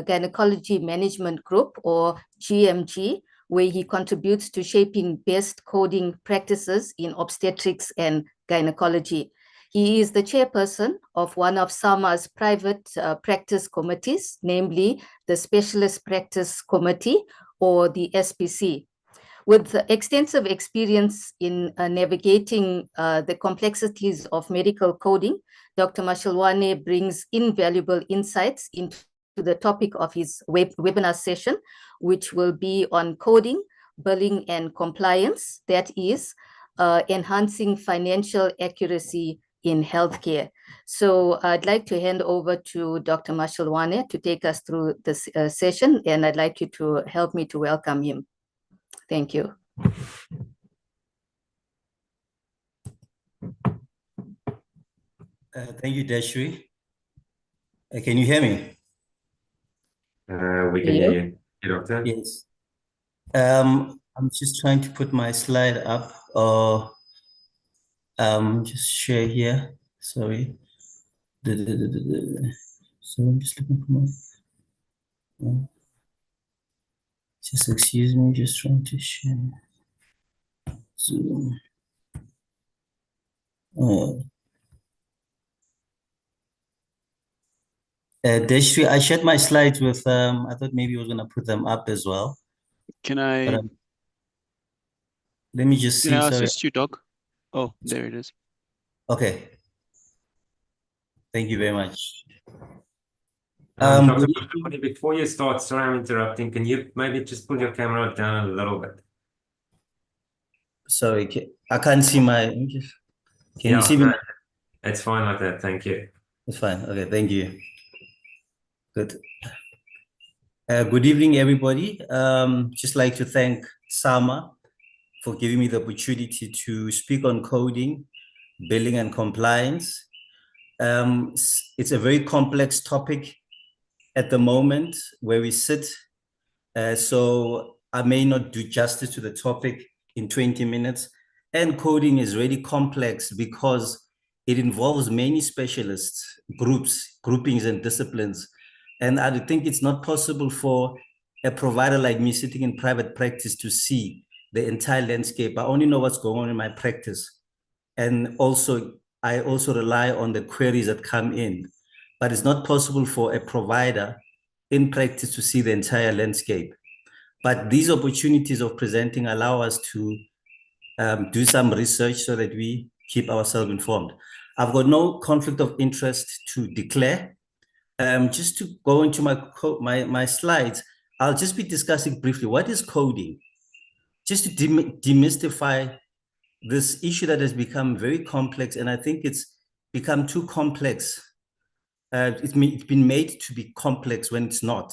Gynecology Management Group, or GMG, where he contributes to shaping best coding practices in obstetrics and gynecology. He is the chairperson of one of SAMA's private practice committees, namely the Specialist Practice Committee, or the SPC. With extensive experience in navigating the complexities of medical coding, Dr. Mashelwane brings invaluable insights into the topic of his webinar session, which will be on coding, billing, and compliance, that is, enhancing financial accuracy in healthcare. So I'd like to hand over to Dr. Mashelwane to take us through this session, and I'd like you to help me to welcome him. Thank you. Thank you, Deshri. Can you hear me? We can hear you, Doctor. Yes. I'm just trying to put my slide up, or just share here. Sorry. So I'm just looking for my. Just excuse me, just trying to share. Zoom. Deshri, I shared my slides with, I thought maybe I was going to put them up as well. Can I? But, let me just see. Can I Sorry. assist you, Doc? Oh, there it is. Okay. Thank you very much. Dr. Mashelwane, before you start, sorry I'm interrupting, can you maybe just pull your camera down a little bit? Sorry, I can't see my, can you see me? No, it's fine like that, thank you. It's fine, okay, thank you. Good. Good evening, everybody. Just like to thank SAMA for giving me the opportunity to speak on coding, billing, and compliance. It's a very complex topic at the moment where we sit. So I may not do justice to the topic in 20 minutes. And coding is really complex because it involves many specialists, groups, groupings, and disciplines. And I think it's not possible for a provider like me sitting in private practice to see the entire landscape. I only know what's going on in my practice. And also, I also rely on the queries that come in. But it's not possible for a provider in practice to see the entire landscape. But these opportunities of presenting allow us to do some research so that we keep ourselves informed. I've got no conflict of interest to declare. Just to go into my slides, I'll just be discussing briefly what is coding, just to demystify this issue that has become very complex, and I think it's become too complex. It's been made to be complex when it's not.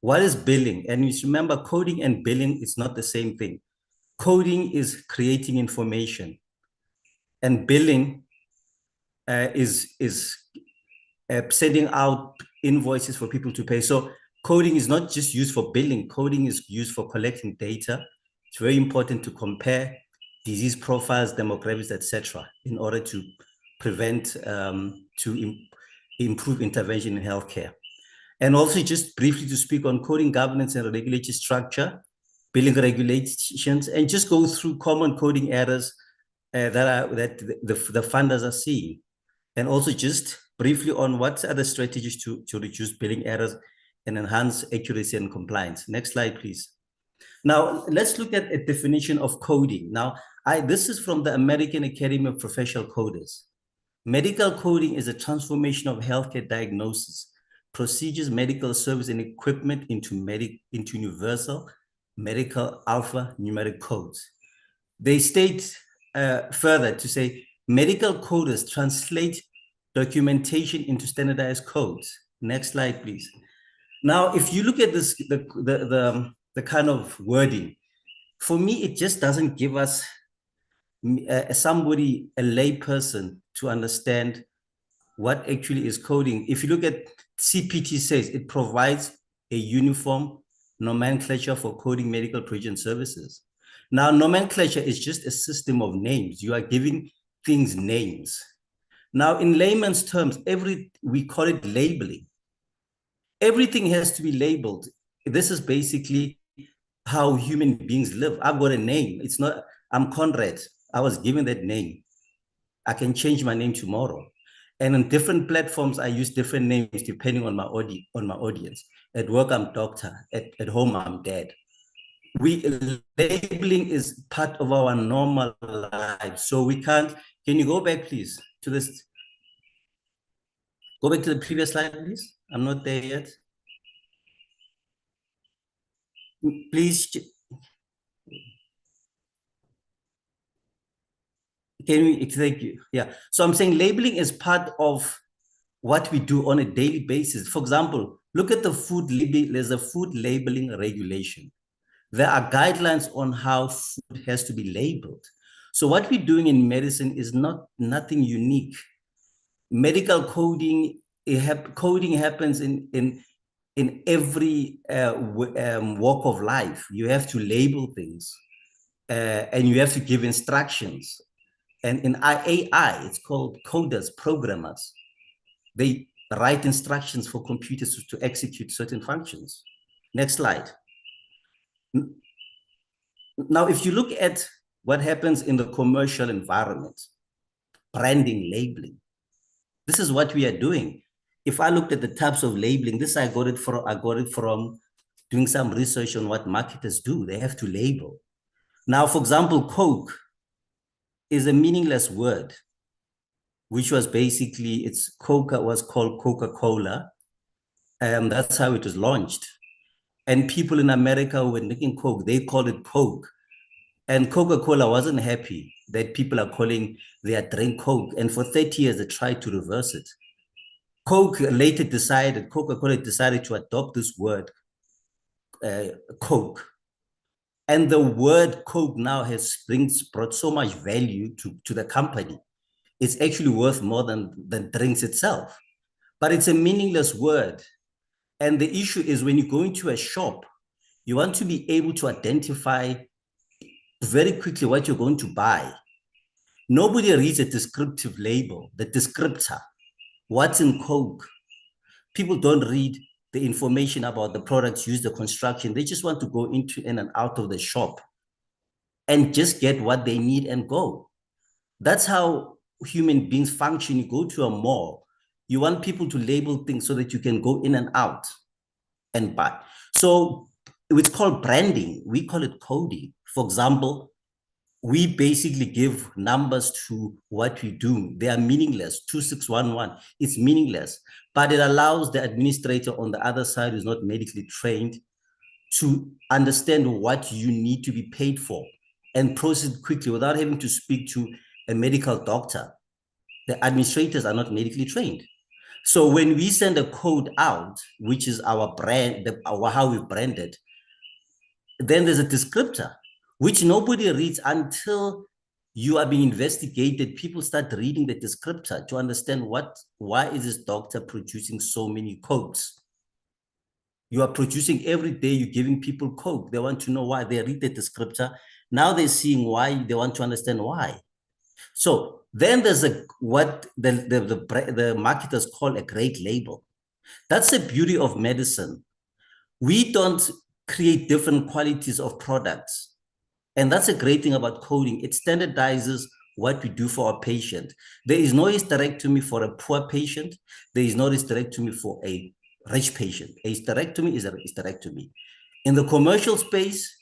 What is billing? And you remember, coding and billing is not the same thing. Coding is creating information, and billing is sending out invoices for people to pay. So coding is not just used for billing. Coding is used for collecting data. It's very important to compare disease profiles, demographics, etc., in order to prevent, improve intervention in healthcare. And also just briefly to speak on coding governance and regulatory structure, billing regulations, and just go through common coding errors that the funders are seeing. And also just briefly on what are the strategies to reduce billing errors and enhance accuracy and compliance. Next slide, please. Now, let's look at a definition of coding. Now, this is from the American Academy of Professional Coders. Medical coding is a transformation of healthcare diagnosis procedures, medical service, and equipment into universal medical alphanumeric codes. They state further to say medical coders translate documentation into standardized codes. Next slide, please. Now, if you look at this, the kind of wording, for me, it just doesn't give us somebody, a lay person, to understand what actually is coding. If you look at CPT says it provides a uniform nomenclature for coding medical provision services. Now, nomenclature is just a system of names. You are giving things names. Now, in layman's terms, we call it labeling. Everything has to be labeled. This is basically how human beings live. I've got a name. It's not, I'm Conrad. I was given that name. I can change my name tomorrow. And on different platforms, I use different names depending on my audience. At work, I'm doctor. At home, I'm dad. Labeling is part of our normal life. So we can't, can you go back, please, to this? Go back to the previous slide, please. I'm not there yet. Please. Can we, thank you. Yeah. So I'm saying labeling is part of what we do on a daily basis. For example, look at the food labeling. There's a food labeling regulation. There are guidelines on how food has to be labeled. So what we're doing in medicine is nothing unique. Medical coding, coding happens in every walk of life. You have to label things and you have to give instructions. And in AI, it's called coders, programmers. They write instructions for computers to execute certain functions. Next slide. Now, if you look at what happens in the commercial environment, branding, labeling, this is what we are doing. If I looked at the types of labeling, I got it from doing some research on what marketers do. They have to label. Now, for example, Coke is a meaningless word, which was basically, was called Coca-Cola. That's how it was launched. And people in America who were drinking Coke, they called it Coke. And Coca-Cola wasn't happy that people are calling their drink Coke. And for 30 years, they tried to reverse it. Coca-Cola decided to adopt this word, Coke. And the word Coke now has brought so much value to the company. It's actually worth more than drinks itself. But it's a meaningless word. And the issue is when you go into a shop, you want to be able to identify very quickly what you're going to buy. Nobody reads a descriptive label, the descriptor. What's in Coke? People don't read the information about the products used, the construction. They just want to go into in and out of the shop and just get what they need and go. That's how human beings function. You go to a mall, you want people to label things so that you can go in and out and buy. So it's called branding. We call it coding. For example, we basically give numbers to what we do. They are meaningless. 2611, it's meaningless, but it allows the administrator on the other side who's not medically trained to understand what you need to be paid for and process quickly without having to speak to a medical doctor. The administrators are not medically trained. So when we send a code out, which is our brand, how we brand it, then there's a descriptor, which nobody reads until you are being investigated. People start reading the descriptor to understand why is this doctor producing so many codes? You are producing every day, you're giving people code. They want to know why. They read the descriptor. Now they're seeing why, they want to understand why. So then there's what the marketers call a great label. That's the beauty of medicine. We don't create different qualities of products. And that's a great thing about coding. It standardizes what we do for our patient. There is no hysterectomy for a poor patient. There is no hysterectomy for a rich patient. A hysterectomy is a hysterectomy. In the commercial space,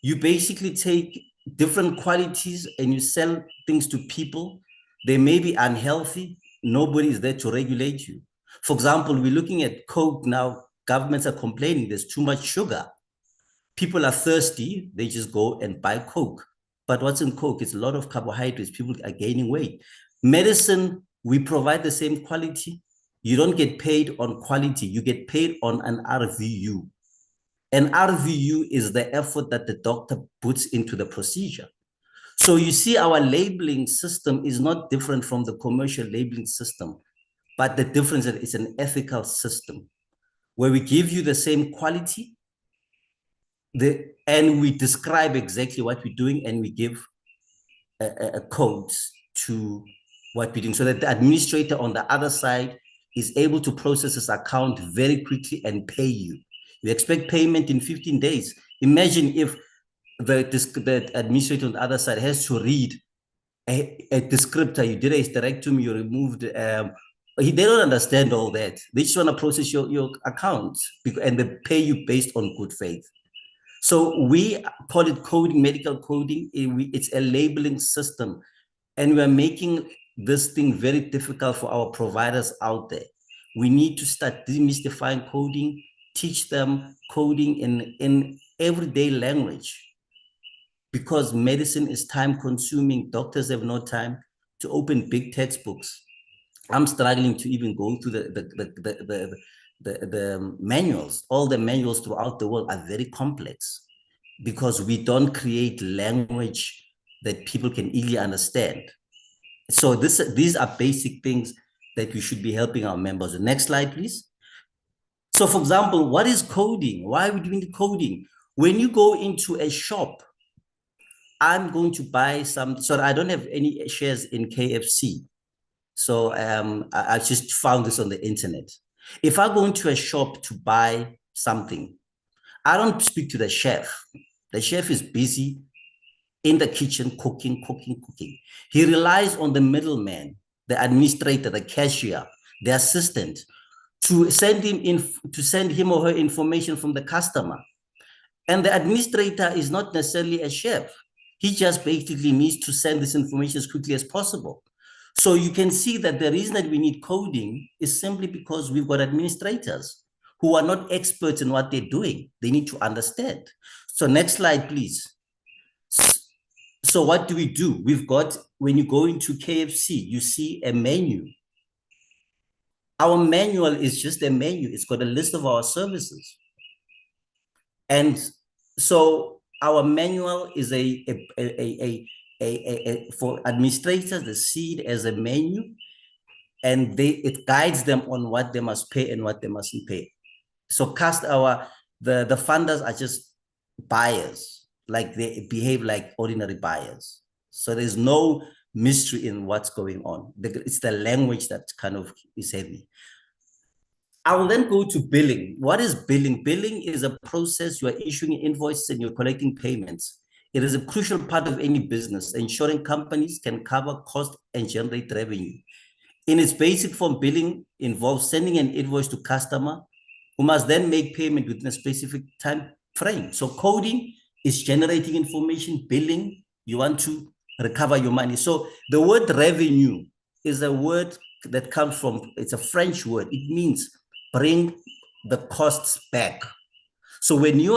you basically take different qualities and you sell things to people. They may be unhealthy. Nobody is there to regulate you. For example, we're looking at Coke now. Governments are complaining there's too much sugar. People are thirsty, they just go and buy Coke. But what's in Coke? It's a lot of carbohydrates. People are gaining weight. Medicine, we provide the same quality. You don't get paid on quality. You get paid on an RVU. An RVU is the effort that the doctor puts into the procedure. So you see, our labeling system is not different from the commercial labeling system, but the difference is it's an ethical system where we give you the same quality, and we describe exactly what we're doing, and we give a code to what we're doing, so that the administrator on the other side is able to process his account very quickly and pay you. We expect payment in 15 days. Imagine if the administrator on the other side has to read a descriptor. You did a hysterectomy, you removed, they don't understand all that. They just want to process your account, and they pay you based on good faith. So we call it coding, medical coding. It's a labeling system. And we're making this thing very difficult for our providers out there. We need to start demystifying coding, teach them coding in everyday language, because medicine is time consuming. Doctors have no time to open big textbooks. I'm struggling to even go through the manuals. All the manuals throughout the world are very complex because we don't create language that people can easily understand. So these are basic things that we should be helping our members with. Next slide, please. So for example, what is coding? Why are we doing the coding? When you go into a shop, I'm going to buy some, so I don't have any shares in KFC. So I just found this on the internet. If I go into a shop to buy something, I don't speak to the chef. The chef is busy in the kitchen cooking. He relies on the middleman, the administrator, the cashier, the assistant, to send him or her information from the customer. And the administrator is not necessarily a chef. He just basically needs to send this information as quickly as possible. So you can see that the reason that we need coding is simply because we've got administrators who are not experts in what they're doing. They need to understand. So next slide, please. So what do we do? We've got, when you go into KFC, you see a menu. Our manual is just a menu. It's got a list of our services. And so our manual is for administrators, they see it as a menu, and it guides them on what they must pay and what they mustn't pay. So the funders are just buyers, like they behave like ordinary buyers. So there's no mystery in what's going on. It's the language that kind of is heavy. I will then go to billing. What is billing? Billing is a process. You are issuing invoices and you're collecting payments. It is a crucial part of any business, ensuring companies can cover costs and generate revenue. In its basic form, billing involves sending an invoice to customer who must then make payment within a specific time frame. So coding is generating information. Billing, you want to recover your money. So the word revenue is a word that comes from, it's a French word. It means bring the costs back. So when you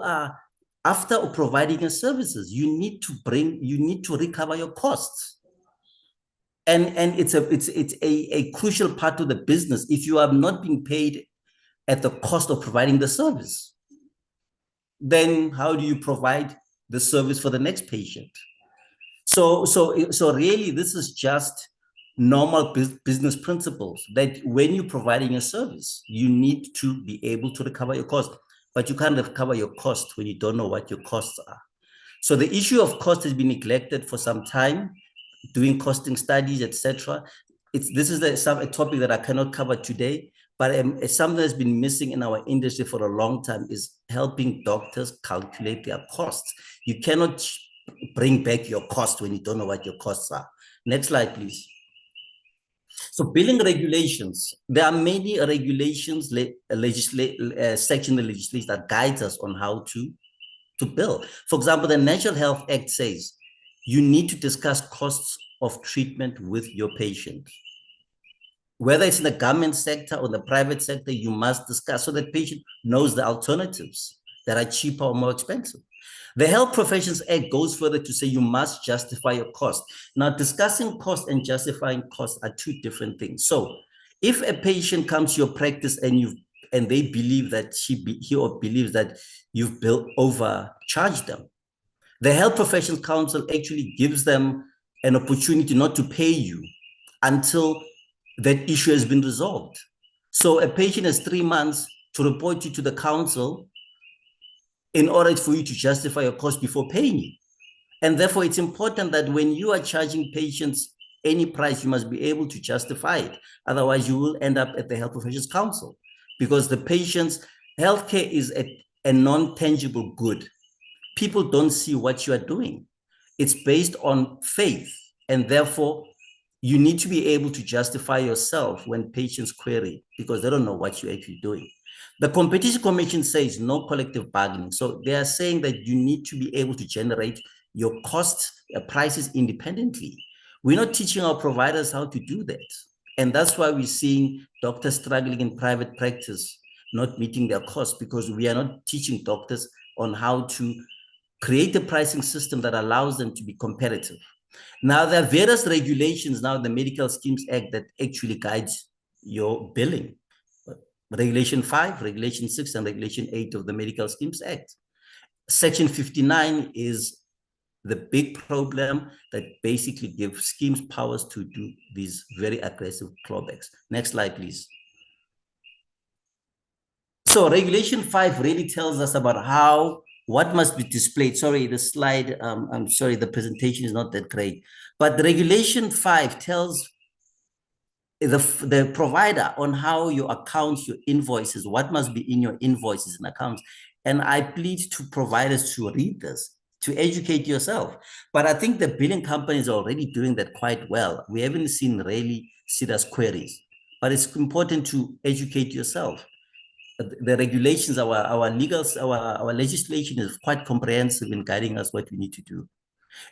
are after providing your services, you need to recover your costs. And it's a crucial part of the business. If you have not been paid at the cost of providing the service, then how do you provide the service for the next patient? So really, this is just normal business principles, that when you're providing a service, you need to be able to recover your cost, but you can't recover your cost when you don't know what your costs are. So the issue of cost has been neglected for some time, doing costing studies, etc. This is a topic that I cannot cover today, but something that's been missing in our industry for a long time is helping doctors calculate their costs. You cannot bring back your cost when you don't know what your costs are. Next slide, please. So billing regulations, there are many regulations, section of legislation that guides us on how to bill. For example, the National Health Act says you need to discuss costs of treatment with your patient. whether it's in the government sector or the private sector, you must discuss so that patient knows the alternatives that are cheaper or more expensive. The Health Professions Act goes further to say you must justify your cost. Now, discussing cost and justifying cost are two different things. So if a patient comes to your practice and they believe that he or believes that you've overcharged them, the Health Professions Council actually gives them an opportunity not to pay you until that issue has been resolved. So a patient has 3 months to report you to the council in order for you to justify your cost before paying you. And therefore, it's important that when you are charging patients any price, you must be able to justify it. Otherwise, you will end up at the Health Professions Council, because the patient's healthcare is a non-tangible good. People don't see what you are doing. It's based on faith, and therefore, you need to be able to justify yourself when patients query, because they don't know what you're actually doing. The Competition Commission says no collective bargaining. So they are saying that you need to be able to generate your costs, prices independently. We're not teaching our providers how to do that. And that's why we're seeing doctors struggling in private practice, not meeting their costs, because we are not teaching doctors on how to create a pricing system that allows them to be competitive. Now, there are various regulations now, the Medical Schemes Act, that actually guides your billing. Regulation 5, Regulation 6, and Regulation 8 of the Medical Schemes Act. Section 59 is the big problem that basically gives schemes powers to do these very aggressive clawbacks. Next slide, please. So Regulation 5 really tells us about what must be displayed. Sorry, the slide, I'm sorry, the presentation is not that great. But the Regulation 5 tells the provider on how your accounts, your invoices, what must be in your invoices and accounts. And I plead to providers to read this, to educate yourself. But I think the billing companies are already doing that quite well. We haven't seen really serious queries, but it's important to educate yourself. The regulations, our legislation is quite comprehensive in guiding us what we need to do.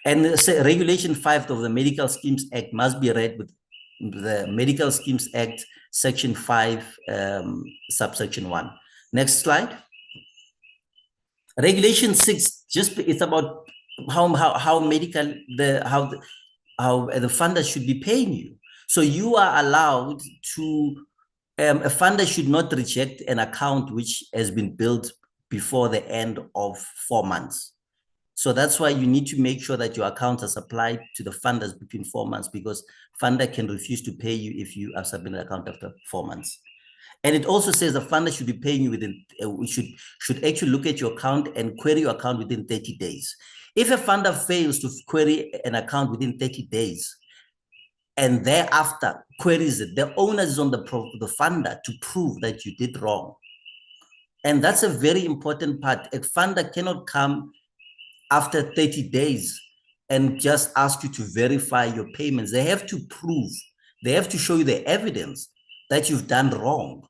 And Regulation 5 of the Medical Schemes Act must be read with the Medical Schemes Act, Section 5, subsection 1. Next slide. Regulation 6, it's about how the funder should be paying you. So you are allowed to, a funder should not reject an account which has been built before the end of 4 months. So that's why you need to make sure that your accounts are supplied to the funders between 4 months, because funder can refuse to pay you if you have submitted an account after 4 months. And it also says the funder should be paying you within, should actually look at your account and query your account within 30 days. If a funder fails to query an account within 30 days and thereafter queries it, the onus is on the funder to prove that you did wrong. And that's a very important part. A funder cannot come after 30 days and just ask you to verify your payments. They have to prove, they have to show you the evidence that you've done wrong,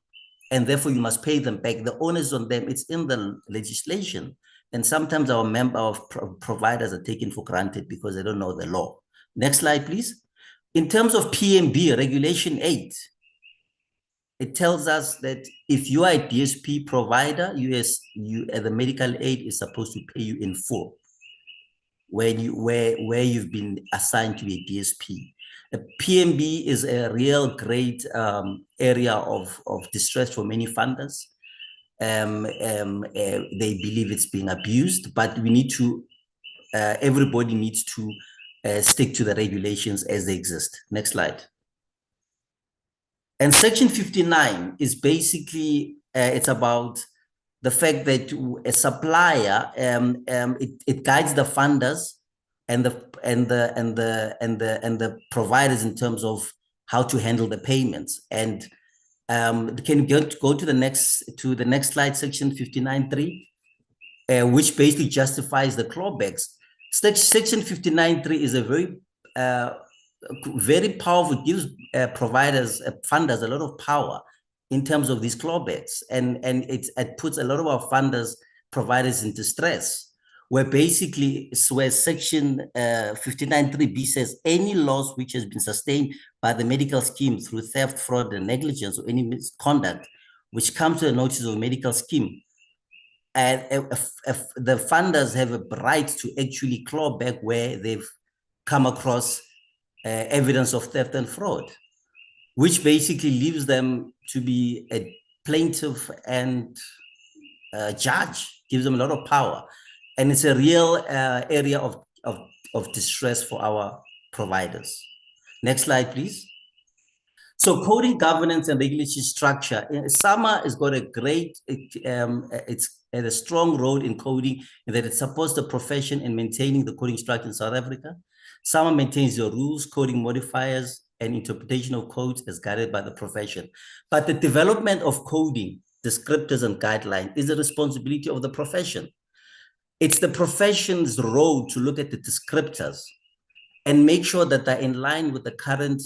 and therefore you must pay them back. The onus is on them. It's in the legislation. And sometimes our providers are taken for granted because they don't know the law. Next slide, please. In terms of PMB, Regulation 8, it tells us that if you are a DSP provider, the medical aid is supposed to pay you in full where you've been assigned to a DSP. A PMB is a real great area of distress for many funders. They believe it's being abused, but we need to, everybody needs to stick to the regulations as they exist. Next slide. And Section 59 is basically, it's about the fact that a supplier, it guides the funders and the providers in terms of how to handle the payments. And can you go to the next slide, Section 59.3, which basically justifies the clawbacks. Section 59.3 is a very powerful, gives providers, funders a lot of power in terms of these clawbacks, and it puts a lot of our funders, providers in distress. where section 59.3b says any loss which has been sustained by the medical scheme through theft, fraud, and negligence, or any misconduct which comes to the notice of a medical scheme, and if the funders have a right to actually claw back where they've come across evidence of theft and fraud, which basically leaves them to be a plaintiff and judge, gives them a lot of power. And it's a real area of distress for our providers. Next slide, please. So coding, governance, and regulatory structure. SAMA has got a great, it's a strong role in coding in that it supports the profession in maintaining the coding structure in South Africa. SAMA maintains the rules, coding modifiers, and interpretation of codes as guided by the profession. But the development of coding, descriptors, and guidelines is the responsibility of the profession. It's the profession's role to look at the descriptors and make sure that they're in line with the current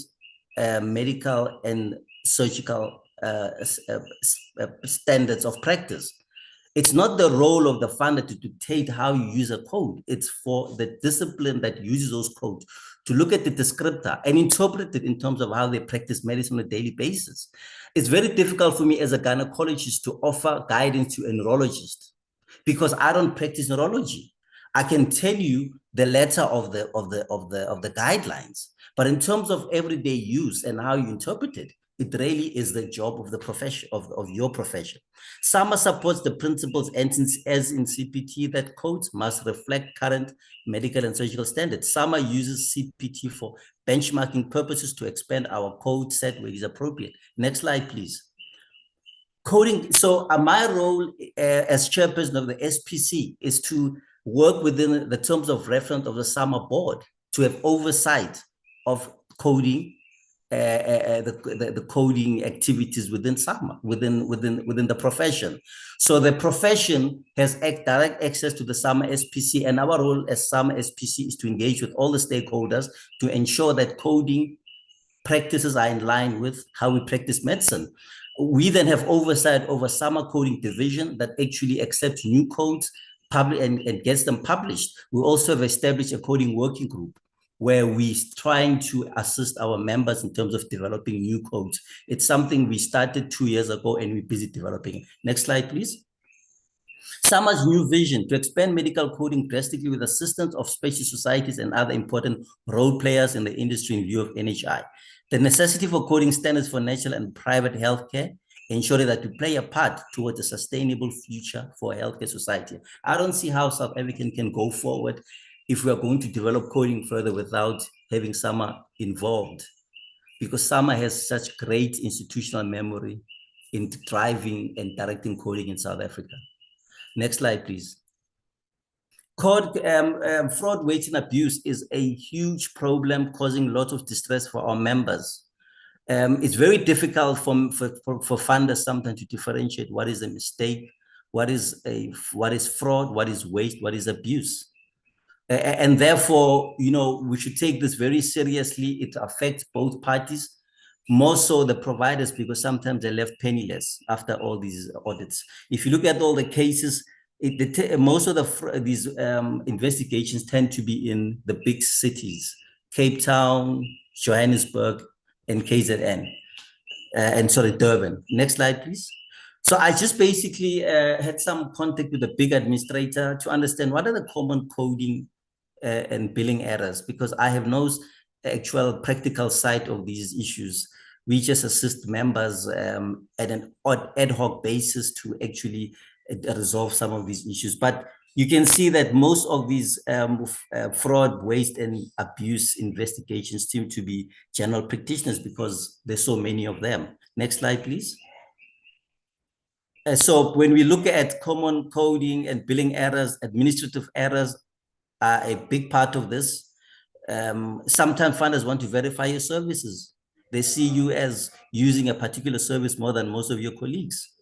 medical and surgical standards of practice. It's not the role of the funder to dictate how you use a code. It's for the discipline that uses those codes to look at the descriptor and interpret it in terms of how they practice medicine on a daily basis. It's very difficult for me as a gynecologist to offer guidance to a neurologist because I don't practice neurology. I can tell you the letter of the guidelines, but in terms of everyday use and how you interpret it, it really is the job of the profession, of your profession. SAMA supports the principles as in CPT that codes must reflect current medical and surgical standards. SAMA uses CPT for benchmarking purposes to expand our code set where it is appropriate. Next slide, please. Coding. So my role as chairperson of the SPC is to work within the terms of reference of the SAMA board to have oversight of coding, the coding activities within SAMA, within the profession. So the profession has direct access to the SAMA SPC, and our role as SAMA SPC is to engage with all the stakeholders to ensure that coding practices are in line with how we practice medicine. We then have oversight over SAMA coding division that actually accepts new codes and gets them published. We also have established a coding working group where we're trying to assist our members in terms of developing new codes. It's something we started 2 years ago and we're busy developing. Next slide, please. SAMA's new vision to expand medical coding drastically with assistance of specialist societies and other important role players in the industry in view of NHI. The necessity for coding standards for national and private healthcare, ensuring that we play a part towards a sustainable future for a healthcare society. I don't see how South African can go forward if we are going to develop coding further without having SAMA involved, because SAMA has such great institutional memory in driving and directing coding in South Africa. Next slide, please. Fraud, waste, and abuse is a huge problem causing a lot of distress for our members. It's very difficult for funders sometimes to differentiate what is a mistake, what is fraud, what is waste, what is abuse. And therefore, we should take this very seriously. It affects both parties, more so the providers, because sometimes they're left penniless after all these audits. If you look at all the cases, most of these investigations tend to be in the big cities, Cape Town, Johannesburg, and KZN, Durban. Next slide, please. So I just basically had some contact with the big administrator to understand what are the common coding and billing errors, because I have no actual practical side of these issues. We just assist members at an ad hoc basis to actually resolve some of these issues. But you can see that most of these fraud, waste, and abuse investigations seem to be general practitioners because there's so many of them. Next slide, please. So when we look at common coding and billing errors, administrative errors are a big part of this. Sometimes funders want to verify your services. They see you as using a particular service more than most of your colleagues.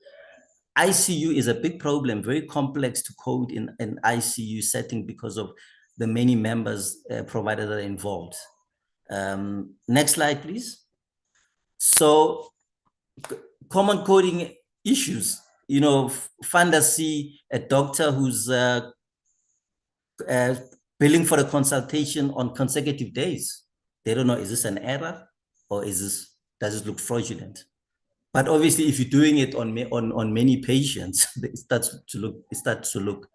ICU is a big problem, very complex to code in an ICU setting because of the many members provided that are involved. Next slide, please. So common coding issues, funders see a doctor who's billing for a consultation on consecutive days. They don't know, is this an error or does it look fraudulent? But obviously, if you're doing it on many patients, it starts to look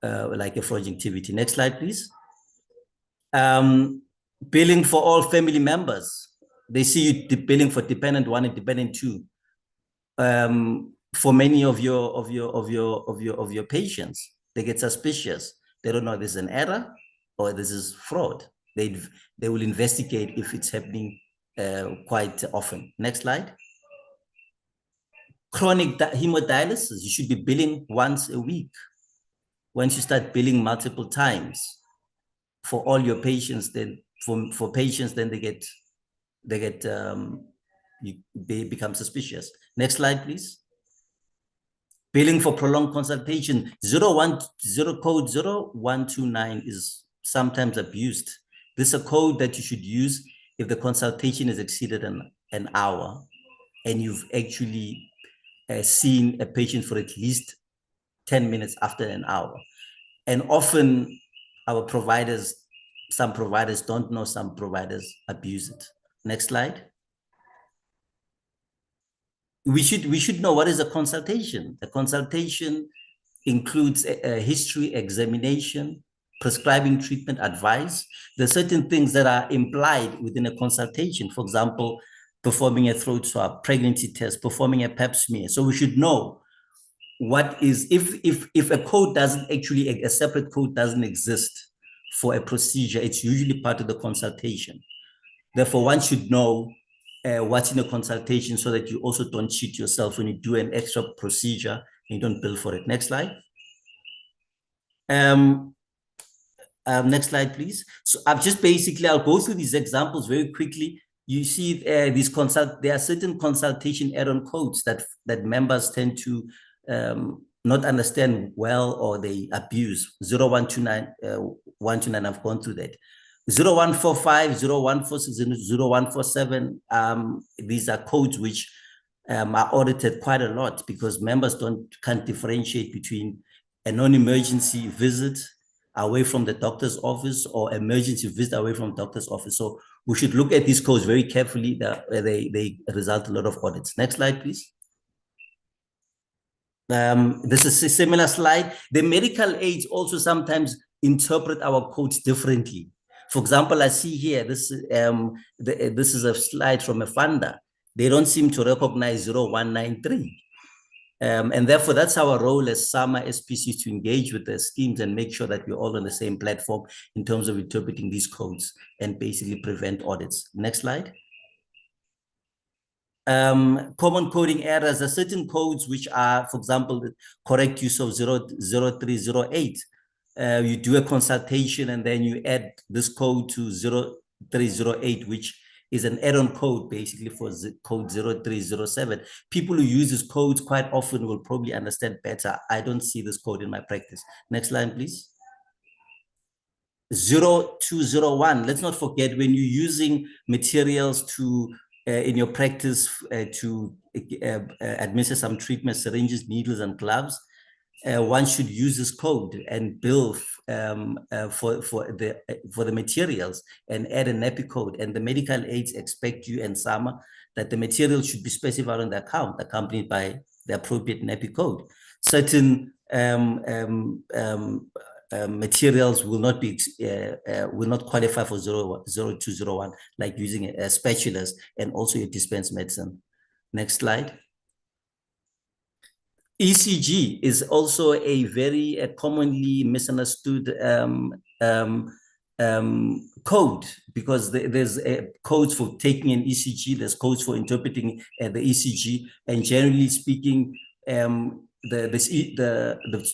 like a fraudulent activity. Next slide, please. Billing for all family members. They see you billing for dependent 1 and dependent 2. For many of your patients, they get suspicious. They don't know if this is an error or this is fraud. They will investigate if it's happening quite often. Next slide. Chronic hemodialysis, you should be billing once a week. Once you start billing multiple times for all your patients, then for patients, then they become suspicious. Next slide, please. Billing for prolonged consultation, code 0129 is sometimes abused. This is a code that you should use if the consultation has exceeded an hour and you've actually seen a patient for at least 10 minutes after an hour. And often our providers, some providers don't know, some providers abuse it. Next slide. We should know what is a consultation. A consultation includes a history, examination, prescribing treatment advice. There are certain things that are implied within a consultation. For example, performing a throat swab, pregnancy test, performing a pap smear. So we should know what is, if a code doesn't actually, a separate code doesn't exist for a procedure, it's usually part of the consultation. Therefore, one should know what's in a consultation so that you also don't cheat yourself when you do an extra procedure and you don't bill for it. Next slide. Next slide, please. So I've just basically, I'll go through these examples very quickly. You see there are certain consultation error codes that members tend to not understand well, or they abuse. 0129, 129, I've gone through that. 0145, 0146, and 0147, these are codes which are audited quite a lot because members can't differentiate between a non-emergency visit away from the doctor's office or emergency visit away from the doctor's office. So we should look at these codes very carefully. They result in a lot of audits. Next slide, please. This is a similar slide. The medical aids also sometimes interpret our codes differently. For example, I see here, this is a slide from a funder. They don't seem to recognize 0193. And therefore, that's our role as SAMA SPCs to engage with the schemes and make sure that we're all on the same platform in terms of interpreting these codes and basically prevent audits. Next slide. Common coding errors are certain codes which are, for example, the correct use of 0308. You do a consultation and then you add this code to 0308, which is an add-on code basically for code 0307. People who use these codes quite often will probably understand better. I don't see this code in my practice. Next line, please. 0201. Let's not forget, when you're using materials to in your practice to administer some treatment, syringes, needles, and gloves, one should use this code and bill for the materials and add an NEPI code. And the medical aids expect you and SAMA that the material should be specified on the account, accompanied by the appropriate NEPI code. Certain materials will not qualify for 0201, like using a spatulas and also your dispensed medicine. Next slide. ECG is also a very commonly misunderstood code, because there's codes for taking an ECG, there's codes for interpreting the ECG, and generally speaking, the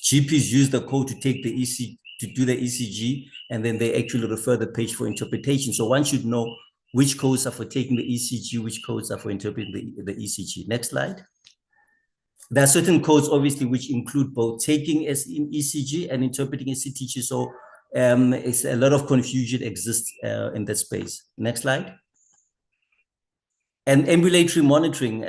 GPs use the code to take the ECG, to do the ECG, and then they actually refer the page for interpretation. So one should know which codes are for taking the ECG, which codes are for interpreting the ECG. Next slide. There are certain codes, obviously, which include both taking as in ECG and interpreting as CTG. So it's a lot of confusion exists in that space. Next slide. And ambulatory monitoring,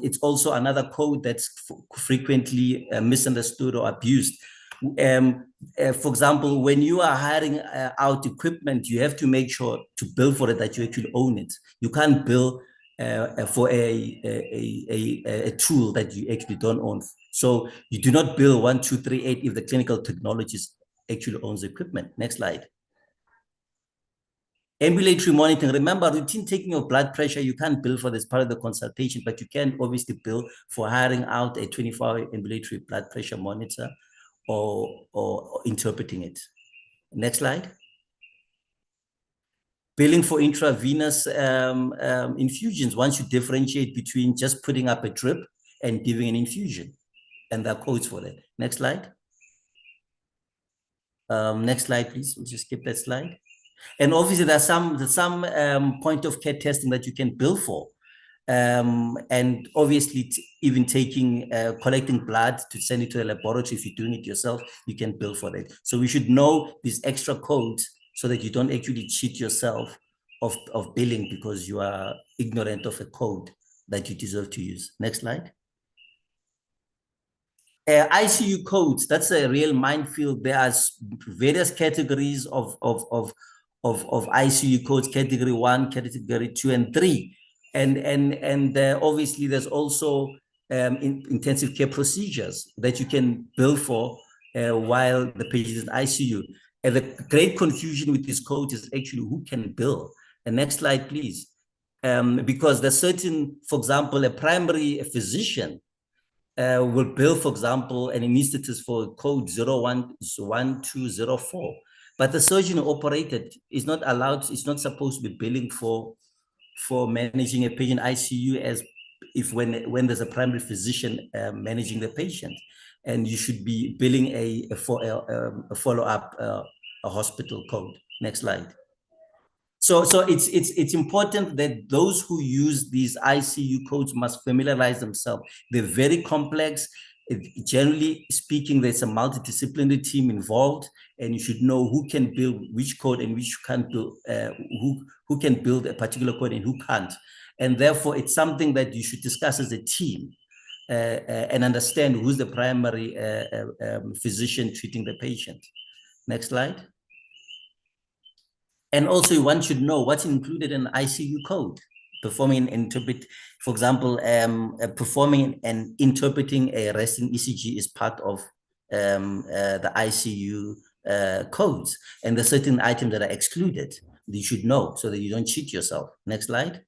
it's also another code that's frequently misunderstood or abused. For example, when you are hiring out equipment, you have to make sure to bill for it that you actually own it. You can't bill for a tool that you actually don't own. So you do not bill 1238 if the clinical technologist actually owns the equipment. Next slide. Ambulatory monitoring. Remember, routine taking of blood pressure, you can't bill for this part of the consultation, but you can obviously bill for hiring out a 24-hour ambulatory blood pressure monitor or interpreting it. Next slide. Billing for intravenous infusions. Once you differentiate between just putting up a drip and giving an infusion, and there are codes for that. Next slide. Next slide, please. We'll just skip that slide. And obviously, there's some point of care testing that you can bill for. And obviously, even collecting blood to send it to a laboratory, if you're doing it yourself, you can bill for that. So we should know these extra codes so that you don't actually cheat yourself of billing because you are ignorant of a code that you deserve to use. Next slide. ICU codes, that's a real minefield. There are various categories of ICU codes, category 1, category 2, and 3. And obviously there's also intensive care procedures that you can bill for while the patient is in ICU. And the great confusion with this code is actually who can bill. And next slide, please. Because there's certain, for example, a primary physician will bill, for example, an anesthetist for code 011204. But the surgeon who operated is not allowed, is not supposed to be billing for managing a patient ICU as if when there's a primary physician managing the patient. And you should be billing a follow-up a hospital code. Next slide. So it's important that those who use these ICU codes must familiarize themselves. They're very complex. Generally speaking, there's a multidisciplinary team involved, and you should know who can build which code and which can't build, who can build a particular code and who can't. And therefore, it's something that you should discuss as a team and understand who's the primary physician treating the patient. Next slide. And also, one should know what's included in ICU code. Performing and interpret, for example, performing and interpreting a resting ECG is part of the ICU codes, and there's certain items that are excluded. You should know so that you don't cheat yourself. Next slide.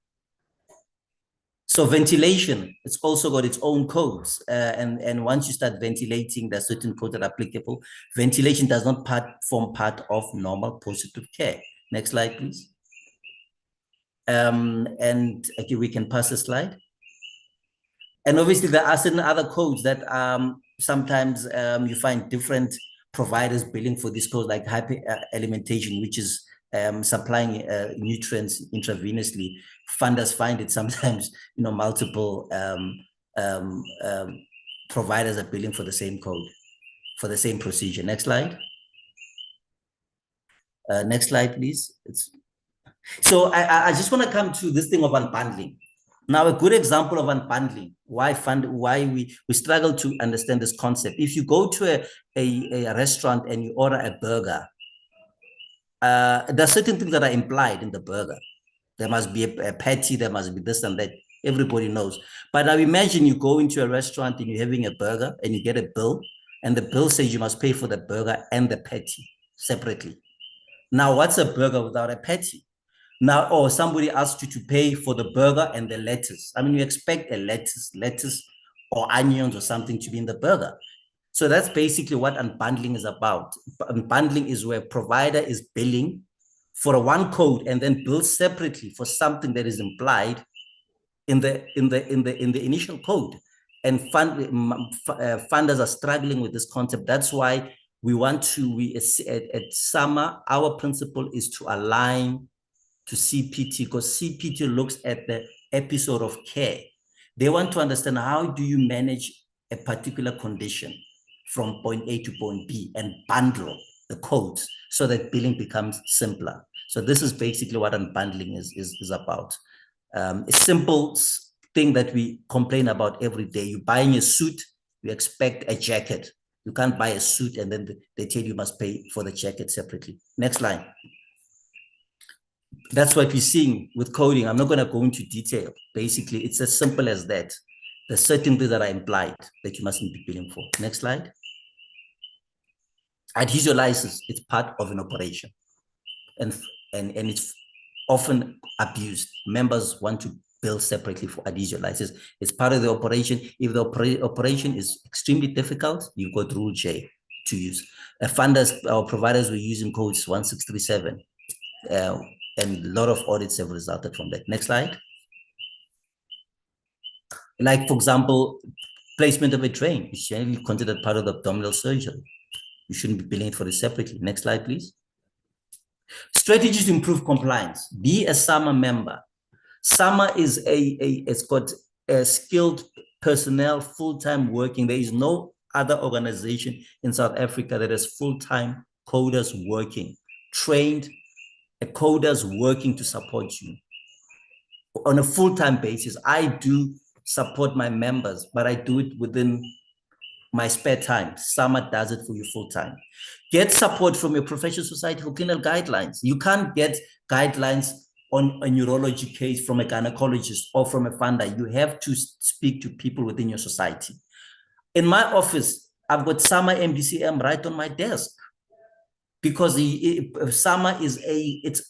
So ventilation, it's also got its own codes, and once you start ventilating, there are certain codes that are applicable. Ventilation does not form part of normal post-acute care. Next slide, please. And okay, we can pass the slide. And obviously there are certain other codes that sometimes you find different providers billing for these codes, like hyperalimentation, which is supplying nutrients intravenously. Funders find it sometimes, multiple providers are billing for the same code, for the same procedure. Next slide. Next slide, please. So I just want to come to this thing of unbundling. Now, a good example of unbundling, why we struggle to understand this concept. If you go to a restaurant and you order a burger, there are certain things that are implied in the burger. There must be a patty, there must be this and that. Everybody knows. But now imagine you go into a restaurant and you're having a burger and you get a bill, and the bill says you must pay for the burger and the patty separately. Now, what's a burger without a patty? Now, or somebody asks you to pay for the burger and the lettuce. I mean, you expect a lettuce or onions or something to be in the burger. So that's basically what unbundling is about. Unbundling is where a provider is billing for one code and then bills separately for something that is implied in the initial code. And funders are struggling with this concept. That's why we want to, at SAMA, our principle is to align to CPT, because CPT looks at the episode of care. They want to understand how do you manage a particular condition from point A to point B and bundle the codes so that billing becomes simpler. So this is basically what unbundling is about. A simple thing that we complain about every day. You're buying a suit, you expect a jacket. You can't buy a suit and then they tell you must pay for the jacket separately. Next line. That's what we're seeing with coding. I'm not going to go into detail. Basically, it's as simple as that. There's certain things that are implied that you mustn't be billing for. Next slide. Adhesion license, it's part of an operation. And it's often abused. Members want to bill separately for adhesion license. It's part of the operation. If the operation is extremely difficult, you go through J to use. Funders or providers were using codes 1637. And a lot of audits have resulted from that. Next slide. Like, for example, placement of a drain is generally considered part of the abdominal surgery. You shouldn't be billing for it separately. Next slide, please. Strategies to improve compliance. Be a SAMA member. SAMA is it's got a skilled personnel, full-time working. There is no other organization in South Africa that has full-time coders working, trained coders working to support you on a full-time basis. I do support my members, but I do it within my spare time. SAMA does it for you full-time. Get support from your professional society for clinical guidelines. You can't get guidelines on a neurology case from a gynecologist or from a funder. You have to speak to people within your society. In my office, I've got SAMA MDCM right on my desk, because SAMA is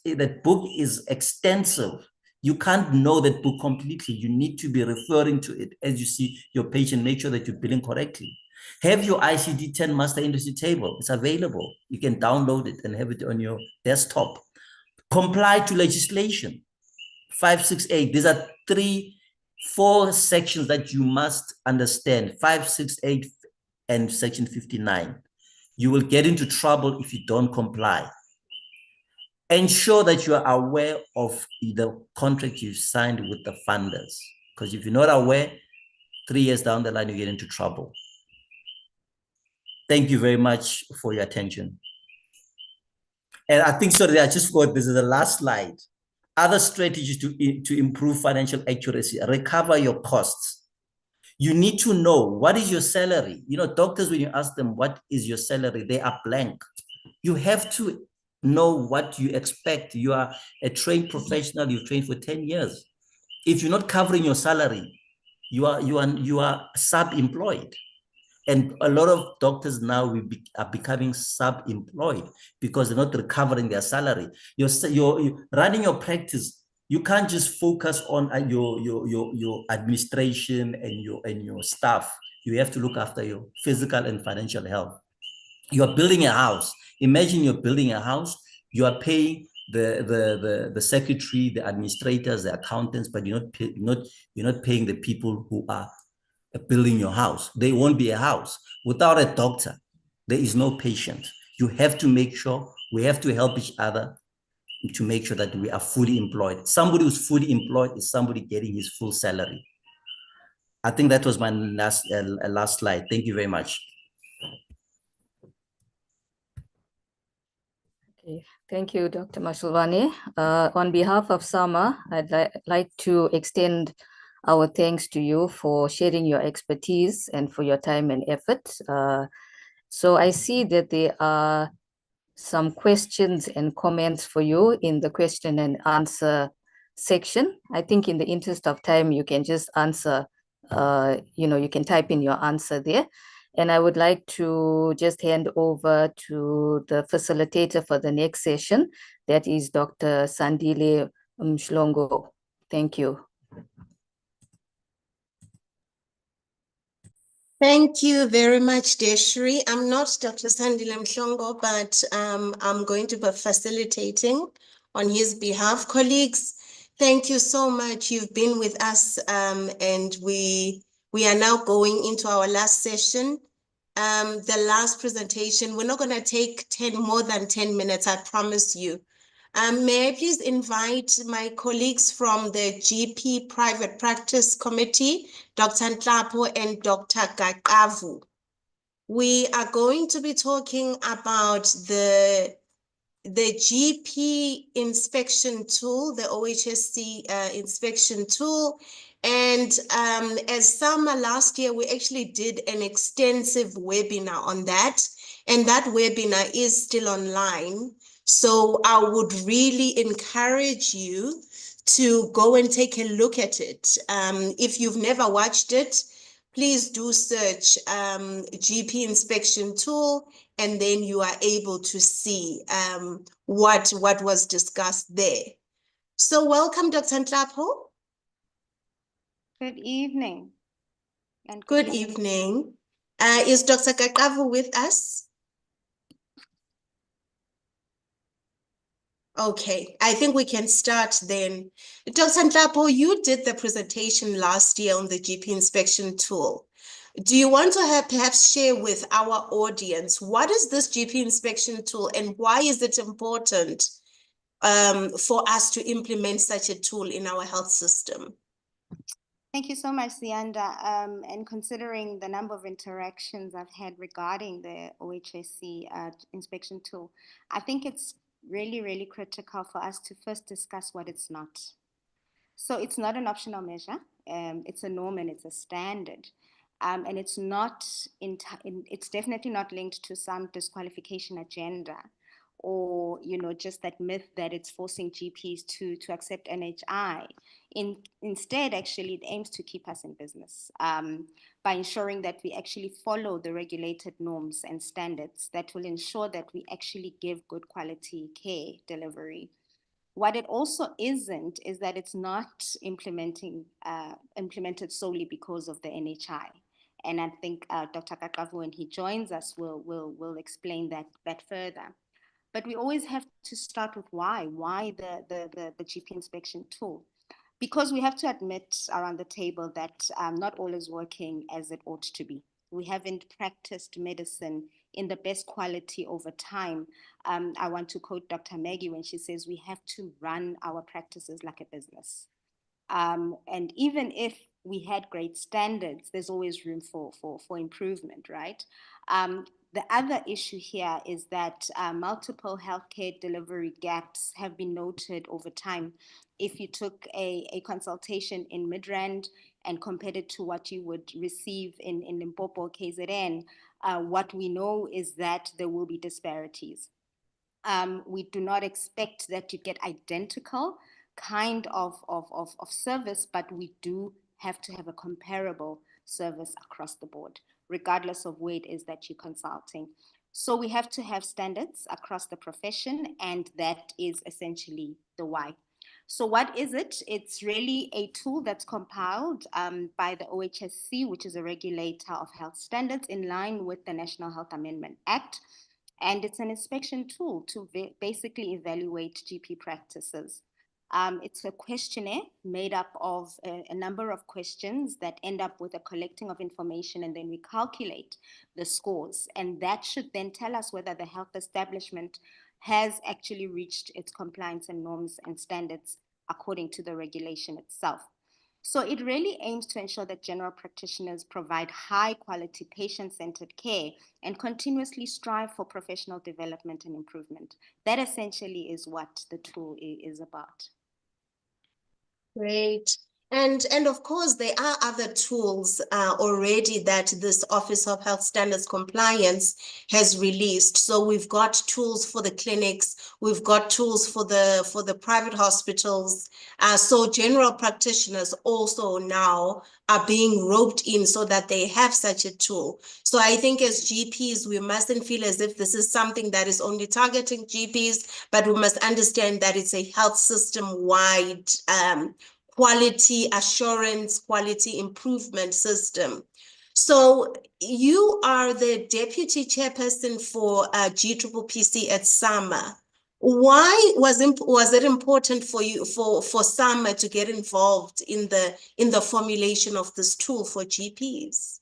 that book is extensive. You can't know that book completely. You need to be referring to it as you see your patient, make sure that you're billing correctly. Have your ICD-10 master industry table. It's available. You can download it and have it on your desktop. Comply to legislation. 568. These are 4 sections that you must understand. 568 and section 59. You will get into trouble if you don't comply. Ensure that you are aware of the contract you've signed with the funders, because if you're not aware, 3 years down the line, you get into trouble. Thank you very much for your attention. And I think, sorry, I just forgot, this is the last slide. Other strategies to improve financial accuracy. Recover your costs. You need to know, what is your salary? You know, doctors, when you ask them, what is your salary? They are blank. You have to know what you expect. You are a trained professional. You've trained for 10 years. If you're not covering your salary, you are sub-employed. And a lot of doctors now are becoming sub-employed because they're not recovering their salary. You're running your practice. You can't just focus on your administration and your staff. You have to look after your physical and financial health. You are building a house. Imagine you're building a house. You are paying the secretary, the administrators, the accountants, but you're not paying the people who are building your house. They won't be a house. Without a doctor, there is no patient. You have to make sure, we have to help each other to make sure that we are fully employed. Somebody who's fully employed is somebody getting his full salary. I think that was my last slide. Thank you very much. Okay, thank you, Dr. Mashulwane. On behalf of SAMA, I'd like to extend our thanks to you for sharing your expertise and for your time and effort. So I see that there are some questions and comments for you in the question and answer section. I think in the interest of time, you can just answer, you can type in your answer there. And I would like to just hand over to the facilitator for the next session. That is Dr. Sandile Mhlongo. Thank you. Thank you very much, Deshri. I'm not Dr. Sandile Mhlongo, but I'm going to be facilitating on his behalf. Colleagues, thank you so much. You've been with us, and we are now going into our last session. The last presentation, we're not going to take more than 10 minutes, I promise you. May I please invite my colleagues from the GP Private Practice Committee, Dr. Nhlapo and Dr. Gakavu. We are going to be talking about the GP inspection tool, the OHSC inspection tool, And as summer last year, we actually did an extensive webinar on that. And that webinar is still online. So I would really encourage you to go and take a look at it. If you've never watched it, please do search GP inspection tool, and then you are able to see what was discussed there. So welcome, Dr. Nhlapo. Good evening. And Good evening. Is Dr. Kakavu with us? Okay, I think we can start then. Dr. Nhlapo, you did the presentation last year on the GP inspection tool. Do you want to perhaps share with our audience, what is this GP inspection tool and why is it important for us to implement such a tool in our health system? Thank you so much, Sianda. And considering the number of interactions I've had regarding the OHSC inspection tool, I think it's really, really critical for us to first discuss what it's not. So it's not an optional measure. It's a norm and it's a standard. And it's not, it's definitely not linked to some disqualification agenda, or just that myth that it's forcing GPs to accept NHI. Instead, actually, it aims to keep us in business by ensuring that we actually follow the regulated norms and standards that will ensure that we actually give good quality care delivery. What it also isn't is that it's not implemented solely because of the NHI. And I think Dr. Kakavu, when he joins us, will explain that further. But we always have to start with why the GP inspection tool. Because we have to admit around the table that not all is working as it ought to be. We haven't practiced medicine in the best quality over time. I want to quote Dr. Maggie when she says we have to run our practices like a business. And even if we had great standards, there's always room for improvement, right? The other issue here is that multiple healthcare delivery gaps have been noted over time. If you took a consultation in Midrand and compared it to what you would receive in Limpopo, KZN, what we know is that there will be disparities. We do not expect that you get identical kind of service, but we do have to have a comparable service across the board, regardless of where it is that you're consulting. So we have to have standards across the profession, and that is essentially the why. So what is it? It's really a tool that's compiled by the OHSC, which is a regulator of health standards in line with the National Health Amendment Act. And it's an inspection tool to basically evaluate GP practices. It's a questionnaire made up of a number of questions that end up with a collecting of information, and then we calculate the scores. And that should then tell us whether the health establishment has actually reached its compliance and norms and standards according to the regulation itself. So it really aims to ensure that general practitioners provide high quality patient-centered care and continuously strive for professional development and improvement. That essentially is what the tool is about. Great. And of course, there are other tools already that this Office of Health Standards Compliance has released. So we've got tools for the clinics, we've got tools for the private hospitals. So general practitioners also now are being roped in so that they have such a tool. So I think as GPs, we mustn't feel as if this is something that is only targeting GPs, but we must understand that it's a health system-wide quality assurance, quality improvement system. So you are the deputy chairperson for GPPC at SAMA. Why was it important for you for SAMA to get involved in the formulation of this tool for GPs?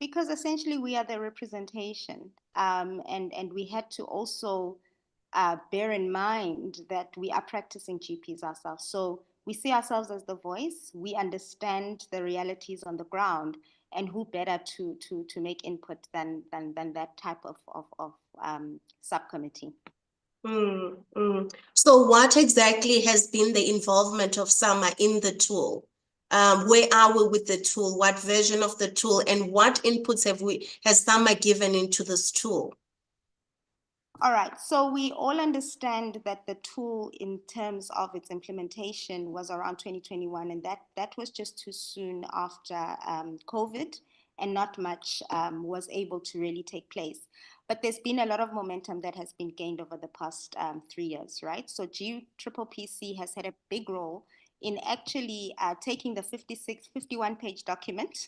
Because essentially we are the representation, and we had to also bear in mind that we are practicing GPs ourselves. So we see ourselves as the voice. We understand the realities on the ground, and who better to make input than that type of subcommittee. So what exactly has been the involvement of SAMA in the tool? Where are we with the tool? What version of the tool, and what inputs has SAMA given into this tool? All right, so we all understand that the tool in terms of its implementation was around 2021, and that was just too soon after COVID, and not much was able to really take place. But there's been a lot of momentum that has been gained over the past 3 years, right? So GPPC has had a big role in actually taking the 51-page document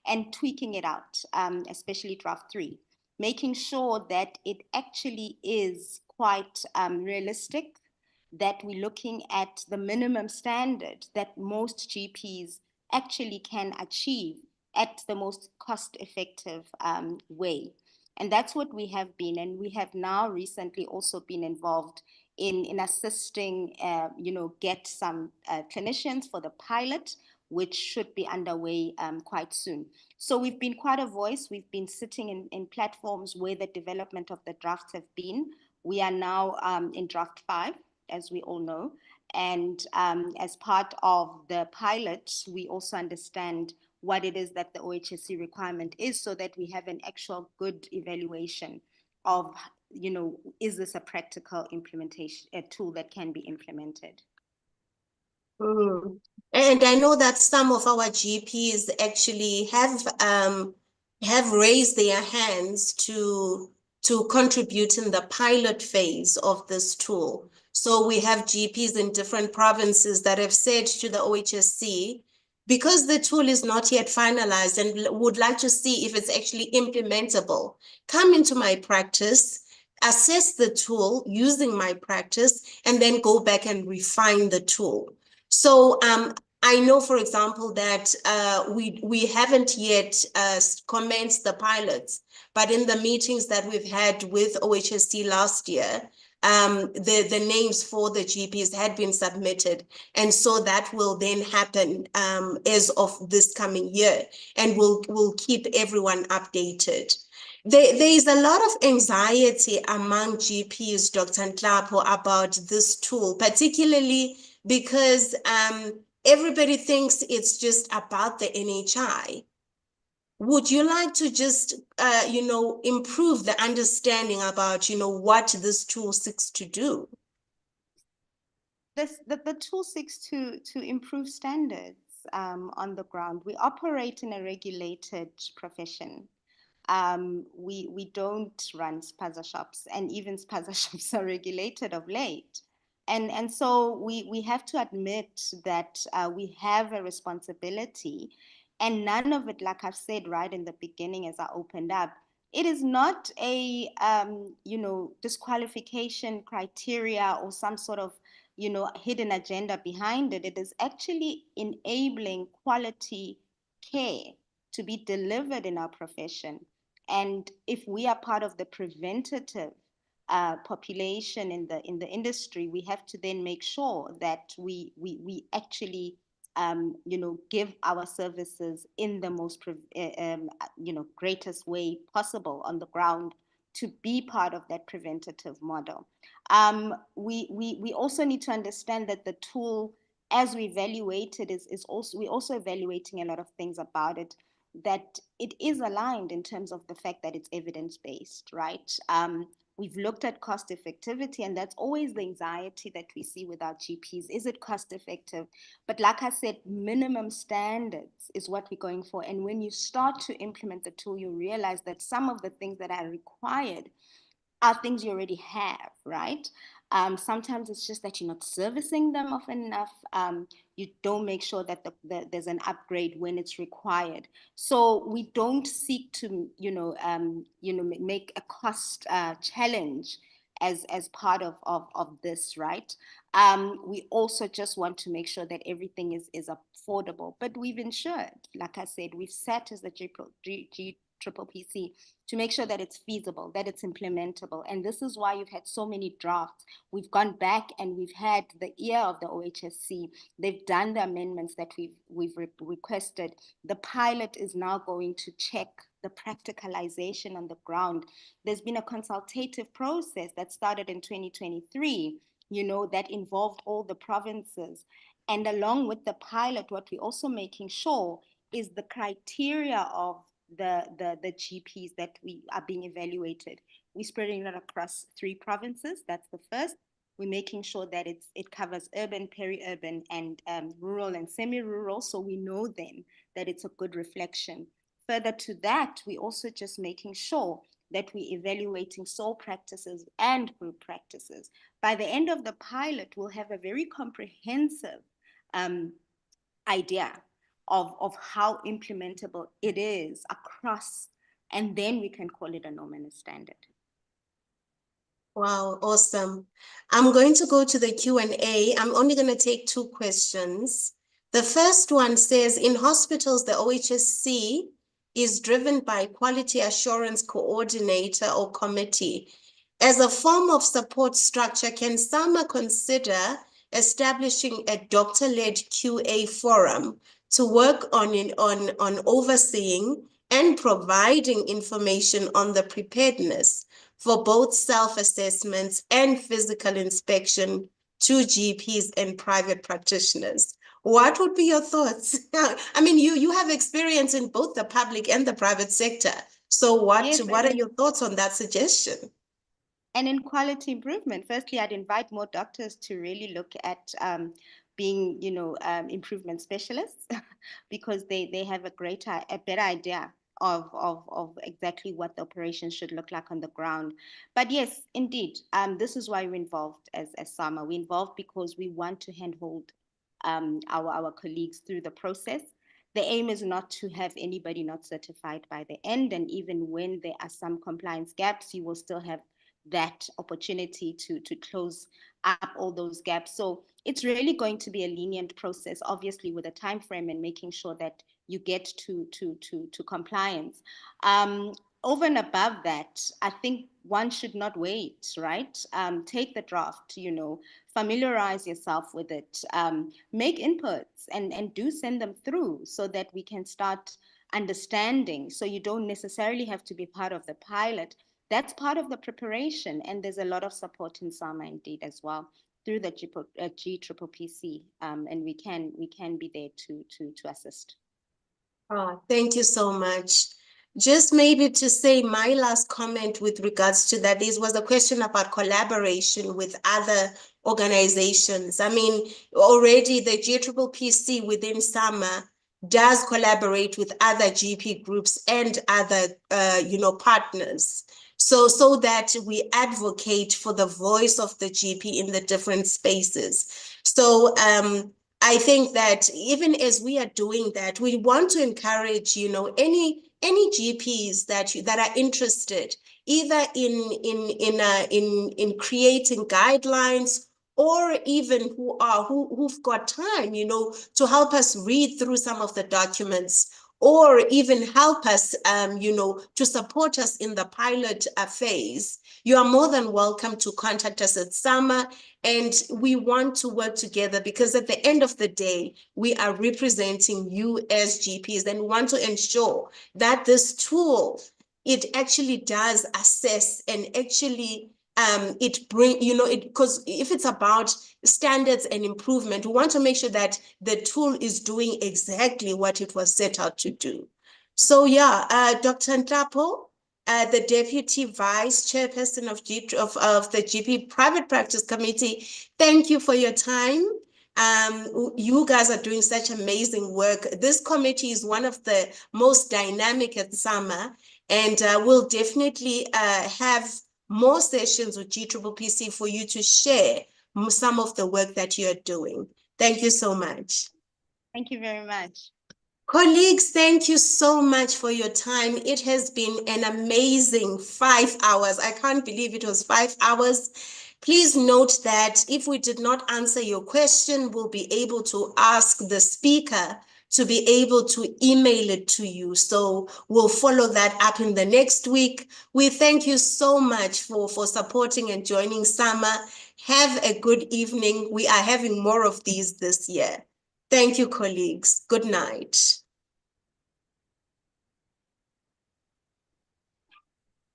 and tweaking it out, especially draft 3. Making sure that it actually is quite realistic, that we're looking at the minimum standard that most GPs actually can achieve at the most cost-effective way. And that's what we have been. And we have now recently also been involved in assisting, get some clinicians for the pilot, which should be underway quite soon. So we've been quite a voice. We've been sitting in platforms where the development of the drafts have been. We are now in draft 5, as we all know. And as part of the pilot, we also understand what it is that the OHSC requirement is, so that we have an actual good evaluation of, is this a practical implementation, a tool that can be implemented? And I know that some of our GPs actually have raised their hands to contribute in the pilot phase of this tool. So we have GPs in different provinces that have said to the OHSC, because the tool is not yet finalized and would like to see if it's actually implementable, come into my practice, assess the tool using my practice, and then go back and refine the tool. So I know, for example, that we haven't yet commenced the pilots, but in the meetings that we've had with OHSC last year, the names for the GPs had been submitted. And so that will then happen as of this coming year, and we'll keep everyone updated. There is a lot of anxiety among GPs, Dr. Nhlapo, about this tool, particularly because everybody thinks it's just about the NHI. Would you like to just, improve the understanding about, what this tool seeks to do? The tool seeks to improve standards on the ground. We operate in a regulated profession. We don't run spaza shops, and even spaza shops are regulated of late. And so we have to admit that we have a responsibility, and none of it, like I've said right in the beginning as I opened up, it is not a disqualification criteria or some sort of hidden agenda behind it. It is actually enabling quality care to be delivered in our profession. And if we are part of the preventative population in the industry, we have to then make sure that we actually give our services in the most greatest way possible on the ground to be part of that preventative model. We also need to understand that the tool, as we evaluate it, we're also evaluating a lot of things about it, that it is aligned in terms of the fact that it's evidence-based, right? We've looked at cost effectivity, and that's always the anxiety that we see with our GPs. Is it cost effective? But like I said, minimum standards is what we're going for. And when you start to implement the tool, you realize that some of the things that are required are things you already have, right? Sometimes it's just that you're not servicing them often enough. You don't make sure that there's an upgrade when it's required. So we don't seek to, make a cost challenge as part of this, right? We also just want to make sure that everything is affordable. But we've ensured, like I said, we've sat as the GPPC to make sure that it's feasible, that it's implementable. And this is why you've had so many drafts. We've gone back and we've had the ear of the OHSC. They've done the amendments that we've requested. The pilot is now going to check the practicalization on the ground. There's been a consultative process that started in 2023, that involved all the provinces. And along with the pilot, what we're also making sure is the criteria of the GPs that we are being evaluated. We're spreading it across 3 provinces. That's the first. We're making sure that it covers urban, peri-urban, and rural and semi-rural, so we know then that it's a good reflection. Further to that, we're also just making sure that we're evaluating sole practices and group practices. By the end of the pilot, we'll have a very comprehensive idea of how implementable it is across, and then we can call it a norm and a standard. Wow, awesome. I'm going to go to the Q&A. I'm only going to take 2 questions. The first one says, in hospitals, the OHSC is driven by quality assurance coordinator or committee. As a form of support structure, can SAMA consider establishing a doctor-led QA forum to work on overseeing and providing information on the preparedness for both self-assessments and physical inspection to GPs and private practitioners? What would be your thoughts? I mean, you have experience in both the public and the private sector. So what are your thoughts on that suggestion? And in quality improvement, firstly, I'd invite more doctors to really look at being, improvement specialists because they have a better idea of exactly what the operation should look like on the ground. But yes, indeed, this is why we're involved as SAMA. We're involved because we want to handhold our colleagues through the process. The aim is not to have anybody not certified by the end, and even when there are some compliance gaps, you will still have that opportunity to close up all those gaps. So it's really going to be a lenient process, obviously with a time frame and making sure that you get to compliance. Over and above that, I think one should not wait, right? Take the draft, familiarize yourself with it, make inputs and do send them through so that we can start understanding. So you don't necessarily have to be part of the pilot. That's part of the preparation, and there's a lot of support in SAMA indeed as well through the GPPC, and we can be there to assist. Oh, thank you so much. Just maybe to say my last comment with regards to that, this was a question about collaboration with other organizations. I mean, already the GPPC within SAMA does collaborate with other GP groups and other, partners. So that we advocate for the voice of the GP in the different spaces. So I think that even as we are doing that, we want to encourage, any GPs that are interested, either in creating guidelines, or even who've got time, to help us read through some of the documents, or even help us, to support us in the pilot phase. You are more than welcome to contact us at SAMA, and we want to work together because at the end of the day, we are representing you as GPs, and we want to ensure that this tool, it actually does assess and actually because if it's about standards and improvement, we want to make sure that the tool is doing exactly what it was set out to do. So yeah, Dr. Ntapo, the Deputy Vice Chairperson of the GP Private Practice Committee, thank you for your time. You guys are doing such amazing work. This committee is one of the most dynamic at SAMA, and we'll definitely have more sessions with GPPC for you to share some of the work that you're doing. Thank you so much. Thank you very much. Colleagues, thank you so much for your time. It has been an amazing 5 hours. I can't believe it was 5 hours. Please note that if we did not answer your question, we'll be able to ask the speaker to be able to email it to you. So we'll follow that up in the next week. We thank you so much for supporting and joining SAMA. Have a good evening. We are having more of these this year. Thank you, colleagues. Good night.